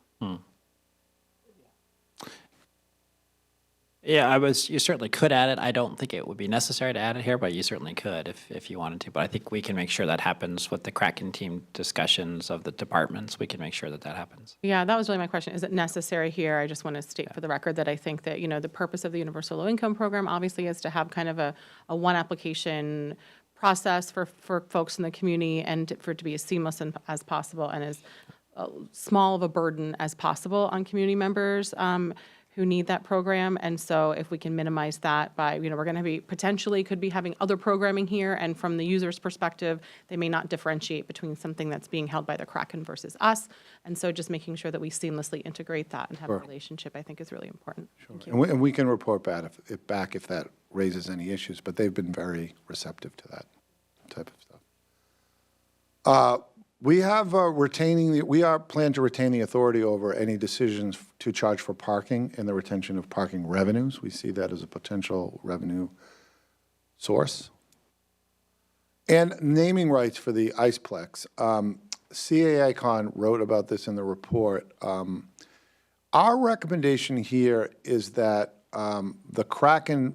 Yeah, you certainly could add it. I don't think it would be necessary to add it here, but you certainly could if you wanted to. But I think we can make sure that happens with the Kraken team discussions of the departments. We can make sure that happens. Yeah, that was really my question. Is it necessary here? I just want to state for the record that I think that, the purpose of the universal low-income program obviously is to have kind of a one application process for folks in the community and for it to be as seamless as possible and as small of a burden as possible on community members who need that program. And so if we can minimize that by, we're going to be potentially could be having other programming here. And from the user's perspective, they may not differentiate between something that's being held by the Kraken versus us. And so just making sure that we seamlessly integrate that and have a relationship, I think is really important. Thank you. And we can report back if that raises any issues, but they've been very receptive to that type of stuff. We are planning to retain the authority over any decisions to charge for parking and the retention of parking revenues. We see that as a potential revenue source. And naming rights for the Iceplex. CAICon wrote about this in the report. Our recommendation here is that the Kraken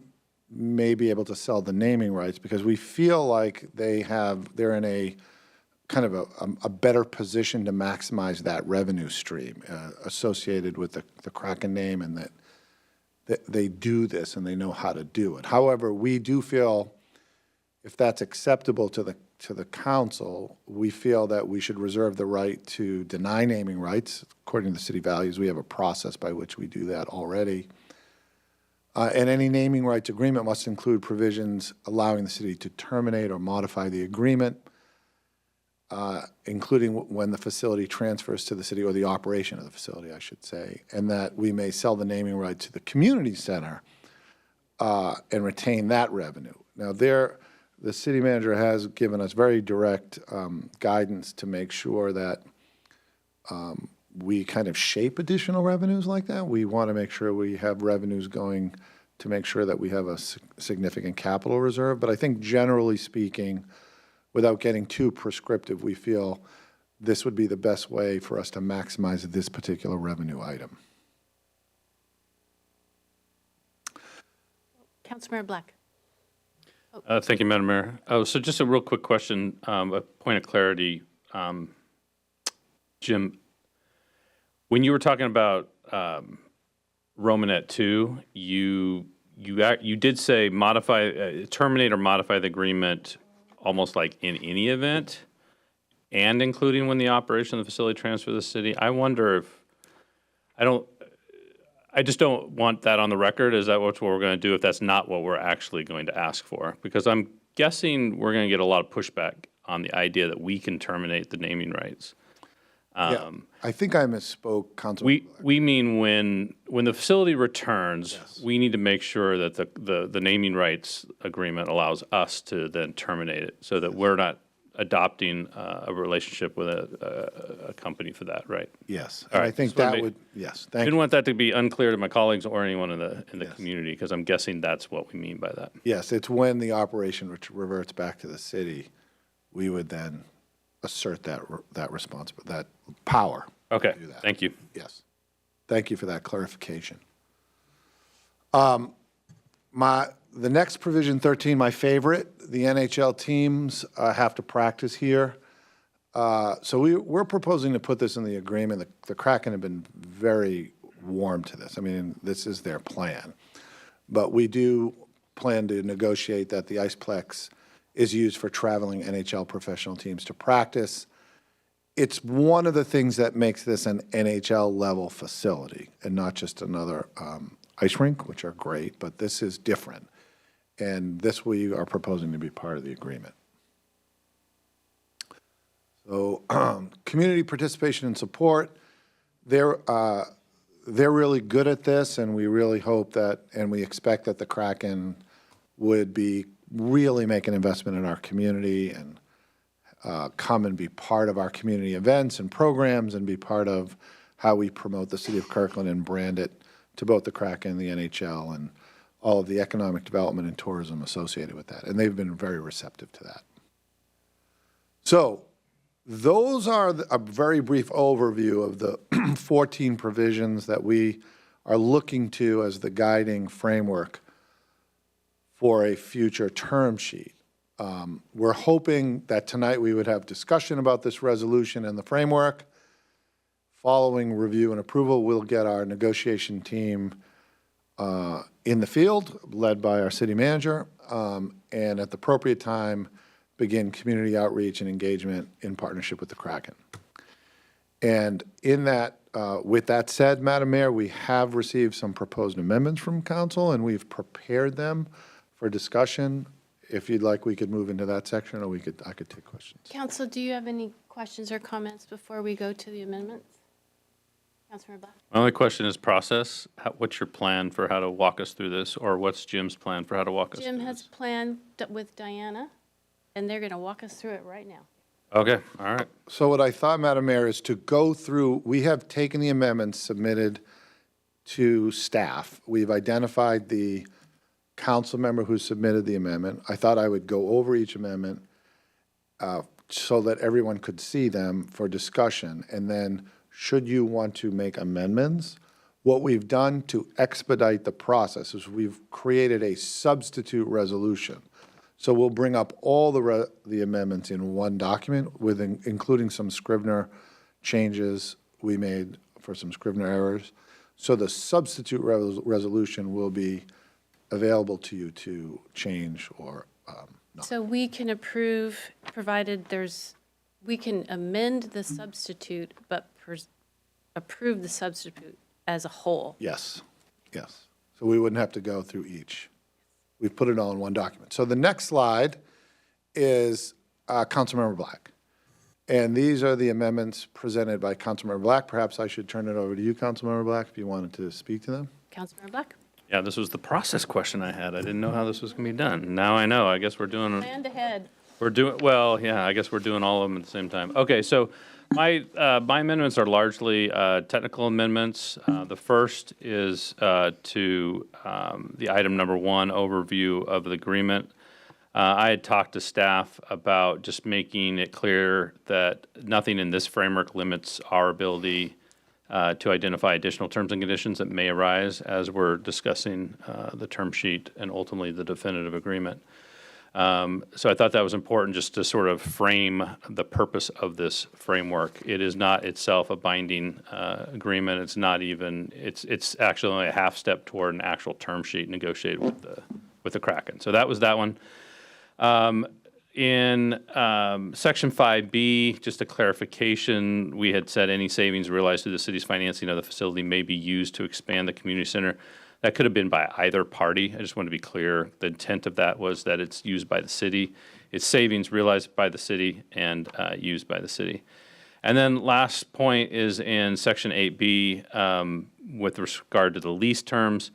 may be able to sell the naming rights because we feel like they're in a kind of a better position to maximize that revenue stream associated with the Kraken name, and that they do this and they know how to do it. However, we do feel if that's acceptable to the council, we feel that we should reserve the right to deny naming rights. According to the city values, we have a process by which we do that already. And any naming rights agreement must include provisions allowing the city to terminate or modify the agreement, including when the facility transfers to the city, or the operation of the facility, I should say, and that we may sell the naming right to the community center and retain that revenue. Now, the city manager has given us very direct guidance to make sure that we kind of shape additional revenues like that. We want to make sure we have revenues going to make sure that we have a significant capital reserve. But I think generally speaking, without getting too prescriptive, we feel this would be the best way for us to maximize this particular revenue item. Councilmember Black. Thank you, Madam Mayor. Oh, so just a real quick question, a point of clarity. Jim, when you were talking about Romanet 2, you did say modify, terminate or modify the agreement almost like in any event, and including when the operation of the facility transfers to the city. I wonder if, I just don't want that on the record. Is that what we're going to do if that's not what we're actually going to ask for? Because I'm guessing we're going to get a lot of pushback on the idea that we can terminate the naming rights. Yeah, I think I misspoke, Councilman. We mean when the facility returns, we need to make sure that the naming rights agreement allows us to then terminate it, so that we're not adopting a relationship with a company for that, right? Yes, All and right. I think Just wanna that make- would, yes, I thank didn't you. want that to be unclear to my colleagues or anyone in the community, because I'm guessing that's what we mean by that. Yes, it's when the operation reverts back to the city, we would then assert that responsibility, that power. Okay, to do that. thank you. Yes. Thank you for that clarification. The next provision 13, my favorite, the NHL teams have to practice here. So we're proposing to put this in the agreement. The Kraken have been very warm to this. I mean, this is their plan. But we do plan to negotiate that the Iceplex is used for traveling NHL professional teams to practice. It's one of the things that makes this an NHL level facility and not just another ice rink, which are great, but this is different. And this we are proposing to be part of the agreement. So community participation and support, they're really good at this, and we really hope that, and we expect that the Kraken would be really make an investment in our community and come and be part of our community events and programs and be part of how we promote the city of Kirkland and brand it to both the Kraken and the NHL and all of the economic development and tourism associated with that. And they've been very receptive to that. So those are a very brief overview of the 14 provisions that we are looking to as the guiding framework for a future term sheet. We're hoping that tonight we would have discussion about this resolution and the framework. Following review and approval, we'll get our negotiation team in the field, led by our city manager, and at the appropriate time, begin community outreach and engagement in partnership with the Kraken. And in that, with that said, Madam Mayor, we have received some proposed amendments from council, and we've prepared them for discussion. If you'd like, we could move into that section, or I could take questions. Council, do you have any questions or comments before we go to the amendments? Councilmember Black. My only question is process. What's your plan for how to walk us through this, or what's Jim's plan for how to walk us through Jim this? has planned with Diana, and they're going to walk us through it right now. Okay, all right. So what I thought, Madam Mayor, is to go through, we have taken the amendments submitted to staff. We've identified the council member who submitted the amendment. I thought I would go over each amendment so that everyone could see them for discussion. And then, should you want to make amendments, what we've done to expedite the process is we've created a substitute resolution. So we'll bring up all the amendments in one document, with including some Scrivener changes we made for some Scrivener errors. So the substitute resolution will be available to you to change or not. So we can approve, provided we can amend the substitute, but approve the substitute as a whole. Yes, yes. So we wouldn't have to go through each. We've put it all in one document. So the next slide is Councilmember Black. And these are the amendments presented by Councilmember Black. Perhaps I should turn it over to you, Councilmember Black, if you wanted to speak to them. Councilmember Black. Yeah, this was the process question I had. I didn't know how this was going to be done. Now I know. I guess we're doing it. Planned ahead. We're doing, well, yeah, I guess we're doing all of them at the same time. Okay, so my amendments are largely technical amendments. The first is to the item number 1, overview of the agreement. I had talked to staff about just making it clear that nothing in this framework limits our ability to identify additional terms and conditions that may arise as we're discussing the term sheet and ultimately the definitive agreement. So I thought that was important just to sort of frame the purpose of this framework. It is not itself a binding agreement. It's not even, it's actually only a half step toward an actual term sheet negotiated with the Kraken. So that was that one. In Section 5B, just a clarification, we had said any savings realized through the city's financing of the facility may be used to expand the community center. That could have been by either party. I just want to be clear. The intent of that was that it's used by the city. It's savings realized by the city and used by the city. And then last point is in Section 8B with regard to the lease terms.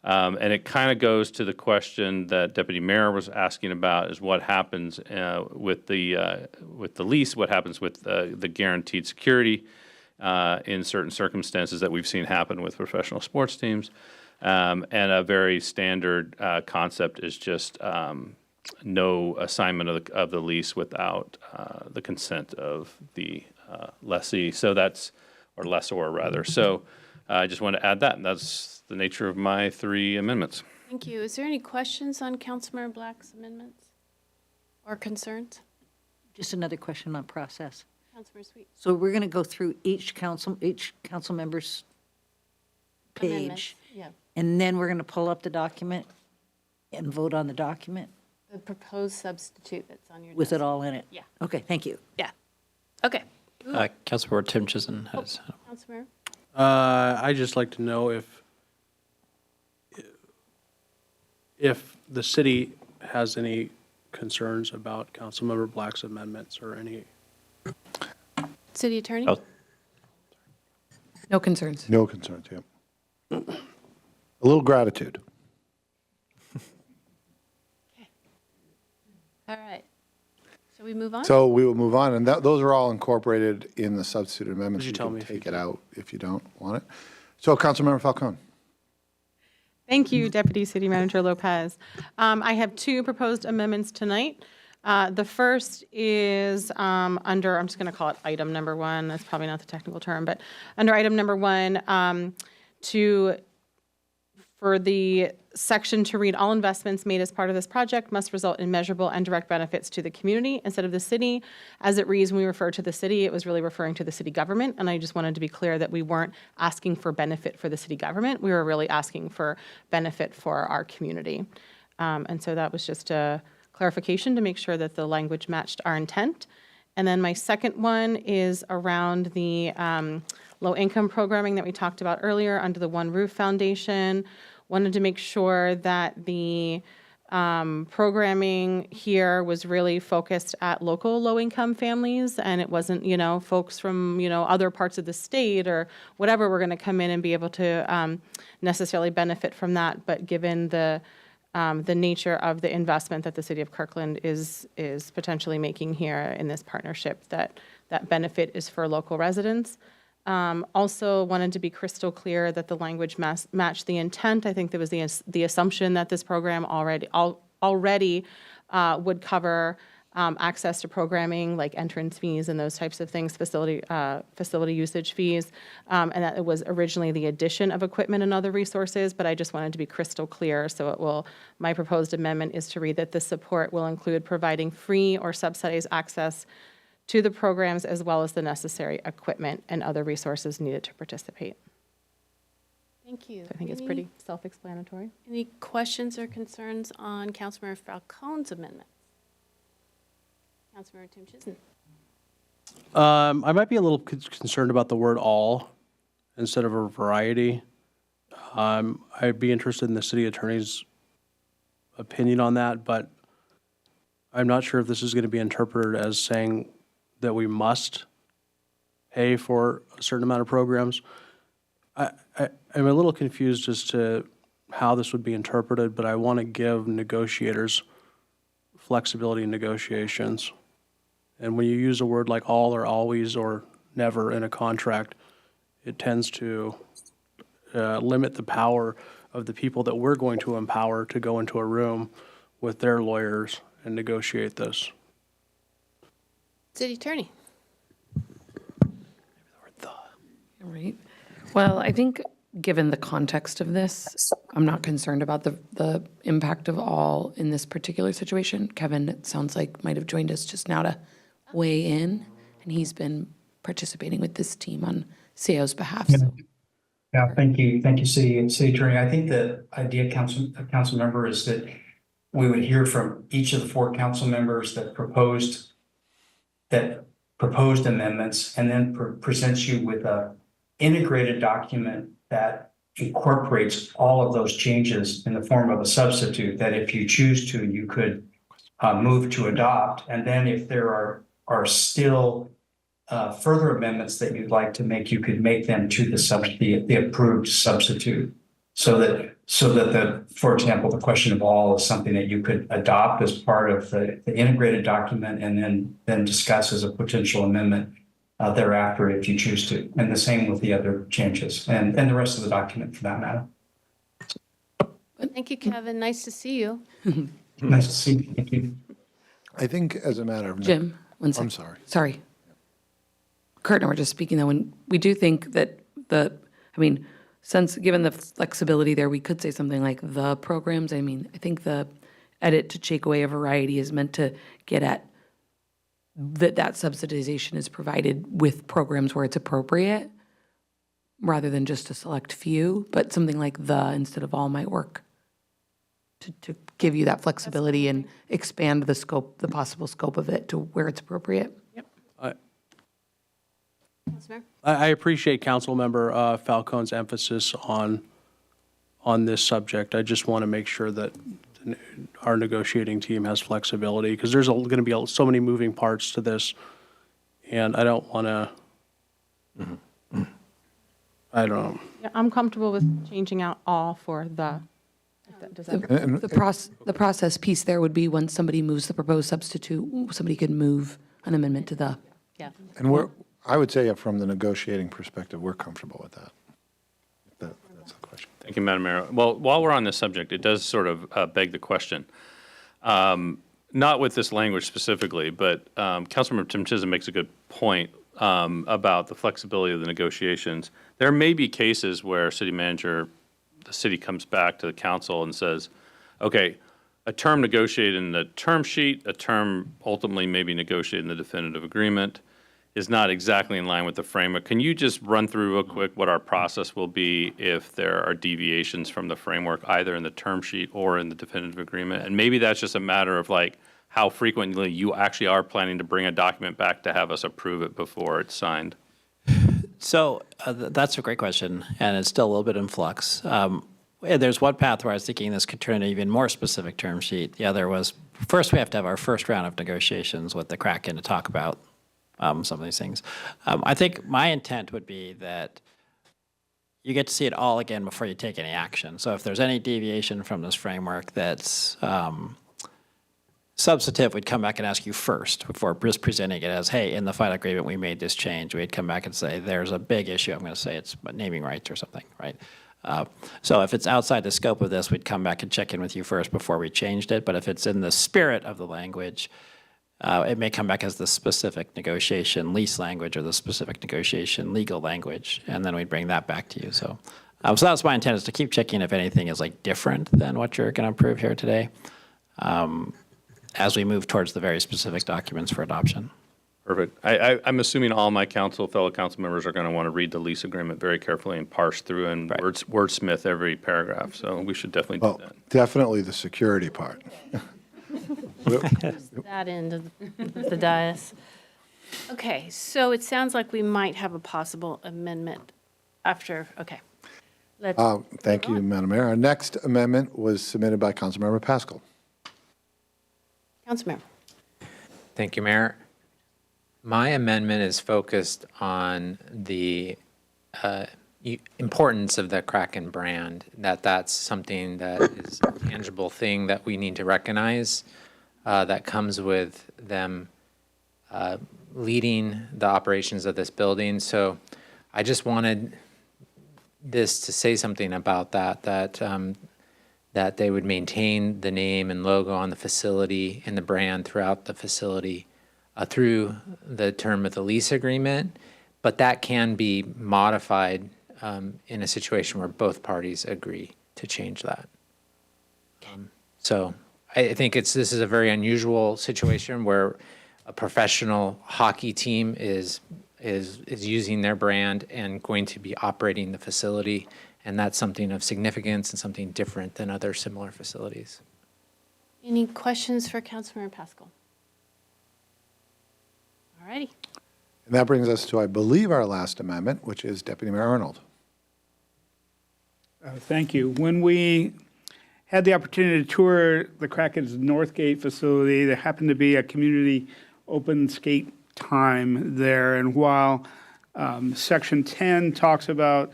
And it kind of goes to the question that Deputy Mayor was asking about is what happens with the lease, what happens with the guaranteed security in certain circumstances that we've seen happen with professional sports teams. And a very standard concept is just no assignment of the lease without the consent of the lessee. So that's, or lessor rather. So I just want to add that. And that's the nature of my 3 amendments. Thank you. Is there any questions on Councilmember Black's amendments or concerns? Just another question on process. Councilmember Sweet. So we're going to go through each council member's Amendments, page, yeah. and then we're going to pull up the document and vote on the document The proposed substitute that's on your with desk. it all in it? Yeah. Okay, thank you. Yeah. Okay. Councilmember Tim Chizen has. Councilmember? I'd just like to know if the city has any concerns about Councilmember Black's amendments or any. City Attorney? Oh. No concerns. No concerns, yeah. A little gratitude. All right. Shall we move on? So we will move on, and those are all incorporated in the substitute amendments. Would you tell can me if you take it out if you don't want it. So Councilmember Falcone. Thank you, Deputy City Manager Lopez. I have 2 proposed amendments tonight. The first is under, I'm just going to call it item number 1. That's probably not the technical term, but under item number 1, for the section to read, all investments made as part of this project must result in measurable and direct benefits to the community instead of the city. As it reads, when we refer to the city, it was really referring to the city government, and I just wanted to be clear that we weren't asking for benefit for the city government. We were really asking for benefit for our community. And so that was just a clarification to make sure that the language matched our intent. And then my second one is around the low-income programming that we talked about earlier under the One Roof Foundation. Wanted to make sure that the programming here was really focused at local low-income families, and it wasn't, folks from, other parts of the state or whatever were going to come in and be able to necessarily benefit from that. But given the nature of the investment that the city of Kirkland is potentially making here in this partnership, that benefit is for local residents. Also wanted to be crystal clear that the language matched the intent. I think there was the assumption that this program already would cover access to programming like entrance fees and those types of things, facility usage fees, and that it was originally the addition of equipment and other resources, but I just wanted to be crystal clear. So my proposed amendment is to read that this support will include providing free or subsidized access to the programs as well as the necessary equipment and other resources needed to participate. Thank you. So I think it's pretty self-explanatory. Any questions or concerns on Councilmember Falcone's amendment? Councilmember Tim Chizen. I might be a little concerned about the word all instead of a variety. I'd be interested in the city attorney's opinion on that, but I'm not sure if this is going to be interpreted as saying that we must pay for a certain amount of programs. I'm a little confused as to how this would be interpreted, but I want to give negotiators flexibility in negotiations. And when you use a word like all or always or never in a contract, it tends to limit the power of the people that we're going to empower to go into a room with their lawyers and negotiate this. City Attorney. Right. Well, I think given the context of this, I'm not concerned about the impact of all in this particular situation. Kevin, it sounds like, might have joined us just now to weigh in, and he's been participating with this team on CAO's behalf. So. Yeah, thank you. Thank you, City Attorney. I think the idea, council member, is that we would hear from each of the 4 council members that proposed amendments, and then presents you with a integrated document that incorporates all of those changes in the form of a substitute that if you choose to, you could move to adopt. And then if there are still further amendments that you'd like to make, you could make them to the approved substitute. So that for example, the question of all is something that you could adopt as part of the integrated document and then discuss as a potential amendment thereafter if you choose to. And the same with the other changes and the rest of the document for that matter. Thank you, Kevin. Nice to see you. Nice to see you. Thank you. I think as a matter of... Jim, one second. I'm sorry. Sorry. Kurt and I were just speaking, though, when we do think that since given the flexibility there, we could say something like the programs. I mean, I think the edit to take away a variety is meant to get at that subsidization is provided with programs where it's appropriate, rather than just a select few, but something like the instead of all might work to give you that flexibility and expand the scope, the possible scope of it to where it's appropriate. Yep. I appreciate Councilmember Falcone's emphasis on this subject. I just want to make sure that our negotiating team has flexibility, because there's going to be so many moving parts to this, and I don't want to. I don't know. Yeah, I'm comfortable with changing out all for the. Does that The process piece there would be when somebody moves the proposed substitute, somebody could move an amendment to the. Yeah. And I would say from the negotiating perspective, we're comfortable with that. That's the question. Thank you, Madam Mayor. Well, while we're on this subject, it does sort of beg the question. Not with this language specifically, but Councilmember Tim Chisholm makes a good point about the flexibility of the negotiations. There may be cases where the city comes back to the council and says, okay, a term negotiated in the term sheet, a term ultimately maybe negotiated in the definitive agreement is not exactly in line with the framework. Can you just run through real quick what our process will be if there are deviations from the framework, either in the term sheet or in the definitive agreement? And maybe that's just a matter of like how frequently you actually are planning to bring a document back to have us approve it before it's signed. So that's a great question, and it's still a little bit in flux. There's one path where I was thinking this could turn into an even more specific term sheet. The other was, first we have to have our first round of negotiations with the Kraken to talk about some of these things. I think my intent would be that you get to see it all again before you take any action. So if there's any deviation from this framework that's substantive, we'd come back and ask you first before just presenting it as, hey, in the final agreement, we made this change. We'd come back and say, there's a big issue. I'm going to say it's naming rights or something, right? So if it's outside the scope of this, we'd come back and check in with you first before we changed it. But if it's in the spirit of the language, it may come back as the specific negotiation lease language or the specific negotiation legal language, and then we'd bring that back to you. So that's my intent, is to keep checking if anything is like different than what you're going to approve here today, as we move towards the very specific documents for adoption. Perfect. I'm assuming all my fellow council members are going to want to read the lease agreement very carefully and parse through and wordsmith every paragraph. So we should definitely do that. Definitely the security part. That end of the dais. Okay, so it sounds like we might have a possible amendment after, okay. Let's Thank you, Madam Mayor. Our next amendment was submitted by Councilmember Pascal. Councilmember. Thank you, Mayor. My amendment is focused on the importance of the Kraken brand, that's something that is a tangible thing that we need to recognize. that comes with them leading the operations of this building. So I just wanted this to say something about that, that they would maintain the name and logo on the facility and the brand throughout the facility through the term of the lease agreement, but that can be modified in a situation where both parties agree to change that. So I think this is a very unusual situation where a professional hockey team is using their brand and going to be operating the facility, and that's something of significance and something different than other similar facilities. Any questions for Councilmember Pascal? All righty. And that brings us to, I believe, our last amendment, which is Deputy Mayor Arnold. Thank you. When we had the opportunity to tour the Kraken's Northgate facility, there happened to be a community open skate time there. And while Section 10 talks about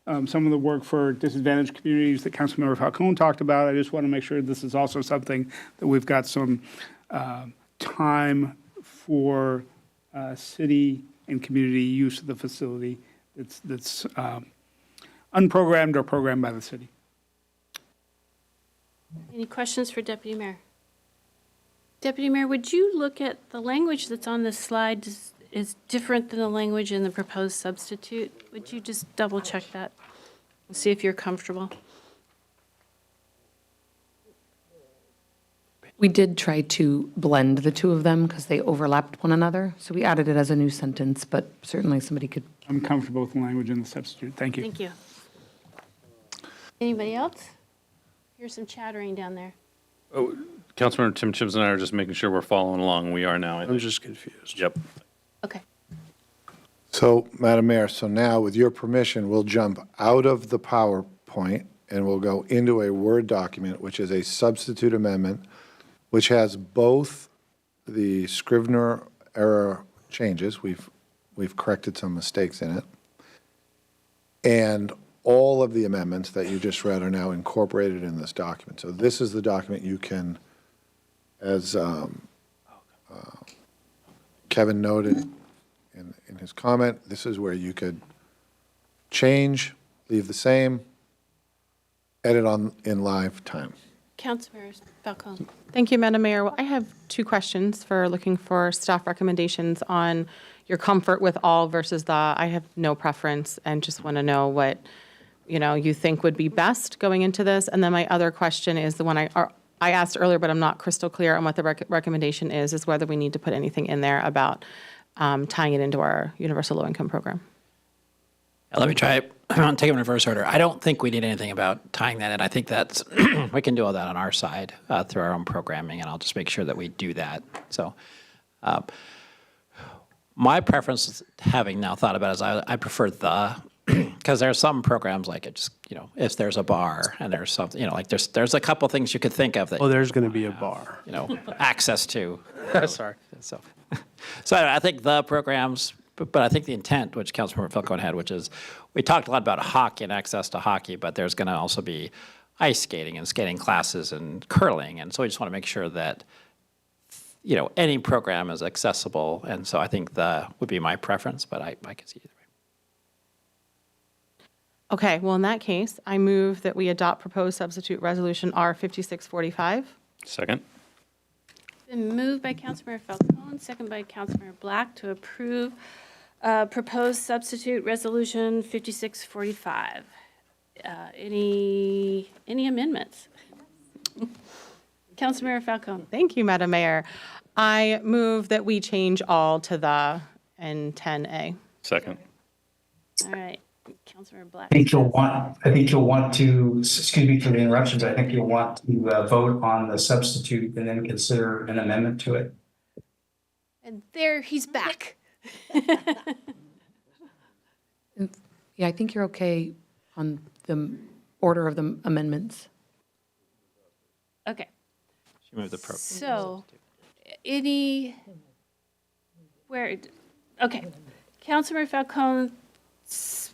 some of the work for disadvantaged communities that Councilmember Falcone talked about, I just want to make sure this is also something that we've got some time for city and community use of the facility that's unprogrammed or programmed by the city. Any questions for Deputy Mayor? Deputy Mayor, would you look at the language that's on this slide is different than the language in the proposed substitute? Would you just double check that and see if you're comfortable? We did try to blend the two of them because they overlapped one another. So we added it as a new sentence, but certainly somebody could. I'm comfortable with the language in the substitute. Thank you. Thank you. Anybody else? Here's some chattering down there. Oh, Councilmember Tim Chims and I are just making sure we're following along. We are now. I'm just confused. Yep. Okay. So, Madam Mayor, so now, with your permission, we'll jump out of the PowerPoint and we'll go into a Word document, which is a substitute amendment, which has both the Scrivener error changes. We've corrected some mistakes in it. And all of the amendments that you just read are now incorporated in this document. So this is the document you can, as Kevin noted in his comment, this is where you could change, leave the same, edit in live time. Councilmember Falcone. Thank you, Madam Mayor. Well, I have two questions for looking for staff recommendations on your comfort with all versus the I have no preference and just want to know what you think would be best going into this. And then my other question is the one I asked earlier, but I'm not crystal clear on what the recommendation is whether we need to put anything in there about tying it into our universal low-income program. Let me try it. I'll take them in reverse order. I don't think we need anything about tying that in. I think that's we can do all that on our side through our own programming, and I'll just make sure that we do that. So my preference, having now thought about it, is I prefer because there are some programs like it just, if there's a bar and there's something, like there's a couple things you could think of that. Oh, there's going to be a bar. Access to. Sorry. So I think the programs, but I think the intent, which Councilmember Falcone had, which is we talked a lot about hockey and access to hockey, but there's going to also be ice skating and skating classes and curling. And so we just want to make sure that, any program is accessible. And so I think would be my preference, but I can see either way. Okay, well, in that case, I move that we adopt proposed substitute resolution R5645. Second. Been moved by Councilmember Falcone, second by Councilmember Black to approve proposed substitute resolution 5645. Any amendments? Councilmember Falcone. Thank you, Madam Mayor. I move that we change all to the and 10A. Second. All right, Councilmember Black. I think you'll want to, excuse me for the interruptions, I think you'll want to vote on the substitute and then consider an amendment to it. And there, he's back. Yeah, I think you're okay on the order of the amendments. Okay. She moved the program. So, okay. Councilmember Falcone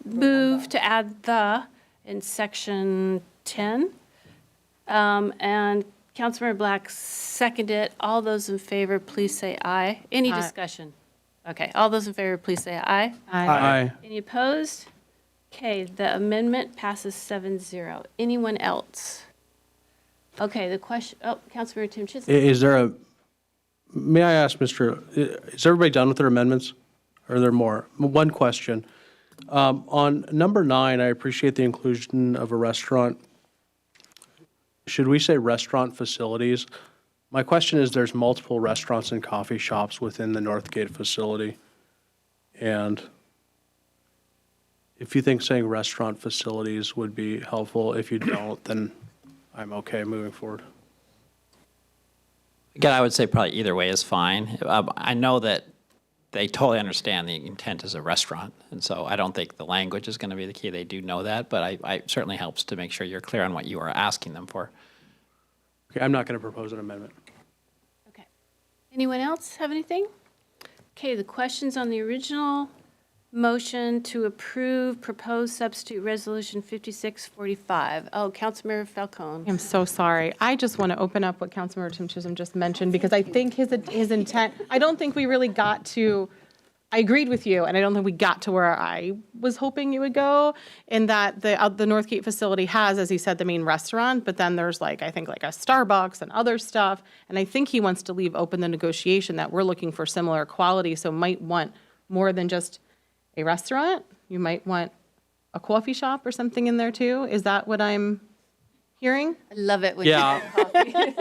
move to add the in section 10. And Councilmember Black seconded it. All those in favor, please say aye. Any Aye. discussion? Okay, all those in favor, please say aye. Aye. Any opposed? Okay, the amendment passes 7-0. Anyone else? Okay, the question, Councilmember Tim Chisholm. Is there a, may I ask, is everybody done with their amendments? Or are there more? One question. On number 9, I appreciate the inclusion of a restaurant. Should we say restaurant facilities? My question is, there's multiple restaurants and coffee shops within the Northgate facility. And if you think saying restaurant facilities would be helpful, if you don't, then I'm okay moving forward. Again, I would say probably either way is fine. I know that they totally understand the intent is a restaurant, and so I don't think the language is going to be the key. They do know that, but I certainly helps to make sure you're clear on what you are asking them for. Okay, I'm not going to propose an amendment. Anyone else have anything? Okay, the questions on the original motion to approve proposed substitute resolution 5645. Oh, Councilmember Falcone. I'm so sorry. I just want to open up what Councilmember Tim Chisholm just mentioned, because I think his intent, I don't think we really got to, I agreed with you, and I don't think we got to where I was hoping you would go, in that the Northgate facility has, as he said, the main restaurant, but then there's I think a Starbucks and other stuff, and I think he wants to leave open the negotiation that we're looking for similar quality, so might want more than just a restaurant. You might want a coffee shop or something in there too. Is that what I'm hearing? I love it when Yeah. you say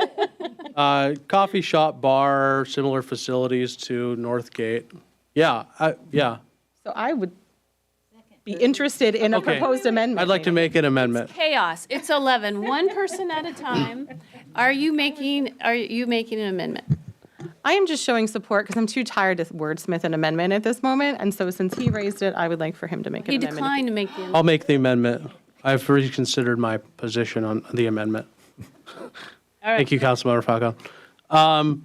coffee. Coffee shop, bar, similar facilities to Northgate. Yeah, yeah. So I would be interested in a Okay. proposed amendment. I'd like to make an amendment. Chaos. It's 11, one person at a time. Are you making an amendment? I am just showing support because I'm too tired to wordsmith an amendment at this moment. And so since he raised it, I would like for him to make an He amendment. declined to make the amendment. I'll make the amendment. I've reconsidered my position on the amendment. All right. Thank you, Councilmember Falcone.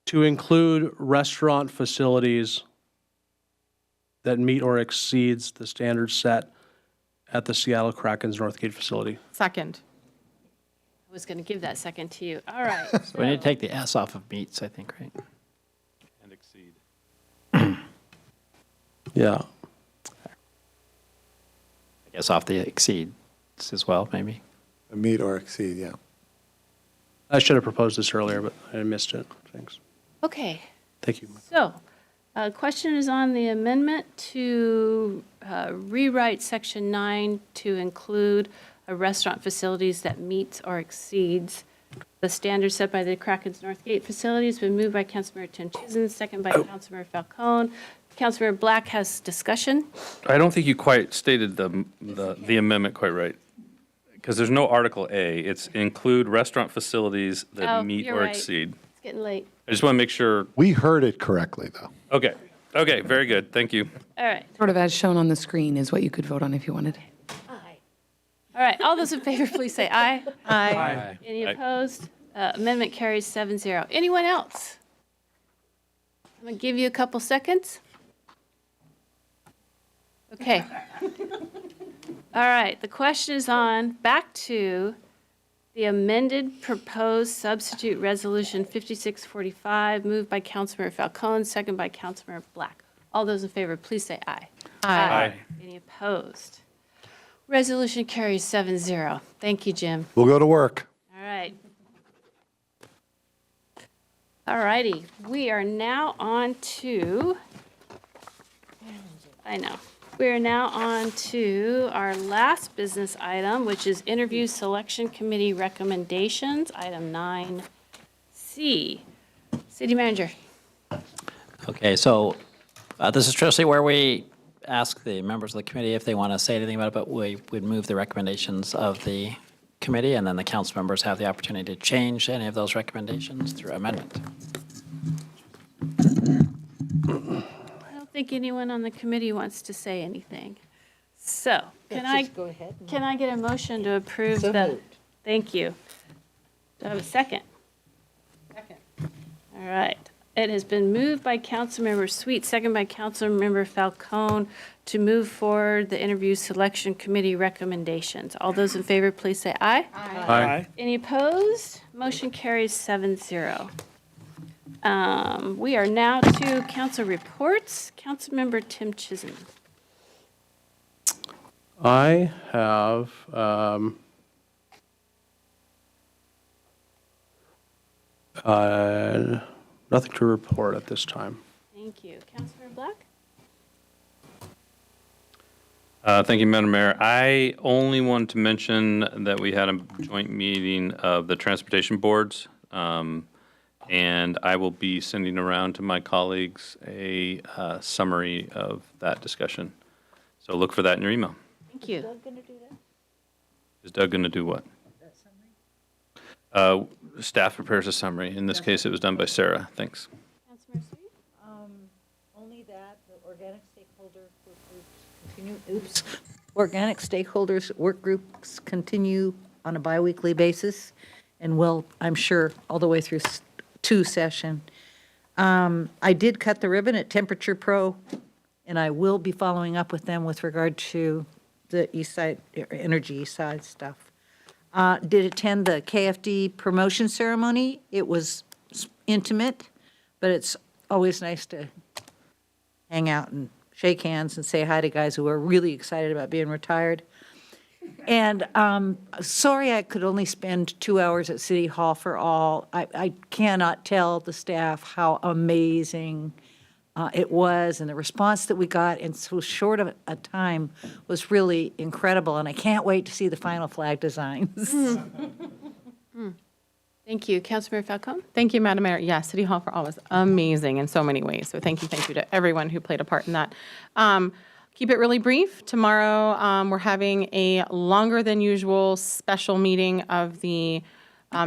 To include restaurant facilities that meet or exceeds the standards set at the Seattle Kraken's Northgate facility. Second. I was going to give that second to you. All right. So we need to take the S off of meats, I think, right? And exceed. Yeah. I guess off the exceeds as well, maybe. Meet or exceed, yeah. I should have proposed this earlier, but I missed it. Thanks. Okay. Thank you. So, question is on the amendment to rewrite section 9 to include a restaurant facilities that meets or exceeds the standards set by the Kraken's Northgate facility. It's been moved by Councilmember Tim Chisholm, second by Councilmember Falcone. Councilmember Black has discussion. I don't think you quite stated the amendment quite right, because there's no Article A. It's include restaurant facilities Oh, that meet you're or right. exceed. It's getting late. I just want to make sure. We heard it correctly, though. Okay. Okay, very good. Thank you. All right. Sort of as shown on the screen is what you could vote on if you wanted. All right. All those in favor, please say aye. Aye. Any Aye. opposed? Amendment carries 7-0. Anyone else? I'm going to give you a couple seconds. Okay. All right. The question is on back to the amended proposed substitute resolution 5645, moved by Councilmember Falcone, second by Councilmember Black. All those in favor, please say aye. Aye. Any opposed? Resolution carries 7-0. Thank you, Jim. We'll go to work. All right. All righty. We are now on to, we are now on to our last business item, which is interview selection committee recommendations, item 9C. City Manager. Okay, so this is traditionally where we ask the members of the committee if they want to say anything about it, but we would move the recommendations of the committee, and then the council members have the opportunity to change any of those recommendations through amendment. I don't think anyone on the committee wants to say anything. So, can I get a motion to approve the? Thank you. Do I have a second? Second. All right. It has been moved by Councilmember Sweet, second by Councilmember Falcone, to move forward the interview selection committee recommendations. All those in favor, please say aye. Aye. Any opposed? Motion carries 7-0. We are now to council reports. Councilmember Tim Chisholm. I have nothing to report at this time. Thank you. Councilmember Black? Thank you, Madam Mayor. I only want to mention that we had a joint meeting of the transportation boards, and I will be sending around to my colleagues a summary of that discussion. So look for that in your email. Thank you. Is Doug going to do what? Staff prepares a summary. In this case, it was done by Sarah. Thanks. Councilmember Sweet? Only that the organic stakeholder work groups continue, organic stakeholders work groups continue on a biweekly basis and will, I'm sure, all the way through 2 session. I did cut the ribbon at Temperature Pro, and I will be following up with them with regard to the East Side, Energy East Side stuff. Did attend the KFD promotion ceremony. It was intimate, but it's always nice to hang out and shake hands and say hi to guys who are really excited about being retired. And sorry I could only spend 2 hours at City Hall for all. I cannot tell the staff how amazing it was, and the response that we got in so short of a time was really incredible, and I can't wait to see the final flag designs. Thank you. Councilmember Falcone? Thank you, Madam Mayor. Yeah, City Hall for All was amazing in so many ways. So thank you to everyone who played a part in that. Keep it really brief. Tomorrow, we're having a longer than usual special meeting of the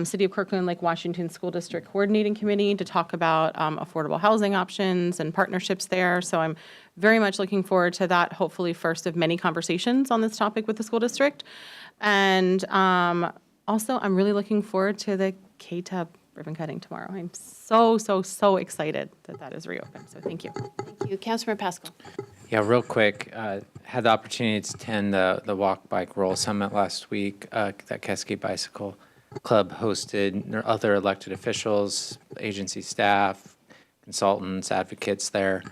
City of Kirkland Lake Washington School District Coordinating Committee to talk about affordable housing options and partnerships there. So I'm very much looking forward to that, hopefully first of many conversations on this topic with the school district. And also, I'm really looking forward to the K-Tub ribbon cutting tomorrow. I'm so excited that that is reopened. So thank you. Thank you. Councilmember Pascal? Yeah, real quick, had the opportunity to attend the Walk, Bike, Roll Summit last week that Cascade Bicycle Club hosted. There are other elected officials, agency staff, consultants, advocates there.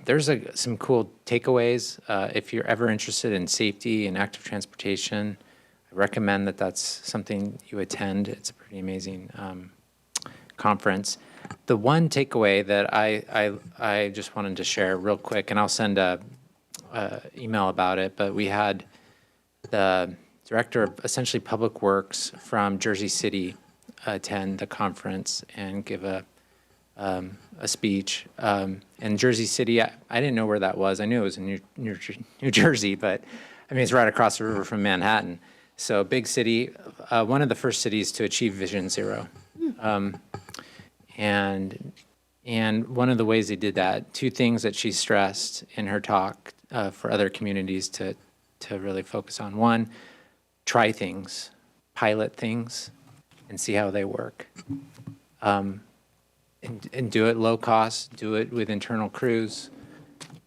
There's some cool takeaways. If you're ever interested in safety and active transportation, I recommend that that's something you attend. It's a pretty amazing conference. The one takeaway that I just wanted to share real quick, and I'll send a email about it, but we had the director of essentially public works from Jersey City attend the conference and give a speech. And Jersey City, I didn't know where that was. I knew it was in New Jersey, but I mean, it's right across the river from Manhattan. So big city, one of the first cities to achieve Vision Zero. And one of the ways they did that, 2 things that she stressed in her talk for other communities to really focus on. One, try things, pilot things, and see how they work. And do it low cost, do it with internal crews.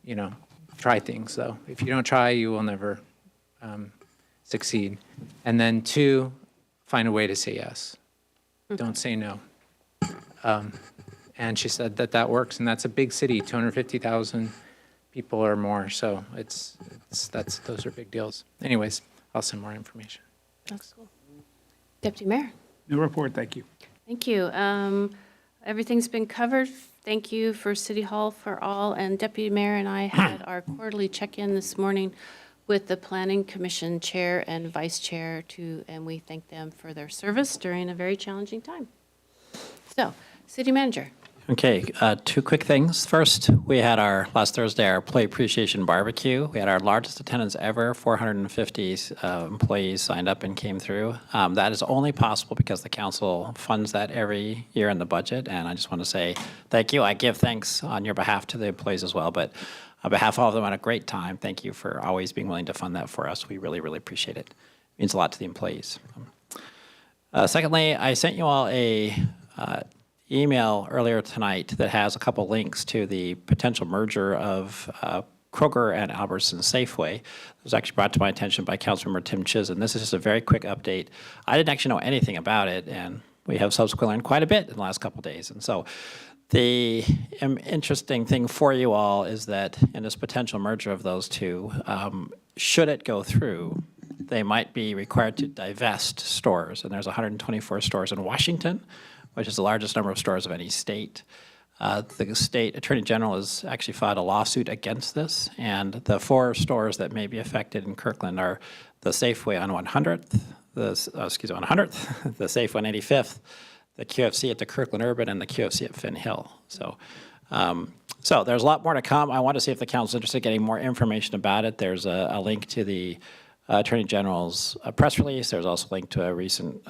You know, try things though. If you don't try, you will never succeed. And then 2, find a way to say yes. Don't say no. And she said that works, and that's a big city, 250,000 people or more. So those are big deals. Anyways, I'll send more information. That's cool. Deputy Mayor? No report, thank you. Thank you. Everything's been covered. Thank you for City Hall for All. And Deputy Mayor and I had our quarterly check-in this morning with the Planning Commission Chair and Vice Chair, and we thank them for their service during a very challenging time. So, City Manager. Okay, 2 quick things. First, we had last Thursday, our Employee Appreciation Barbecue. We had our largest attendance ever, 450 employees signed up and came through. That is only possible because the council funds that every year in the budget, and I just want to say thank you. I give thanks on your behalf to the employees as well, but on behalf of all of them, had a great time. Thank you for always being willing to fund that for us. We really, really appreciate it. It means a lot to the employees. Secondly, I sent you all a email earlier tonight that has a couple links to the potential merger of Kroger and Albertson Safeway. It was actually brought to my attention by Councilmember Tim Chisholm. This is just a very quick update. I didn't actually know anything about it, and we have subsequently learned quite a bit in the last couple of days. And so the interesting thing for you all is that in this potential merger of those two, should it go through, they might be required to divest stores. And there's 124 stores in Washington, which is the largest number of stores of any state. The state attorney general has actually filed a lawsuit against this, and the 4 stores that may be affected in Kirkland are the Safeway on 100th, the Safeway on 85th, the QFC at the Kirkland Urban, and the QFC at Finn Hill. So, so there's a lot more to come. I want to see if the council is interested in getting more information about it. There's a link to the Attorney General's press release. There's also a link to a recent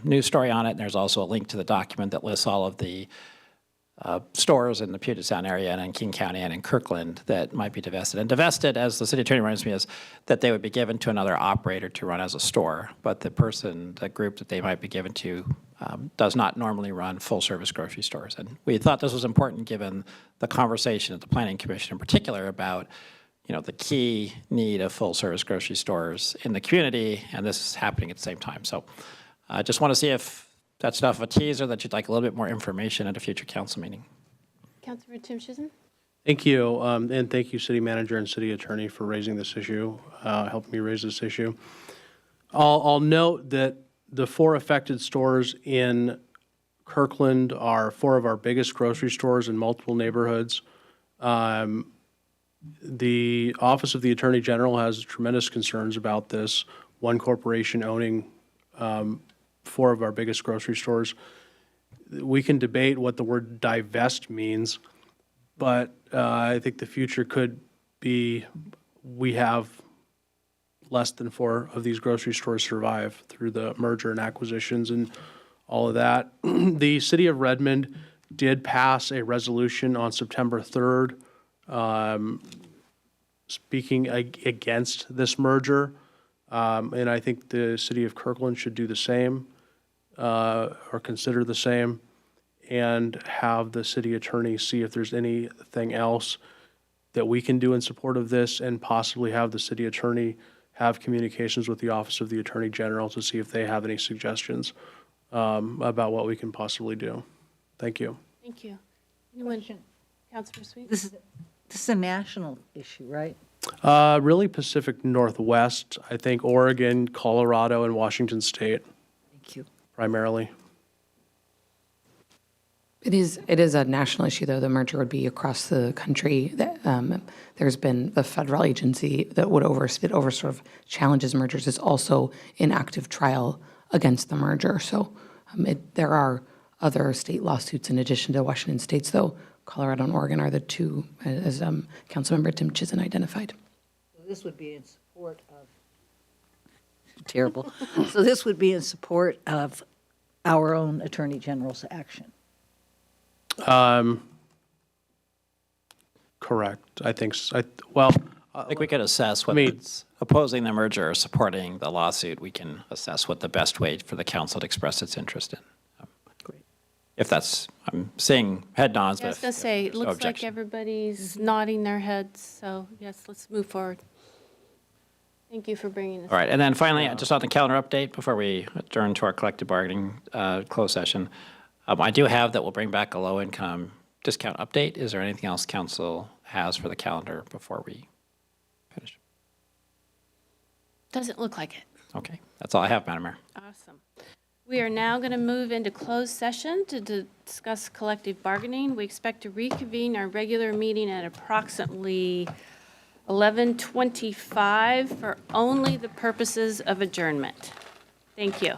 news story on it. And there's also a link to the document that lists all of the stores in the Puget Sound area and in King County and in Kirkland that might be divested. And divested, as the city attorney reminds me, is that they would be given to another operator to run as a store, but the group that they might be given to does not normally run full-service grocery stores. And we thought this was important given the conversation at the Planning Commission in particular about the key need of full-service grocery stores in the community, and this is happening at the same time. So I just want to see if that's enough of a teaser that you'd like a little bit more information at a future council meeting. Councilor Tim Chisholm? Thank you, and thank you, City Manager and City Attorney, for raising this issue, helping me raise this issue. I'll note that the 4 affected stores in Kirkland are 4 of our biggest grocery stores in multiple neighborhoods. The Office of the Attorney General has tremendous concerns about this, one corporation owning 4 of our biggest grocery stores. We can debate what the word divest means, but I think the future could be we have less than 4 of these grocery stores survive through the merger and acquisitions and all of that. The City of Redmond did pass a resolution on September 3rd speaking against this merger, and I think the City of Kirkland should do the same or consider the same, and have the city attorney see if there's anything else that we can do in support of this, and possibly have the city attorney have communications with the Office of the Attorney General to see if they have any suggestions about what we can possibly do. Thank you. Thank you. Anyone? Councilor Sweet? This is a national issue, right? Really Pacific Northwest, I think Oregon, Colorado, and Washington State. Thank you. Primarily. It is a national issue, though. The merger would be across the country. There's been the federal agency that sort of challenges mergers is also in active trial against the merger. So there are other state lawsuits in addition to Washington State's, though. Colorado and Oregon are the 2, as Councilmember Tim Chisholm identified. So this would be in support of terrible. So this would be in support of our own Attorney General's action. Correct. I think. I think we could assess whether it's opposing the merger or supporting the lawsuit. We can assess what the best way for the council to express its interest in. If that's, I'm seeing head nods. I was going to say, it looks like everybody's nodding their heads, so yes, let's move forward. Thank you for bringing this. All right, and then finally, just on the calendar update before we adjourn to our collective bargaining closed session, I do have that we'll bring back a low-income discount update. Is there anything else council has for the calendar before we finish? Doesn't look like it. Okay, that's all I have, Madam Mayor. Awesome. We are now going to move into closed session to discuss collective bargaining. We expect to reconvene our regular meeting at approximately 11:25 for only the purposes of adjournment. Thank you.